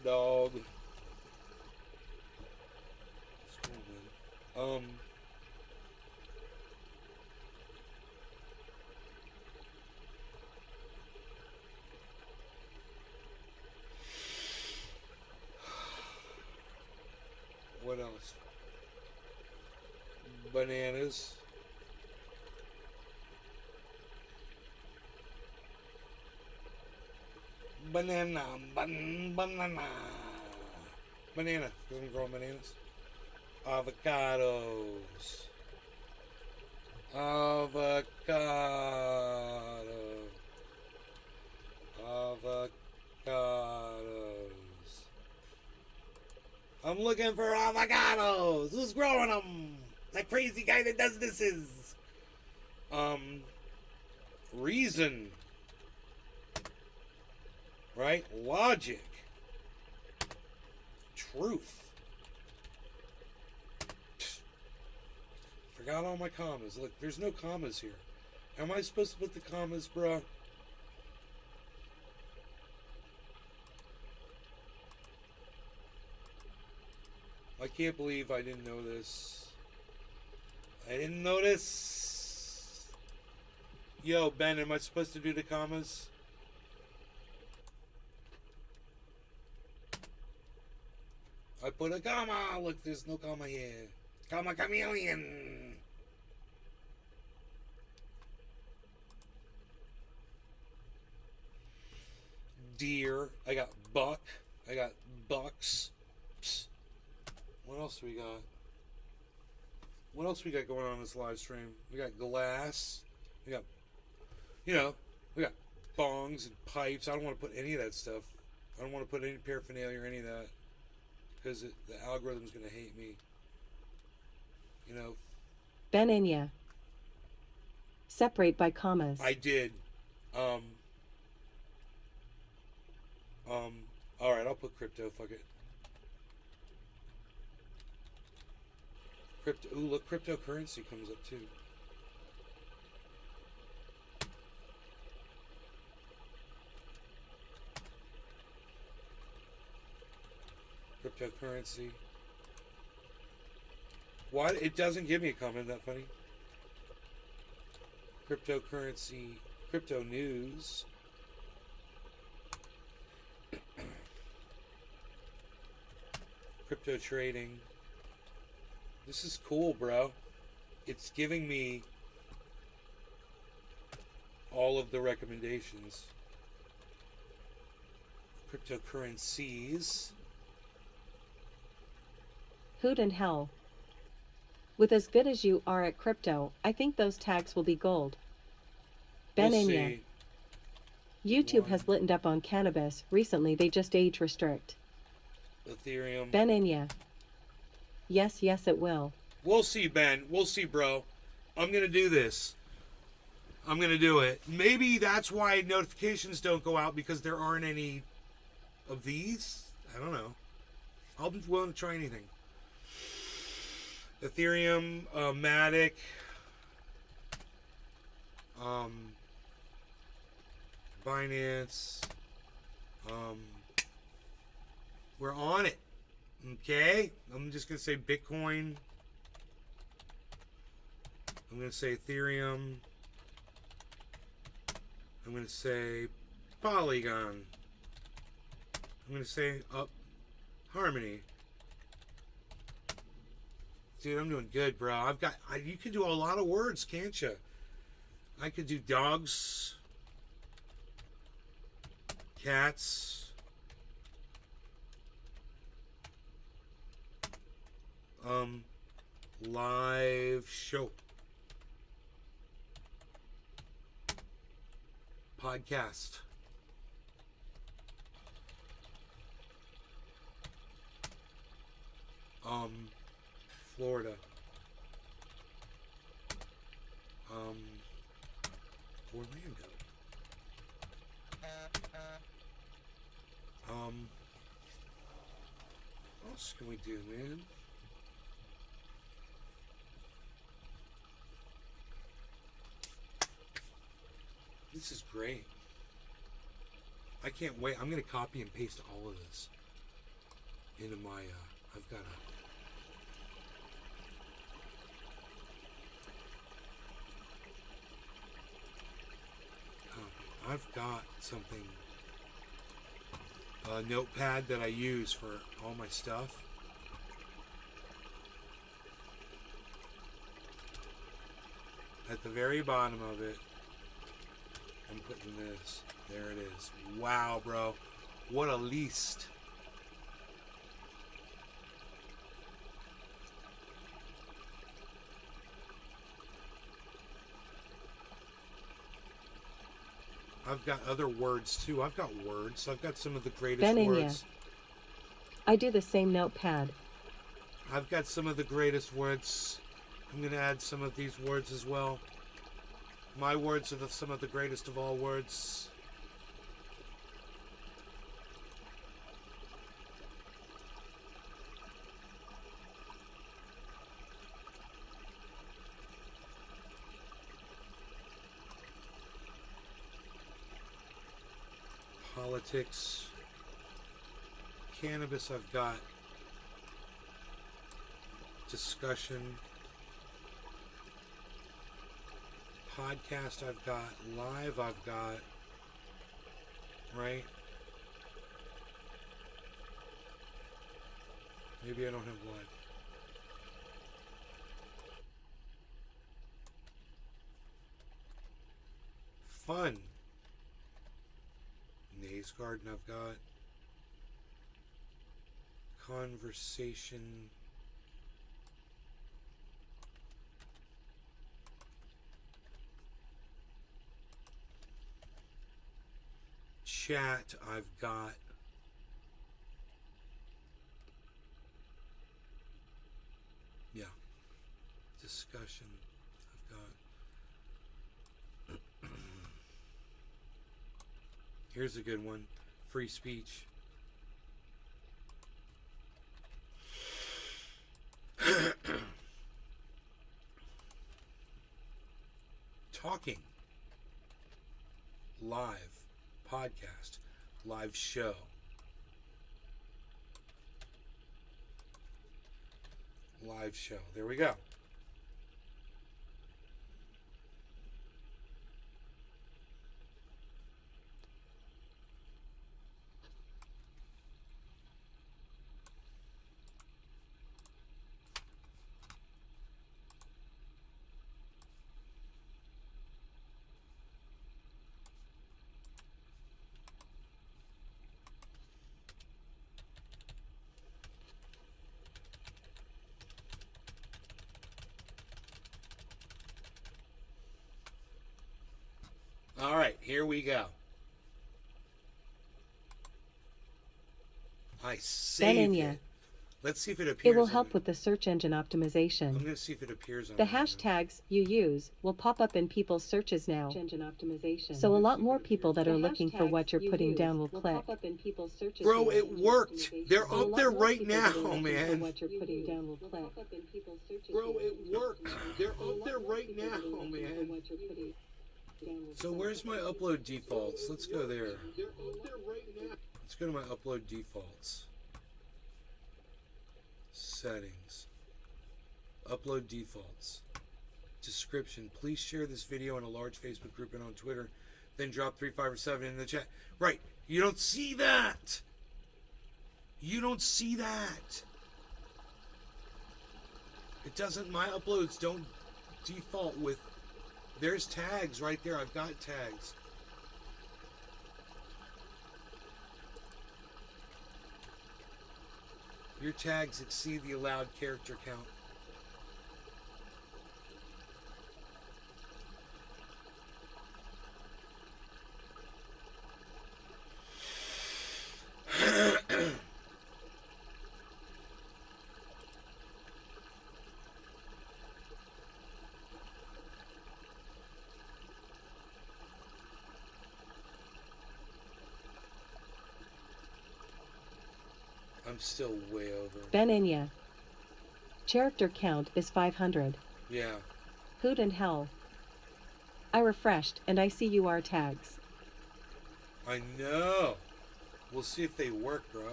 dog, what else? Bananas. Banana. Banana. Doesn't grow bananas. Avocados. Avocados. I'm looking for avocados. Who's growing them? That crazy guy that does this is. Reason. Right? Logic. Truth. Forgot all my commas. Look, there's no commas here. Am I supposed to put the commas, bruh? I can't believe I didn't know this. I didn't know this. Yo, Ben, am I supposed to do the commas? I put a comma. Look, there's no comma here. Comma chameleon. Deer. I got buck. I got bucks. Psst. What else do we got? What else we got going on in this live stream? We got glass. We got, we got bongs and pipes. I don't want to put any of that stuff. I don't want to put any paraphernalia or any of that. Because the algorithm's going to hate me. Benigna. Separate by commas. I did. Alright, I'll put crypto, fuck it. Crypto, ooh, look, cryptocurrency comes up too. Cryptocurrency. Why? It doesn't give me a comment. That funny? Cryptocurrency. Crypto news. Crypto trading. This is cool, bro. It's giving me all of the recommendations. Cryptocurrencies. Hoot and hell. With as good as you are at crypto, I think those tags will be gold. Benigna. YouTube has lightened up on cannabis. Recently, they just age restrict. Ethereum. Benigna. Yes, yes, it will. We'll see, Ben. We'll see, bro. I'm going to do this. I'm going to do it. Maybe that's why notifications don't go out, because there aren't any of these. I don't know. I'll be willing to try anything. Ethereum, Matic, Binance, we're on it. Okay, I'm just gonna say Bitcoin. I'm gonna say Ethereum. I'm gonna say Polygon. I'm gonna say Harmony. Dude, I'm doing good, bro. You can do a lot of words, can't you? I could do dogs, cats, Live show. Podcast. Florida. Orlando. What else can we do, man? This is great. I can't wait. I'm going to copy and paste all of this into my, I've got a, I've got something, a notepad that I use for all my stuff. At the very bottom of it, I'm putting this. There it is. Wow, bro. What a least. I've got other words too. I've got words. I've got some of the greatest words. I do the same notepad. I've got some of the greatest words. I'm going to add some of these words as well. My words are some of the greatest of all words. Politics. Cannabis, I've got. Discussion. Podcast, I've got. Live, I've got. Right? Maybe I don't have live. Fun. Naze Garden, I've got. Conversation. Chat, I've got. Yeah. Discussion, I've got. Here's a good one. Free speech. Talking. Live. Podcast. Live show. Live show. There we go. All right, here we go. I saved it. Let's see if it appears. It will help with the search engine optimization. I'm going to see if it appears on the hashtags you use will pop up in people's searches now. So a lot more people that are looking for what you're putting down will click. Bro, it worked. They're up there right now, man. Bro, it worked. They're up there right now, man. So where's my upload defaults? Let's go there. Let's go to my upload defaults. Settings. Upload defaults. Description. Please share this video in a large Facebook group and on Twitter. Then drop 3, 5, or 7 in the chat. Right. You don't see that. You don't see that. It doesn't, my uploads don't default with, there's tags right there. I've got tags. Your tags exceed the allowed character count. I'm still way over. Benenya. Character count is 500. Yeah. Hoot and hell. I refreshed and I see UR tags. I know. We'll see if they work, bro.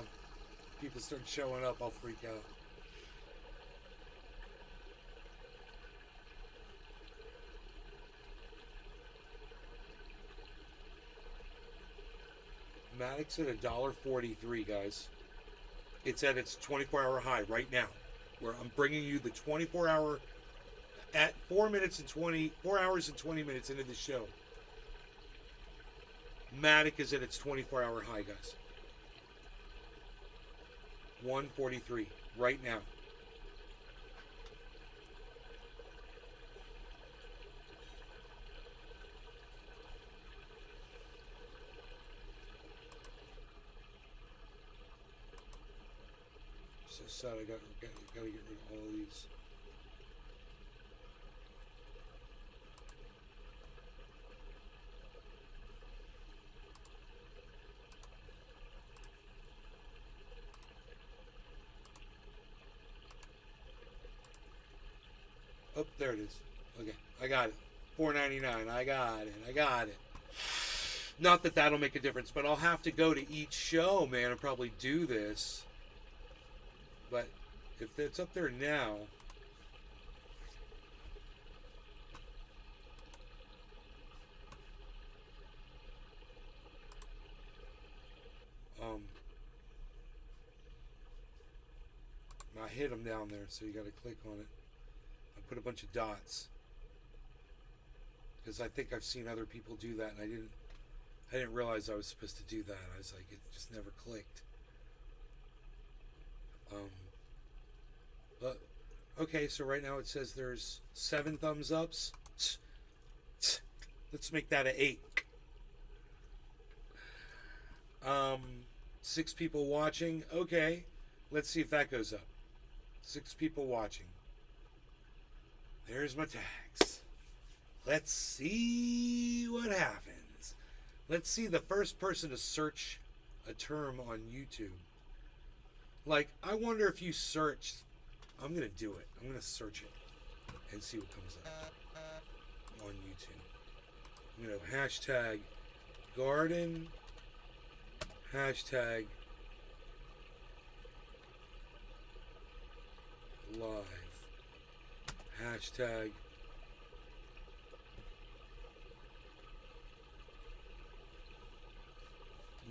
People start showing up, I'll freak out. Maddox at $1.43, guys. It's at its 24-hour high right now. Where I'm bringing you the 24-hour at 4 hours and 20 minutes into the show. Matic is at its 24-hour high, guys. 143 right now. So sad. I gotta get rid of all of these. Oh, there it is. Okay, I got it. $4.99. I got it. Not that that'll make a difference, but I'll have to go to each show, man, and probably do this. But if it's up there now, I hit them down there, so you got to click on it. I put a bunch of dots because I think I've seen other people do that, and I didn't realize I was supposed to do that. I was like, it just never clicked. But okay, so right now it says there's 7 thumbs ups. Let's make that an 8. 6 people watching. Okay, let's see if that goes up. 6 people watching. There's my tags. Let's see what happens. Let's see the first person to search a term on YouTube. Like, I wonder if you search. I'm going to do it. I'm going to search it and see what comes up on YouTube. I'm going to hashtag garden, hashtag live, hashtag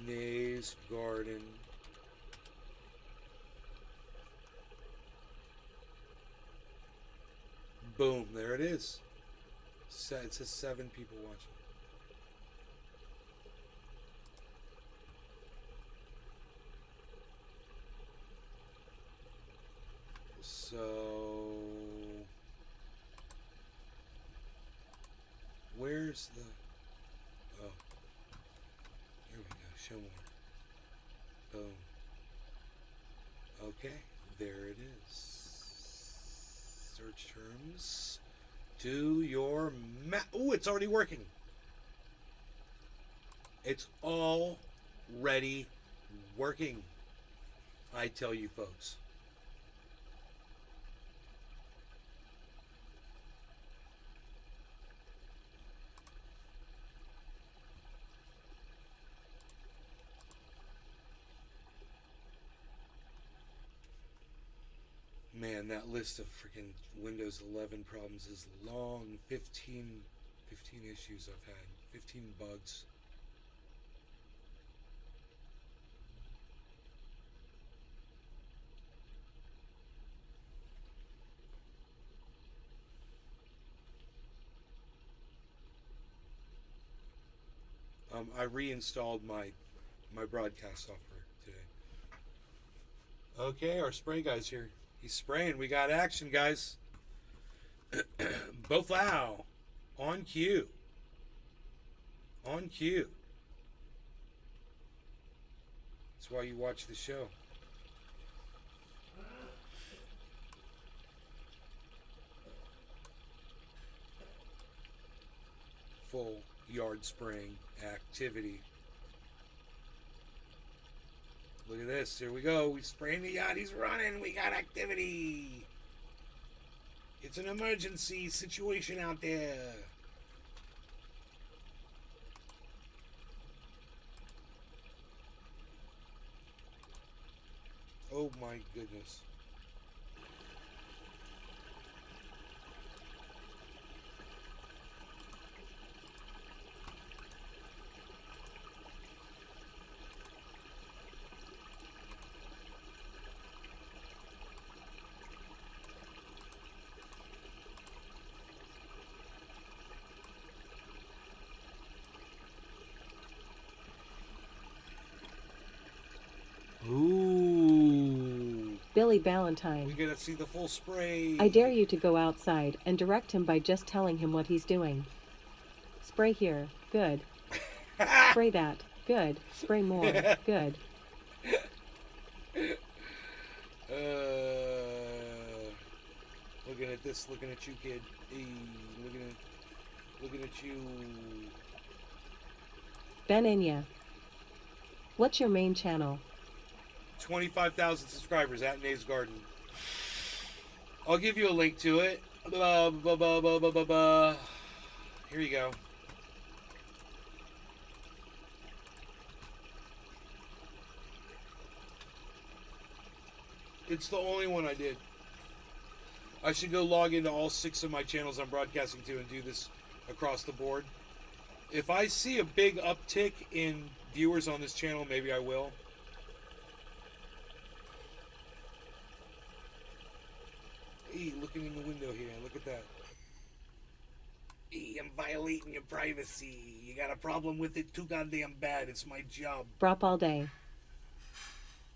Nays Garden, boom, there it is. It says 7 people watching. So where's the, oh, here we go, show more. Boom. Okay, there it is. Search terms. Do your ooh, it's already working. It's already working. I tell you folks. Man, that list of freaking Windows 11 problems is long. 15 issues I've had. 15 bugs. I reinstalled my broadcast software today. Okay, our spray guy's here. He's spraying. We got action, guys. Boflow. On cue. On cue. That's why you watch the show. Full yard spraying activity. Look at this. Here we go. We spraying the yacht. He's running. We got activity. It's an emergency situation out there. Oh my goodness. Ooh. Billy Ballantyne. We gotta see the full spray. I dare you to go outside and direct him by just telling him what he's doing. Spray here. Good. Spray that. Good. Spray more. Good. Looking at this, looking at you, kid. Hey, looking at you. Ben Inya. What's your main channel? 25,000 subscribers at Nave's Garden. I'll give you a link to it. Here you go. It's the only one I did. I should go log into all 6 of my channels I'm broadcasting to and do this across the board. If I see a big uptick in viewers on this channel, maybe I will. Hey, looking in the window here. Look at that. Hey, I'm violating your privacy. You got a problem with it? Too goddamn bad. It's my job. Brop all day.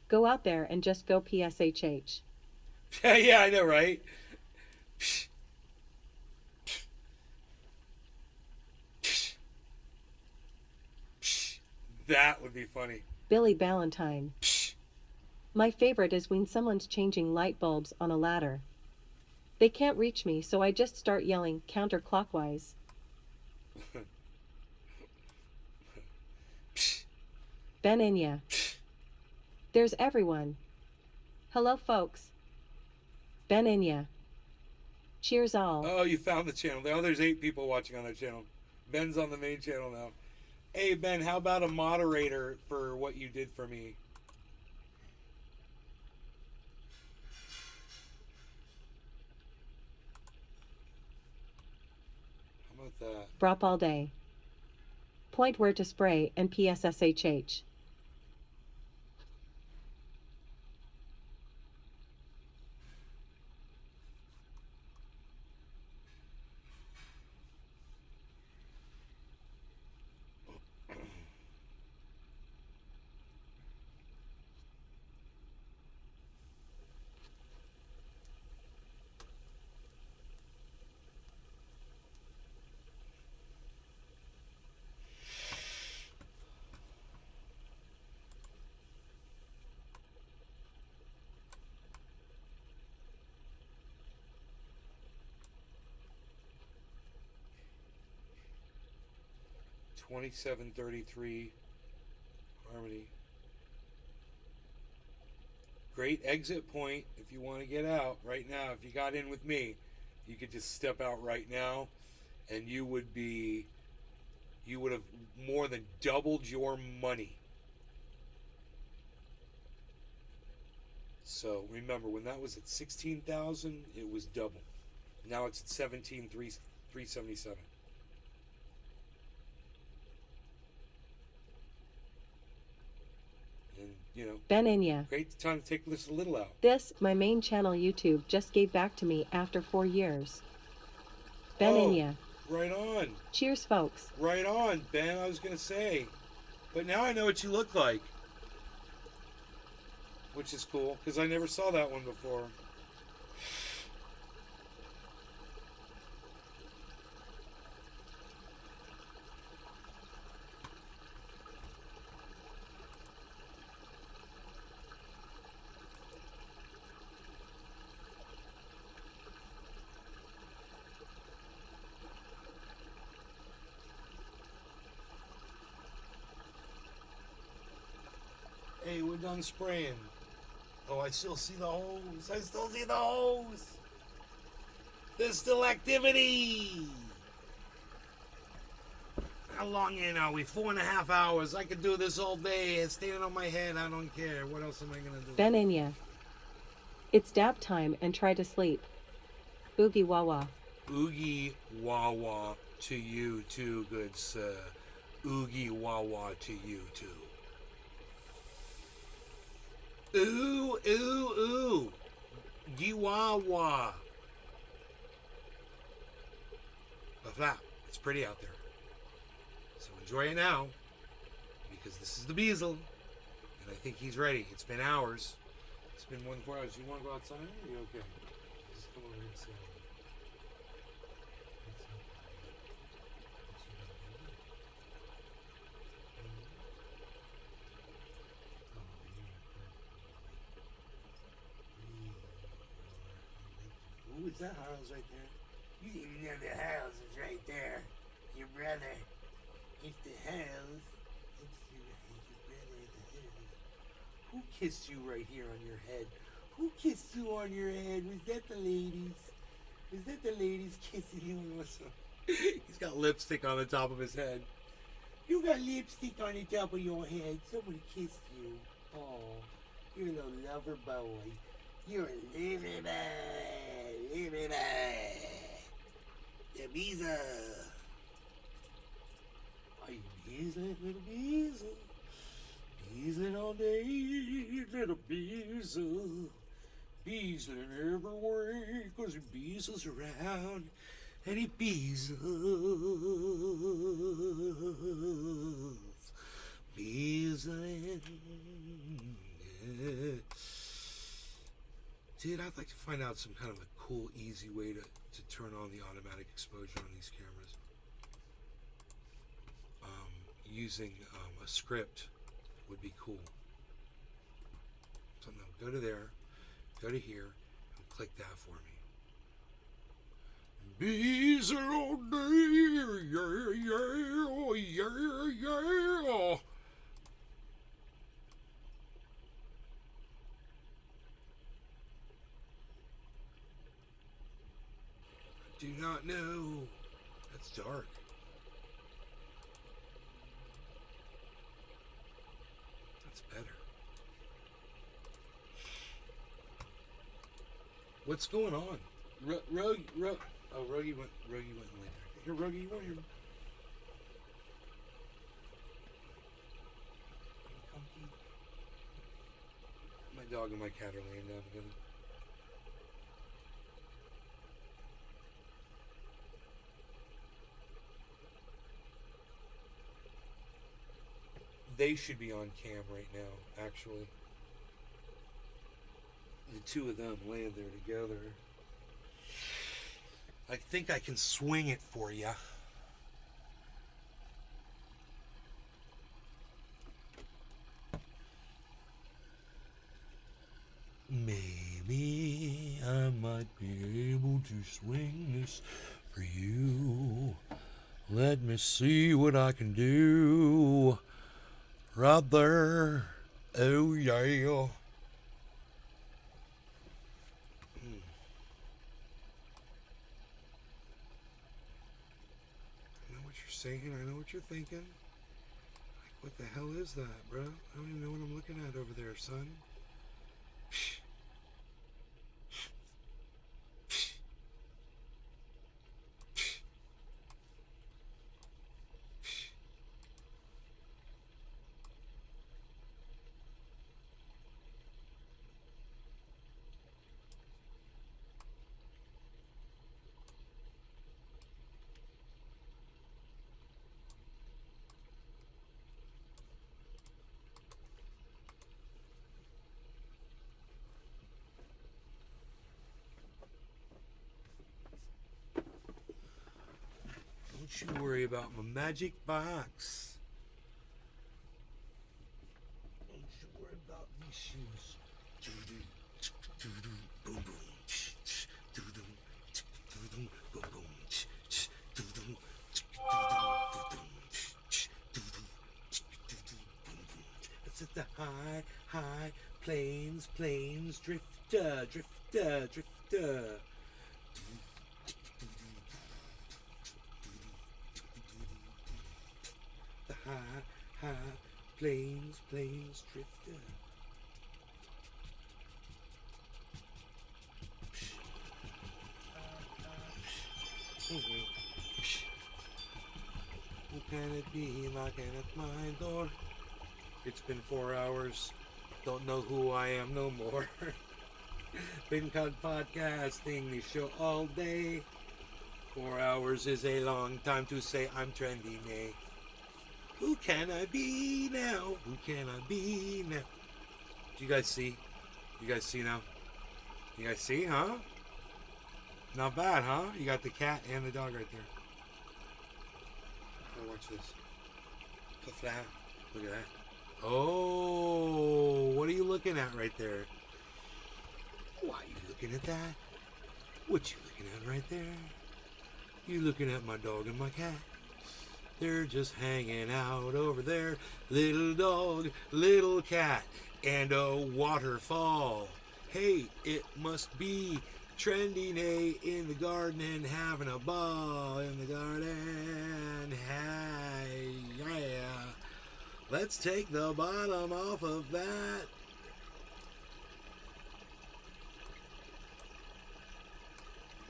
Go out there and just go PSHH. Yeah, I know, right? That would be funny. Billy Ballantyne. My favorite is when someone's changing light bulbs on a ladder. They can't reach me, so I just start yelling counterclockwise. Ben Inya. There's everyone. Hello, folks. Ben Inya. Cheers all. Oh, you found the channel. Now there's 8 people watching on that channel. Ben's on the main channel now. Hey, Ben, how about a moderator for what you did for me? How about that? Brop all day. Point where to spray and PSSHH. $27.33 Harmony. Great exit point if you want to get out right now. If you got in with me, you could just step out right now and you would have more than doubled your money. So remember, when that was at 16,000, it was double. Now it's at 17,377. And, you know, Ben Inya. great time to take this a little out. This, my main channel YouTube, just gave back to me after 4 years. Ben Inya. Right on. Cheers, folks. Right on, Ben, I was going to say. But now I know what you look like. Which is cool, because I never saw that one before. Hey, we're done. on spraying. Oh, I still see the hose. I still see the hose. There's still activity. How long in are we? 4.5 hours. I could do this all day. It's standing on my head. I don't care. What else am I going to do? Benanya. It's dap time and try to sleep. Oogie Wawa. Oogie Wawa to you too, good sir. Oogie Wawa to you too. Ooh, ooh, ooh. Giwawa. Love that. It's pretty out there. So enjoy it now, because this is the Beazle, and I think he's ready. It's been hours. It's been 1 4 hours. You want to go outside? Are you okay? Just come over here and sit. Ooh, is that Harlow's right there? You didn't even know the house is right there. Your brother. It's the house. It's your brother in the house. Who kissed you right here on your head? Who kissed you on your head? Was that the ladies? Was that the ladies kissing you? He's got lipstick on the top of his head. You got lipstick on the top of your head. Somebody kissed you. Oh, you're a little lover boy. You're a lover boy. Lover boy. The Beezer. Are you beezing, little Beezer? Beezing all day, little Beezer. Beezing everywhere, 'cause he beezles around. And he beezles. Beezling. Dude, I'd like to find out some kind of a cool, easy way to turn on the automatic exposure on these cameras. Using a script would be cool. So no, go to there, go to here, and click that for me. Bees are all day, yeah, yeah, yeah, yeah. I do not know. That's dark. That's better. What's going on? Rogie went and laid there. Here, Rogie, you want your... My dog and my cat are laying down together. They should be on cam right now, actually. The two of them laying there together. I think I can swing it for you. Maybe I might be able to swing this for you. Let me see what I can do. Right there. Oh, yeah. I know what you're saying. I know what you're thinking. Like, what the hell is that, bro? I don't even know what I'm looking at over there, son. Don't you worry about my magic box. Don't you worry about these shoes. Boom, boom. Boom, boom. It's at the high planes, planes, drifter, drifter, drifter. The high planes, planes, drifter. Who can it be knocking at my door? It's been 4 hours. Don't know who I am no more. Been caught podcasting the show all day. 4 hours is a long time to say I'm trending, eh? Who can I be now? Who can I be now? Do you guys see? You guys see now? You guys see, huh? Not bad, huh? You got the cat and the dog right there. Oh, watch this. Flat. Look at that. Oh, what are you looking at right there? Why are you looking at that? What you looking at right there? You looking at my dog and my cat. They're just hanging out over there. Little dog, little cat, and a waterfall. Hey, it must be trending, in the garden and having a ball in the garden. Hey, yeah. Let's take the bottom off of that.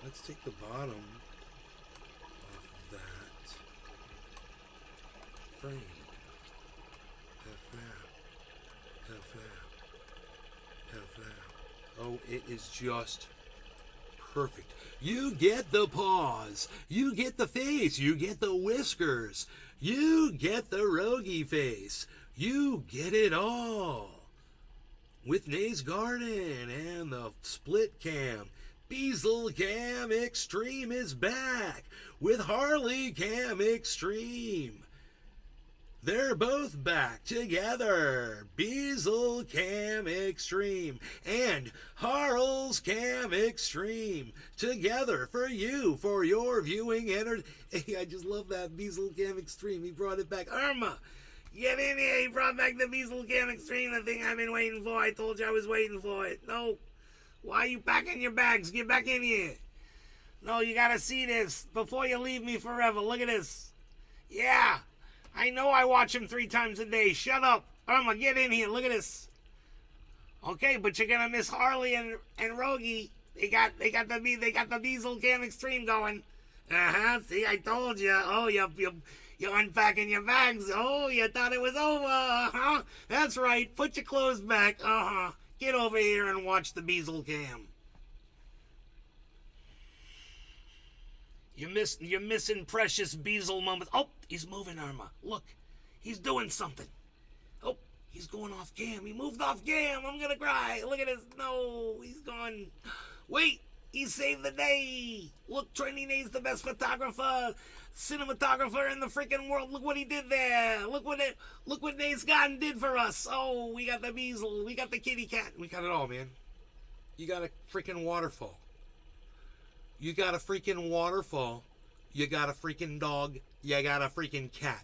Let's take the bottom off of that frame. Oh, it is just perfect. You get the paws, you get the face, you get the whiskers, you get the rogie face, you get it all. With Nate's Garden and the split cam, Beazle Cam Extreme is back with Harley Cam Extreme. They're both back together. Beazle Cam Extreme and Harl's Cam Extreme together for you, for your viewing entertainment. Hey, I just love that Beazle Cam Extreme. He brought it back. Irma, get in here. He brought back the Beazle Cam Extreme, the thing I've been waiting for. I told you I was waiting for it. No. Why are you packing your bags? Get back in here. No, you gotta see this before you leave me forever. Look at this. Yeah. I know I watch him 3 times a day. Shut up. Irma, get in here. Look at this. Okay, but you're gonna miss Harley and Rogie. They got the Beazle Cam Extreme going. See, I told you. Oh, you're unpacking your bags. Oh, you thought it was over. That's right. Put your clothes back. Get over here and watch the Beazle Cam. You're missing precious Beazle moments. Oh, he's moving, Irma. Look, he's doing something. Oh, he's going off cam. He moved off cam. I'm gonna cry. Look at this. No, he's gone. Wait, he saved the day. Look, Trendy Nate's the best cinematographer in the freaking world. Look what he did there. Look what Nate's Garden did for us. Oh, we got the Beazle. We got the kitty cat. We got it all, man. You got a freaking waterfall. You got a freaking waterfall. You got a freaking dog. You got a freaking cat.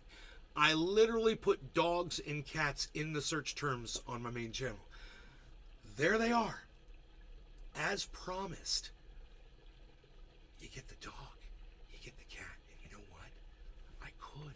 I literally put dogs and cats in the search terms on my main channel. There they are. As promised. You get the dog. You get the cat. And you know what? I could.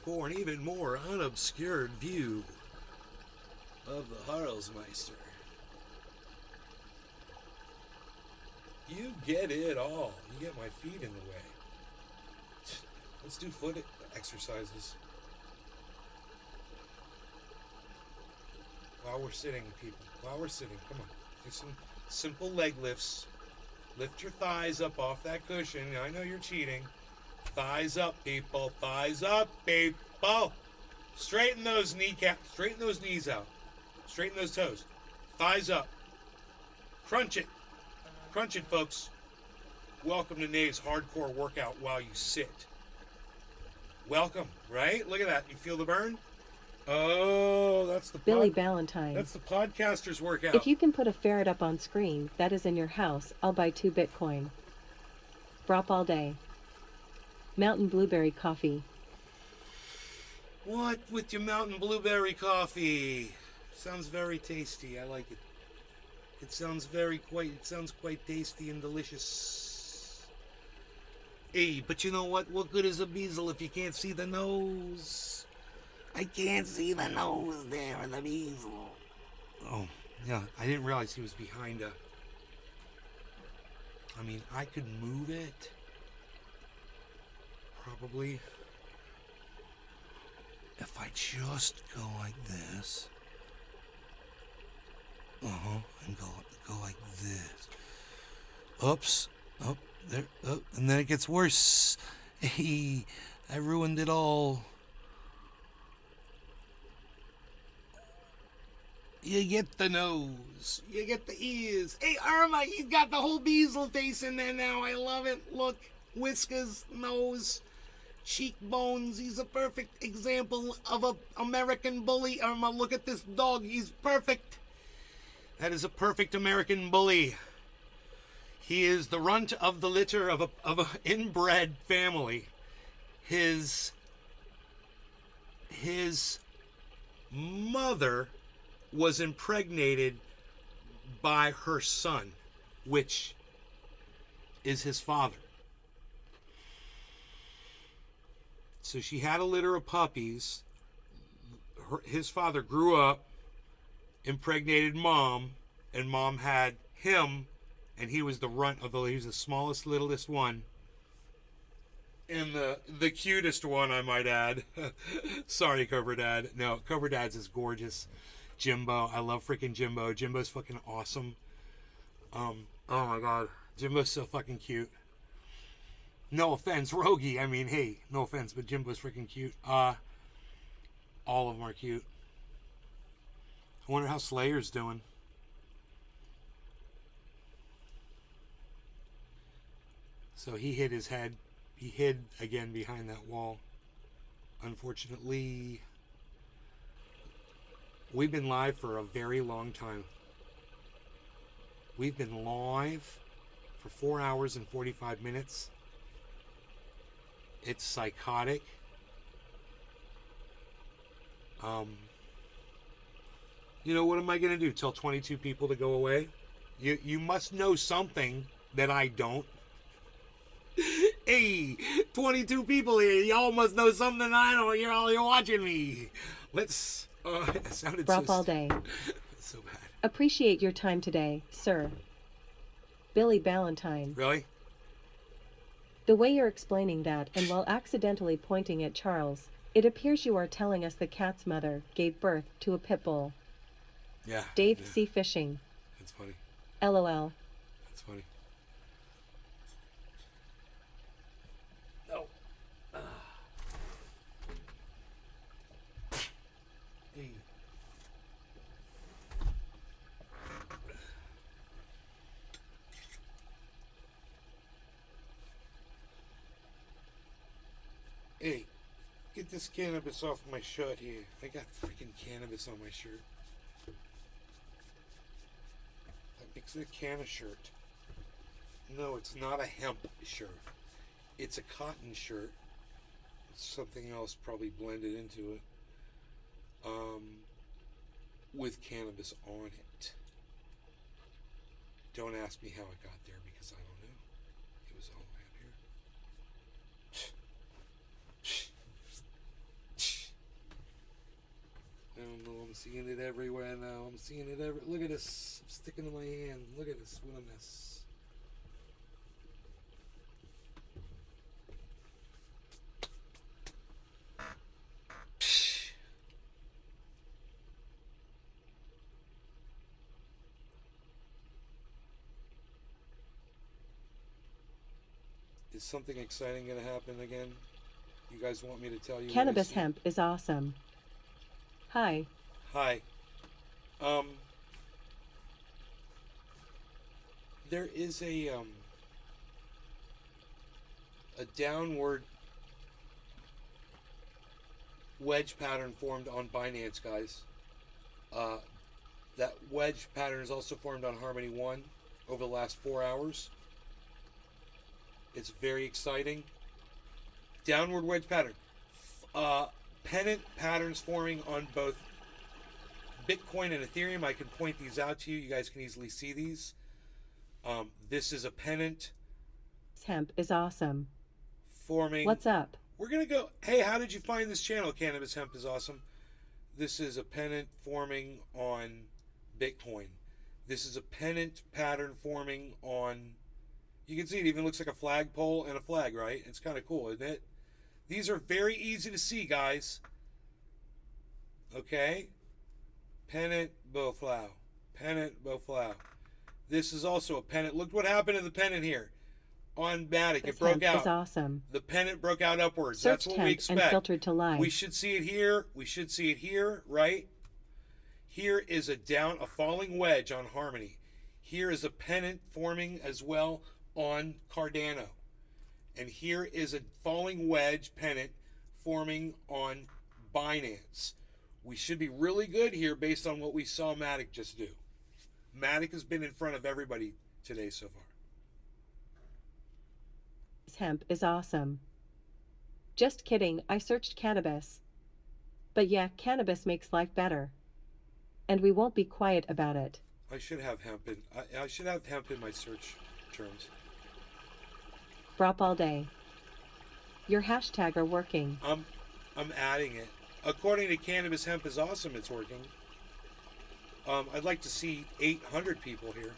For an even more unobscured view of the Harlsmeister. You get it all. You get my feet in the way. Let's do foot exercises. While we're sitting, people. While we're sitting, come on. Do some simple leg lifts. Lift your thighs up off that cushion. I know you're cheating. Thighs up, people. Thighs up, people. Straighten those kneecaps. Straighten those knees out. Straighten those toes. Thighs up. Crunch it. Crunch it, folks. Welcome to Nave's hardcore workout while you sit. Welcome, right? Look at that. You feel the burn? Oh, that's the Billy Ballantyne. That's the podcaster's workout. If you can put a ferret up on screen that is in your house, I'll buy 2 Bitcoin. Brop all day. Mountain blueberry coffee. What with your mountain blueberry coffee? Sounds very tasty. I like it. It sounds quite tasty and delicious. Hey, but you know what? What good is a bezel if you can't see the nose? I can't see the nose there in the bezel. Oh, yeah, I didn't realize he was behind a... I mean, I could move it. Probably. If I just go like this. And go like this. Oops. Oh, there. Oh, and then it gets worse. Hey, I ruined it all. You get the nose. You get the ears. Hey, Irma, you got the whole Beazle face in there now. I love it. Look, whiskers, nose, cheekbones. He's a perfect example of an American bully. Irma, look at this dog. He's perfect. That is a perfect American bully. He is the runt of the litter of a inbred family. His mother was impregnated by her son, which is his father. So she had a litter of puppies. His father grew up, impregnated mom, and mom had him, and he was the runt of he was the smallest, littlest one. And the cutest one, I might add. Sorry, Cobra Dad. No, Cobra Dad's is gorgeous. Jimbo, I love freaking Jimbo. Jimbo's fucking awesome. Oh my god, Jimbo's so fucking cute. No offense, Rogie. I mean, hey, no offense, but Jimbo's freaking cute. All of them are cute. I wonder how Slayer's doing. So he hid his head. He hid again behind that wall. Unfortunately, we've been live for a very long time. We've been live for 4 hours and 45 minutes. It's psychotic. You know, what am I going to do? Tell 22 people to go away? You must know something that I don't. Hey, 22 people here. Y'all must know something I don't. You're watching me. Let's... it sounded Brop all day. So bad. Appreciate your time today, sir. Billy Ballantyne. Really? The way you're explaining that, and while accidentally pointing at Charles, it appears you are telling us the cat's mother gave birth to a pit bull. Yeah. Dave yeah. C. Fishing. That's funny. LOL. That's funny. Oh. Hey. Hey, get this cannabis off my shirt here. I got freaking cannabis on my shirt. That makes it a canna shirt. No, it's not a hemp shirt. It's a cotton shirt. It's something else probably blended into it. With cannabis on it. Don't ask me how it got there because I don't know. It was all the way up here. I don't know, I'm seeing it everywhere now. I'm seeing it everywhere. Look at this. I'm sticking to my hand. Look at this. What a mess. Is something exciting going to happen again? You guys want me to tell you? Cannabis hemp is awesome. Hi. Hi. There is a a downward wedge pattern formed on Binance, guys. That wedge pattern is also formed on Harmony 1 over the last 4 hours. It's very exciting. Downward wedge pattern. Pennant patterns forming on both Bitcoin and Ethereum. I can point these out to you. You guys can easily see these. This is a pennant. Hemp is awesome. Forming. What's up? We're going to go. Hey, how did you find this channel? Cannabis Hemp is awesome. This is a pennant forming on Bitcoin. This is a pennant pattern forming on. You can see it even looks like a flagpole and a flag, right? It's kind of cool, isn't it? These are very easy to see, guys. Okay? Pennant, Bowflow. Pennant, Bowflow. This is also a pennant. Look what happened to the pennant here. On Matic, it broke out. Is awesome. The pennant broke out upwards. Searched That's what hemp we expect. and filtered to live. We should see it here. We should see it here, right? Here is a falling wedge on Harmony. Here is a pennant forming as well on Cardano. And here is a falling wedge pennant forming on Binance. We should be really good here based on what we saw Matic just do. Matic has been in front of everybody today so far. Hemp is awesome. Just kidding, I searched cannabis. But yeah, cannabis makes life better. And we won't be quiet about it. I should have hemp in. I should have hemp in my search terms. Brop all day. Your hashtag are working. I'm adding it. According to Cannabis Hemp is awesome, it's working. I'd like to see 800 people here.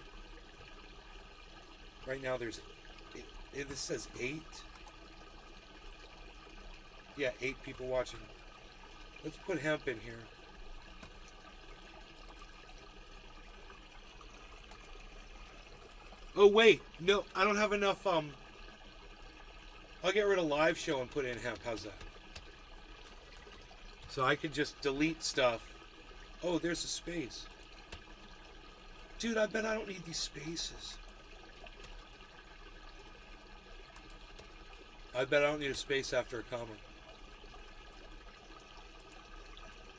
Right now there's, this says 8. Yeah, 8 people watching. Let's put hemp in here. Oh wait, no, I don't have enough, I'll get rid of live show and put in hemp, how's that? So I could just delete stuff. Oh, there's a space. Dude, I bet I don't need these spaces. I bet I don't need a space after a comma.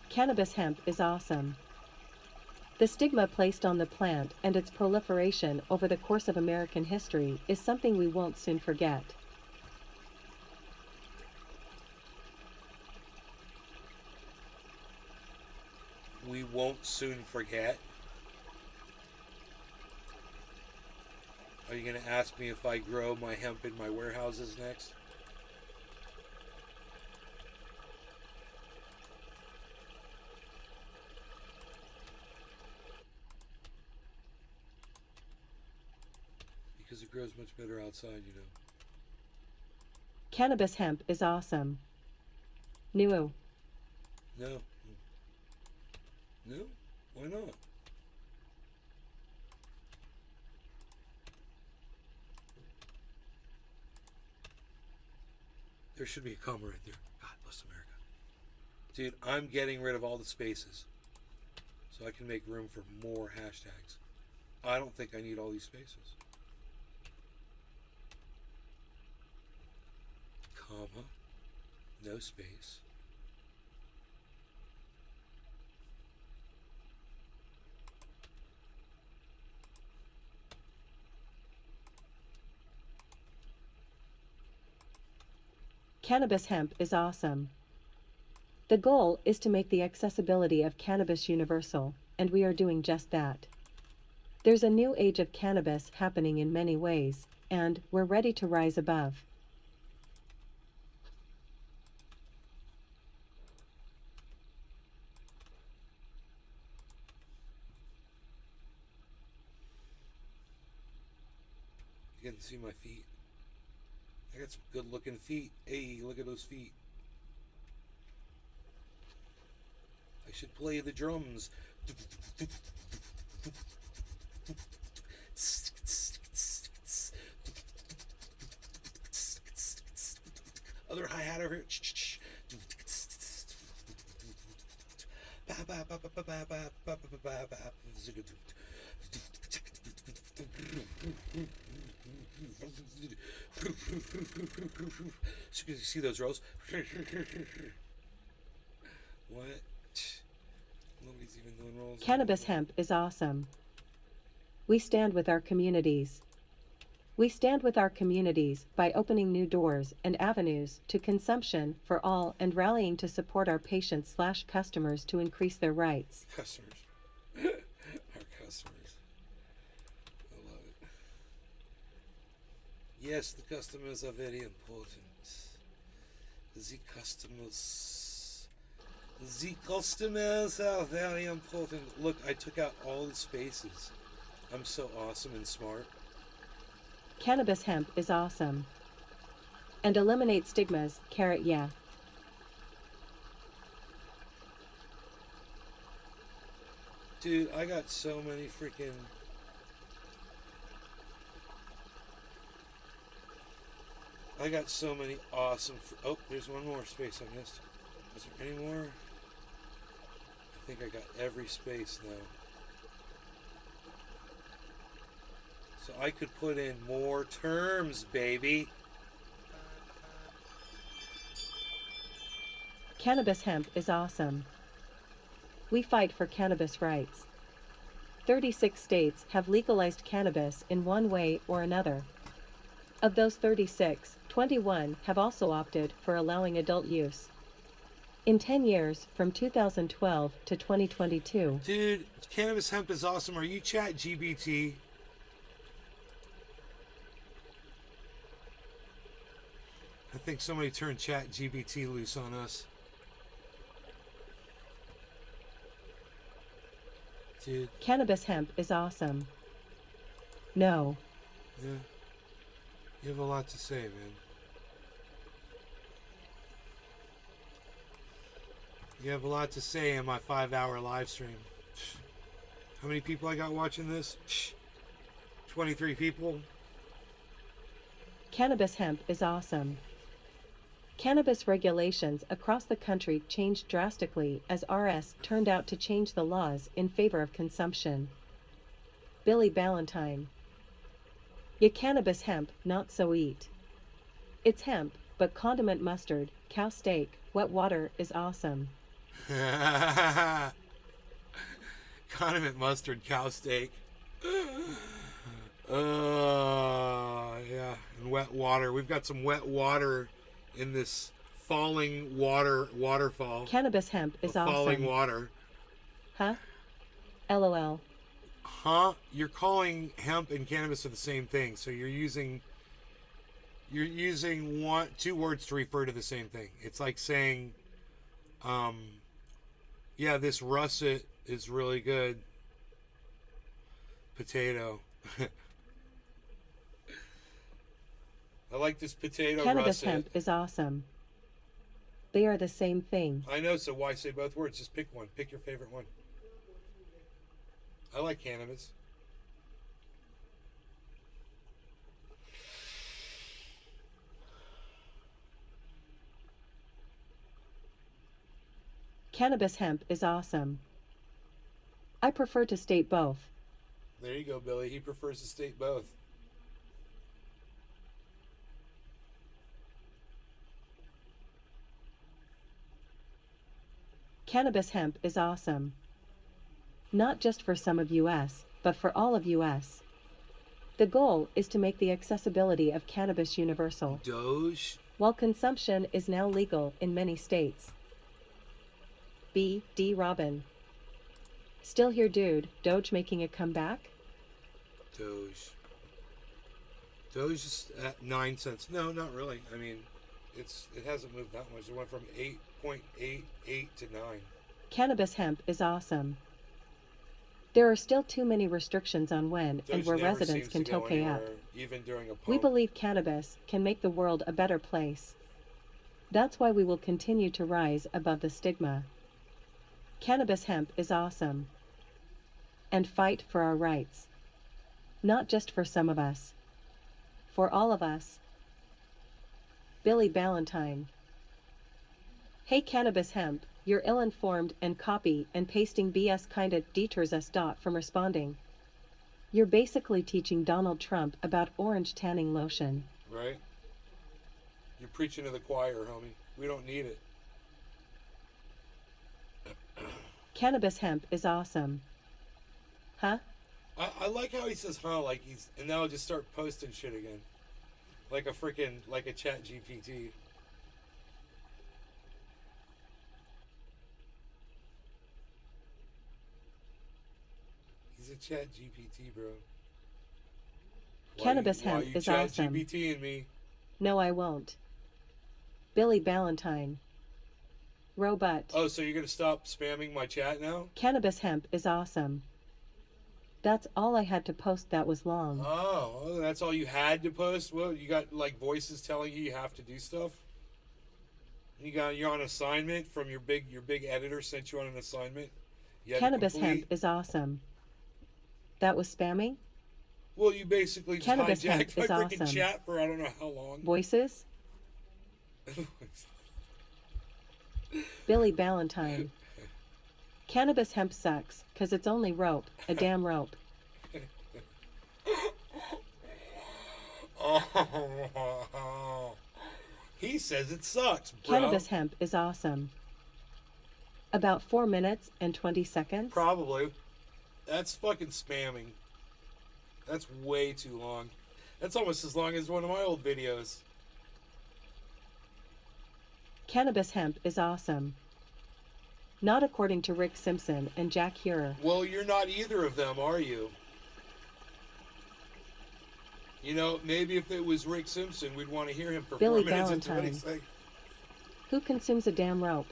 Cannabis hemp is awesome. The stigma placed on the plant and its proliferation over the course of American history is something we won't soon forget. We won't soon forget. Are you going to ask me if I grow my hemp in my warehouses next? Because it grows much better outside, you know. Cannabis hemp is awesome. New. No. No? Why not? There should be a comma right there. God bless America. Dude, I'm getting rid of all the spaces so I can make room for more hashtags. I don't think I need all these spaces. Comma. No space. Cannabis hemp is awesome. The goal is to make the accessibility of cannabis universal, and we are doing just that. There's a new age of cannabis happening in many ways, and we're ready to rise above. You can see my feet. I got some good looking feet. Hey, look at those feet. I should play the drums. Other hi-hat over here. See those rolls? What? Nobody's even doing rolls. Cannabis hemp is awesome. We stand with our communities. We stand with our communities by opening new doors and avenues to consumption for all and rallying to support our patients/customers to increase their rights. Customers. Our customers. I love it. Yes, the customers are very important. The customers. The customers are very important. Look, I took out all the spaces. I'm so awesome and smart. Cannabis hemp is awesome. And eliminate stigmas, yeah. Dude, I got so many freaking... I got so many awesome... Oh, there's one more space I missed. Is there any more? I think I got every space now. So I could put in more terms, baby. Cannabis hemp is awesome. We fight for cannabis rights. 36 states have legalized cannabis in one way or another. Of those 36, 21 have also opted for allowing adult use. In 10 years, from 2012 to 2022... Dude, cannabis hemp is awesome. Are you ChatGPT? I think somebody turned ChatGPT loose on us. Dude. Cannabis hemp is awesome. No. Yeah. You have a lot to say, man. You have a lot to say in my 5-hour live stream. How many people I got watching this? 23 people. Cannabis hemp is awesome. Cannabis regulations across the country changed drastically as RS turned out to change the laws in favor of consumption. Billy Ballantyne. Ya cannabis hemp, not so eat. It's hemp, but condiment mustard, cow steak, wet water is awesome. Condiment mustard, cow steak. Yeah, and wet water. We've got some wet water in this falling waterfall. Cannabis hemp is awesome. Falling water. Huh? LOL. Huh? You're calling hemp and cannabis are the same thing. So you're using two words to refer to the same thing. It's like saying, yeah, this russet is really good. Potato. I like this potato Cannabis russet. hemp is awesome. They are the same thing. I know, so why say both words? Just pick one. Pick your favorite one. I like cannabis. Cannabis hemp is awesome. I prefer to state both. There you go, Billy. He prefers to state both. Cannabis hemp is awesome. Not just for some of US, but for all of US. The goal is to make the accessibility of cannabis universal. Doge? While consumption is now legal in many states. B.D. Robin. Still here, dude. Doge making a comeback? Doge. Doge is at 9 cents. No, not really. I mean, it hasn't moved that much. It went from 8.88 to 9. Cannabis hemp is awesome. There are still too many restrictions on when Doge and where never residents seems can to go toke anywhere, up. even during a We pump. believe cannabis can make the world a better place. That's why we will continue to rise above the stigma. Cannabis hemp is awesome. And fight for our rights. Not just for some of us. For all of us. Billy Ballantyne. Hey cannabis hemp, you're ill-informed and copy and pasting BS kinda deters us. From responding. You're basically teaching Donald Trump about orange tanning lotion. Right? You're preaching to the choir, homie. We don't need it. Cannabis hemp is awesome. Huh? I like how he says, huh, like he's, and now I'll just start posting shit again. Like a freaking, like a chat GPT. He's a chat GPT, bro. Cannabis hemp is awesome. GPT and me. No, I won't. Billy Ballantyne. Robot. Oh, so you're gonna stop spamming my chat now? Cannabis hemp is awesome. That's all I had to post that was long. Oh, well, that's all you had to post? Well, you got like voices telling you have to do stuff? You're on assignment from your big editor sent you on an assignment? Cannabis hemp is awesome. That was spamming? Well, you basically just Cannabis hemp hijacked my is freaking awesome. chat for I don't know how long. Voices? Billy Ballantyne. Cannabis hemp sucks, 'cause it's only rope, a damn rope. Oh, he says it sucks, bro. Cannabis hemp is awesome. About 4 minutes and 20 seconds? Probably. That's fucking spamming. That's way too long. That's almost as long as one of my old videos. Cannabis hemp is awesome. Not according to Rick Simpson and Jack Hurer. Well, you're not either of them, are you? You know, maybe if it was Rick Simpson, we'd want to hear him for Billy 4 minutes and 20 Ballantyne. seconds. Who consumes a damn rope?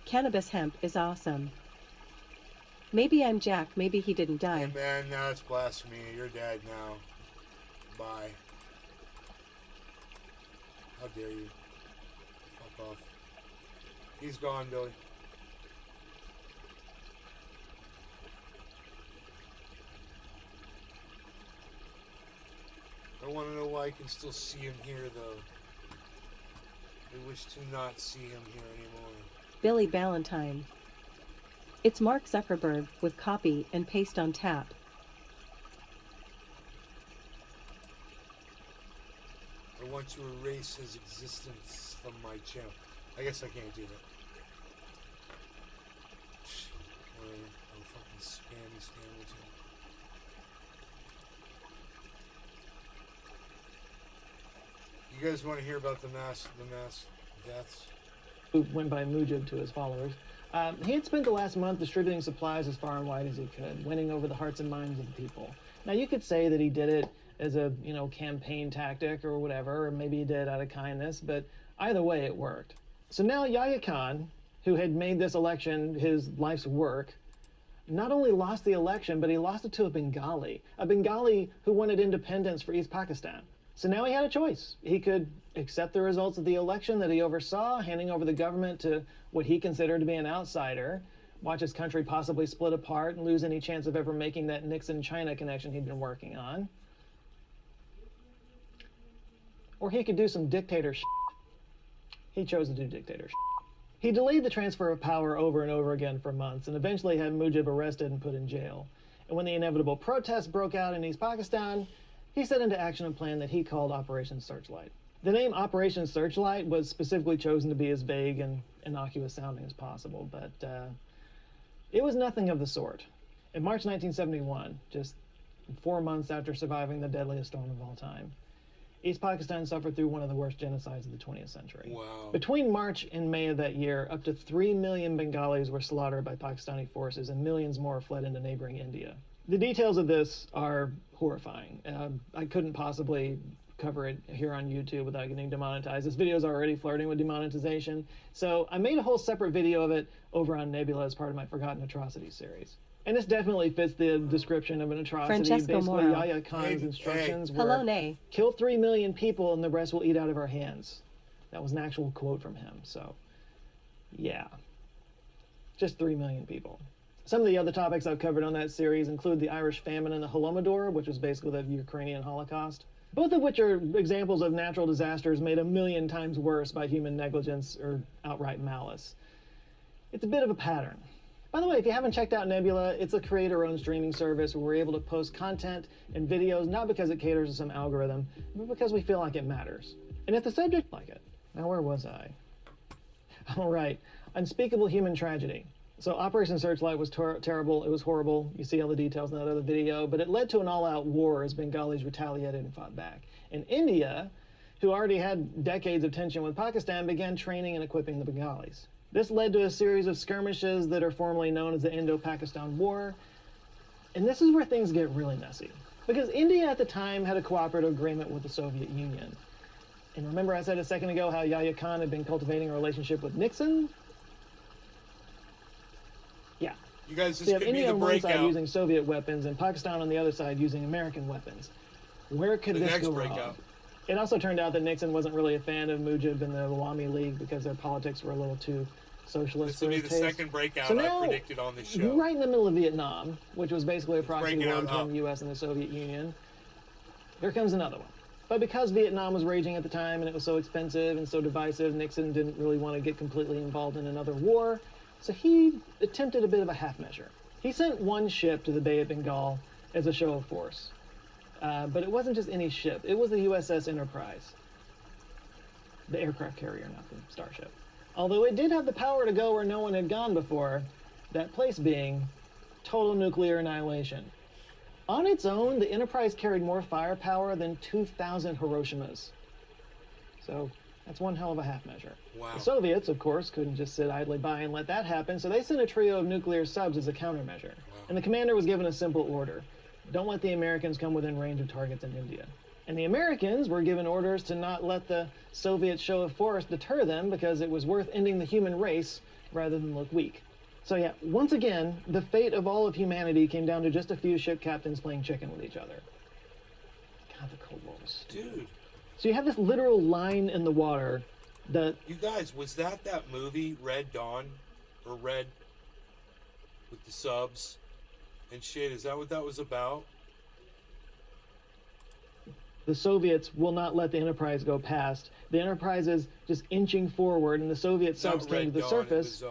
Cannabis hemp is awesome. Maybe I'm Jack, maybe he didn't die. Hey man, now it's blasphemy. You're dead now. Bye. How dare you? Fuck off. He's gone, Billy. I want to know why I can still see him here, though. I wish to not see him here anymore. Billy Ballantyne. It's Mark Zuckerberg with copy and paste on tap. I want to erase his existence from my channel. I guess I can't do that. I'm fucking spammy. You guys want to hear about the mass deaths? Who went by Mujib to his followers. He had spent the last month distributing supplies as far and wide as he could, winning over the hearts and minds of the people. Now, you could say that he did it as a, campaign tactic or whatever, or maybe he did out of kindness, but either way, it worked. So now Yahya Khan, who had made this election his life's work, not only lost the election, but he lost it to a Bengali who wanted independence for East Pakistan. So now he had a choice. He could accept the results of the election that he oversaw, handing over the government to what he considered to be an outsider, watch his country possibly split apart and lose any chance of ever making that Nixon-China connection he'd been working on. Or he could do some dictator shit. He chose to do dictator shit. He delayed the transfer of power over and over again for months and eventually had Mujib arrested and put in jail. And when the inevitable protests broke out in East Pakistan, he set into action a plan that he called Operation Searchlight. The name Operation Searchlight was specifically chosen to be as vague and innocuous sounding as possible, but it was nothing of the sort. In March 1971, just 4 months after surviving the deadliest storm of all time, East Pakistan suffered through one of the worst genocides of the 20th century. Wow. Between March and May of that year, up to 3 million Bengalis were slaughtered by Pakistani forces and millions more fled into neighboring India. The details of this are horrifying. I couldn't possibly cover it here on YouTube without getting demonetized. This video is already flirting with demonetization, so I made a whole separate video of it over on Nebula as part of my Forgotten Atrocities series. And this definitely fits the description of an atrocity. Francesco Basically, Moro. Yahya Khan's instructions were, Hello, Nay. kill 3 million people and the rest will eat out of our hands. That was an actual quote from him, so yeah. Just 3 million people. Some of the other topics I've covered on that series include the Irish famine and the Holodomor, which was basically the Ukrainian Holocaust, both of which are examples of natural disasters made a million times worse by human negligence or outright malice. It's a bit of a pattern. By the way, if you haven't checked out Nebula, it's a creator-owned streaming service where we're able to post content and videos not because it caters to some algorithm, but because we feel like it matters. And if the subject like it. Now, where was I? All right, unspeakable human tragedy. So Operation Searchlight was terrible, it was horrible. You see all the details in that other video, but it led to an all-out war as Bengalis retaliated and fought back. And India, who already had decades of tension with Pakistan, began training and equipping the Bengalis. This led to a series of skirmishes that are formally known as the Indo-Pakistan War. And this is where things get really messy. Because India at the time had a cooperative agreement with the Soviet Union. And remember I said a second ago how Yahya Khan had been cultivating a relationship with Nixon? Yeah. You guys, So this you have could be India the on one side breakout. using Soviet weapons and Pakistan on the other side using American weapons. Where could The this next go breakout. wrong? It also turned out that Nixon wasn't really a fan of Mujib and the Awami League because their politics were a little too socialist This will for be his the taste. second breakout So I now, predicted on this show. right in the middle of Vietnam, which was basically a proxy breaking war out between up. the U.S. and the Soviet Union, here comes another one. But because Vietnam was raging at the time and it was so expensive and so divisive, Nixon didn't really want to get completely involved in another war, so he attempted a bit of a half measure. He sent one ship to the Bay of Bengal as a show of force. But it wasn't just any ship, it was the USS Enterprise. The aircraft carrier, not the starship. Although it did have the power to go where no one had gone before, that place being total nuclear annihilation. On its own, the Enterprise carried more firepower than 2,000 Hiroshimas. So that's one hell of a half measure. Wow. The Soviets, of course, couldn't just sit idly by and let that happen, so they sent a trio of nuclear subs as a countermeasure. And the commander was given a simple order. Don't let the Americans come within range of targets in India. And the Americans were given orders to not let the Soviet show of force deter them because it was worth ending the human race rather than look weak. So yeah, once again, the fate of all of humanity came down to just a few ship captains playing chicken with each other. God, the Cold War was stupid. Dude. So you have this literal line in the water that... You guys, was that movie, Red Dawn? Or Red with the subs and shit? Is that what that was about? The Soviets will not let the Enterprise go past. The Enterprise is just inching forward, and the Soviet subs came to the surface.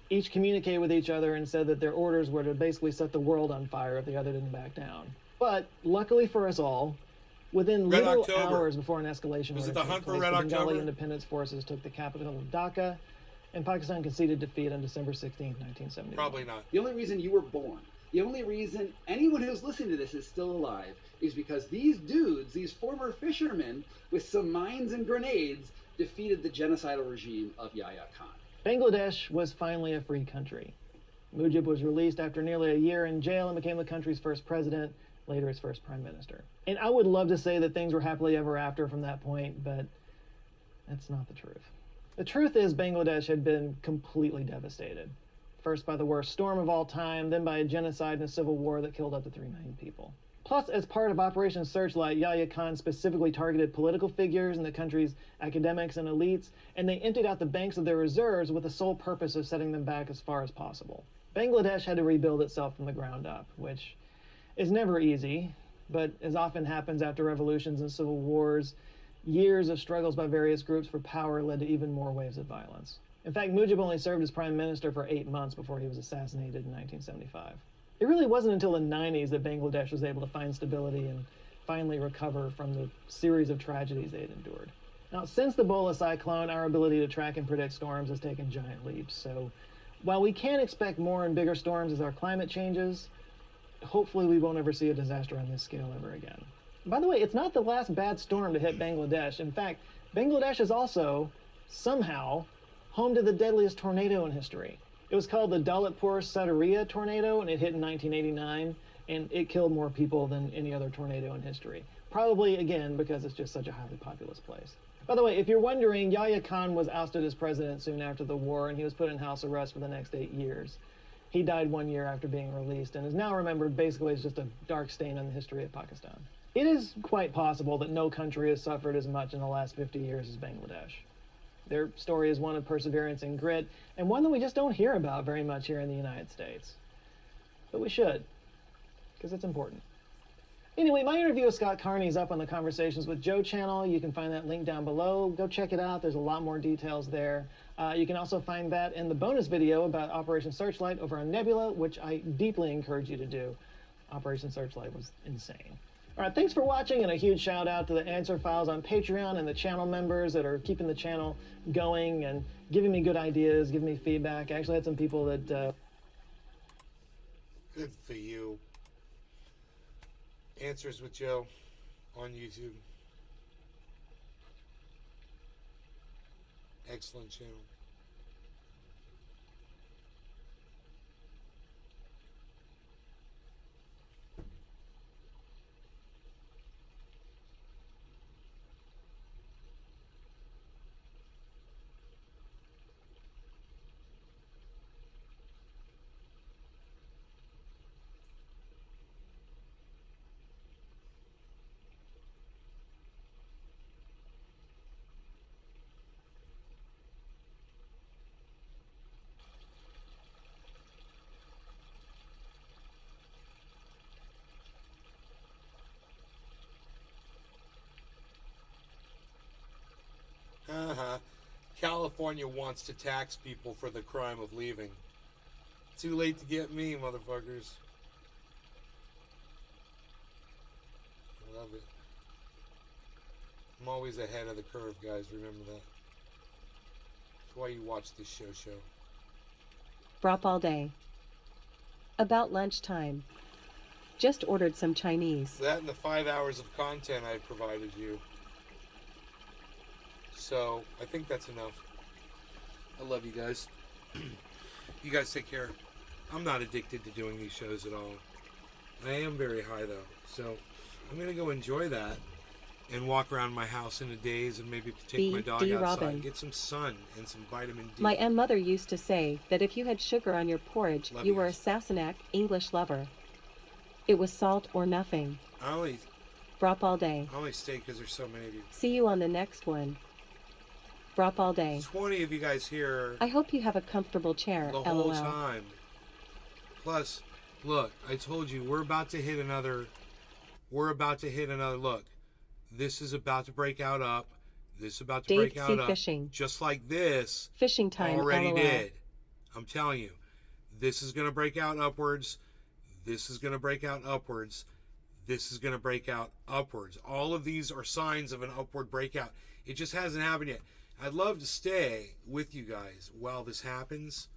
Each communicated with each other and said that their orders were to basically set the world on fire if the other didn't back down. But luckily for us all, within Red literal October. hours before an escalation Was order it the took hunt for place, Red the Bengali October? independence forces took the capital of Dhaka, and Pakistan conceded defeat on December 16, 1971. Probably not. The only reason you were born, the only reason anyone who's listening to this is still alive, is because these dudes, these former fishermen with some mines and grenades, defeated the genocidal regime of Yahya Khan. Bangladesh was finally a free country. Mujib was released after nearly a year in jail and became the country's first president, later its first prime minister. And I would love to say that things were happily ever after from that point, but that's not the truth. The truth is Bangladesh had been completely devastated. First by the worst storm of all time, then by a genocide and a civil war that killed up to 3 million people. Plus, as part of Operation Searchlight, Yahya Khan specifically targeted political figures in the country's academics and elites, and they emptied out the banks of their reserves with the sole purpose of setting them back as far as possible. Bangladesh had to rebuild itself from the ground up, which is never easy, but as often happens after revolutions and civil wars, years of struggles by various groups for power led to even more waves of violence. In fact, Mujib only served as prime minister for 8 months before he was assassinated in 1975. It really wasn't until the 90s that Bangladesh was able to find stability and finally recover from the series of tragedies they had endured. Now, since the Ebola cyclone, our ability to track and predict storms has taken giant leaps. So while we can expect more and bigger storms as our climate changes, hopefully we won't ever see a disaster on this scale ever again. By the way, it's not the last bad storm to hit Bangladesh. In fact, Bangladesh is also, somehow, home to the deadliest tornado in history. It was called the Dalatpur-Sataria tornado, and it hit in 1989, and it killed more people than any other tornado in history. Probably, again, because it's just such a highly populous place. By the way, if you're wondering, Yahya Khan was ousted as president soon after the war, and he was put in house arrest for the next 8 years. He died 1 year after being released, and is now remembered basically as just a dark stain on the history of Pakistan. It is quite possible that no country has suffered as much in the last 50 years as Bangladesh. Their story is one of perseverance and grit, and one that we just don't hear about very much here in the United States. but we should, because it's important. Anyway, my interview with Scott Carney is up on the Conversations with Joe channel. You can find that link down below. Go check it out. There's a lot more details there. You can also find that in the bonus video about Operation Searchlight over on Nebula, which I deeply encourage you to do. Operation Searchlight was insane. All right, thanks for watching, and a huge shout out to the Answer Files on Patreon and the channel members that are keeping the channel going and giving me good ideas, giving me feedback. I actually had some people that... Good for you. Answers with Joe on YouTube. Excellent channel. California wants to tax people for the crime of leaving. Too late to get me, motherfuckers. I love it. I'm always ahead of the curve, guys. Remember that. That's why you watch this show. Brop all day. About lunchtime. Just ordered some Chinese. That and the 5 hours of content I provided you. So, I think that's enough. I love you guys. You guys take care. I'm not addicted to doing these shows at all. I am very high though. So, I'm going to go enjoy that and walk around my house in a daze and maybe take my dog outside, Robin. get some sun and some vitamin D. My mother used to say that if you had sugar on your porridge, Love you you were a guys. Sassenach English lover. It was salt or nothing. I only Brop all day. stay because there's so many of you. See you on the next one. Brop all day. 20 of you guys here I hope you have a comfortable chair, the LOL. whole time. Plus, look, I told you we're about to hit another. Look, this is about to break out up. This is about to Dave break out C. up. Fishing. Just like this. Fishing time, Already LOL. did. I'm telling you, this is going to break out upwards. This is going to break out upwards. This is going to break out upwards. All of these are signs of an upward breakout. It just hasn't happened yet. I'd love to stay with you guys while this happens,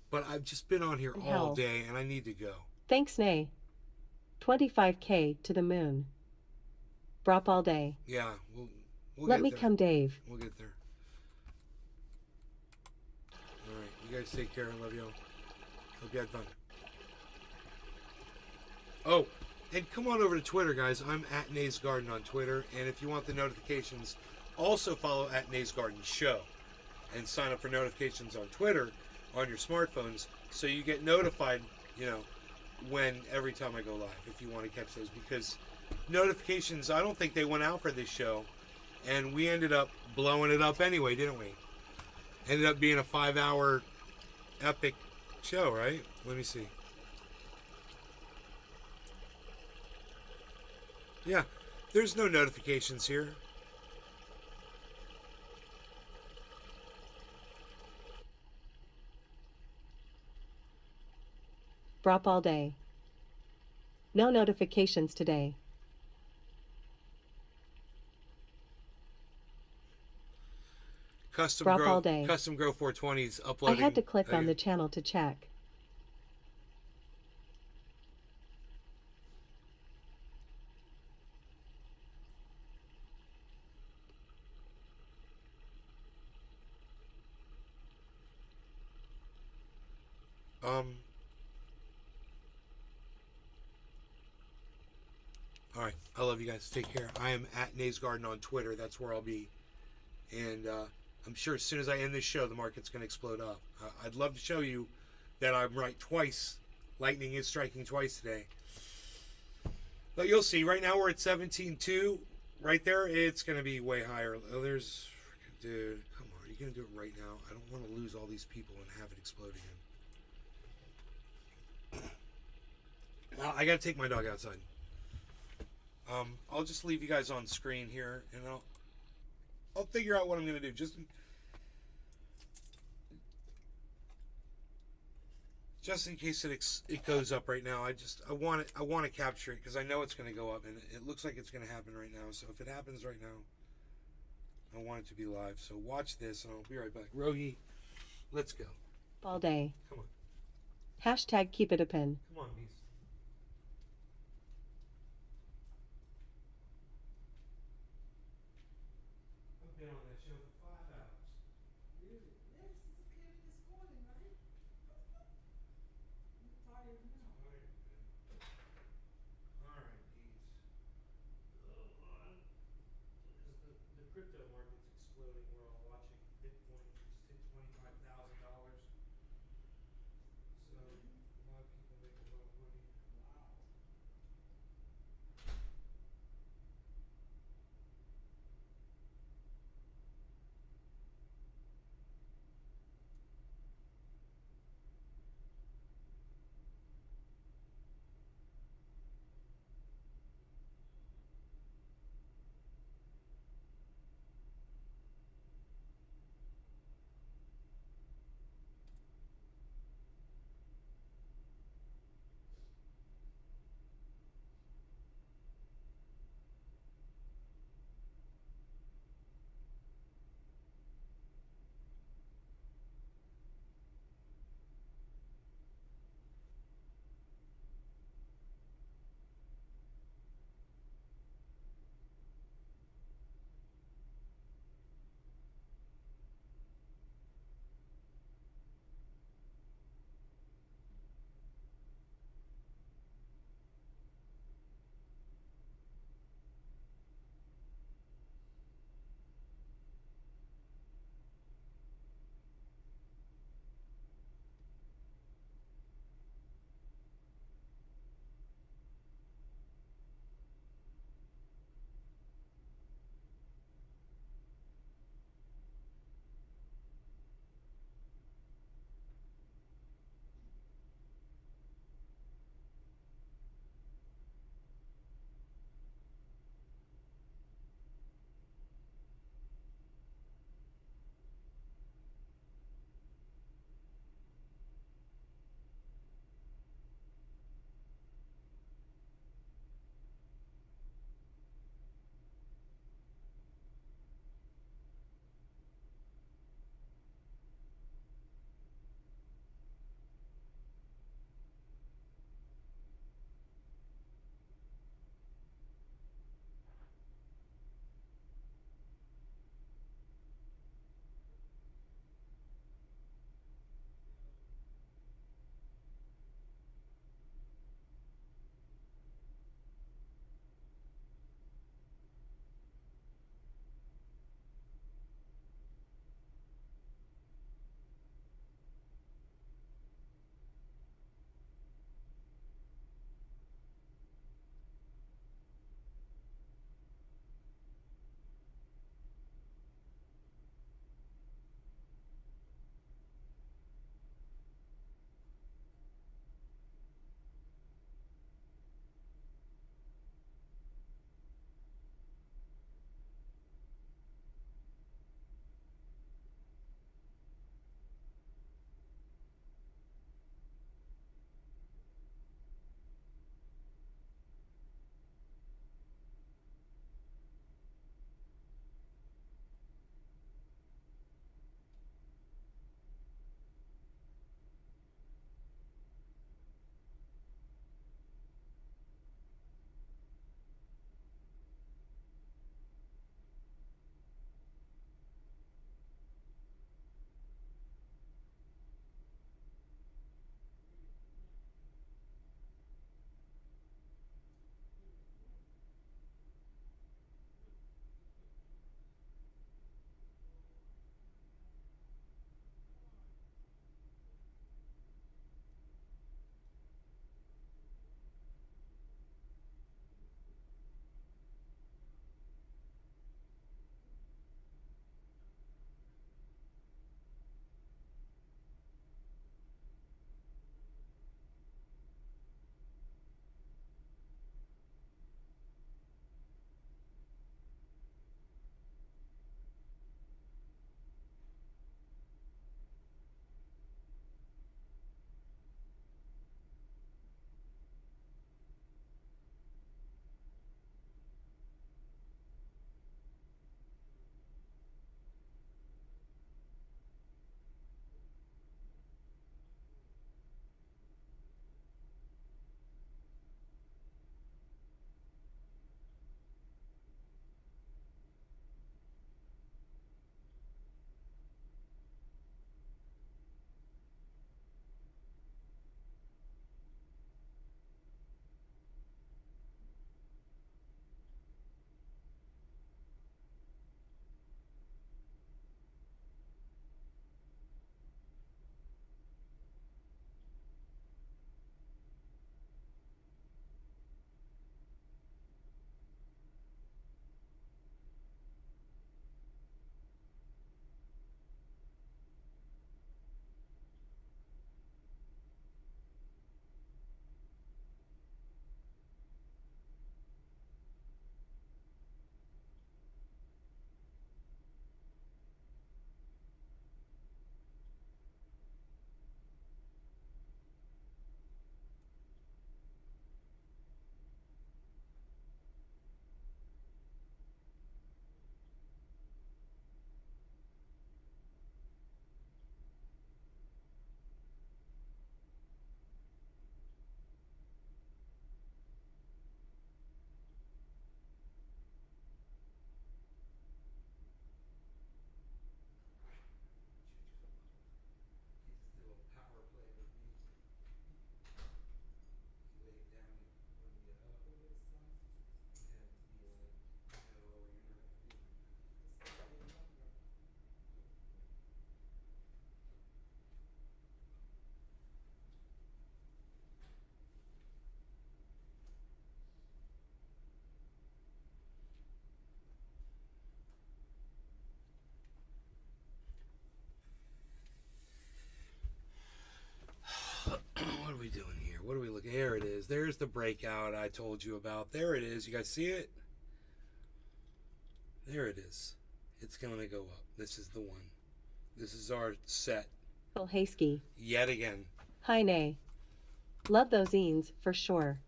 but I've just been on here all Hell. day and I need to go. Thanks, Nay. 25K to the moon. Brop all day. Yeah, we'll Let get me there. come, Dave. We'll get there. All right, you guys take care. I love y'all. Hope you had fun. Oh, and come on over to Twitter, guys. I'm at Nays Garden on Twitter, and if you want the notifications, also follow at Nays Garden Show, and sign up for notifications on Twitter on your smartphones, so you get notified, when every time I go live, if you want to catch those, because notifications, I don't think they went out for this show, and we ended up blowing it up anyway, didn't we? Ended up being a 5-hour epic show, right? Let me see. Yeah, there's no notifications here. Brop all day. No notifications today. Custom Brop Grow, all day. Custom Grow 420's I uploading. had to click on again. the channel to check. All right, I love you guys. Take care. I am at Nays Garden on Twitter. That's where I'll be. And I'm sure as soon as I end this show, the market's going to explode up. I'd love to show you that I'm right twice. Lightning is striking twice today. But you'll see. Right now we're at 17.2. Right there, it's going to be way higher. Oh, there's... Dude, come on. Are you going to do it right now? I don't want to lose all these people and have it explode again. I gotta take my dog outside. I'll just leave you guys on screen here, and I'll figure out what I'm gonna do. Just in case it goes up right now. I want to capture it because I know it's gonna go up, and it looks like it's gonna happen right now. So if it happens right now, I want it to be live. So watch this, and I'll be right back. Rohi, let's go. All day. Come on. Hashtag keep it a pin. Come on, beast. I've been on that show for 5 hours. Really? Yes, it's a kid this morning, right? I'm tired now. Alright, bees. Because the crypto market's exploding. We're all watching. Bitcoin just hit $25,000. So a lot of people make a lot of money. doing here? What are we looking? There it is. There's the breakout I told you about. There it is. You guys see it? There it is. It's going to go up. This is the one. This is our set. Hasky. Yet again. Hi, nay. Love those zines, for sure.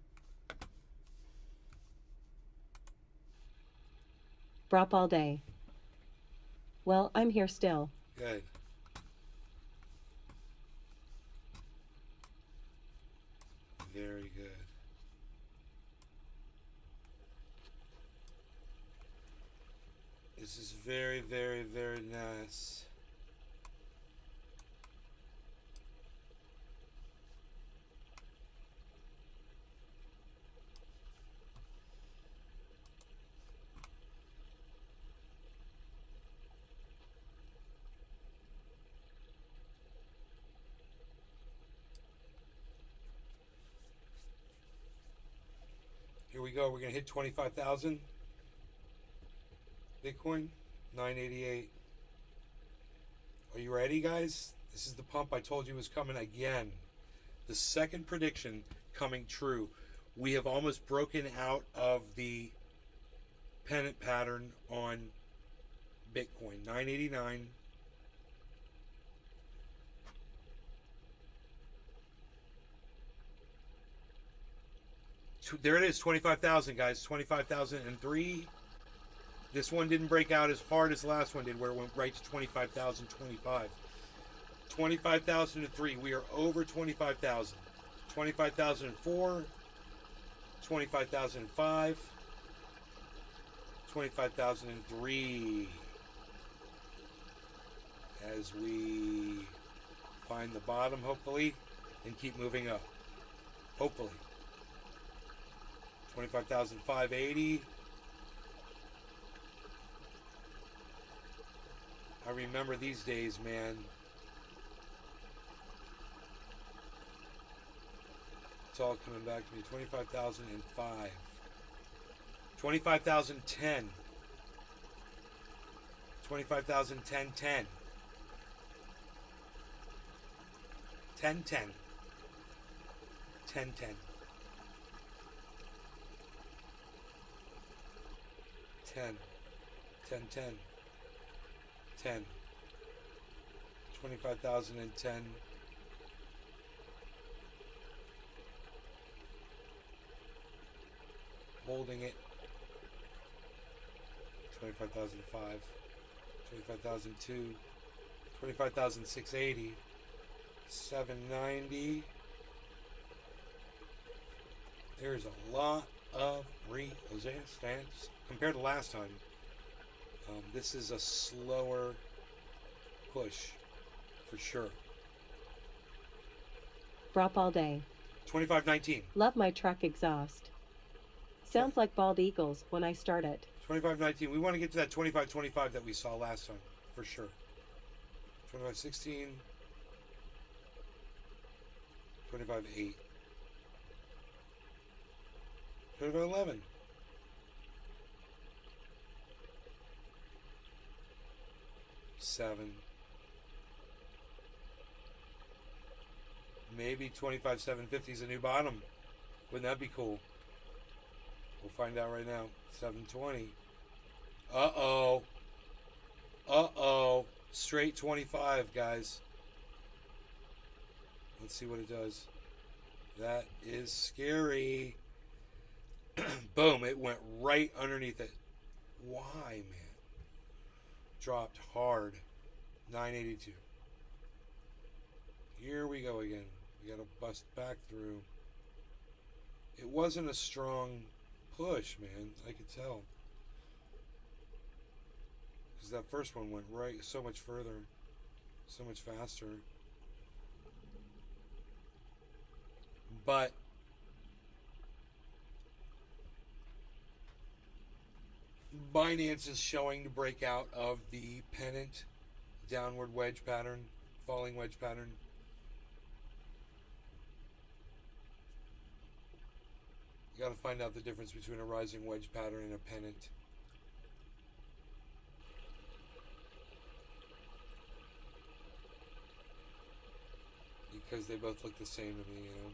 Brop all day. Well, I'm here still. Good. Very good. This is very, very, very nice. Here we go. We're going to hit 25,000. Bitcoin, 988. Are you ready, guys? This is the pump I told you was coming again. The second prediction coming true. We have almost broken out of the pennant pattern on Bitcoin. 989. There it is, 25,000, guys. 25,003. This one didn't break out as hard as the last one did, where it went right to 25,025. 25,003. We are over 25,000. 25,004. 25,005. 25,003. As we find the bottom, hopefully, and keep moving up. Hopefully. 25,580. I remember these days, man. It's all coming back to me. 25,005. 25,010. 25,010. 10. 10. 10. 10. 10. 10. 10. 25,010. Holding it. 25,005. 25,002. 25,680. 790. There's a lot of resistance compared to last time. This is a slower push for sure. Brop all day. 2519. Love my truck exhaust. Sounds like bald eagles when I start it. 2519. We want to get to that 2525 that we saw last time for sure. 2516. 25.8. 25.11. 7. Maybe 25.750 is a new bottom. Wouldn't that be cool? We'll find out right now. 720. Uh-oh. Uh-oh. Straight 25, guys. Let's see what it does. That is scary. Boom. It went right underneath it. Why, man? Dropped hard. 982. Here we go again. We got to bust back through. It wasn't a strong push, man. I could tell. Because that first one went right so much further. So much faster. But Binance is showing the breakout of the pennant downward wedge pattern, falling wedge pattern. You got to find out the difference between a rising wedge pattern and a pennant. Because they both look the same to me, you know.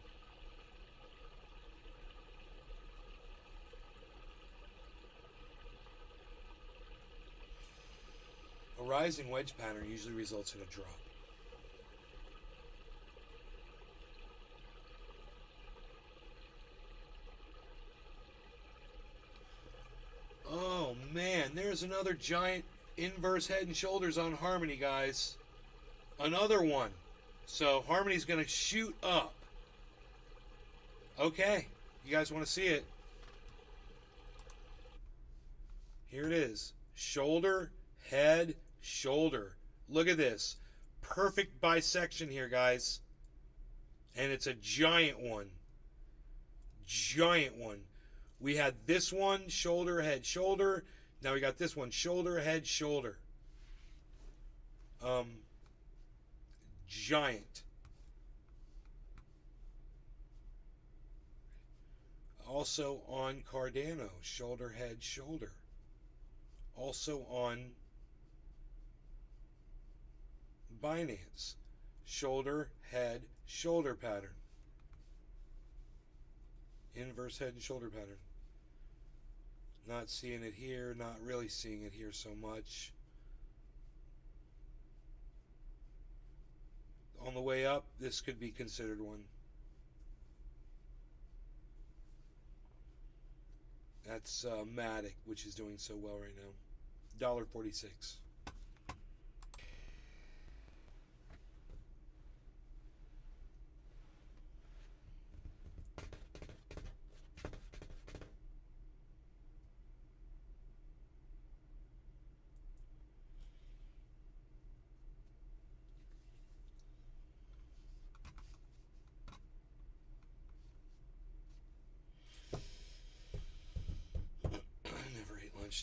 rising wedge pattern usually results in a drop. Oh man, there's another giant inverse head and shoulders on Harmony, guys. Another one. So Harmony's going to shoot up. Okay, you guys want to see it? Here it is. Shoulder, head, shoulder. Look at this. Perfect bisection here, guys. And it's a giant one. Giant one. We had this one, shoulder, head, shoulder. Now we got this one, shoulder, head, shoulder. Giant. Also on Cardano, shoulder, head, shoulder. Also on Binance, shoulder, head, shoulder pattern. Inverse head and shoulder pattern. Not seeing it here, not really seeing it here so much. On the way up, this could be considered one. That's Matic, which is doing so well right now. $1.46.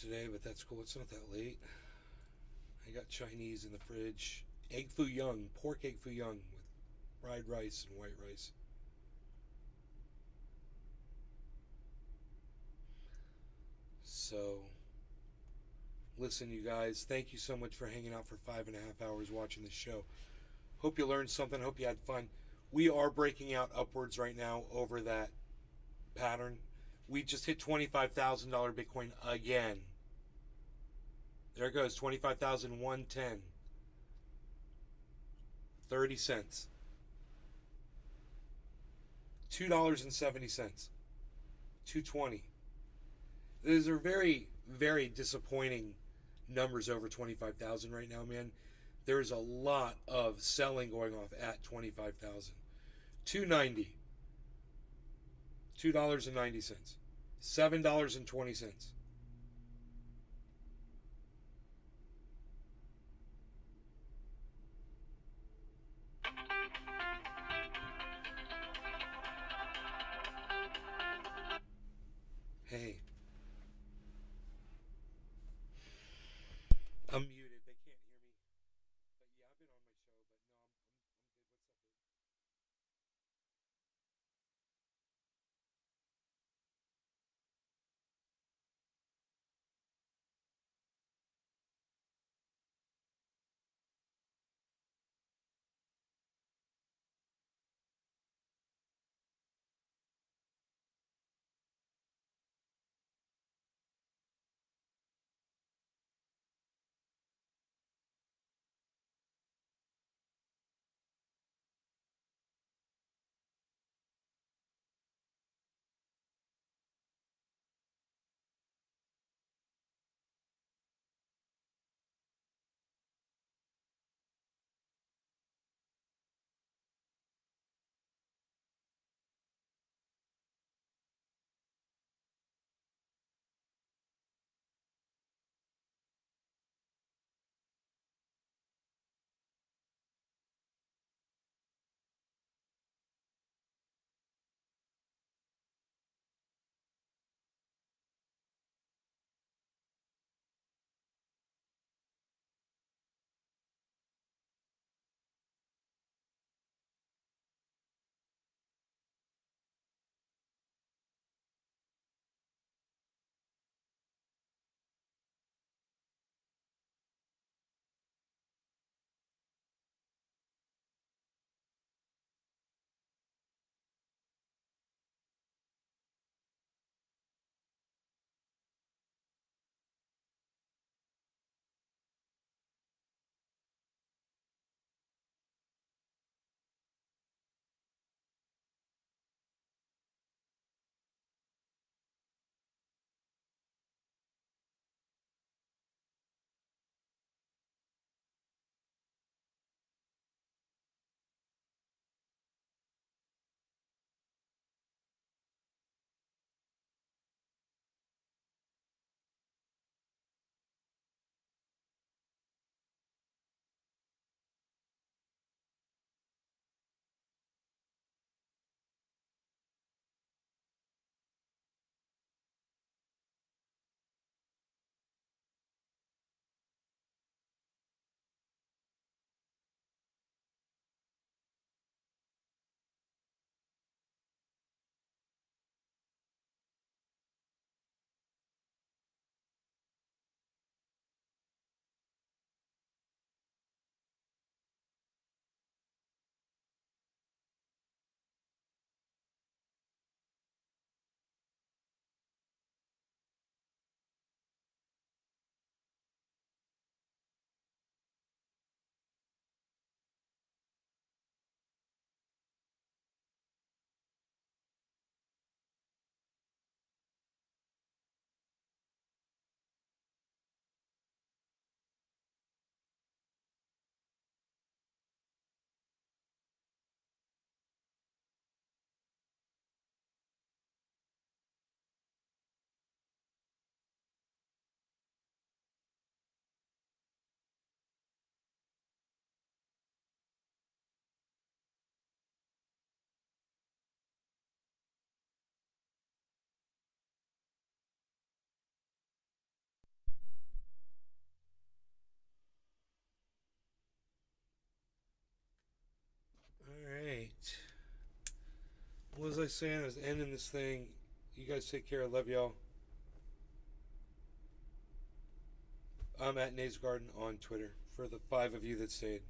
Today, but that's cool. It's not that late. I got Chinese in the fridge. Egg foo young, pork egg foo young with fried rice and white rice. So, listen, you guys, thank you so much for hanging out for 5.5 hours watching this show. Hope you learned something. Hope you had fun. We are breaking out upwards right now over that pattern. We just hit $25,000 Bitcoin again. There it goes, 25,110. 30 cents. $2.70. 220. These are very, very disappointing numbers over 25,000 right now, man. There's a lot of selling going off at 25,000. 290. $2.90. $7.20. Hey. I'm muted. was I saying? I was ending this thing. You guys take care. I love y'all. I'm at Nays Garden on Twitter for the 5 of you that stayed.